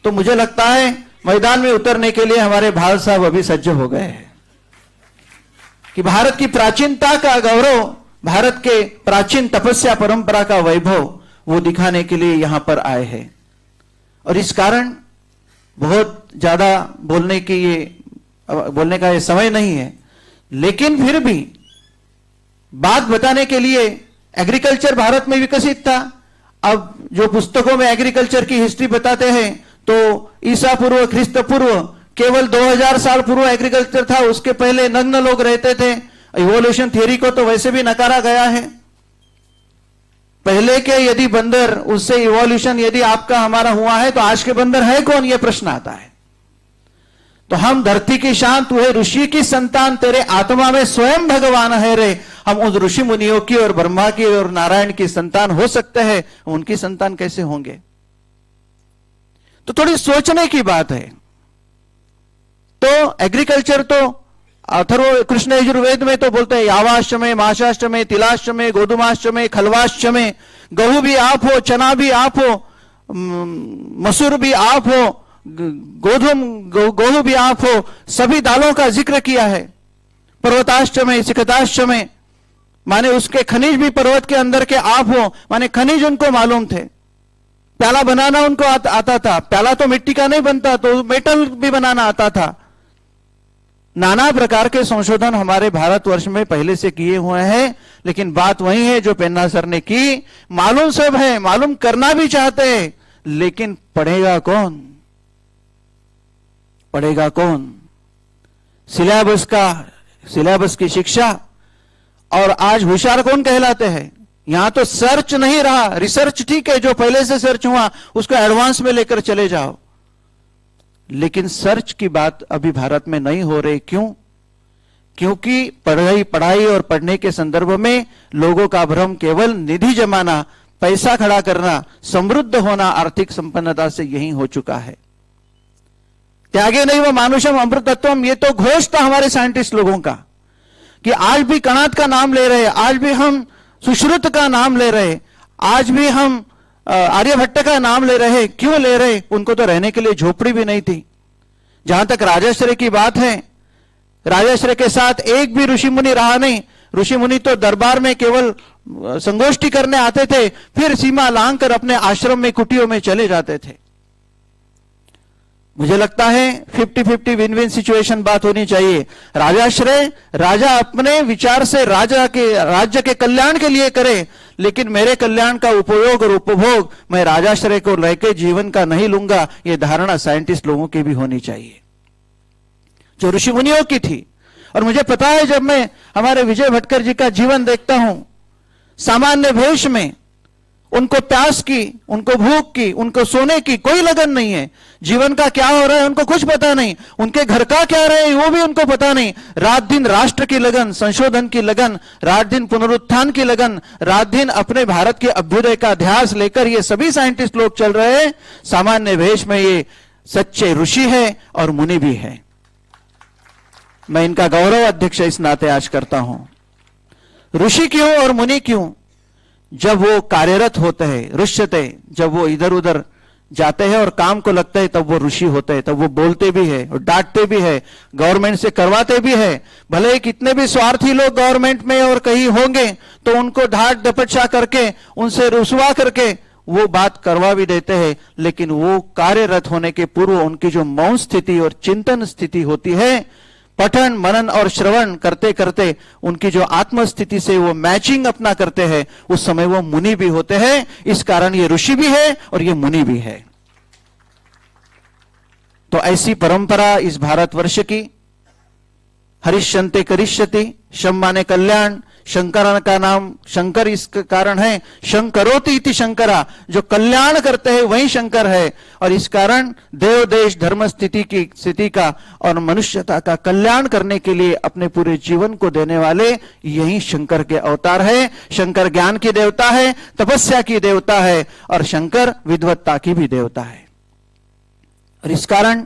तो मुझे लगता है मैदान में उतरने के लिए हमारे भाल साहब अभी सज्ज हो गए हैं कि भारत की प्राचीनता का गौरव, भारत के प्राचीन तपस्या परंपरा का वैभव वो दिखाने के लिए यहां पर आए हैं। और इस कारण बहुत ज्यादा बोलने का ये समय नहीं है, लेकिन फिर भी बात बताने के लिए एग्रीकल्चर भारत में विकसित था। अब जो पुस्तकों में एग्रीकल्चर की हिस्ट्री बताते हैं तो ईसा पूर्व ख्रिस्त पूर्व केवल 2000 साल पूर्व एग्रीकल्चर था, उसके पहले नग्न लोग रहते थे। इवोल्यूशन थियरी को तो वैसे भी नकारा गया है। पहले के यदि बंदर, उससे इवोल्यूशन यदि आपका हमारा हुआ है तो आज के बंदर है कौन, यह प्रश्न आता है। तो हम धरती की शान, तू है ऋषि की संतान, तेरे आत्मा में स्वयं भगवान है रे। हम उन ऋषि मुनियों की और ब्रह्मा की और नारायण की संतान हो सकते हैं, उनकी संतान कैसे होंगे। तो थोड़ी सोचने की बात है। तो एग्रीकल्चर तो अथर्व कृष्ण यजुर्वेद में तो बोलते हैं यावाश्चमे, माशाश्चमे, तिलाश्चमे, गोधुमाश्चमे, खलवाश्चमे। गहू भी आप हो, चना भी आप हो, मसूर भी आप हो, गेहूं भी आप हो, सभी दालों का जिक्र किया है। पर्वताश्चमे, सिकताश्चमे माने उसके खनिज भी पर्वत के अंदर के आप हो, माने खनिज उनको मालूम थे। प्याला बनाना उनको आता था, प्याला तो मिट्टी का नहीं बनता तो मेटल भी बनाना आता था। नाना प्रकार के संशोधन हमारे भारतवर्ष में पहले से किए हुए हैं, लेकिन बात वही है जो पेन्ना सर ने की। मालूम सब है, मालूम करना भी चाहते हैं, लेकिन पढ़ेगा कौन, पढ़ेगा कौन। सिलेबस की शिक्षा। और आज होशियार कौन कहलाते हैं, यहां तो सर्च नहीं रहा, रिसर्च ठीक है, जो पहले से सर्च हुआ उसको एडवांस में लेकर चले जाओ, लेकिन सर्च की बात अभी भारत में नहीं हो रही। क्यों? क्योंकि पढ़ाई और पढ़ने के संदर्भ में लोगों का भ्रम केवल निधि जमाना, पैसा खड़ा करना, समृद्ध होना, आर्थिक संपन्नता से यही हो चुका है। त्यागे नहीं वो मानुषम अमृतत्वम, ये तो घोष था हमारे साइंटिस्ट लोगों का कि आज भी कणाद का नाम ले रहे, आज भी हम सुश्रुत का नाम ले रहे, आज भी हम आर्यभट्ट का नाम ले रहे। क्यों ले रहे? उनको तो रहने के लिए झोपड़ी भी नहीं थी। जहां तक राजाश्रय की बात है, राजाश्रय के साथ एक भी ऋषि मुनि रहा नहीं। ऋषि मुनि तो दरबार में केवल संगोष्ठी करने आते थे, फिर सीमा लांघ कर अपने आश्रम में, कुटियों में चले जाते थे। मुझे लगता है 50-50 विन विन सिचुएशन बात होनी चाहिए। राजाश्रय, राजा अपने विचार से राज्य के कल्याण के लिए करे, लेकिन मेरे कल्याण का उपयोग और उपभोग मैं राजाश्रय को लेकर जीवन का नहीं लूंगा, यह धारणा साइंटिस्ट लोगों की भी होनी चाहिए, जो ऋषि मुनियों की थी। और मुझे पता है, जब मैं हमारे विजय भटकर जी का जीवन देखता हूं, सामान्य भेष में, उनको प्यास की, उनको भूख की, उनको सोने की कोई लगन नहीं है। जीवन का क्या हो रहा है उनको कुछ पता नहीं, उनके घर का क्या रहे वो भी उनको पता नहीं। रात दिन राष्ट्र की लगन, संशोधन की लगन, रात दिन पुनरुत्थान की लगन, रात दिन अपने भारत के अभ्युदय का ध्यास लेकर ये सभी साइंटिस्ट लोग चल रहे हैं। सामान्य भेष में ये सच्चे ऋषि है और मुनि भी है। मैं इनका गौरव अध्यक्ष इस नाते आज करता हूं। ऋषि क्यों और मुनि क्यों? जब वो कार्यरत होते हैं, ऋष्यते, जब वो इधर उधर जाते हैं और काम को लगता है, तब वो ऋषि होते हैं, तब वो बोलते भी है और डांटते भी है, गवर्नमेंट से करवाते भी है। भले ही कितने भी स्वार्थी लोग गवर्नमेंट में और कहीं होंगे, तो उनको ढाट डपटशा करके, उनसे रुसवा करके वो बात करवा भी देते हैं, लेकिन वो कार्यरत होने के पूर्व उनकी जो मौन स्थिति और चिंतन स्थिति होती है, पठन मनन और श्रवण करते करते उनकी जो आत्मस्थिति से वो मैचिंग अपना करते हैं, उस समय वो मुनि भी होते हैं। इस कारण ये ऋषि भी है और ये मुनि भी है। तो ऐसी परंपरा इस भारतवर्ष की, हरिश्यन्ते करिष्यति, शम माने कल्याण, शंकर का नाम शंकर इस कारण है, शंकरोति इति शंकरा, जो कल्याण करते हैं वही शंकर है। और इस कारण देव देश धर्म स्थिति का और मनुष्यता का कल्याण करने के लिए अपने पूरे जीवन को देने वाले यही शंकर के अवतार है। शंकर ज्ञान की देवता है, तपस्या की देवता है और शंकर विद्वत्ता की भी देवता है। और इस कारण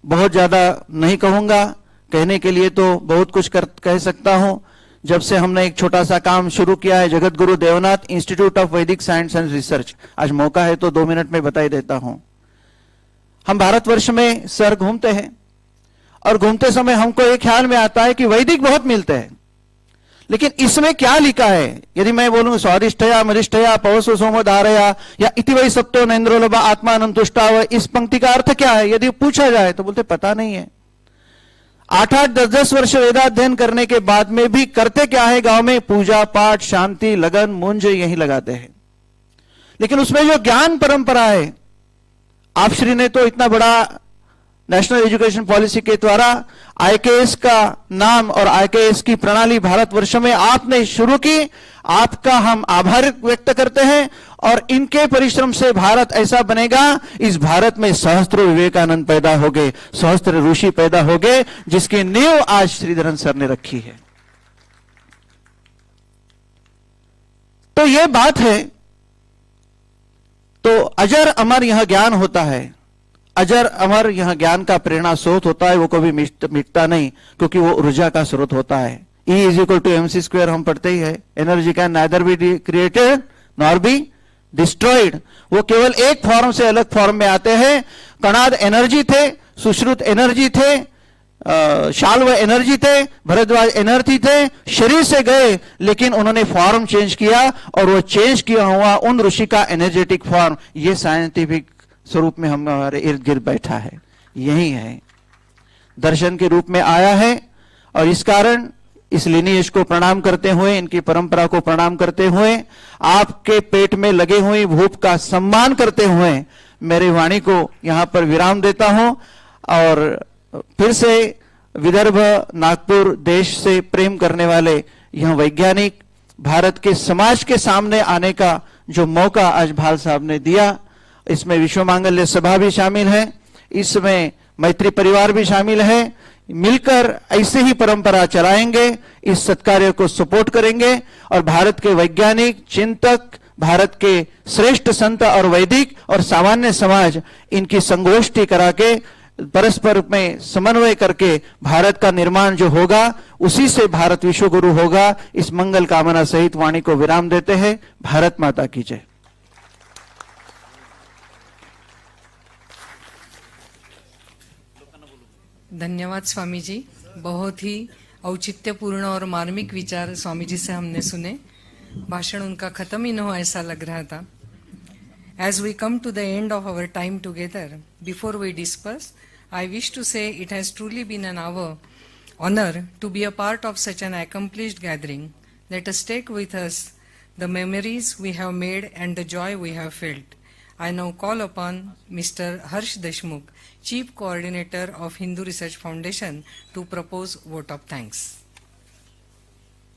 बहुत ज्यादा नहीं कहूंगा, कहने के लिए तो बहुत कुछ कह सकता हूं। जब से हमने एक छोटा सा काम शुरू किया है, जगत गुरु देवनाथ इंस्टीट्यूट ऑफ वैदिक साइंस एंड रिसर्च, आज मौका है तो 2 मिनट में बता देता हूं। हम भारतवर्ष में सर घूमते हैं और घूमते समय हमको एक ख्याल में आता है कि वैदिक बहुत मिलते हैं, लेकिन इसमें क्या लिखा है? यदि मैं बोलूं स्वादिष्ठया मदिष्ठया पवसो सोमोधारया या इति वै सप्तो नैन्द्रोलभा आत्मानंतुष्टाव, इस पंक्ति का अर्थ क्या है यदि पूछा जाए तो बोलते पता नहीं है। 8-8, 10-10 वर्ष वेदाध्ययन करने के बाद में भी करते क्या है? गांव में पूजा पाठ, शांति, लगन, मुंज यही लगाते हैं। लेकिन उसमें जो ज्ञान परंपरा है, आप श्री ने तो इतना बड़ा नेशनल एजुकेशन पॉलिसी के द्वारा आईकेएस का नाम और आईकेएस की प्रणाली भारतवर्ष में आपने शुरू की, आपका हम आभार व्यक्त करते हैं। और इनके परिश्रम से भारत ऐसा बनेगा, इस भारत में सहस्त्र विवेकानंद पैदा हो गए, सहस्त्र ऋषि पैदा हो गए, जिसकी नींव आज श्रीधरन सर ने रखी है। तो यह बात है। तो अजर अमर यह ज्ञान होता है, अजर अमर यह ज्ञान का प्रेरणा स्रोत होता है, वो कभी मिटता नहीं, क्योंकि वो ऊर्जा का स्रोत होता है। E = mc² हम पढ़ते ही है। Energy can neither be created nor be destroyed. वो केवल एक फॉर्म से अलग फॉर्म में आते हैं। कणाद एनर्जी थे, सुश्रुत एनर्जी थे, शाल्व एनर्जी थे, भरद्वाज एनर्जी थे, शरीर से गए, लेकिन उन्होंने फॉर्म चेंज किया और वो चेंज किया हुआ उन ऋषि का एनर्जेटिक फॉर्म ये साइंटिफिक स्वरूप में हमारे इर्द गिर्द बैठा है, यही है, दर्शन के रूप में आया है। और इस कारण इस लिनिएज को प्रणाम करते हुए, इनकी परंपरा को प्रणाम करते हुए, आपके पेट में लगे हुई भूख का सम्मान करते हुए मेरी वाणी को यहां पर विराम देता हूं। और फिर से विदर्भ नागपुर देश से प्रेम करने वाले यह वैज्ञानिक, भारत के समाज के सामने आने का जो मौका आज भाल साहब ने दिया, इसमें विश्व मांगल्य सभा भी शामिल है, इसमें मैत्री परिवार भी शामिल है। मिलकर ऐसे ही परंपरा चलाएंगे, इस सत्कार्य को सपोर्ट करेंगे और भारत के वैज्ञानिक, चिंतक, भारत के श्रेष्ठ संत और वैदिक और सामान्य समाज, इनकी संगोष्ठी करा के परस्पर में समन्वय करके भारत का निर्माण जो होगा, उसी से भारत विश्व गुरु होगा। इस मंगल कामना सहित वाणी को विराम देते हैं। भारत माता की जय। धन्यवाद स्वामी जी, बहुत ही औचित्यपूर्ण और मार्मिक विचार स्वामी जी से हमने सुने। भाषण उनका खत्म ही न हो ऐसा लग रहा था। As we come to the end of our time together, before we disperse, I wish to say it has truly been an honor to be a part of such an accomplished gathering. Let us take with us the memories we have made and the joy we have felt. I now call upon Mr. Harsh Deshmukh, Chief Coordinator of Hindu Research Foundation, to propose vote of thanks.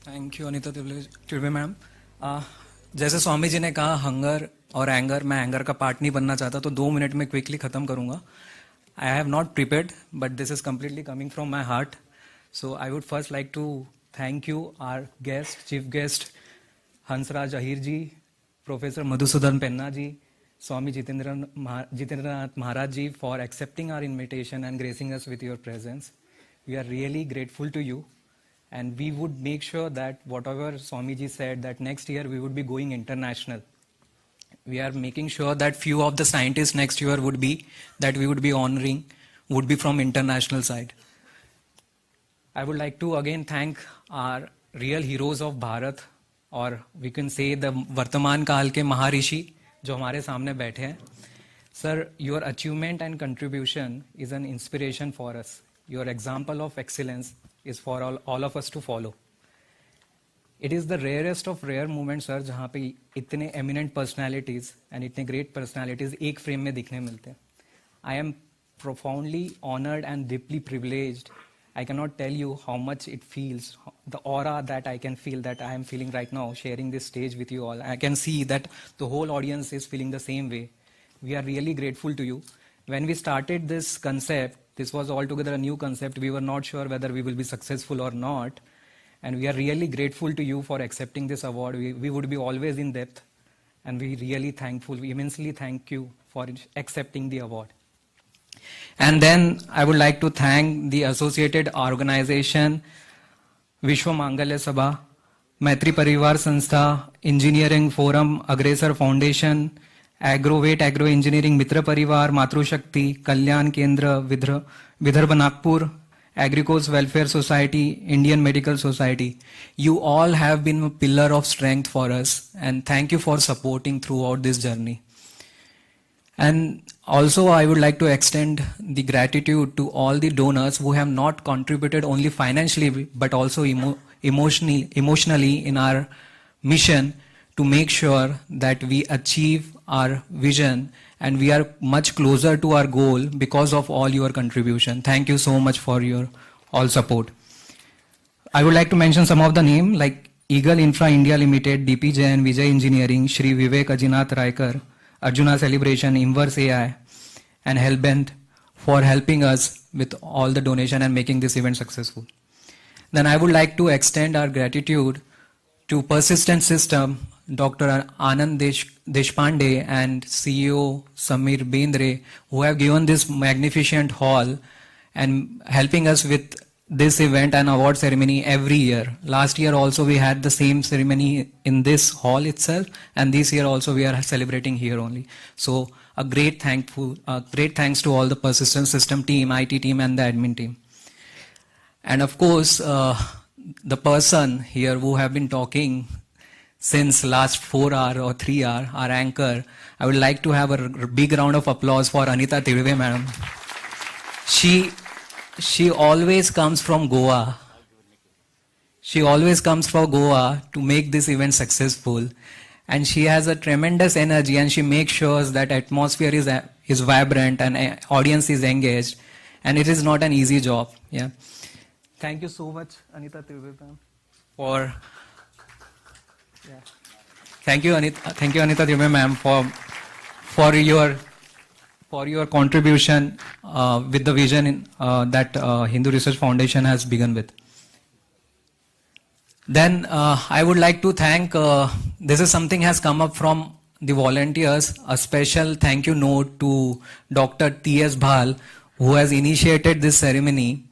Thank you Anita Tilve ma'am. जैसे स्वामी जी ने कहा hunger और anger, मैं anger का part नहीं बनना चाहता, तो 2 मिनट में क्विकली खत्म करूंगा। I have not prepared but this is completely coming from my heart. So I would first like to thank you our guest, chief guest Hansraj Ahir ji, professor Madhusudan Penna ji, Swami Jitendranath Maharaj ji for accepting our invitation and gracing us with your presence. We are really grateful to you, and we would make sure that whatever Swami ji said, that next year we would be going international. We are making sure that few of the scientists next year would be honoring, would be from international side. I would like to again thank our real heroes of Bharat, or we can say the Vartaman Kaal ke Maharishi, जो हमारे सामने बैठे हैं। Sir, your achievement and contribution is an inspiration for us. Your example of excellence is for all of us to follow. It is the rarest of rare moment sir, जहाँ पे इतने eminent personalities and इतने great personalities एक frame में दिखने मिलते हैं। I am profoundly honoured and deeply privileged. I cannot tell you how much it feels, the aura that I can feel, that I am feeling right now, sharing this stage with you all. I can see that the whole audience is feeling the same way. We are really grateful to you. When we started this concept, this was altogether a new concept. We were not sure whether we will be successful or not. And we are really grateful to you for accepting this award. We would be always in depth. And we really thankful, we immensely thank you for accepting the award. And then I would like to thank the associated organization, Vishwa Mangalya Sabha, Maitri Parivar Sanstha, Engineering Forum, Agresar Foundation, Agrovate Agro Engineering Mitra Parivar, Matru Shakti, Kalyan Kendra, Vidarbha Nagpur, Agricos Welfare Society, Indian Medical Society. You all have been a pillar of strength for us, and thank you for supporting throughout this journey. And also, I would like to extend the gratitude to all the donors who have not contributed only financially, but also emotionally in our mission to make sure that we achieve our vision and we are much closer to our goal because of all your contribution. Thank you so much for your all support. I would like to mention some of the names like Eagle Infra India Limited, DPJ and Vijay Engineering, Shri Vivek Ajinath Raikar, Arjuna Celebration, Inverse AI, and Hellbent for helping us with all the donation and making this event successful. Then I would like to extend our gratitude to Persistent System, Dr. Anand Deshpande and CEO Samir Bendre, who have given this magnificent hall and helping us with this event and award ceremony every year. Last year also we had the same ceremony in this hall itself, and this year also we are celebrating here only. So a great thanks to all the Persistent System team, IT team and the admin team. And of course, the person here who have been talking since last 4 hours or 3 hours, our anchor, I would like to have a big round of applause for Anita Tilve madam. She always comes from Goa. She always comes from Goa to make this event successful. And she has a tremendous energy and she makes sure that atmosphere is vibrant and audience is engaged. And it is not an easy job. Yeah. Thank you so much, Anita Tilve, for Thank you, Anita. Thank you, Anita Tirve ma'am, for your contribution with the vision that Hindu Research Foundation has begun with. Then I would like to thank. This is something has come up from the volunteers. A special thank you note to Dr. T.S. Bhal, who has initiated this ceremony.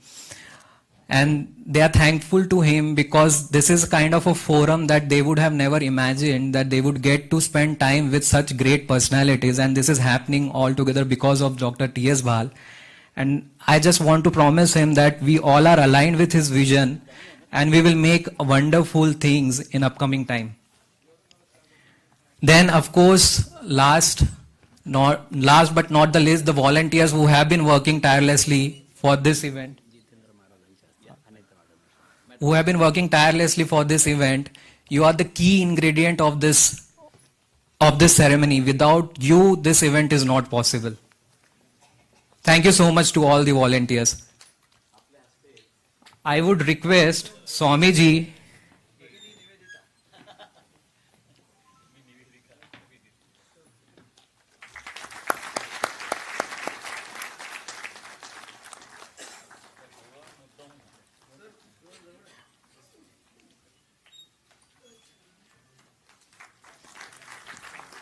And they are thankful to him because this is kind of a forum that they would have never imagined that they would get to spend time with such great personalities, and this is happening all together because of Dr. T.S. Bhal. And I just want to promise him that we all are aligned with his vision and we will make wonderful things in upcoming time. Then of course, last but not the least, the volunteers who have been working tirelessly for this event. You are the key ingredient of this ceremony. Without you, this event is not possible. Thank you so much to all the volunteers. I would request Swamiji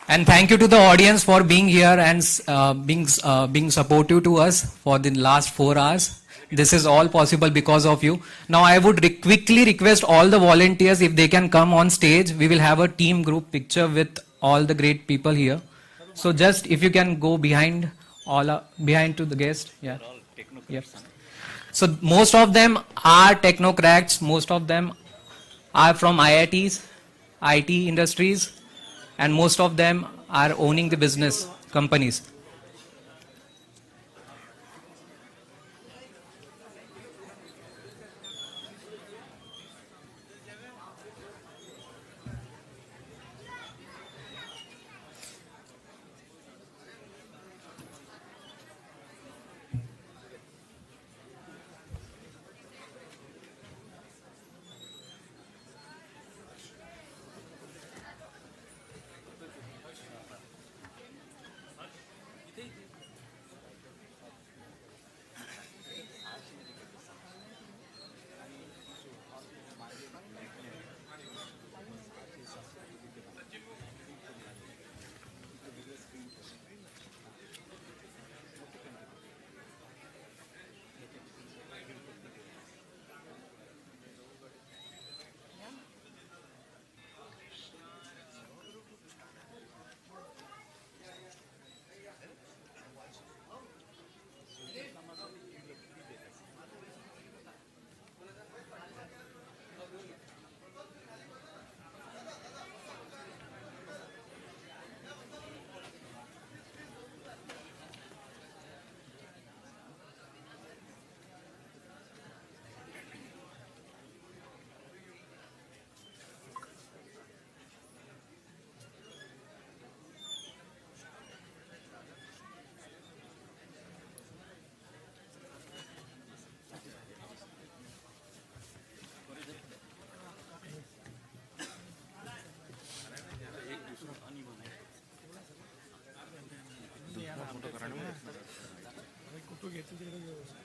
and thank you to the audience for being here and being supportive to us for the last 4 hours. This is all possible because of you. Now I would quickly request all the volunteers if they can come on stage. We will have a team group picture with all the great people here. So just if you can go behind to the guest. Yeah. Yes. So most of them are technocrats. Most of them are from IITs, IT industries, and most of them are owning the business companies. Photo घेतो तिकडे